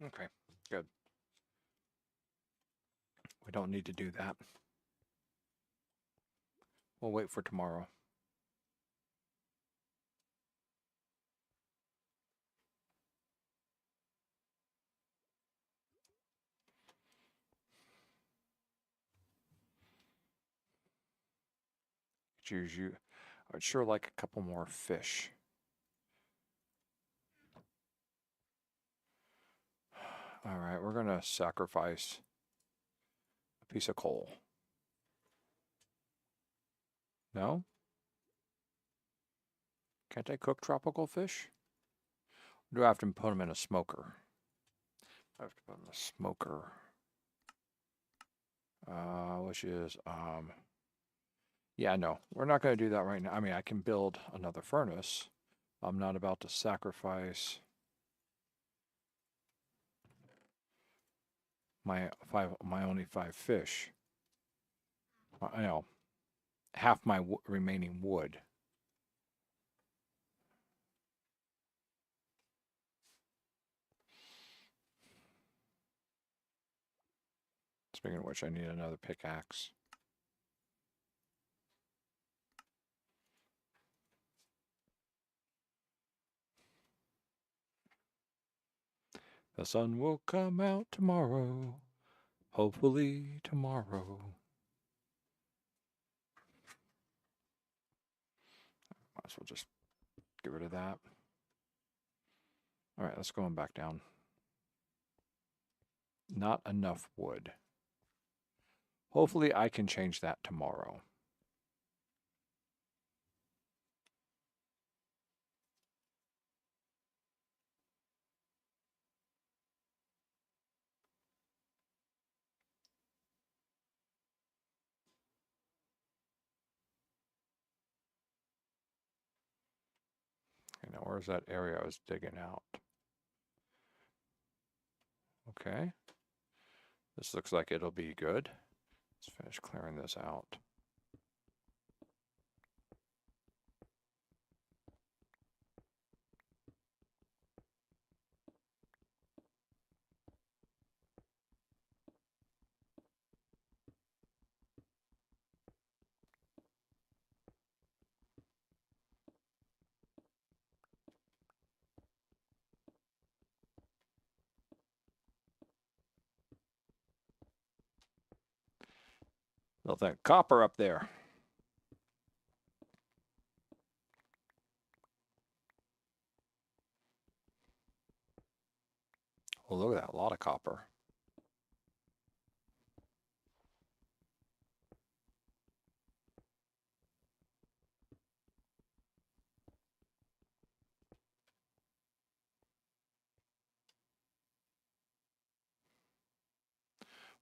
Okay, good. We don't need to do that. We'll wait for tomorrow. Choose you. I'd sure like a couple more fish. All right, we're gonna sacrifice a piece of coal. No? Can't I cook tropical fish? Or do I have to put them in a smoker? I have to put them in a smoker. Which is, yeah, no, we're not going to do that right now. I mean, I can build another furnace. I'm not about to sacrifice my only 5 fish. You know, half my remaining wood. Speaking of which, I need another pickaxe. The sun will come out tomorrow. Hopefully tomorrow. Might as well just get rid of that. All right, let's go on back down. Not enough wood. Hopefully I can change that tomorrow. Okay, now where's that area I was digging out? Okay. This looks like it'll be good. Let's finish clearing this out. Nothing. Copper up there. Oh, look at that. A lot of copper.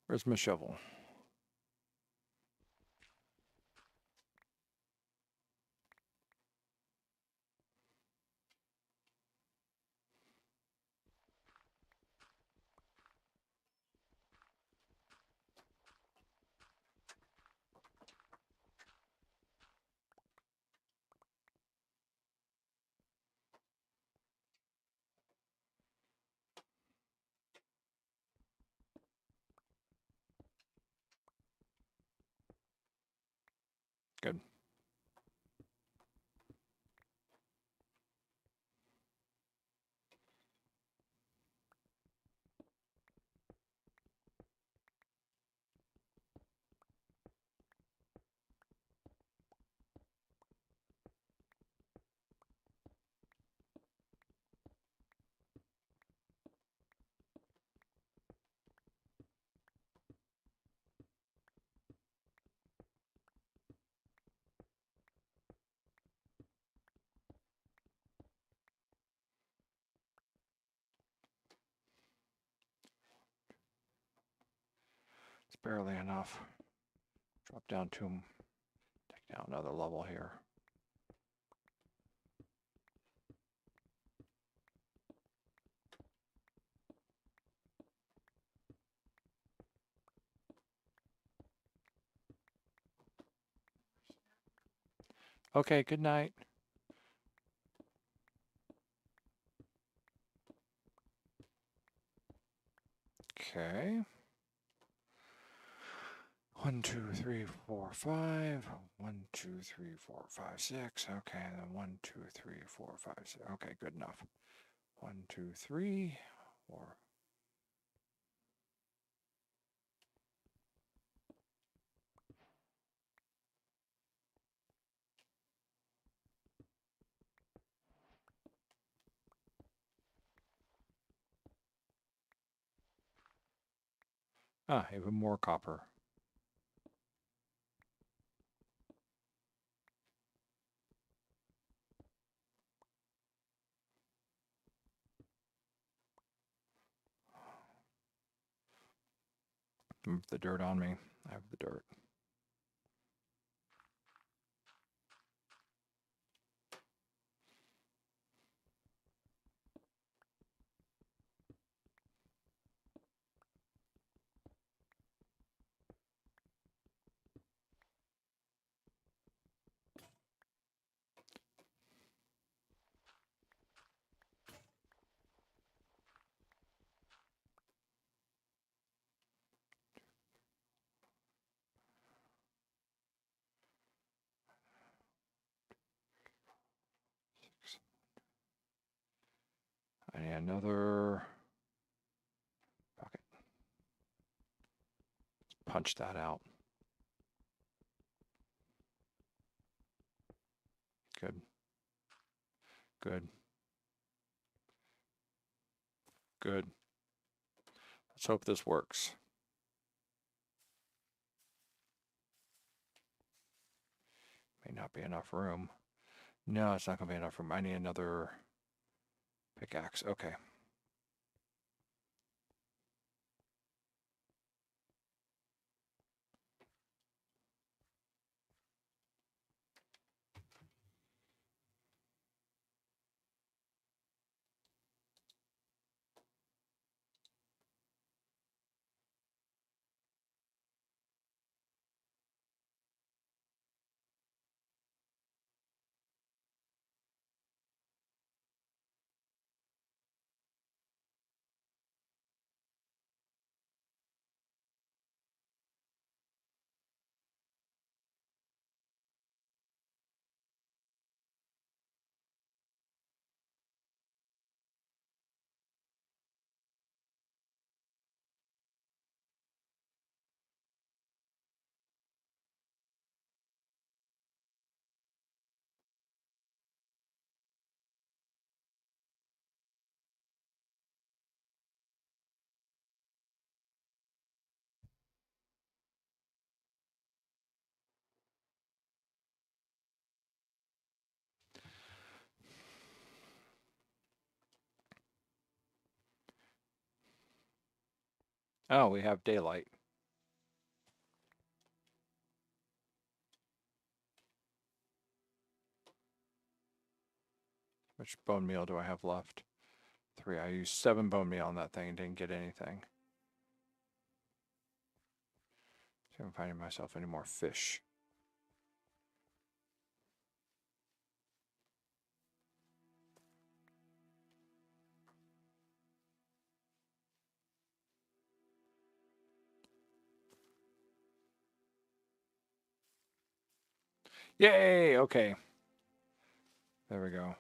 Where's my shovel? Good. It's barely enough. Drop down to them. Take down another level here. Okay, good night. Okay. 1, 2, 3, 4, 5. 1, 2, 3, 4, 5, 6. Okay, and then 1, 2, 3, 4, 5, 6. Okay, good enough. 1, 2, 3, 4. Ah, even more copper. Move the dirt on me. I have the dirt. I need another bucket. Let's punch that out. Good. Good. Good. Let's hope this works. May not be enough room. No, it's not going to be enough room. I need another pickaxe. Okay. Oh, we have daylight. Which bone meal do I have left? 3. I used 7 bone meal on that thing and didn't get anything. See if I'm finding myself any more fish. Yay! Okay. There we go.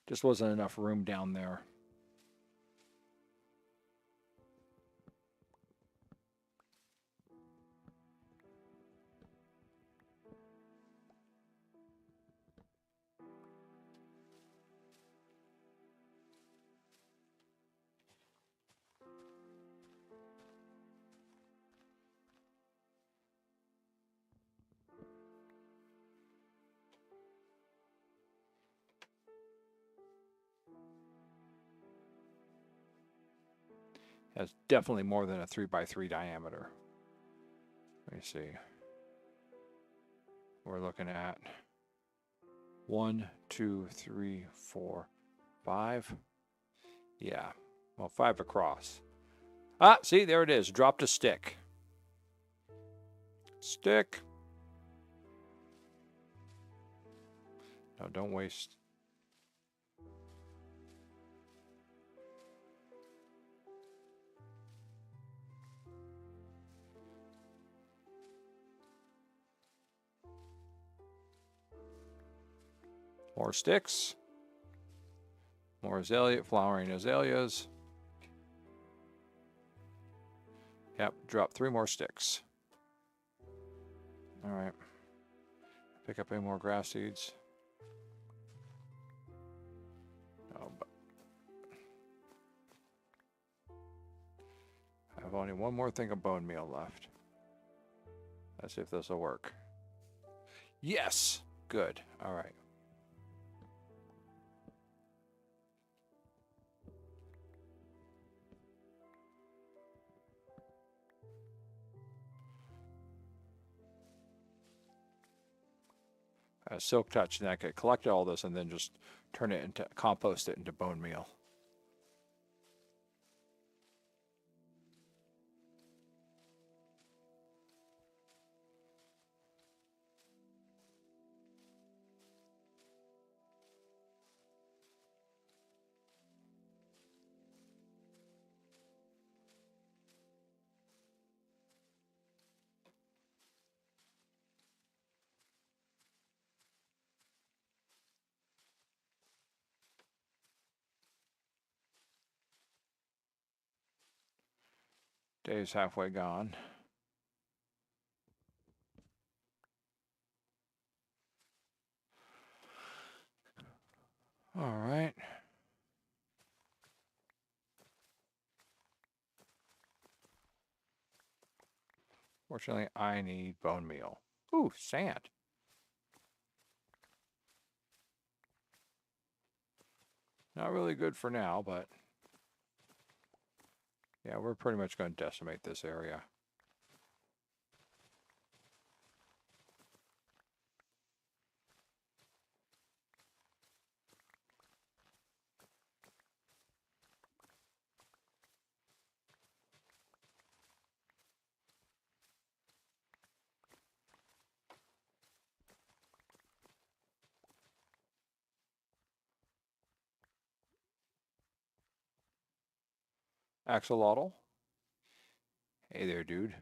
Just wasn't enough room down there. Has definitely more than a 3x3 diameter. Let me see. We're looking at 1, 2, 3, 4, 5. Yeah. Well, 5 across. Ah, see, there it is. Dropped a stick. Stick. No, don't waste. More sticks. More azalea, flowering azaleas. Yep, drop 3 more sticks. All right. Pick up any more grass seeds. Oh, but I have only one more thing of bone meal left. Let's see if this will work. Yes! Good. All right. Silk touch, and I could collect all this and then just turn it into, compost it into bone meal. Day's halfway gone. All right. Fortunately, I need bone meal. Ooh, sand. Not really good for now, but yeah, we're pretty much going to decimate this area. Axolotl. Hey there, dude.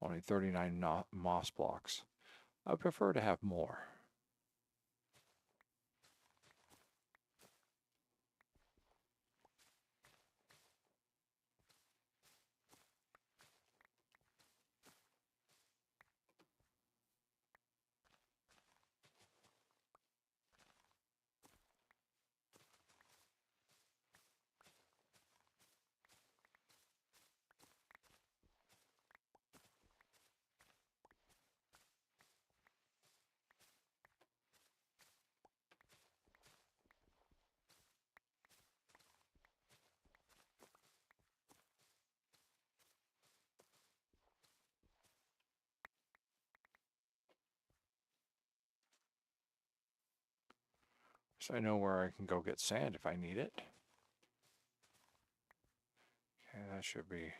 Only 39 moss blocks. I would prefer to have more. So I know where I can go get sand if I need it. Okay, that should be...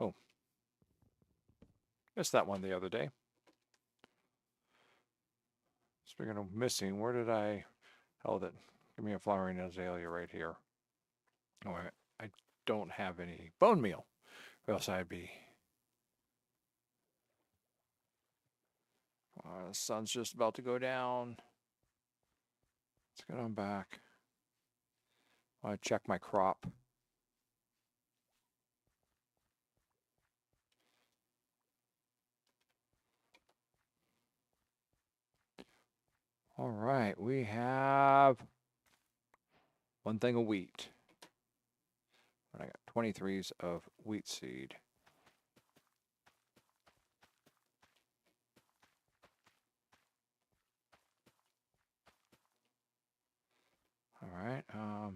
Oh. Missed that one the other day. Speaking of missing, where did I held it? Give me a flowering azalea right here. Oh, wait a minute. I don't have any bone meal. Or else I'd be... the sun's just about to go down. Let's get on back. I want to check my crop. All right, we have one thing of wheat. And I got 23s of wheat seed. All right. I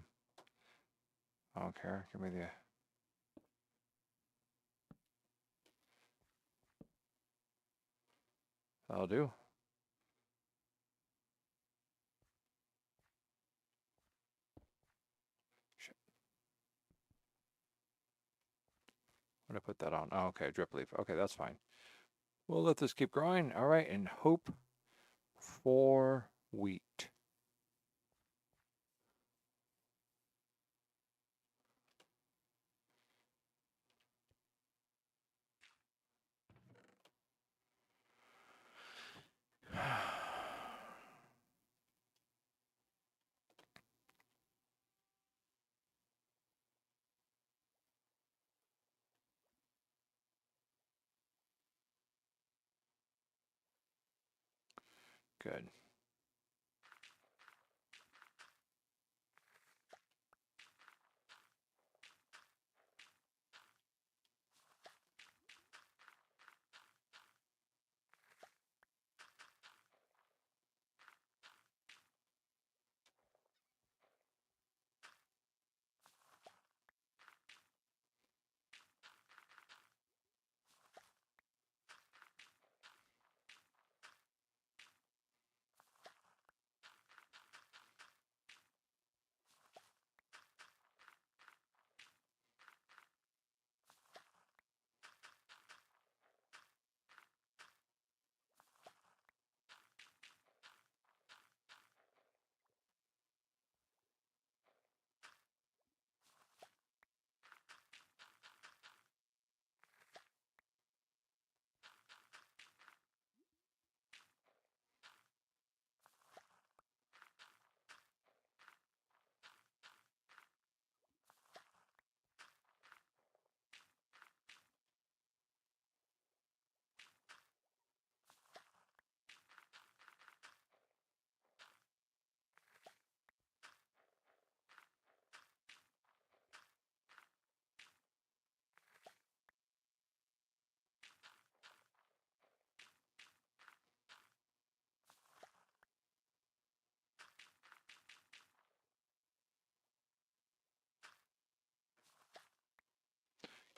don't care. Give me the... That'll do. Shit. What did I put that on? Oh, okay, drip leaf. Okay, that's fine. We'll let this keep growing. All right, and hope for wheat. Good.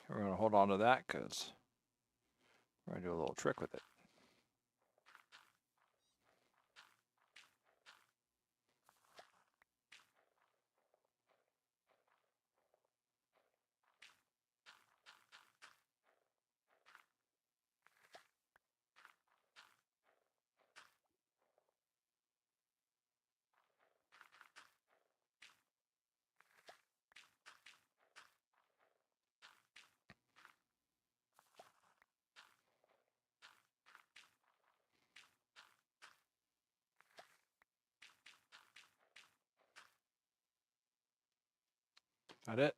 We're going to hold on to that because we're going to do a little trick with it. That it?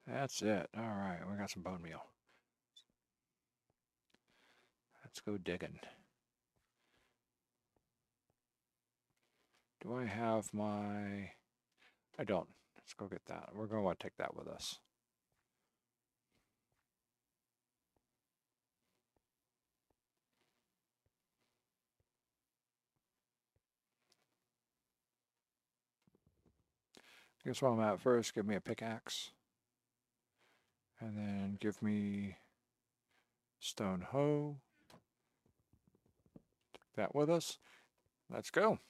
That's it. All right, we got some bone meal. Let's go digging. Do I have my... I don't. Let's go get that. We're going to want to take that with us. I guess while I'm at first, give me a pickaxe. And then give me stone hoe. Take that with us. Let's go.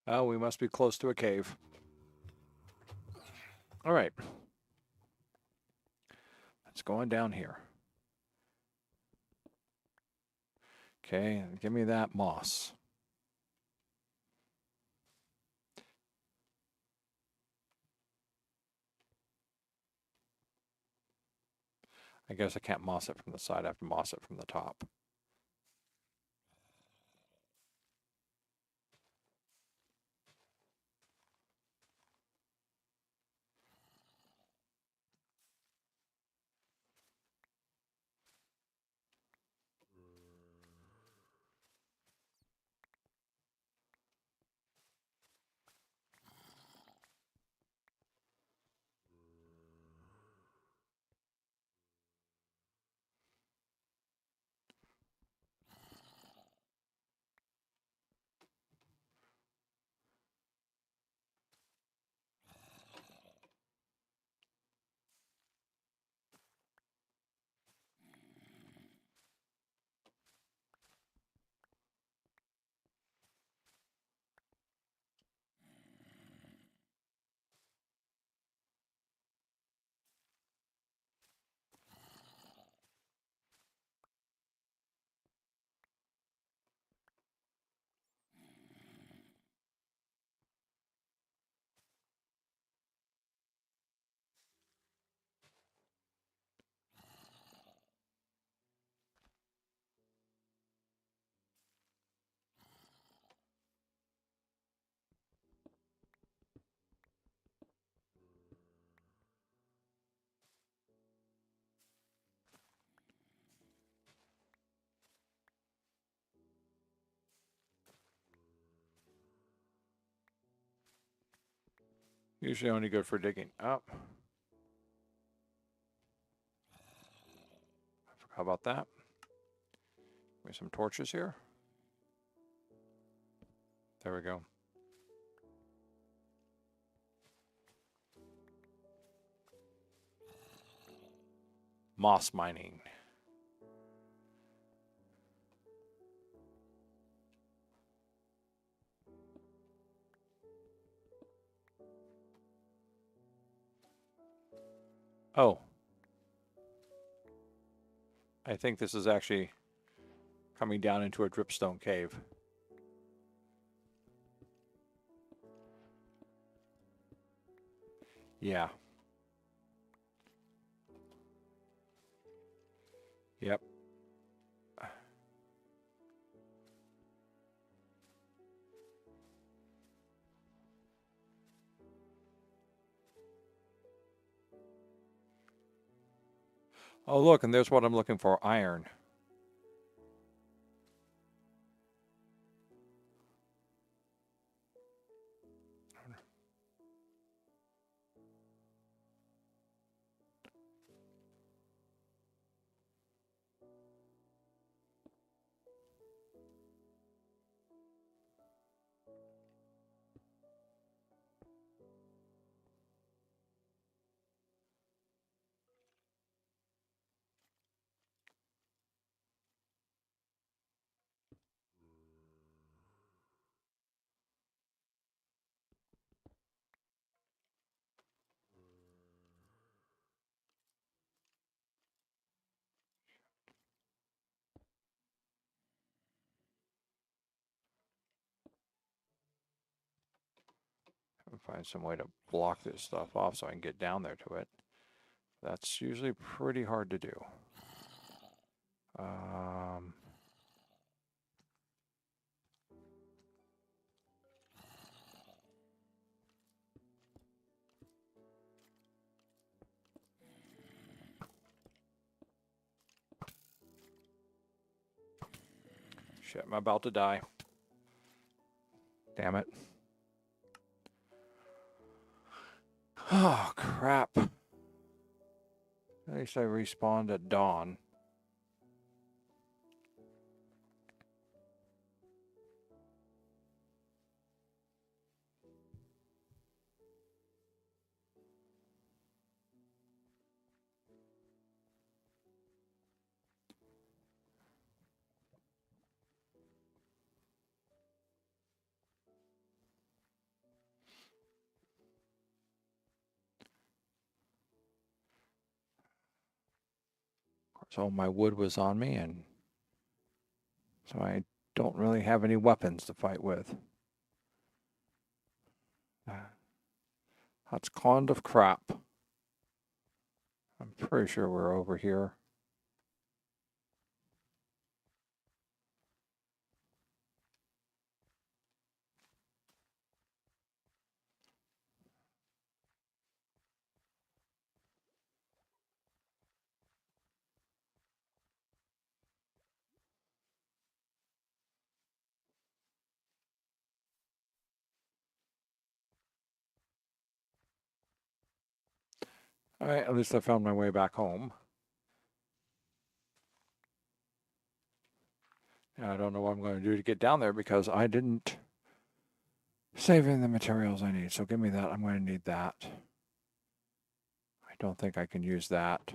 Oh, we must be close to a cave. All right. Let's go on down here. Okay, give me that moss. I guess I can't moss it from the side. I have to moss it from the top. Usually only good for digging up. I forgot about that. Give me some torches here. There we go. Moss mining. Oh. I think this is actually coming down into a dripstone cave. Yeah. Yep. Oh, look, and there's what I'm looking for, iron. find some way to block this stuff off so I can get down there to it. That's usually pretty hard to do. Shit, I'm about to die. Damn it. Oh, crap. At least I respawned at dawn. So my wood was on me, and so I don't really have any weapons to fight with. That's kind of crap. I'm pretty sure we're over here. All right, at least I found my way back home. And I don't know what I'm going to do to get down there because I didn't save in the materials I need. So give me that. I'm going to need that. I don't think I can use that.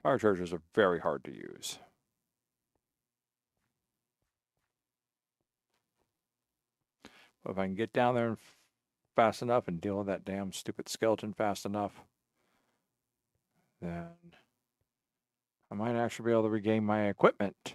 Fire charges are very hard to use. But if I can get down there fast enough and deal with that damn stupid skeleton fast enough, then I might actually be able to regain my equipment.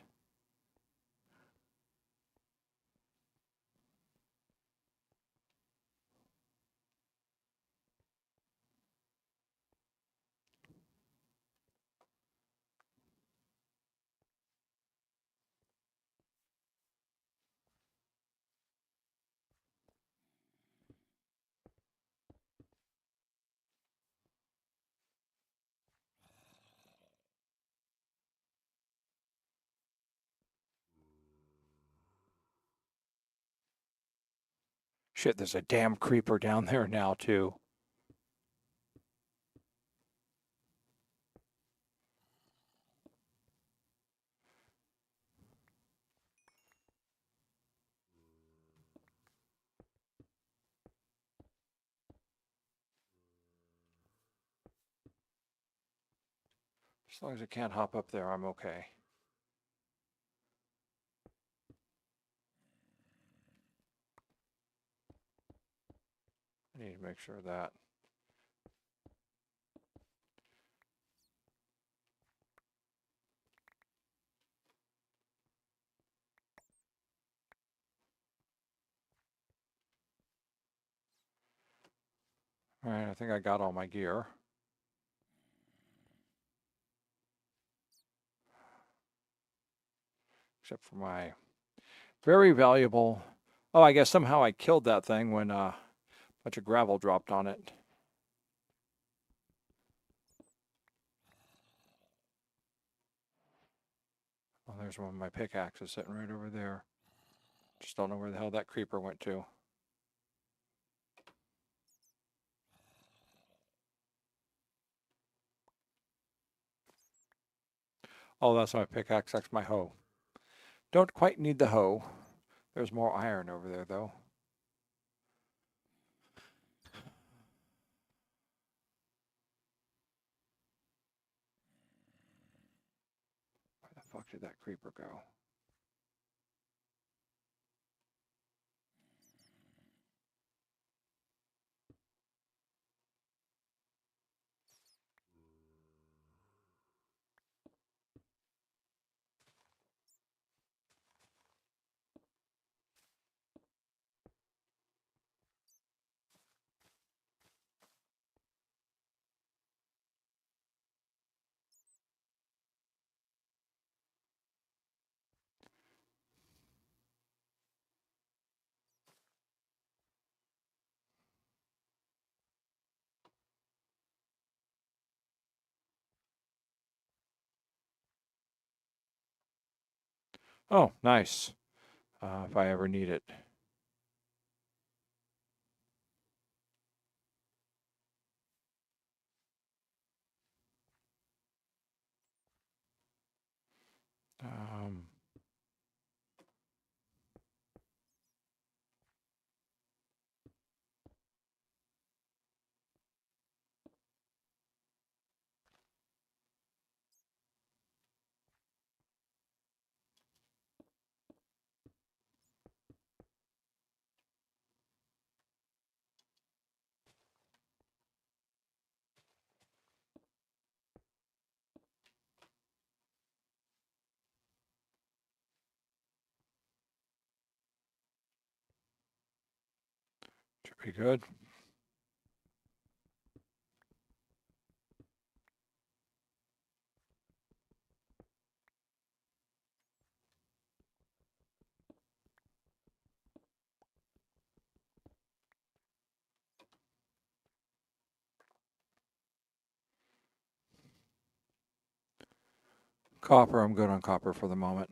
Shit, there's a damn creeper down there now, too. As long as I can't hop up there, I'm okay. I need to make sure of that. All right, I think I got all my gear. Except for my very valuable... Oh, I guess somehow I killed that thing when a bunch of gravel dropped on it. Well, there's one of my pickaxes sitting right over there. Just don't know where the hell that creeper went to. Oh, that's my pickaxe. That's my hoe. Don't quite need the hoe. There's more iron over there, though. Where the fuck did that creeper go? Oh, nice. If I ever need it. Um, should be good. Copper, I'm good on copper for the moment.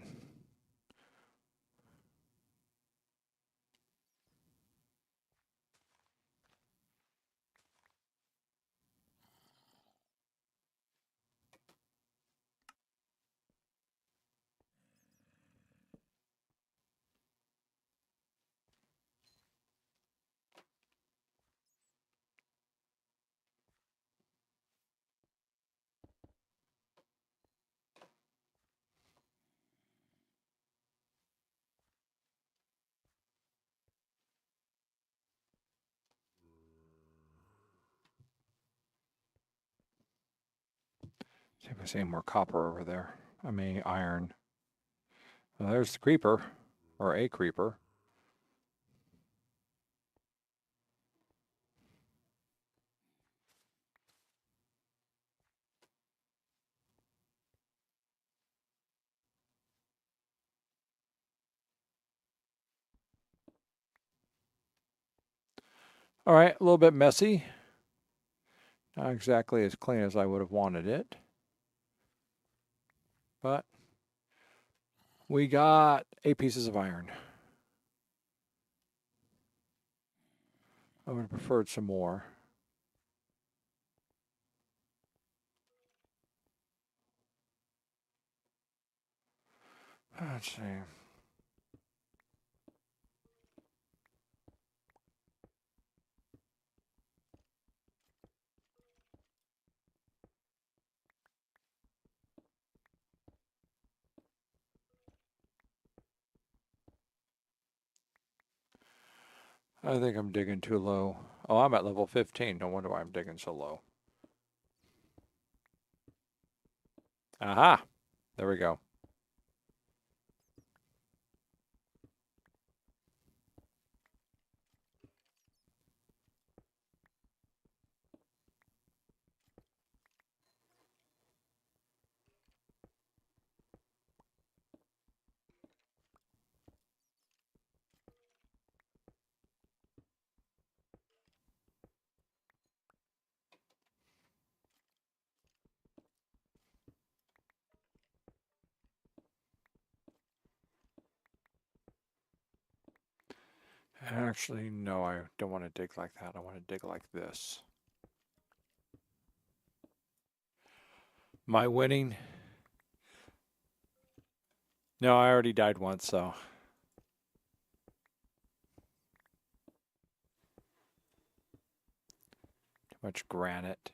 See if I see any more copper over there. I mean, iron. Well, there's the creeper, or a creeper. All right, a little bit messy. Not exactly as clean as I would have wanted it. But we got 8 pieces of iron. I would have preferred some more. Let's see. I think I'm digging too low. Oh, I'm at level 15. No wonder why I'm digging so low. Aha! There we go. Actually, no, I don't want to dig like that. I want to dig like this. My winning? No, I already died once, so. Too much granite.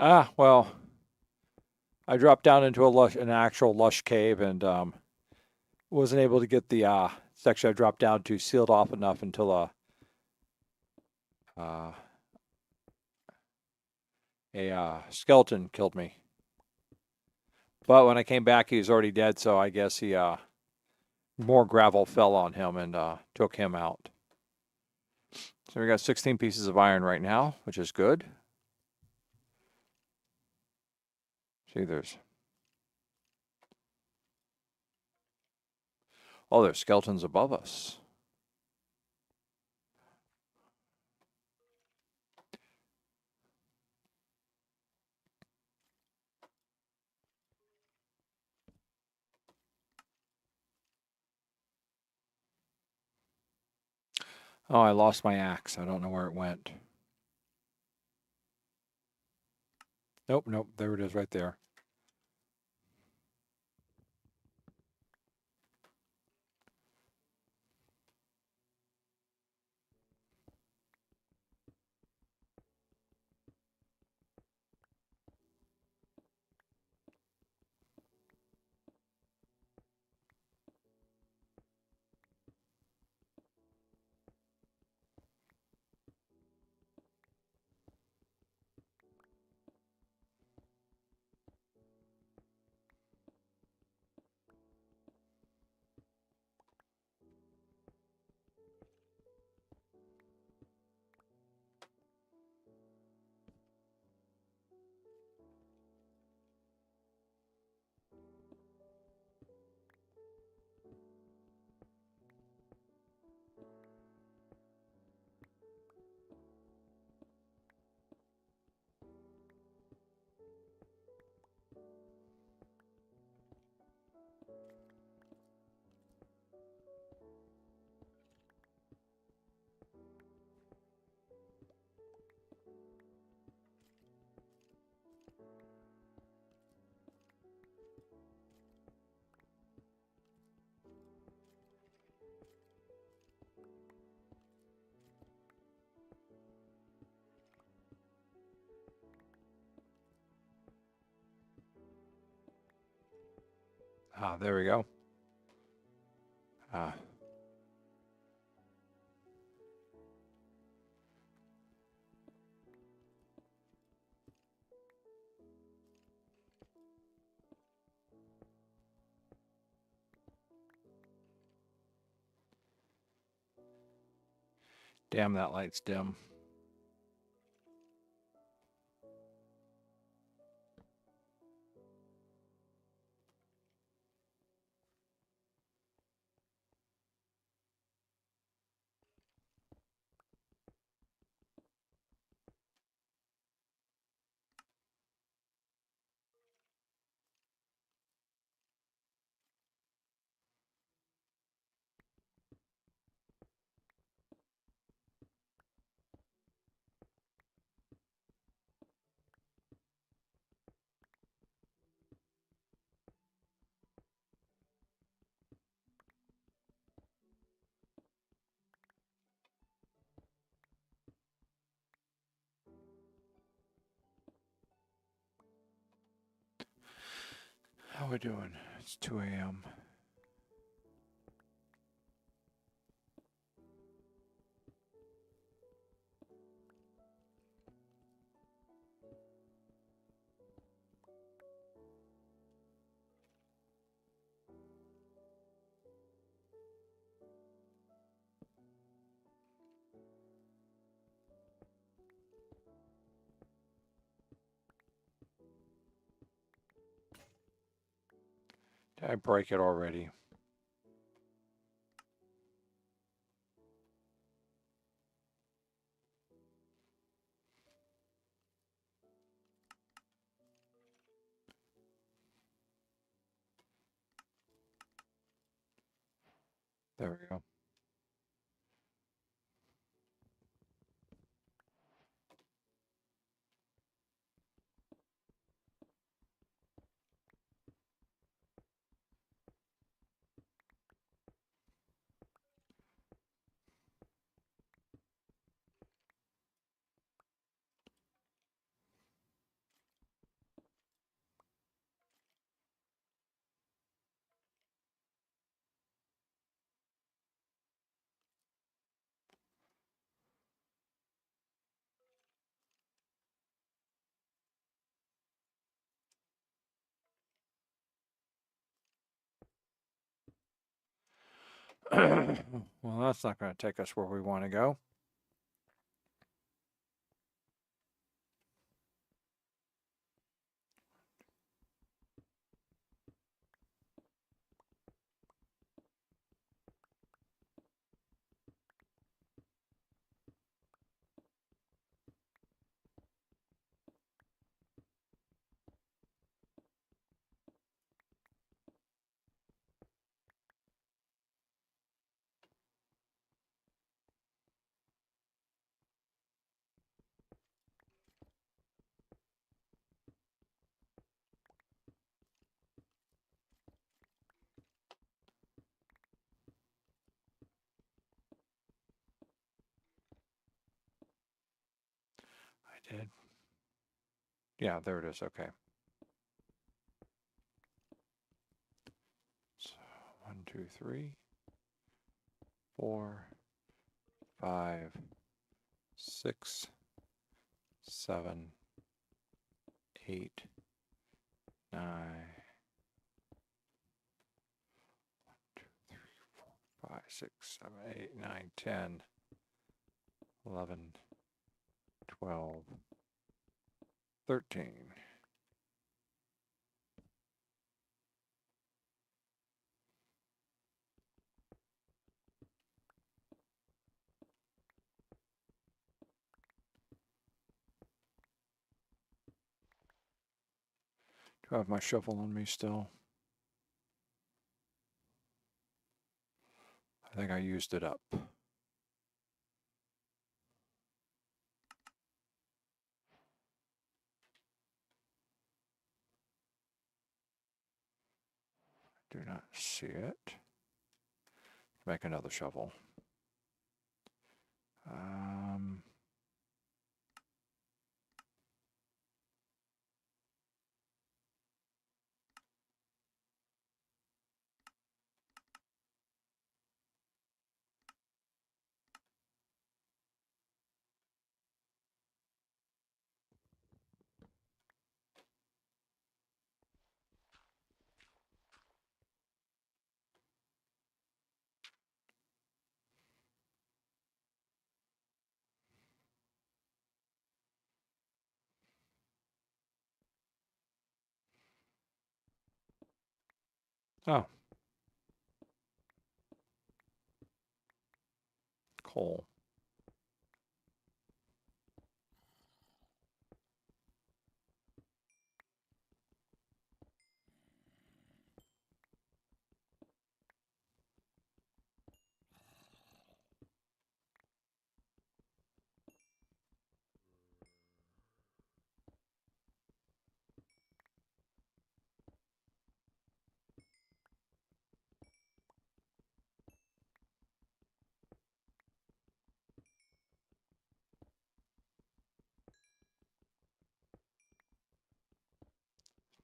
Ah, well, I dropped down into an actual lush cave, and wasn't able to get the section I dropped down to sealed off enough until uh, a skeleton killed me. But when I came back, he was already dead, so I guess he more gravel fell on him and took him out. So we got 16 pieces of iron right now, which is good. See, there's skeletons above us. Oh, I lost my axe. I don't know where it went. Nope, nope. There it is right there. Ah, there we go. Ah. Damn, that light's dim. How we doing? It's 2 a.m. Did I break it already? There we go. Well, that's not going to take us where we want to go. I did. Yeah, there it is. Okay. So 1, 2, 3, 4, 5, 6, 7, 8, 9, 2, 3, 4, 5, 6, 7, 8, 9, 10, 11, 12, 13. Do I have my shovel on me still? I think I used it up. Do not see it. Make another shovel. Oh, coal.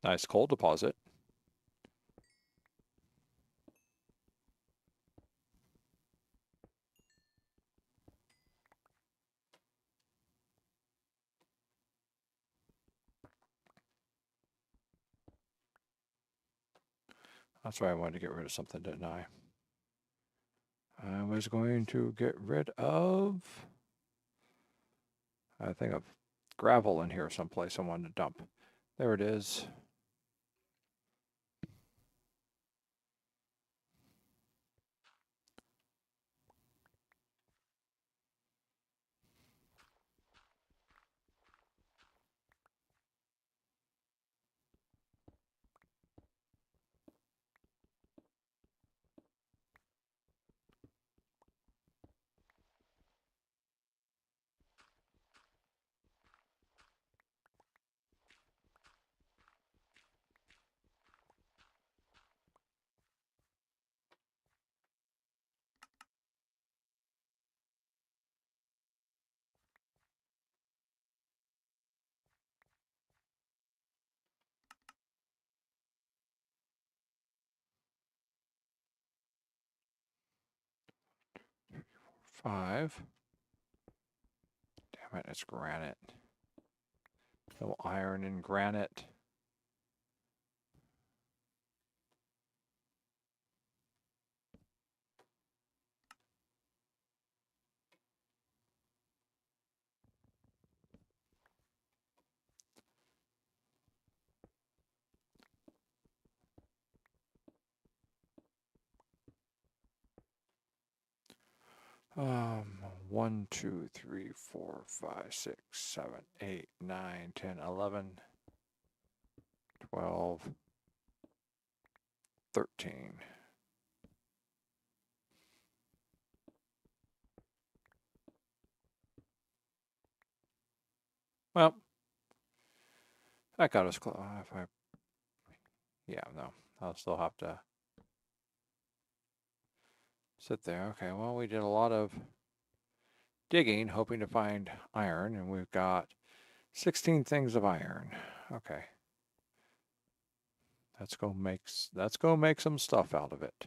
Nice coal deposit. That's why I wanted to get rid of something, didn't I? I was going to get rid of, I think, of gravel in here someplace I wanted to dump. There it is. Five. Damn it, it's granite. No iron in granite. 1, 2, 3, 4, 5, 6, 7, 8, 9, 10, 11, 12, 13. Well, that got us close. Yeah, no, I'll still have to sit there. Okay, well, we did a lot of digging, hoping to find iron, and we've got 16 things of iron. Okay. Let's go make some stuff out of it.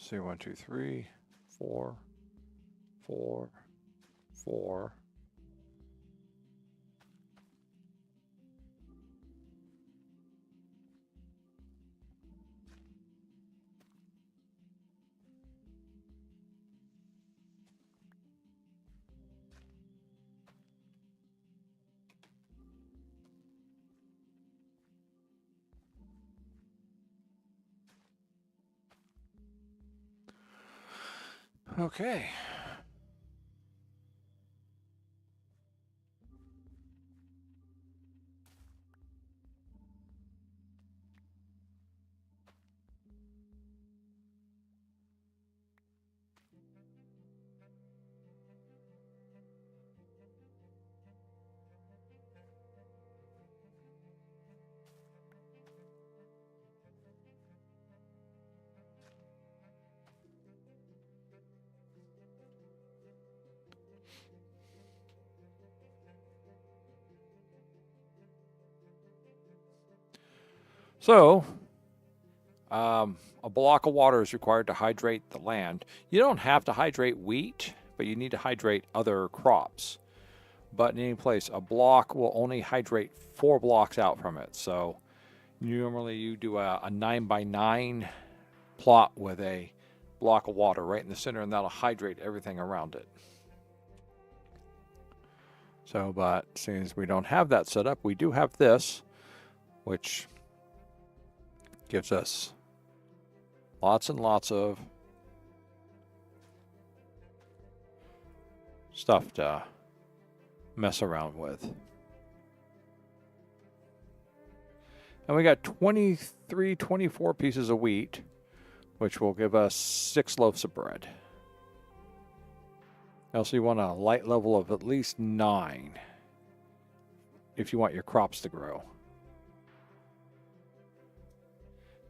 Let's see, 1, 2, 3, 4, 4, 4. Okay. So, a block of water is required to hydrate the land. You don't have to hydrate wheat, but you need to hydrate other crops. But in any place, a block will only hydrate 4 blocks out from it. So, normally you do a 9x9 plot with a block of water right in the center, and that'll hydrate everything around it. So, but since we don't have that set up, we do have this, which gives us lots and lots of stuff to mess around with. And we got 23, 24 pieces of wheat, which will give us 6 loaves of bread. Also, you want a light level of at least 9 if you want your crops to grow.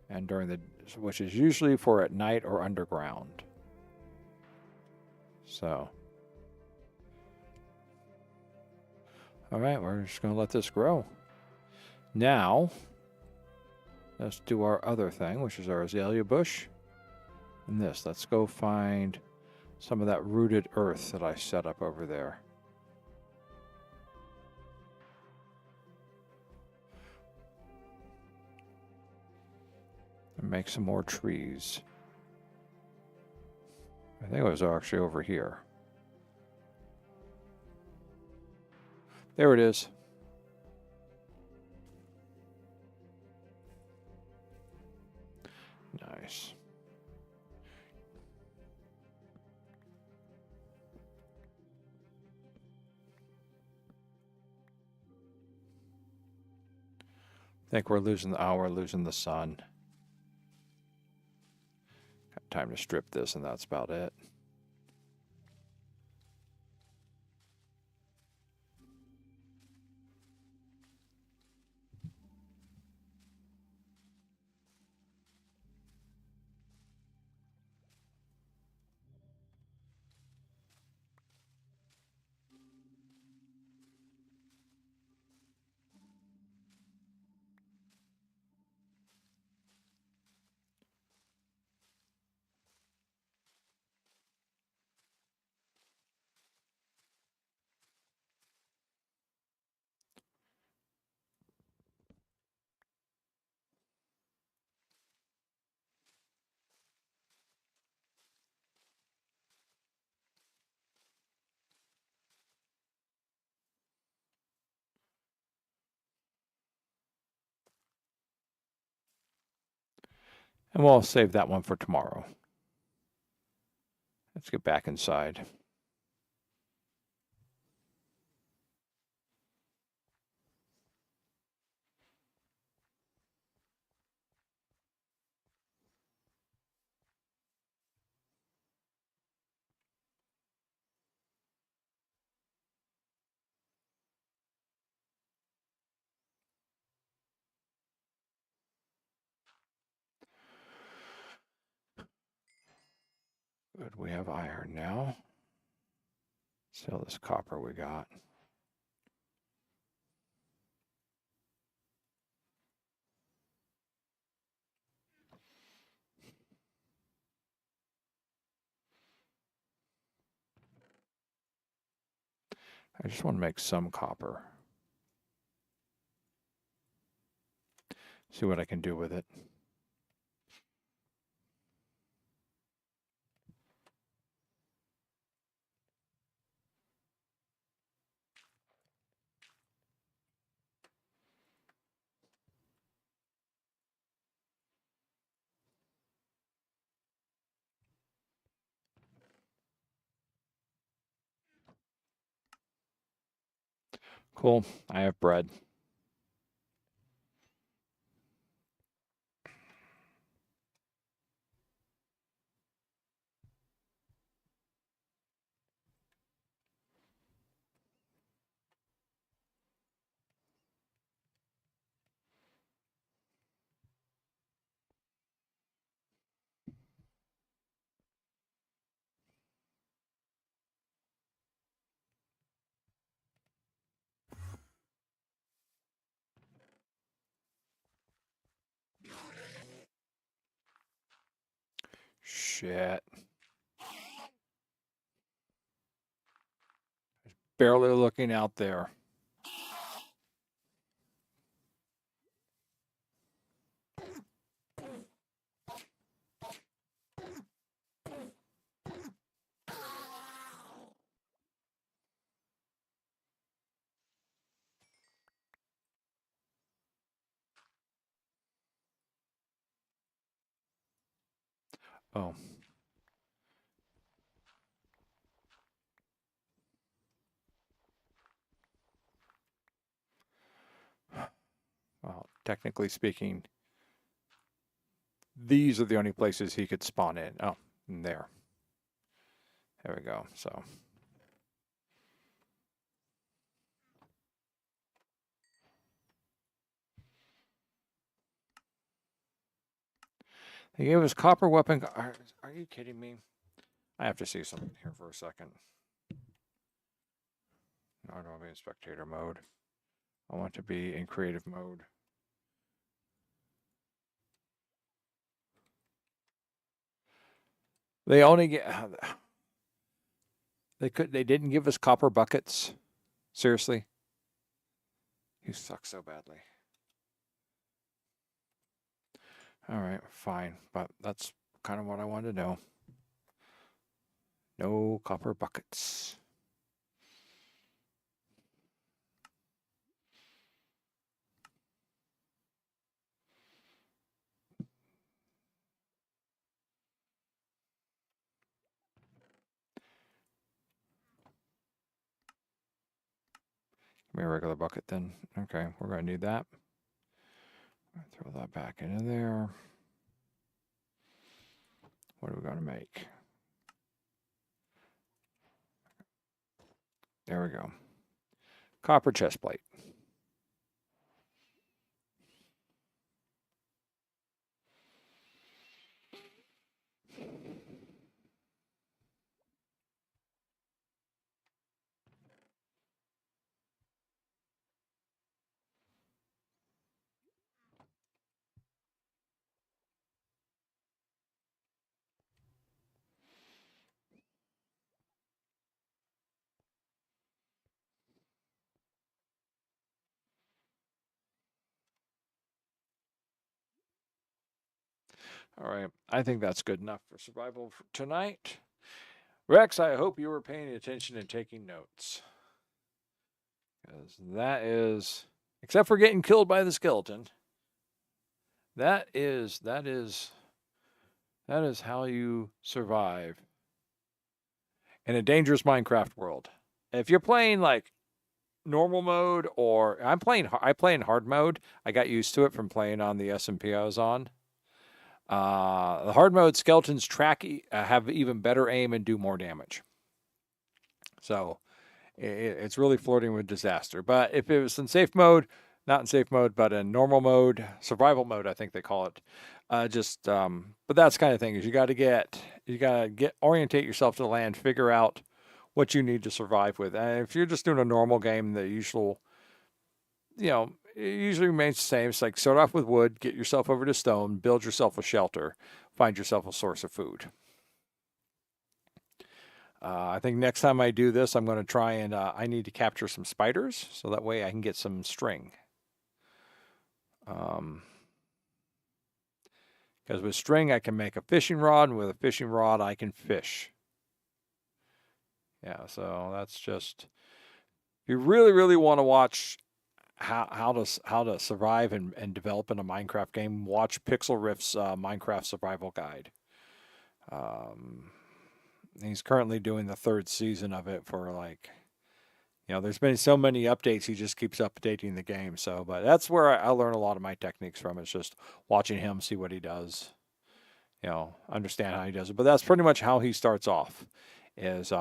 And during the, which is usually for at night or underground. So, all right, we're just going to let this grow. Now, let's do our other thing, which is our azalea bush. And this, let's go find some of that rooted earth that I set up over there. And make some more trees. I think it was actually over here. There it is. Nice. I think we're losing the hour, losing the sun. Got time to strip this, and that's about it. And we'll save that one for tomorrow. Let's get back inside. Good, we have iron now. Sell this copper we got. I just want to make some copper. See what I can do with it. Cool. I have bread. Shit. Barely looking out there. Oh. Well, technically speaking, these are the only places he could spawn in. Oh, and there. There we go. So. They gave us copper weapon. Are you kidding me? I have to see something here for a second. No, I don't want to be in spectator mode. I want to be in creative mode. They only get. They didn't give us copper buckets. Seriously? You suck so badly. All right, fine. But that's kind of what I wanted to know. No copper buckets. Give me a regular bucket then. Okay, we're going to need that. Throw that back into there. What are we going to make? There we go. Copper chest plate. All right, I think that's good enough for survival for tonight. Rex, I hope you were paying attention and taking notes. Because that is, except for getting killed by the skeleton, that is how you survive in a dangerous Minecraft world. If you're playing like normal mode, or I play in hard mode. I got used to it from playing on the SMP I was on. The hard mode skeletons have even better aim and do more damage. So it's really flirting with disaster. But if it was in safe mode, not in safe mode, but in normal mode, survival mode, I think they call it. But that's kind of thing is you got to orientate yourself to the land, figure out what you need to survive with. And if you're just doing a normal game, the usual, it usually remains the same. It's like start off with wood, get yourself over to stone, build yourself a shelter, find yourself a source of food. I think next time I do this, I'm going to try and I need to capture some spiders so that way I can get some string. Because with string, I can make a fishing rod, and with a fishing rod, I can fish. Yeah, so that's just. If you really, really want to watch how to survive and develop in a Minecraft game, watch Pixel Riff's Minecraft Survival Guide. He's currently doing the 3rd season of it for like, there's been so many updates. He just keeps updating the game. So, but that's where I learn a lot of my techniques from. It's just watching him, see what he does. Understand how he does it. But that's pretty much how he starts off. Is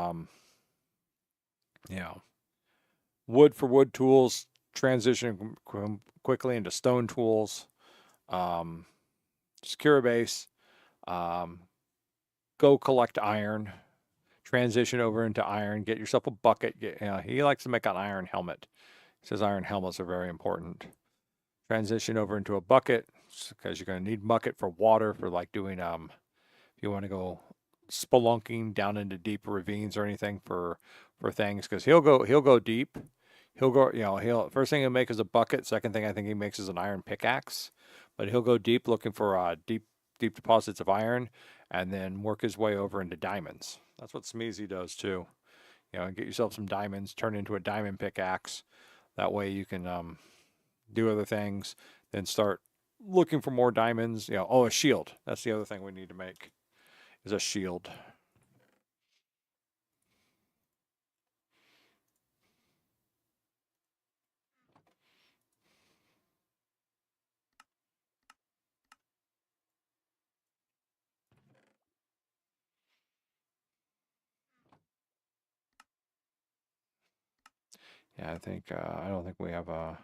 wood for wood tools, transition quickly into stone tools, secure a base, go collect iron, transition over into iron, get yourself a bucket. He likes to make an iron helmet. He says iron helmets are very important. Transition over into a bucket because you're going to need bucket for water for like doing if you want to go spelunking down into deep ravines or anything for things, because he'll go deep. He'll go, he'll first thing he'll make is a bucket. Second thing I think he makes is an iron pickaxe, but he'll go deep looking for deep deposits of iron, and then work his way over into diamonds. That's what Smeezy does too. Get yourself some diamonds, turn into a diamond pickaxe. That way you can do other things. Then start looking for more diamonds. A shield. That's the other thing we need to make is a shield. Yeah, I don't think we have a.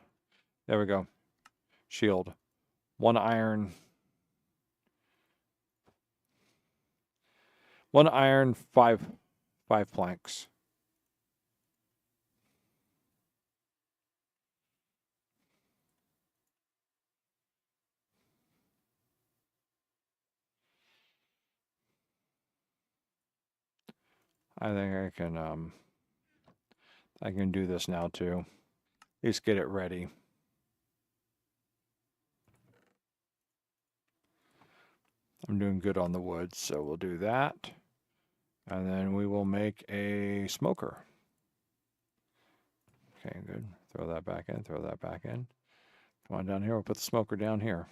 There we go. Shield. 1 iron. 1 iron, 5 planks. I think I can do this now too. At least get it ready. I'm doing good on the wood, so we'll do that. And then we will make a smoker. Okay, good. Throw that back in, throw that back in. Come on down here, we'll put the smoker down here.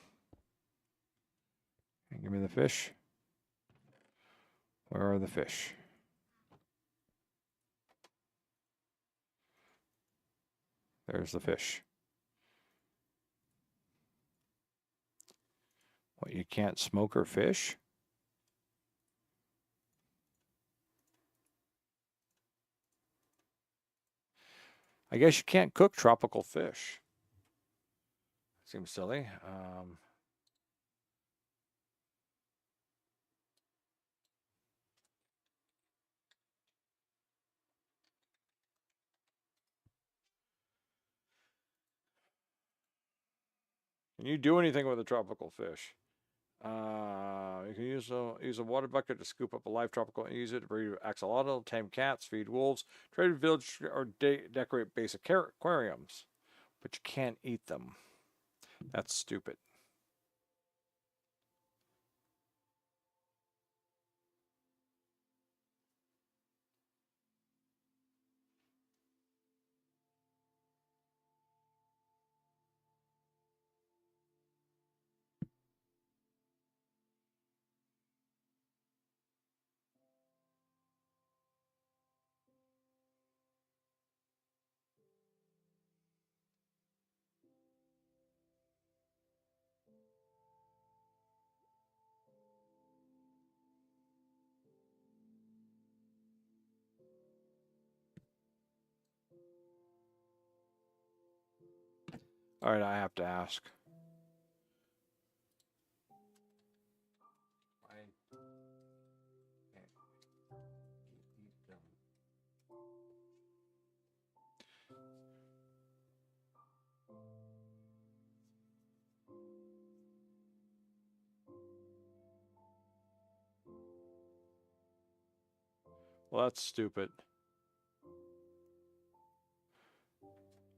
Okay, give me the fish. Where are the fish? There's the fish. What, you can't smoke or fish? I guess you can't cook tropical fish. Seems silly. Can you do anything with a tropical fish? You can use a water bucket to scoop up a live tropical and use it to breed axolotl, tame cats, feed wolves, trade with village, or decorate basic aquariums. But you can't eat them. That's stupid. All right, I have to ask. Well, that's stupid.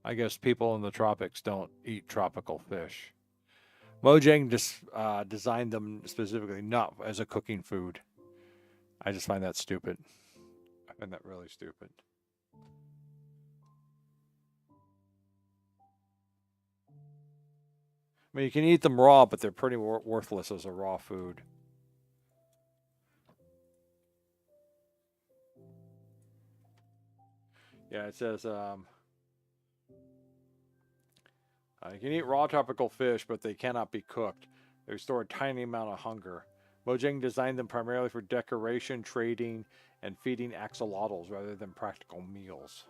I guess people in the tropics don't eat tropical fish. Mojang just designed them specifically not as a cooking food. I just find that stupid. I find that really stupid. I mean, you can eat them raw, but they're pretty worthless as a raw food. Yeah, it says you can eat raw tropical fish, but they cannot be cooked. They restore a tiny amount of hunger. Mojang designed them primarily for decoration, trading, and feeding axolotls rather than practical meals.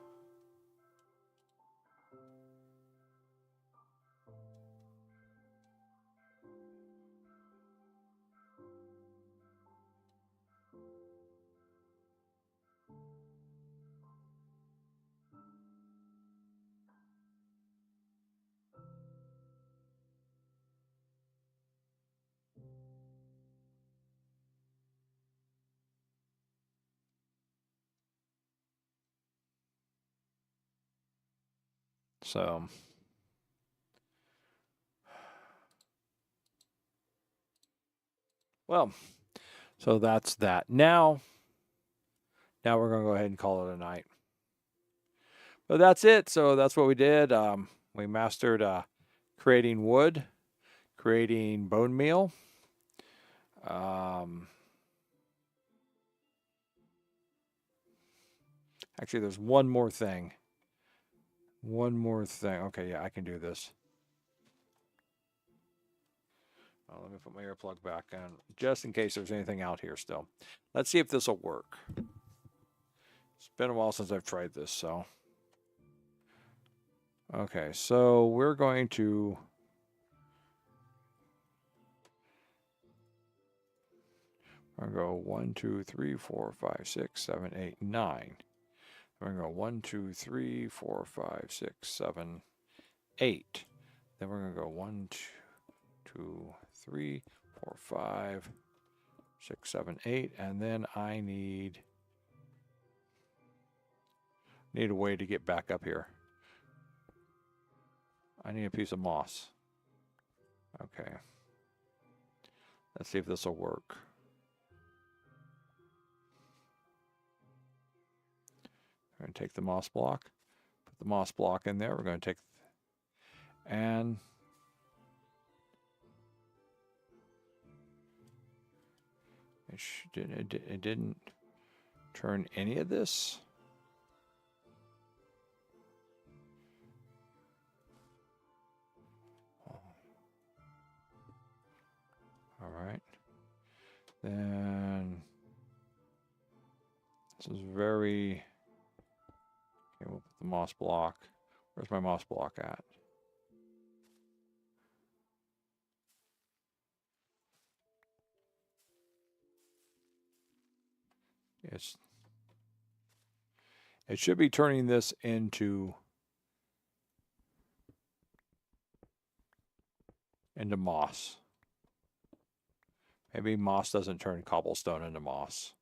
So, well, so that's that. Now we're going to go ahead and call it a night. But that's it. So that's what we did. We mastered creating wood, creating bone meal. Actually, there's one more thing. One more thing. Okay, yeah, I can do this. Let me put my earplug back in, just in case there's anything out here still. Let's see if this will work. It's been a while since I've tried this, so. Okay, so we're going to... I'm going to go 1, 2, 3, 4, 5, 6, 7, 8, 9. We're going to go 1, 2, 3, 4, 5, 6, 7, 8. Then we're going to go 1, 2, 3, 4, 5, 6, 7, 8. And then I need a way to get back up here. I need a piece of moss. Okay. Let's see if this will work. We're going to take the moss block, put the moss block in there. We're going to take, and it didn't turn any of this. All right. Then this is very... Okay, we'll put the moss block. Where's my moss block at? It should be turning this into moss. Maybe moss doesn't turn cobblestone into moss.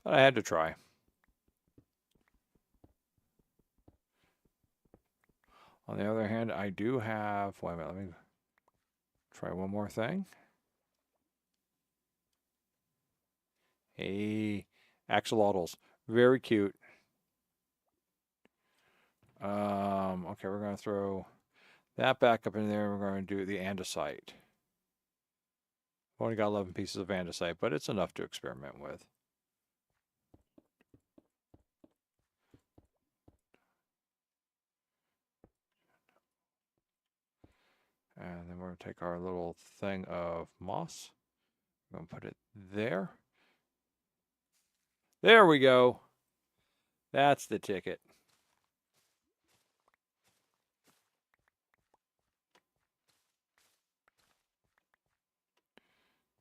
But I had to try. On the other hand, I do have... Wait a minute, let me try one more thing. Hey, axolotls. Very cute. Okay, we're going to throw that back up in there. We're going to do the andesite. I've only got 11 pieces of andesite, but it's enough to experiment with. And then we're going to take our little thing of moss. We're going to put it there. There we go. That's the ticket.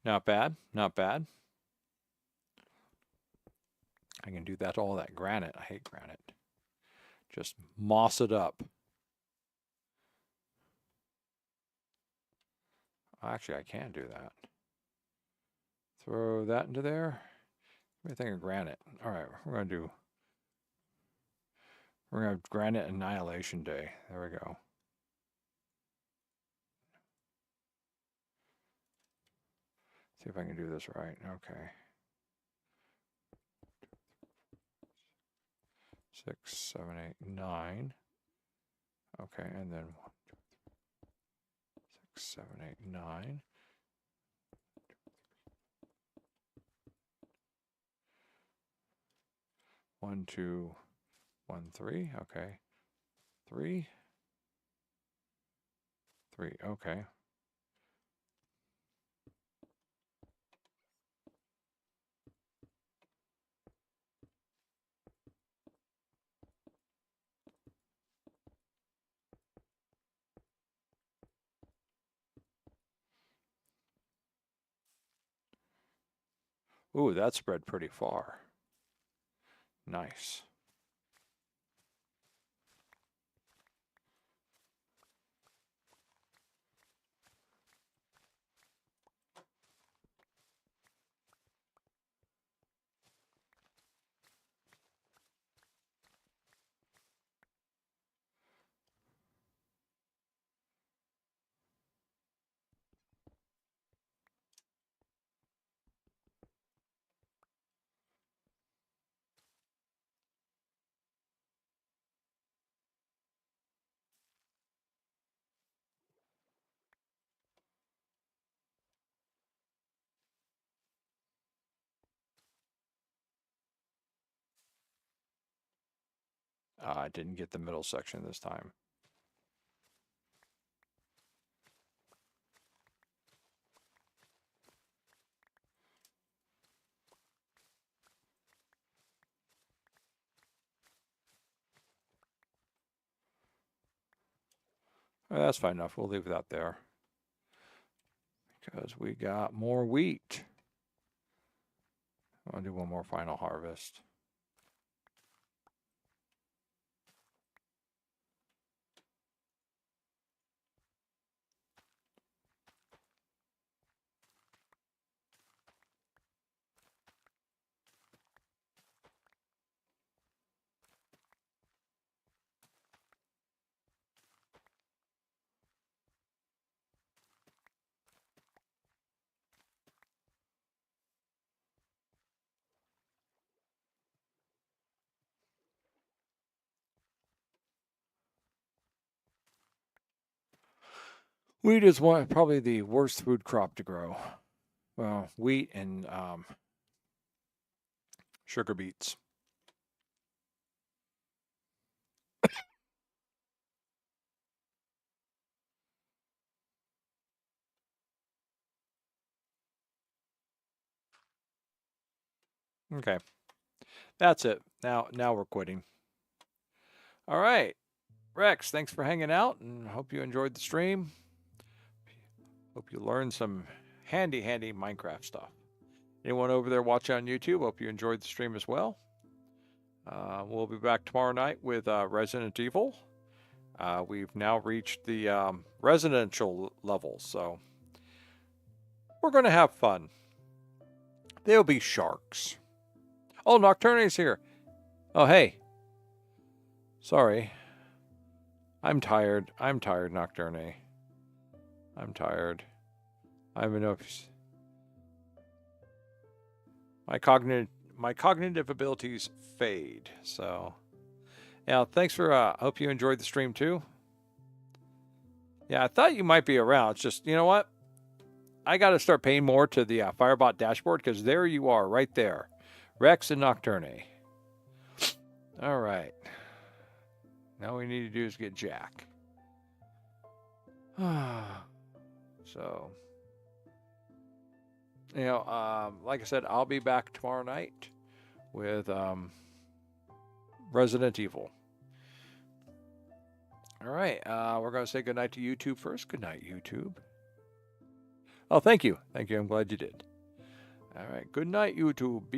Not bad. Not bad. I can do that to all that granite. I hate granite. Just moss it up. Actually, I can do that. Throw that into there. Everything of granite. All right, we're going to have Granite Annihilation Day. There we go. See if I can do this right. Okay. 6, 7, 8, 9. Okay, and then 1, 2, 3, 6, 7, 8, 9. 1, 2, 1, 3. Okay. 3. 3. Okay. Ooh, that spread pretty far. Nice. I didn't get the middle section this time. That's fine enough. We'll leave that there. Because we got more wheat. I'll do one more final harvest. Wheat is probably the worst food crop to grow. Well, wheat and sugar beets. Okay. That's it. Now we're quitting. All right. Rex, thanks for hanging out and hope you enjoyed the stream. Hope you learned some handy Minecraft stuff. Anyone over there watching on YouTube, hope you enjoyed the stream as well. We'll be back tomorrow night with Resident Evil. We've now reached the residential level, so we're going to have fun. There'll be sharks. Oh, Nocturne's here. Oh, hey. Sorry. I'm tired, Nocturne. I'm tired. I'm enough. My cognitive abilities fade. So, yeah, thanks for, hope you enjoyed the stream too. Yeah, I thought you might be around. It's just, you know what? I got to start paying more to the Firebot dashboard because there you are right there. Rex and Nocturne. All right. Now all we need to do is get Jack. So, you know, like I said, I'll be back tomorrow night with Resident Evil. All right, we're going to say goodnight to YouTube first. Good night, YouTube. Oh, thank you. Thank you. I'm glad you did. All right, good night, YouTube.